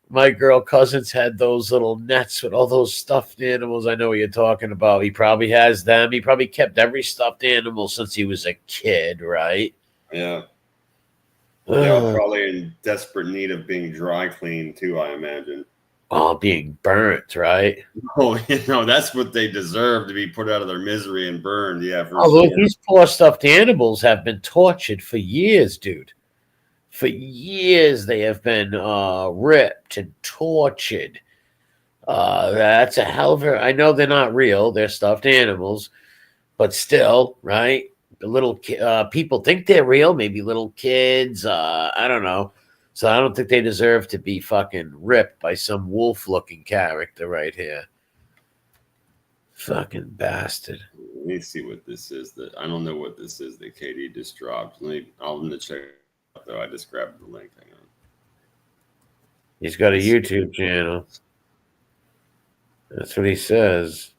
my girl cousins had those little nets with all those stuffed animals. I know what you're talking about. He probably has them. He probably kept every stuffed animal since he was a kid, right? Yeah. They're all probably in desperate need of being dry cleaned too, I imagine. Oh, being burnt, right? Oh, that's what they deserve, to be put out of their misery and burned. Yeah, for Oh, look, sure. these poor stuffed animals have been tortured for years, dude. For years, they have been ripped and tortured. That's a hell of a. I know they're not real; they're stuffed animals, but still, right? The little people think they're real. Maybe little kids. I don't know. So I don't think they deserve to be fucking ripped by some wolf-looking character right here. Fucking bastard. Let me see what this is. I don't know what this is that Katie just dropped. I'm gonna check it out, though. I just grabbed the link. Hang on. He's got a YouTube channel. That's what he says.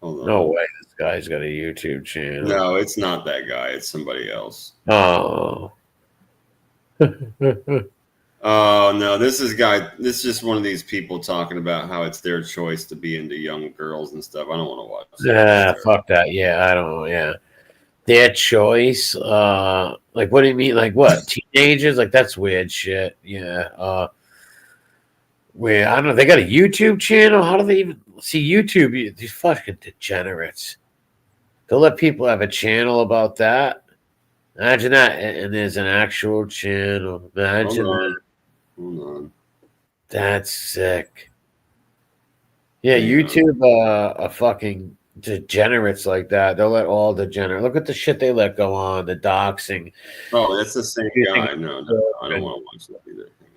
Hold on. No way, this guy's got a YouTube channel. No, it's not that guy. It's somebody else. Oh. Oh no, this is just one of these people talking about how it's their choice to be into young girls and stuff. I don't want to watch that. Yeah, fuck that. Yeah, I don't know. Yeah. Their choice. Like what do you mean? Like what? Teenagers? Like that's weird shit. Yeah. Weird. I don't know. They got a YouTube channel. How do they even see YouTube? These fucking degenerates. They'll let people have a channel about that. Imagine that. And there's an actual channel. Imagine that. Hold on. That's sick. Yeah, Hang YouTube are fucking degenerates like that. They'll let all degenerate. Look at the shit they let go on, the doxing. Oh, that's the same guy. No, I don't want to watch that either. Hang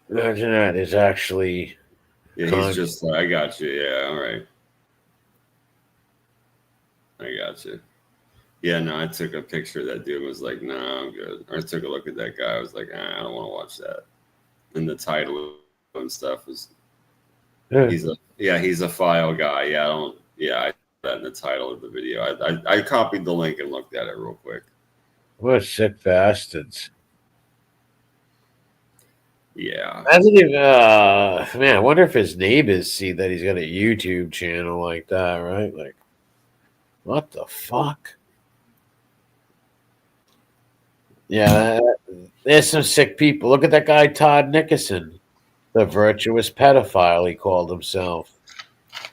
on. Imagine that is actually. Yeah, he's just like, I got you. Yeah, all right. I got you. Yeah, no, I took a picture of that dude and was like, no, I'm good. Or I took a look at that guy. I was like, I don't want to watch that. And the title and stuff was, he's a file guy. I put that in the title of the video. I copied the link and looked at it real quick. What sick bastards. Yeah. Man, I wonder if his neighbors see that he's got a YouTube channel like that, right? Like, what the fuck? Yeah, there's some sick people. Look at that guy, Todd Nickerson, the virtuous pedophile he called himself.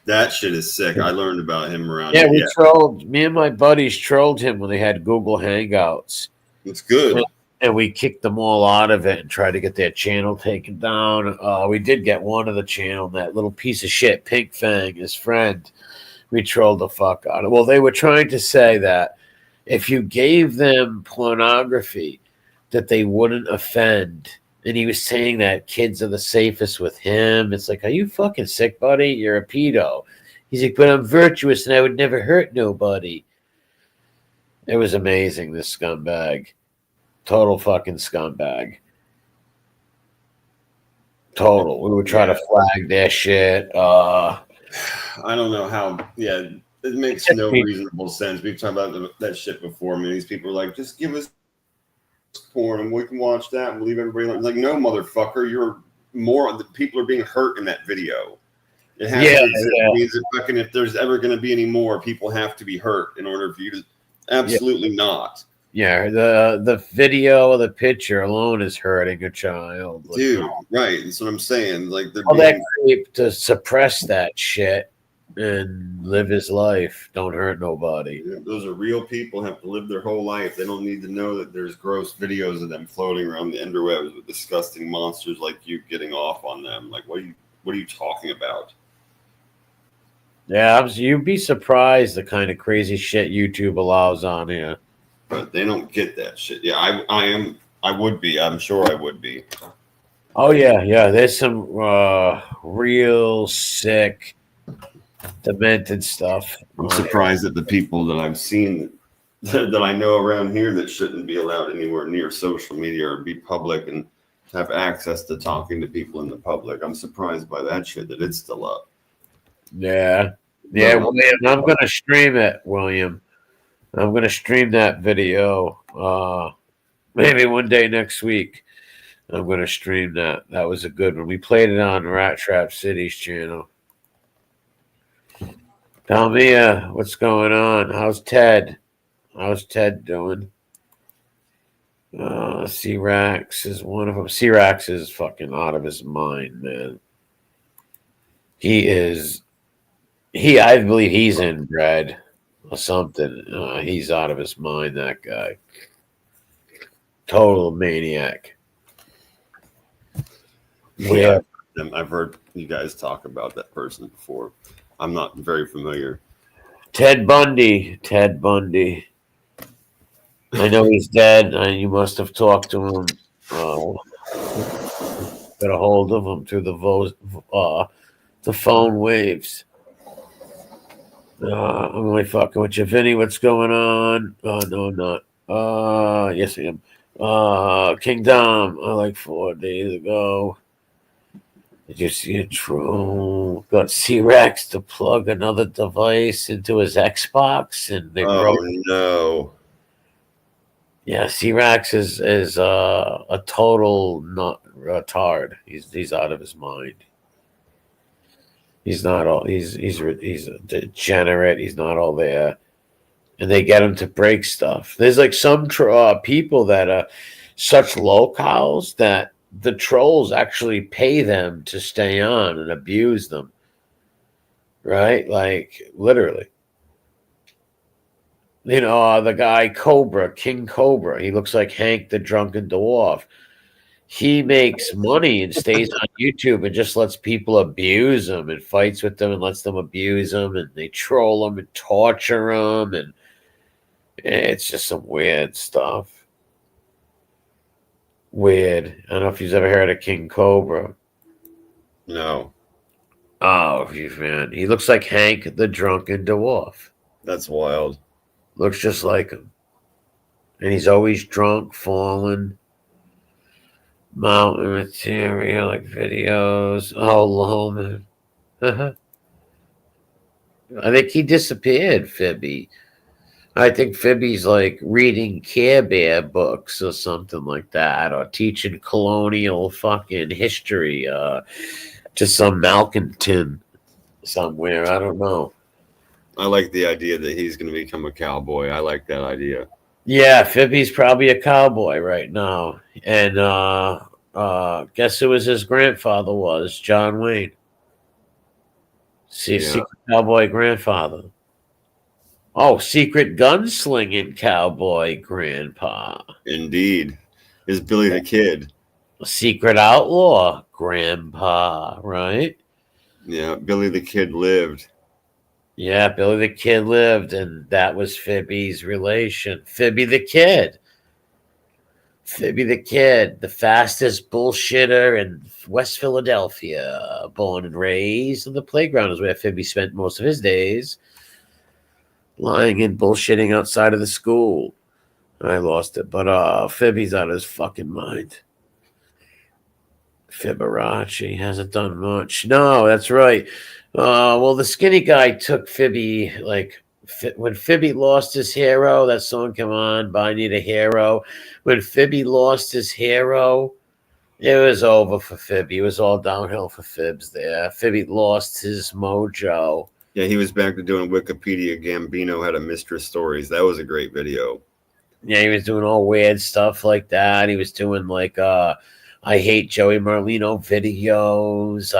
That shit is sick. I learned about him around. Yeah, we trolled. Me and my buddies trolled him when they had Google Hangouts. It's good. and we kicked them all out of it and tried to get their channel taken down. We did get one of the channel, that little piece of shit, Pink Fang, his friend. We trolled the fuck out of. Well, they were trying to say that if you gave them pornography, that they wouldn't offend. And he was saying that kids are the safest with him. It's like, are you fucking sick, buddy? You're a pedo. He's like, but I'm virtuous and I would never hurt nobody. It was amazing, this scumbag. Total fucking scumbag. Total. We would try to flag their shit. I don't know how. Yeah, it makes no reasonable sense. We've talked about that shit before. I mean, these people are like, just give us porn and we can watch that and leave everybody alone. Like, no, motherfucker, you're more. The people are being hurt in that video. It has to exist. It means that fucking if there's ever going to be any more, people have to be hurt in order for you to. Absolutely not. Yeah, the video or the picture alone is hurting a child. Like, dude, right. That's what I'm saying. Like, they're that creep to suppress that shit and live his life. Don't hurt nobody. Yeah, those are real people, have to live their whole life. They don't need to know that there's gross videos of them floating around the interwebs with disgusting monsters like you getting off on them. Like, what are you talking about? Yeah, you'd be surprised the kind of crazy shit YouTube allows on here. But they don't get that shit. Yeah, I would be. I'm sure I would be. Oh yeah. There's some real sick, demented stuff. I'm surprised at the people that I've seen that I know around here that shouldn't be allowed anywhere near social media or be public and have access to talking to people in the public. I'm surprised by that shit that it's still up. Yeah, William, I'm going to stream it, William. I'm going to stream that video maybe one day next week. I'm going to stream that. That was a good one. We played it on Rat Trap City's channel. Tell me what's going on. How's Ted? How's Ted doing? C-Rax is one of them. C-Rax is fucking out of his mind, man. I believe he's inbred or something. He's out of his mind, that guy. Total maniac. Yeah, I've heard you guys talk about that person before. I'm not very familiar. Ted Bundy. I know he's dead. You must have talked to him. Got a hold of him through the phone waves. I'm only fucking with you, Vinny. What's going on? No, I'm not. Yes, I am. Kingdom. Like 4 days ago. Did you see a troll? Got C-Rex to plug another device into his Xbox, and they no. Yeah, C-Rex is a total retard. He's out of his mind. He's not all. He's a degenerate. He's not all there, and they get him to break stuff. There's like some people that are such locals that the trolls actually pay them to stay on and abuse them. Right, like literally. You know, the guy Cobra, King Cobra. He looks like Hank the Drunken Dwarf. He makes money and stays on YouTube and just lets people abuse him and fights with them and lets them abuse him, and they troll him and torture him, and it's just some weird stuff. Weird. I don't know if you've ever heard of King Cobra. No. Oh, man. He looks like Hank the Drunken Dwarf. That's wild. Looks just like him. And he's always drunk, falling. Mountain material, like videos. Oh, Loman. I think he disappeared, Fibby. I think Fibby's like reading Care Bear books or something like that, or teaching colonial fucking history to some malcontent somewhere. I don't know. I like the idea that he's going to become a cowboy. I like that idea. Yeah, Fibby's probably a cowboy right now. And guess who his grandfather was? John Wayne. Secret cowboy grandfather. Oh, secret gunslinging cowboy grandpa. Indeed. is Billy the Kid. Secret outlaw, Grandpa, right? Yeah, Billy the Kid lived. Yeah, Billy the Kid lived, and that was Phoebe's relation. Phoebe the Kid. Phoebe the Kid, the fastest bullshitter in West Philadelphia. Born and raised on the playground is where Phoebe spent most of his days. Lying and bullshitting outside of the school. I lost it, but Phoebe's out of his fucking mind. Fiberace hasn't done much. No, that's right. Well, the skinny guy took Phoebe, like, when Phoebe lost his hero, that song come on, but I Need a Hero. When Phoebe lost his hero, it was over for Phoebe. It was all downhill for Phibbs there. Phoebe lost his mojo. Yeah, he was back to doing Wikipedia. Gambino had a mistress stories. That was a great video. Yeah, he was doing all weird stuff like that. He was doing like I hate Joey Merlino videos,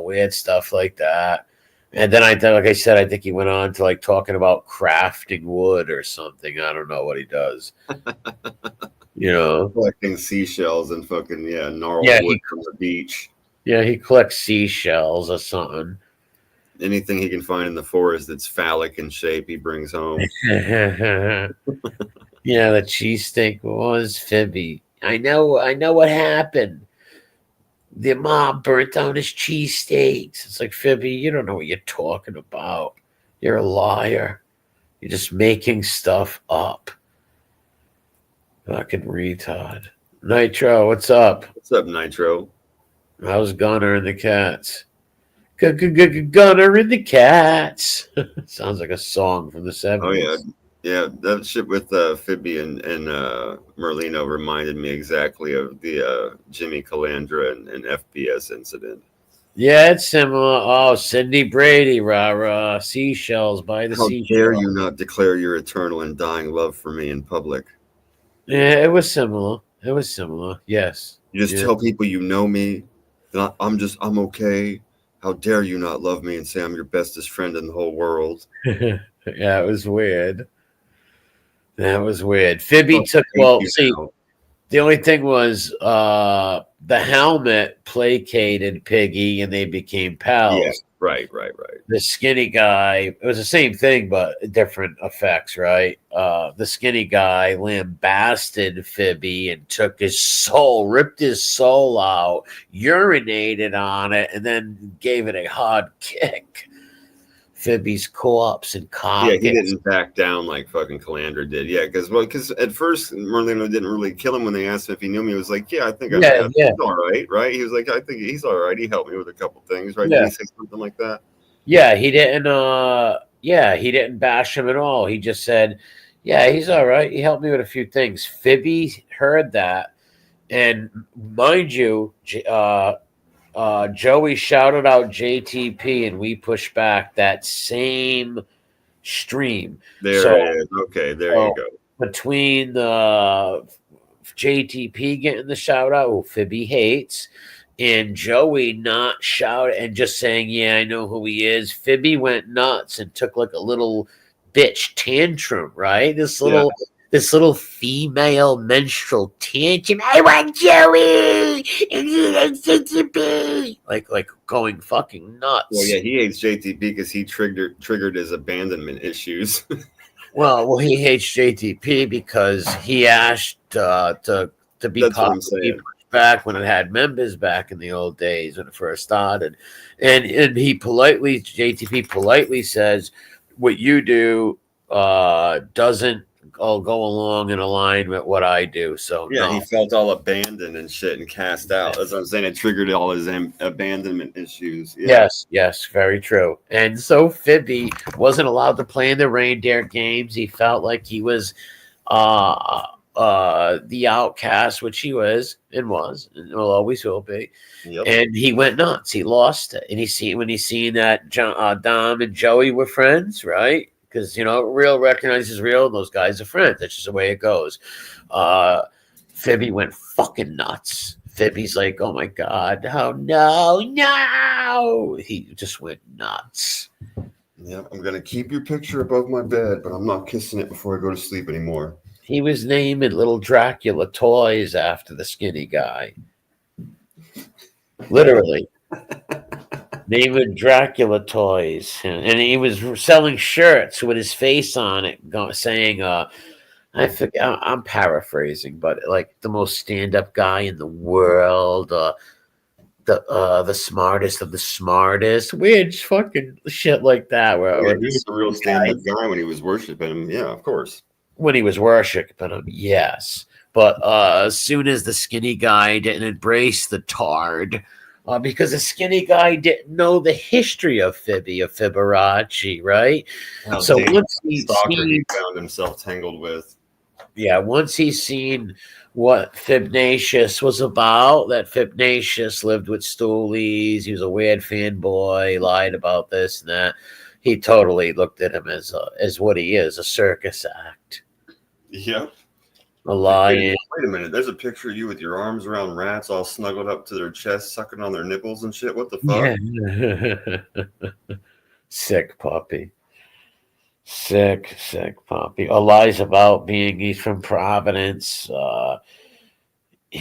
weird stuff like that. And then like I said, I think he went on to like talking about crafting wood or something. I don't know what he does. Collecting seashells and fucking gnarled wood from the beach. Yeah, he collects seashells or something. Anything he can find in the forest that's phallic in shape, he brings home. Yeah, the cheesesteak was Phoebe. I know what happened. The mom burnt down his cheesesteaks. It's like, Phoebe, you don't know what you're talking about. You're a liar. You're just making stuff up. Fucking retard. Nitro, what's up? What's up, Nitro? How's Gunner and the cats? Gunner and the cats. Sounds like a song from the 70s. Oh, yeah. Yeah, that shit with Phoebe and Merlino reminded me exactly of the Jimmy Calandra and FBS incident. Yeah, it's similar. Oh, Cindy Brady, rah, seashells by the seashore. How dare you not declare your eternal and dying love for me in public? Yeah, it was similar. Yes. You just tell people you know me, that I'm okay. How dare you not love me and say I'm your bestest friend in the whole world? Yeah, it was weird. That was weird. Phoebe took, the only thing was the helmet placated Piggy and they became pals. Yeah, right. The skinny guy, it was the same thing, but different effects, right? The skinny guy lambasted Phoebe and took his soul, ripped his soul out, urinated on it, and then gave it a hard kick. Phoebe's corpse and cock. Yeah, he didn't back down like fucking Calandra did. Yeah, because at first Merlino didn't really kill him when they asked him if he knew me. He was like, yeah, I think he's all right, right? He was like, I think he's all right. He helped me with a couple things, right? Yeah. Did he say something like that? Yeah, he didn't. He didn't bash him at all. He just said, yeah, he's all right. He helped me with a few things. Phoebe heard that, and mind you, Joey shouted out JTP and we pushed back that same stream. There it is. Okay, there you go. Between the JTP getting the shout out, who Phoebe hates, and Joey not shout and just saying, yeah, I know who he is. Phoebe went nuts and took like a little bitch tantrum, right? This little female menstrual tantrum. I want Joey, and he likes JTP. Like going fucking nuts. Well, yeah, he hates JTP because he triggered his abandonment issues. well, he hates JTP because he asked to be possibly back when it had members back in the old days when it first started, and JTP politely says, what you do doesn't go along and align with what I do. So he felt all abandoned and shit and cast out. That's what I'm saying. It triggered all his abandonment issues. Yeah. Yes, very true. And so Phoebe wasn't allowed to play in the reindeer games. He felt like he was the outcast, which he was and will always will be. Yep. And he went nuts. He lost it. And when he seen that Dom and Joey were friends, right? Because real recognizes real. Those guys are friends. That's just the way it goes. Phoebe went fucking nuts. Phoebe's like, oh my god, oh no! He just went nuts. Yeah, I'm gonna keep your picture above my bed, but I'm not kissing it before I go to sleep anymore. He was naming little Dracula toys after the skinny guy. Literally. Naming Dracula toys. And he was selling shirts with his face on it, saying, I forget, I'm paraphrasing, but like the most stand-up guy in the world, the smartest of the smartest, weird fucking shit like that. Yeah, he's a real stand-up guy when he was worshiping him. Yeah, of course. When he was worshiping him, yes. But as soon as the skinny guy didn't embrace the tard, because the skinny guy didn't know the history of Fibonacci, right? So once he stalker he found himself tangled with. Yeah, once he's seen what Fibnatius was about, that Fibnatius lived with stoolies, he was a weird fanboy, lied about this and that, he totally looked at him as what he is, a circus act. Yep. A lion. Wait a minute, there's a picture of you with your arms around rats all snuggled up to their chest, sucking on their nipples and shit. What the fuck? Yeah. Sick puppy. Sick puppy. Lies about he's from Providence.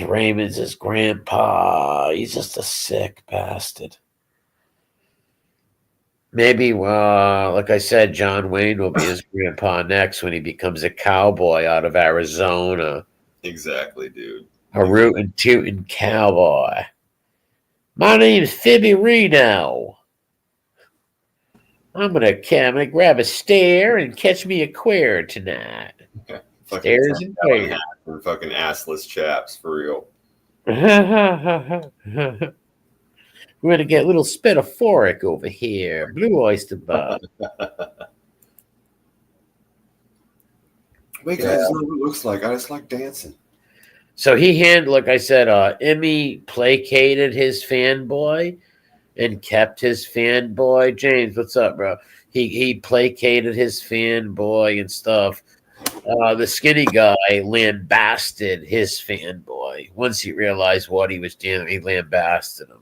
Raymond's his grandpa. He's just a sick bastard. Maybe, like I said, John Wayne will be his grandpa next when he becomes a cowboy out of Arizona. Exactly, dude. A rootin' tootin' cowboy. My name's Phoebe Reno. I'm gonna grab a stare and catch me a queer tonight. Okay. Stairs and queer. For fucking assless chaps, for real. We're gonna get a little spitaphoric over here. Blue oyster bud. Wait, guys, that's not what it looks like. I just like dancing. So like I said, Emmy placated his fanboy and kept his fanboy. James, what's up, bro? He placated his fanboy and stuff. The skinny guy lambasted his fanboy. Once he realized what he was doing, he lambasted him.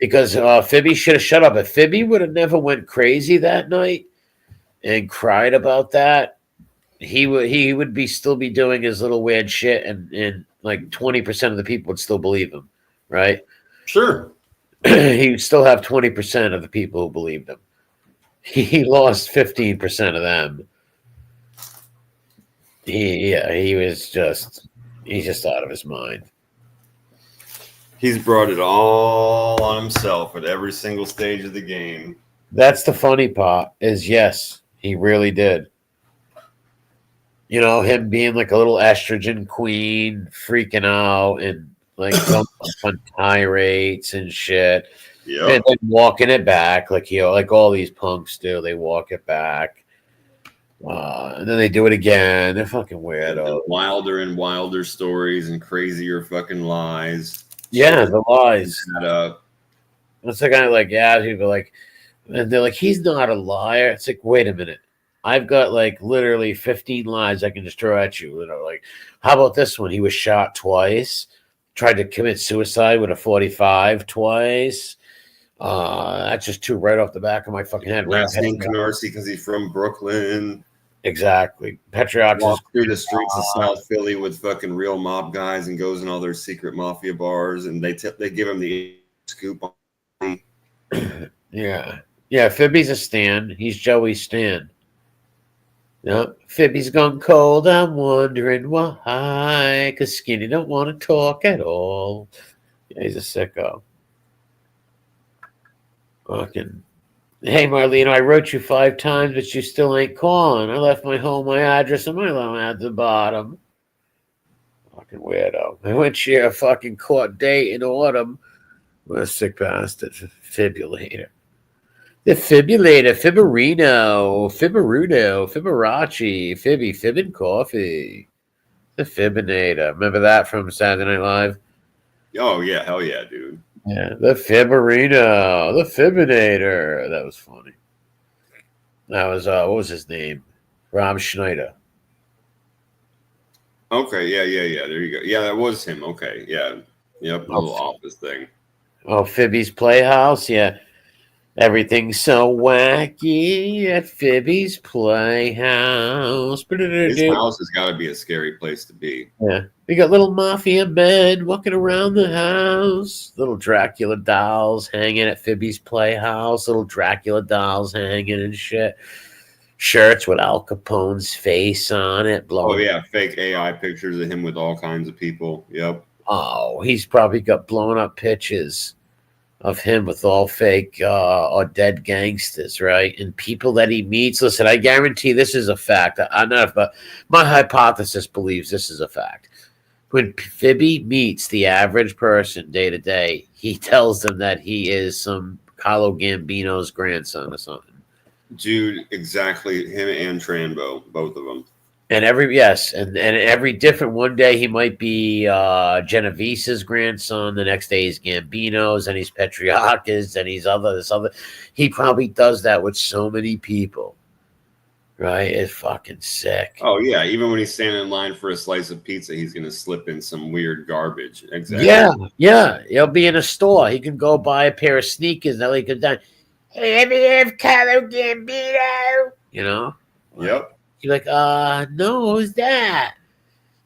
Because Phoebe should have shut up. If Phoebe would have never went crazy that night and cried about that, he would still be doing his little weird shit, and like 20% of the people would still believe him, right? Sure. He would still have 20% of the people who believed him. He lost 15% of them. He's just out of his mind. He's brought it all on himself at every single stage of the game. That's the funny part is, yes, he really did. You know, him being like a little estrogen queen, freaking out and like going on tirades and shit. Yeah. And then walking it back like all these punks do. They walk it back. And then they do it again. They're fucking weirdo. Wilder and wilder stories and crazier fucking lies. Yeah, the lies. That's the kind of like, yeah, people like, and they're like, he's not a liar. It's like, wait a minute. I've got like literally 15 lies I can just throw at you. You know, like, how about this one? He was shot twice, tried to commit suicide with a 45 twice. That's just two right off the back of my fucking head. Last name Canarsie because he's from Brooklyn. Exactly. Patriots walks through the streets of South Philly with fucking real mob guys and goes in all their secret mafia bars, and they give him the scoop on. Yeah. Phoebe's a Stan. He's Joey Stan. Yep. Phoebe's gone cold. I'm wondering why. Because Skinny don't want to talk at all. Yeah, he's a sicko. Fucking. Hey, Marlene, I wrote you 5 times, but you still ain't calling. I left my home, my address, and my loan at the bottom. Fucking weirdo. I went to your fucking court date in autumn. What a sick bastard. Fibrillator. The fibrillator. Fibonacci. Fibbin coffee. The Fibinator. Remember that from Saturday Night Live? Oh, yeah. Hell yeah, dude. Yeah, the Fibberino, the Fibinator. That was funny. That was what was his name? Rob Schneider. Okay, yeah. There you go. Yeah, that was him. Okay, yeah. Yep, the little office thing. Oh, Fibby's Playhouse, yeah. Everything's so wacky at Phoebe's Playhouse. His house has got to be a scary place to be. Yeah. We got little mafia men walking around the house. Little Dracula dolls hanging at Phoebe's Playhouse. Little Dracula dolls hanging and shit. Shirts with Al Capone's face on it. Oh Blowing. yeah, fake AI pictures of him with all kinds of people. Yep. Oh, he's probably got blown up pictures of him with all fake or dead gangsters, right? And people that he meets. Listen, I guarantee this is a fact. I'm not, but my hypothesis believes this is a fact. When Phoebe meets the average person day to day, he tells them that he is some Carlo Gambino's grandson or something. Dude, exactly. Him and Trambo, both of them. And every different. One day he might be Genovese's grandson. The next day he's Gambino's, and he's Petriarch's, and he's this other. He probably does that with so many people, right? It's fucking sick. Oh yeah, even when he's standing in line for a slice of pizza, he's gonna slip in some weird garbage. Exactly. Yeah. He'll be in a store. He can go buy a pair of sneakers. Now he could done. Hey, let me have Carlo Gambino. You know. Yep. You're like, no, who's that?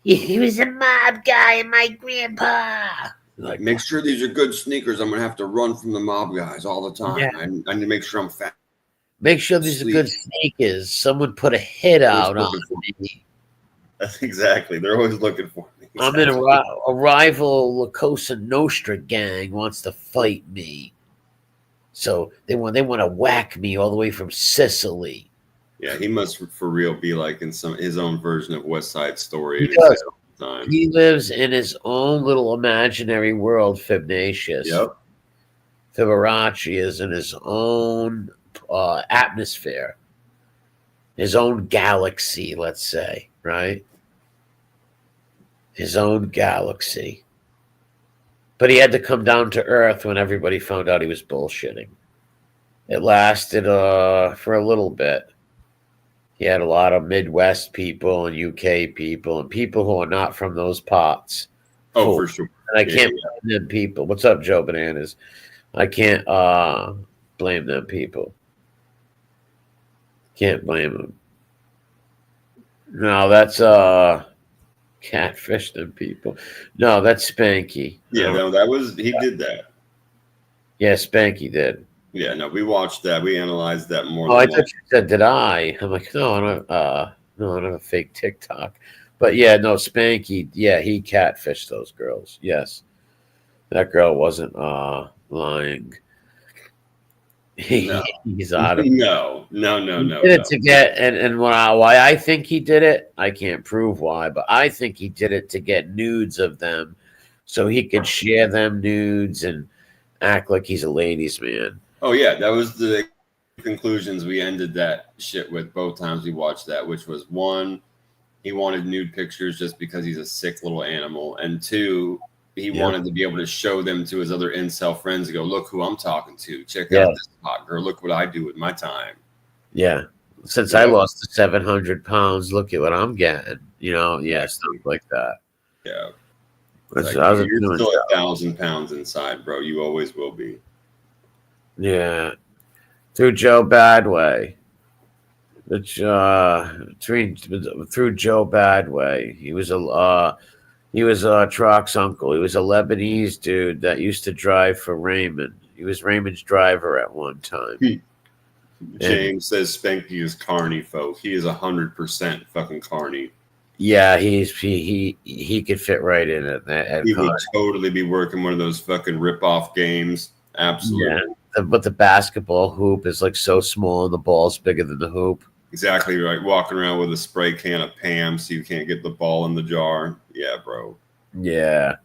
He was a mob guy and my grandpa. Like, make sure these are good sneakers. I'm gonna have to run from the mob guys all the time. Yeah. I need to make sure I'm fat. Make sure these are good sneakers. Someone put a hit out on me. That's exactly. They're always looking for me. I'm in a rival La Cosa Nostra gang wants to fight me. So they want to whack me all the way from Sicily. Yeah, he must for real be like in his own version of West Side Story. He does. All the time. He lives in his own little imaginary world, Fibnatius. Yep. Fibonacci is in his own atmosphere, his own galaxy, let's say, right? His own galaxy. But he had to come down to Earth when everybody found out he was bullshitting. It lasted for a little bit. He had a lot of Midwest people and UK people and people who are not from those parts. Oh, for sure. And I can't blame them people. What's up, Joe Bananas? I can't blame them people. Can't blame them. No, that's catfish them people. No, that's Spanky. Yeah, no, that was he did that. Yeah, Spanky did. Yeah, no, we watched that. We analyzed that more. Oh, I thought you said, did I? I'm like, no, I don't have a fake TikTok. But yeah, no, Spanky, yeah, he catfished those girls. Yes. That girl wasn't lying. No. He's out of No. He did it to get and why I think he did it, I can't prove why, but I think he did it to get nudes of them so he could share them nudes and act like he's a ladies' man. Oh yeah, that was the conclusions we ended that shit with both times we watched that, which was one, he wanted nude pictures just because he's a sick little animal, and two, he wanted to be able to show them to his other incel friends and go, look who I'm talking to. Check out this hot girl. Look what I do with my time. Yeah. Since I lost the 700 pounds, look at what I'm getting. You know, stuff like that. Yeah. Like, you're still 1,000 pounds inside, bro. You always will be. Yeah. Through Joe Badway. Which through Joe Badway. He was Trock's uncle. He was a Lebanese dude that used to drive for Raymond. He was Raymond's driver at one time. James says Spanky is carny, folk. He is 100% fucking carny. Yeah, he could fit right in it. He would totally be working one of those fucking rip-off games. Absolutely. Yeah. But the basketball hoop is like so small and the ball's bigger than the hoop. Exactly right. Walking around with a spray can of Pam so you can't get the ball in the jar. Yeah, bro. Yeah.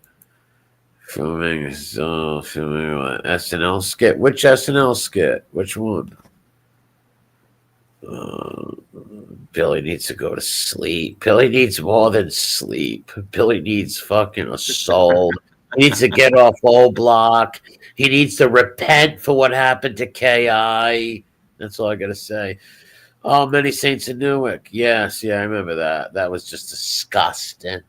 Filming what? SNL skit. Which SNL skit? Which one? Billy needs to go to sleep. Billy needs more than sleep. Billy needs fucking a soul. He needs to get off old block. He needs to repent for what happened to KI. That's all I gotta say. Oh, Many Saints of Newark. Yes, I remember that. That was just disgusting.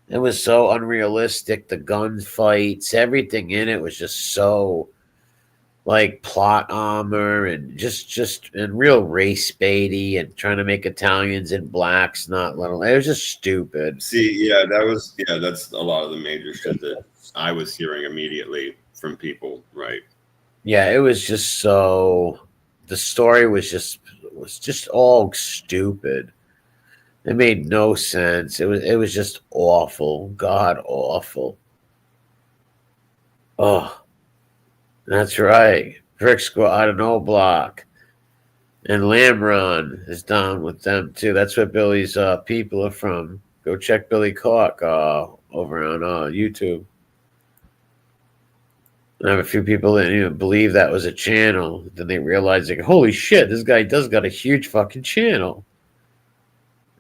It was so unrealistic. The gunfights, everything in it was just so like plot armor and just and real race baity and trying to make Italians and blacks not little. It was just stupid. See, that's a lot of the major shit that I was hearing immediately from people, right? Yeah, it was just so. The story was just all stupid. It made no sense. It was just awful, god awful. Oh, that's right. Brick Squad and O Block and Lamron is down with them too. That's where Billy's people are from. Go check Billy Cork over on YouTube. I have a few people that didn't even believe that was a channel. Then they realized, like, holy shit, this guy does got a huge fucking channel.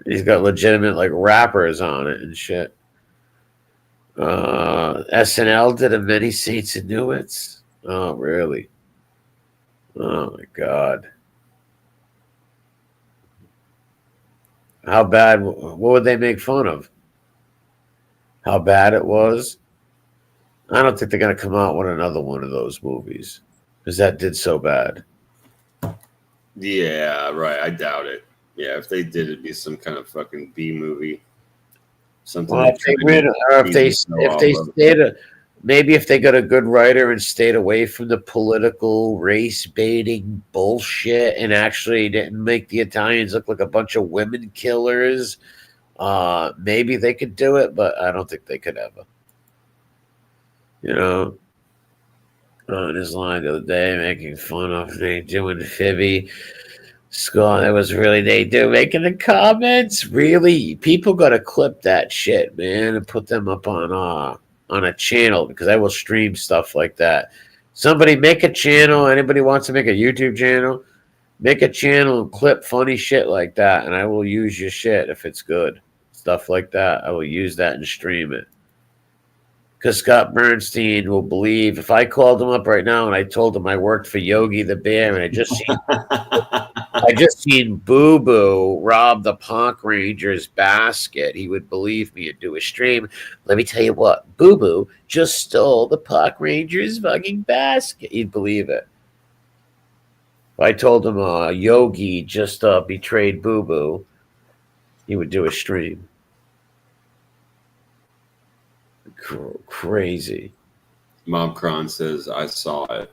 He's got legitimate like rappers on it and shit. SNL did a Many Saints and Newits. Oh, really? Oh my god. How bad? What would they make fun of? How bad it was? I don't think they're gonna come out with another one of those movies because that did so bad. Yeah, right. I doubt it. Yeah, if they did, it'd be some kind of fucking B movie. Something. Well, if they win, or if they stayed, maybe if they got a good writer and stayed away from the political race baiting bullshit and actually didn't make the Italians look like a bunch of women killers, maybe they could do it. But I don't think they could ever. You know, on his line the other day, making fun of me doing Fibby. Skull, that was really they do making the comments. Really, people got to clip that shit, man, and put them up on a channel because I will stream stuff like that. Somebody make a channel. Anybody wants to make a YouTube channel, make a channel and clip funny shit like that, and I will use your shit if it's good. Stuff like that, I will use that and stream it. Because Scott Bernstein will believe if I called him up right now and I told him I worked for Yogi the Bear and I just seen Boo Boo rob the Park Ranger's basket, he would believe me and do a stream. Let me tell you what, Boo Boo just stole the Park Ranger's fucking basket. He'd believe it. If I told him Yogi just betrayed Boo Boo, he would do a stream. Crazy. Mob Kron says, I saw it.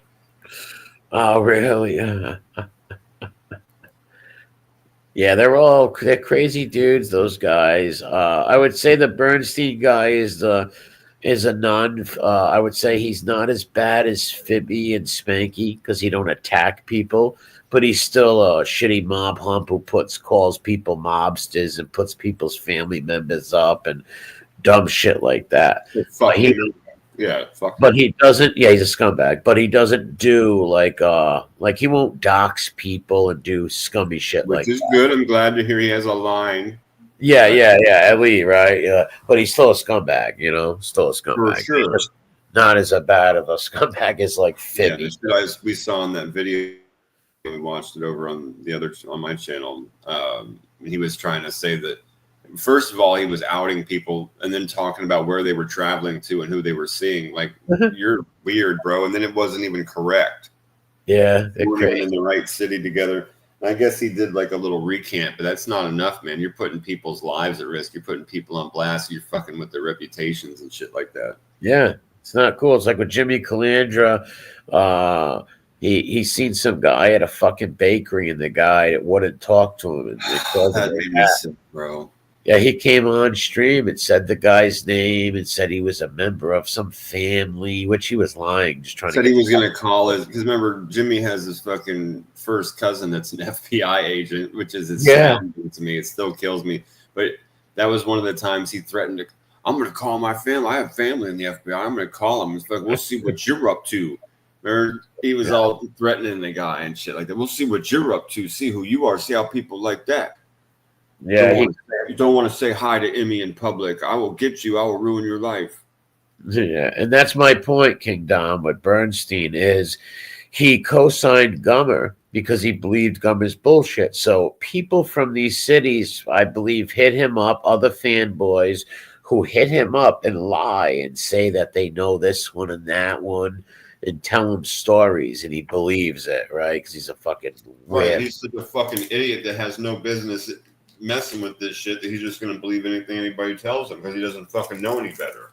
Oh, really? Yeah, they're crazy dudes, those guys. I would say the Bernstein guy is a non. I would say he's not as bad as Fibby and Spanky because he don't attack people, but he's still a shitty mob hump who calls people mobsters and puts people's family members up and dumb shit like that. Fuck he doesn't. Yeah, he's a scumbag. But he doesn't do like he won't dox people and do scummy shit which like is that. Good. I'm glad to hear he has a line. Yeah, Ellie, right? Yeah, but he's still a scumbag. You know, still a scumbag. For sure. Not as bad of a scumbag as like Fibby. Yeah, we saw in that video. We watched it over on my channel. He was trying to say that. First of all, he was outing people and then talking about where they were traveling to and who they were seeing. Like, you're weird, bro. And then it wasn't even correct. Yeah. They weren't even in the right city together. And I guess he did like a little recant, but that's not enough, man. You're putting people's lives at risk. You're putting people on blast. You're fucking with their reputations and shit like that. Yeah. It's not cool. It's like with Jimmy Calandra. He seen some guy at a fucking bakery and the guy that wouldn't talk to him. And that made me sick, bro. Yeah, he came on stream and said the guy's name and said he was a member of some family, which he was lying. Just trying said he was going to call his, because remember, Jimmy has his fucking first cousin that's an FBI agent, which is astounding to me. It still kills me. But that was one of the times he threatened to, I'm going to call my family. I have family in the FBI. I'm going to call them. It's like, we'll see what you're up to. Or he was all threatening the guy and shit like that. We'll see what you're up to. See who you are. See how people like that. Yeah, you don't want to say hi to Emmy in public. I will get you. I will ruin your life. Yeah, and that's my point, King Dom. What Bernstein is, he co-signed Gummer because he believed Gummer's bullshit. So people from these cities, I believe, hit him up, other fanboys who hit him up and lie and say that they know this one and that one. and tell him stories, and he believes it, right? Because he's a fucking Right. weird. He's such a fucking idiot that has no business messing with this shit, that he's just going to believe anything anybody tells him because he doesn't fucking know any better.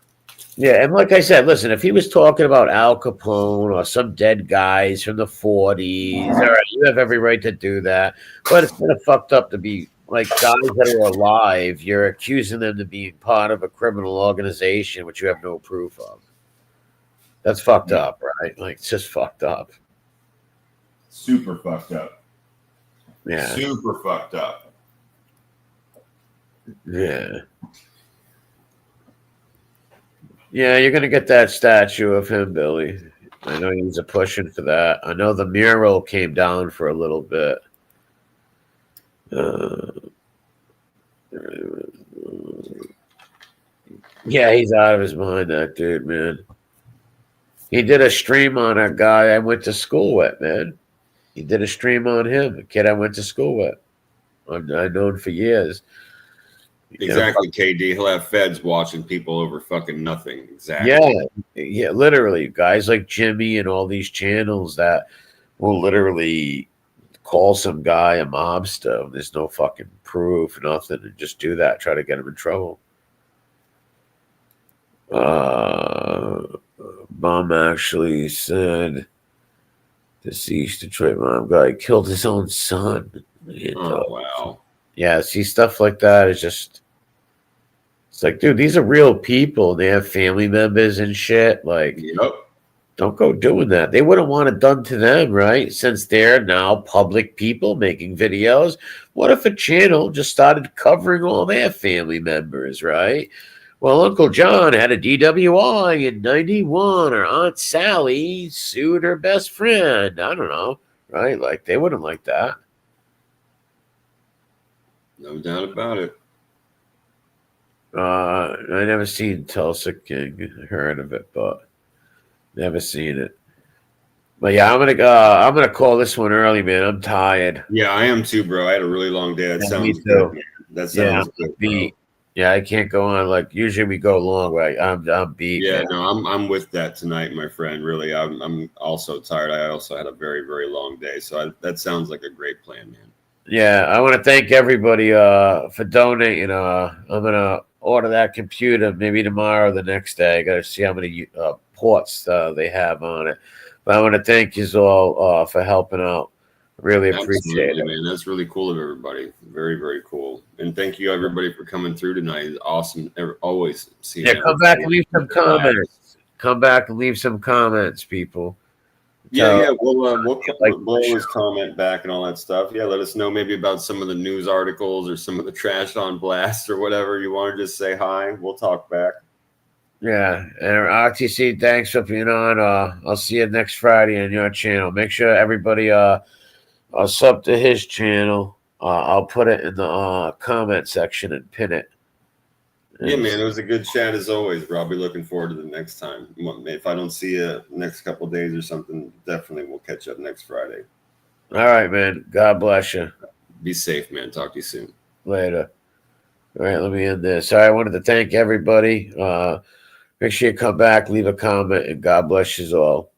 Yeah, and like I said, listen, if he was talking about Al Capone or some dead guys from the 40s, all right, you have every right to do that. But it's kind of fucked up to be like guys that are alive, you're accusing them of being part of a criminal organization, which you have no proof of. That's fucked up, right? Like, it's just fucked up. Super fucked up. Yeah. Super fucked up. Yeah. Yeah, you're going to get that statue of him, Billy. I know he's a pushing for that. I know the mural came down for a little bit. Yeah, he's out of his mind, that dude, man. He did a stream on a guy I went to school with, man. He did a stream on him, a kid I went to school with. I've known for years. Exactly, KD. He'll have feds watching people over fucking nothing. Exactly. Yeah, literally. Guys like Jimmy and all these channels that will literally call some guy a mobster. There's no fucking proof, nothing, and just do that, try to get him in trouble. Mom actually said deceased Detroit mom guy killed his own son. Oh, wow. Yeah, see, stuff like that is just, it's like, dude, these are real people. They have family members and shit. Like, Yep. don't go doing that. They wouldn't want it done to them, right? Since they're now public people making videos. What if a channel just started covering all their family members, right? Well, Uncle John had a DWI in 91, or Aunt Sally sued her best friend. I don't know, right? Like, they wouldn't like that. No doubt about it. I never seen Tulsa King. Heard of it, but never seen it. But yeah, I'm gonna call this one early, man. I'm tired. Yeah, I am too, bro. I had a really long day. That sounds good, man. That sounds good, bro. Yeah, I can't go on. Like, usually we go long, right? I'm beat. Yeah, man. no, I'm with that tonight, my friend. Really, I'm also tired. I also had a very, very long day, so that sounds like a great plan, man. Yeah, I want to thank everybody for donating. I'm gonna order that computer maybe tomorrow or the next day. I gotta see how many ports they have on it. But I want to thank you all for helping out. Really appreciate it, man. That's really cool of everybody. Very, very cool. And thank you everybody for coming through tonight. It's awesome. Always seeing. Yeah, come back and leave some comments. Come back and leave some comments, people. Yeah. We'll always comment back and all that stuff. Yeah, let us know maybe about some of the news articles or some of the trash on blast or whatever. You want to just say hi. We'll talk back. Yeah, and RTC, thanks for being on. I'll see you next Friday on your channel. Make sure everybody sub to his channel. I'll put it in the comment section and pin it. Yeah, man, it was a good chat as always, bro. I'll be looking forward to the next time. If I don't see you next couple of days or something, definitely we'll catch up next Friday. All right, man. God bless you. Be safe, man. Talk to you soon. Later. All right, let me end this. I wanted to thank everybody. Make sure you come back, leave a comment, and God bless you all.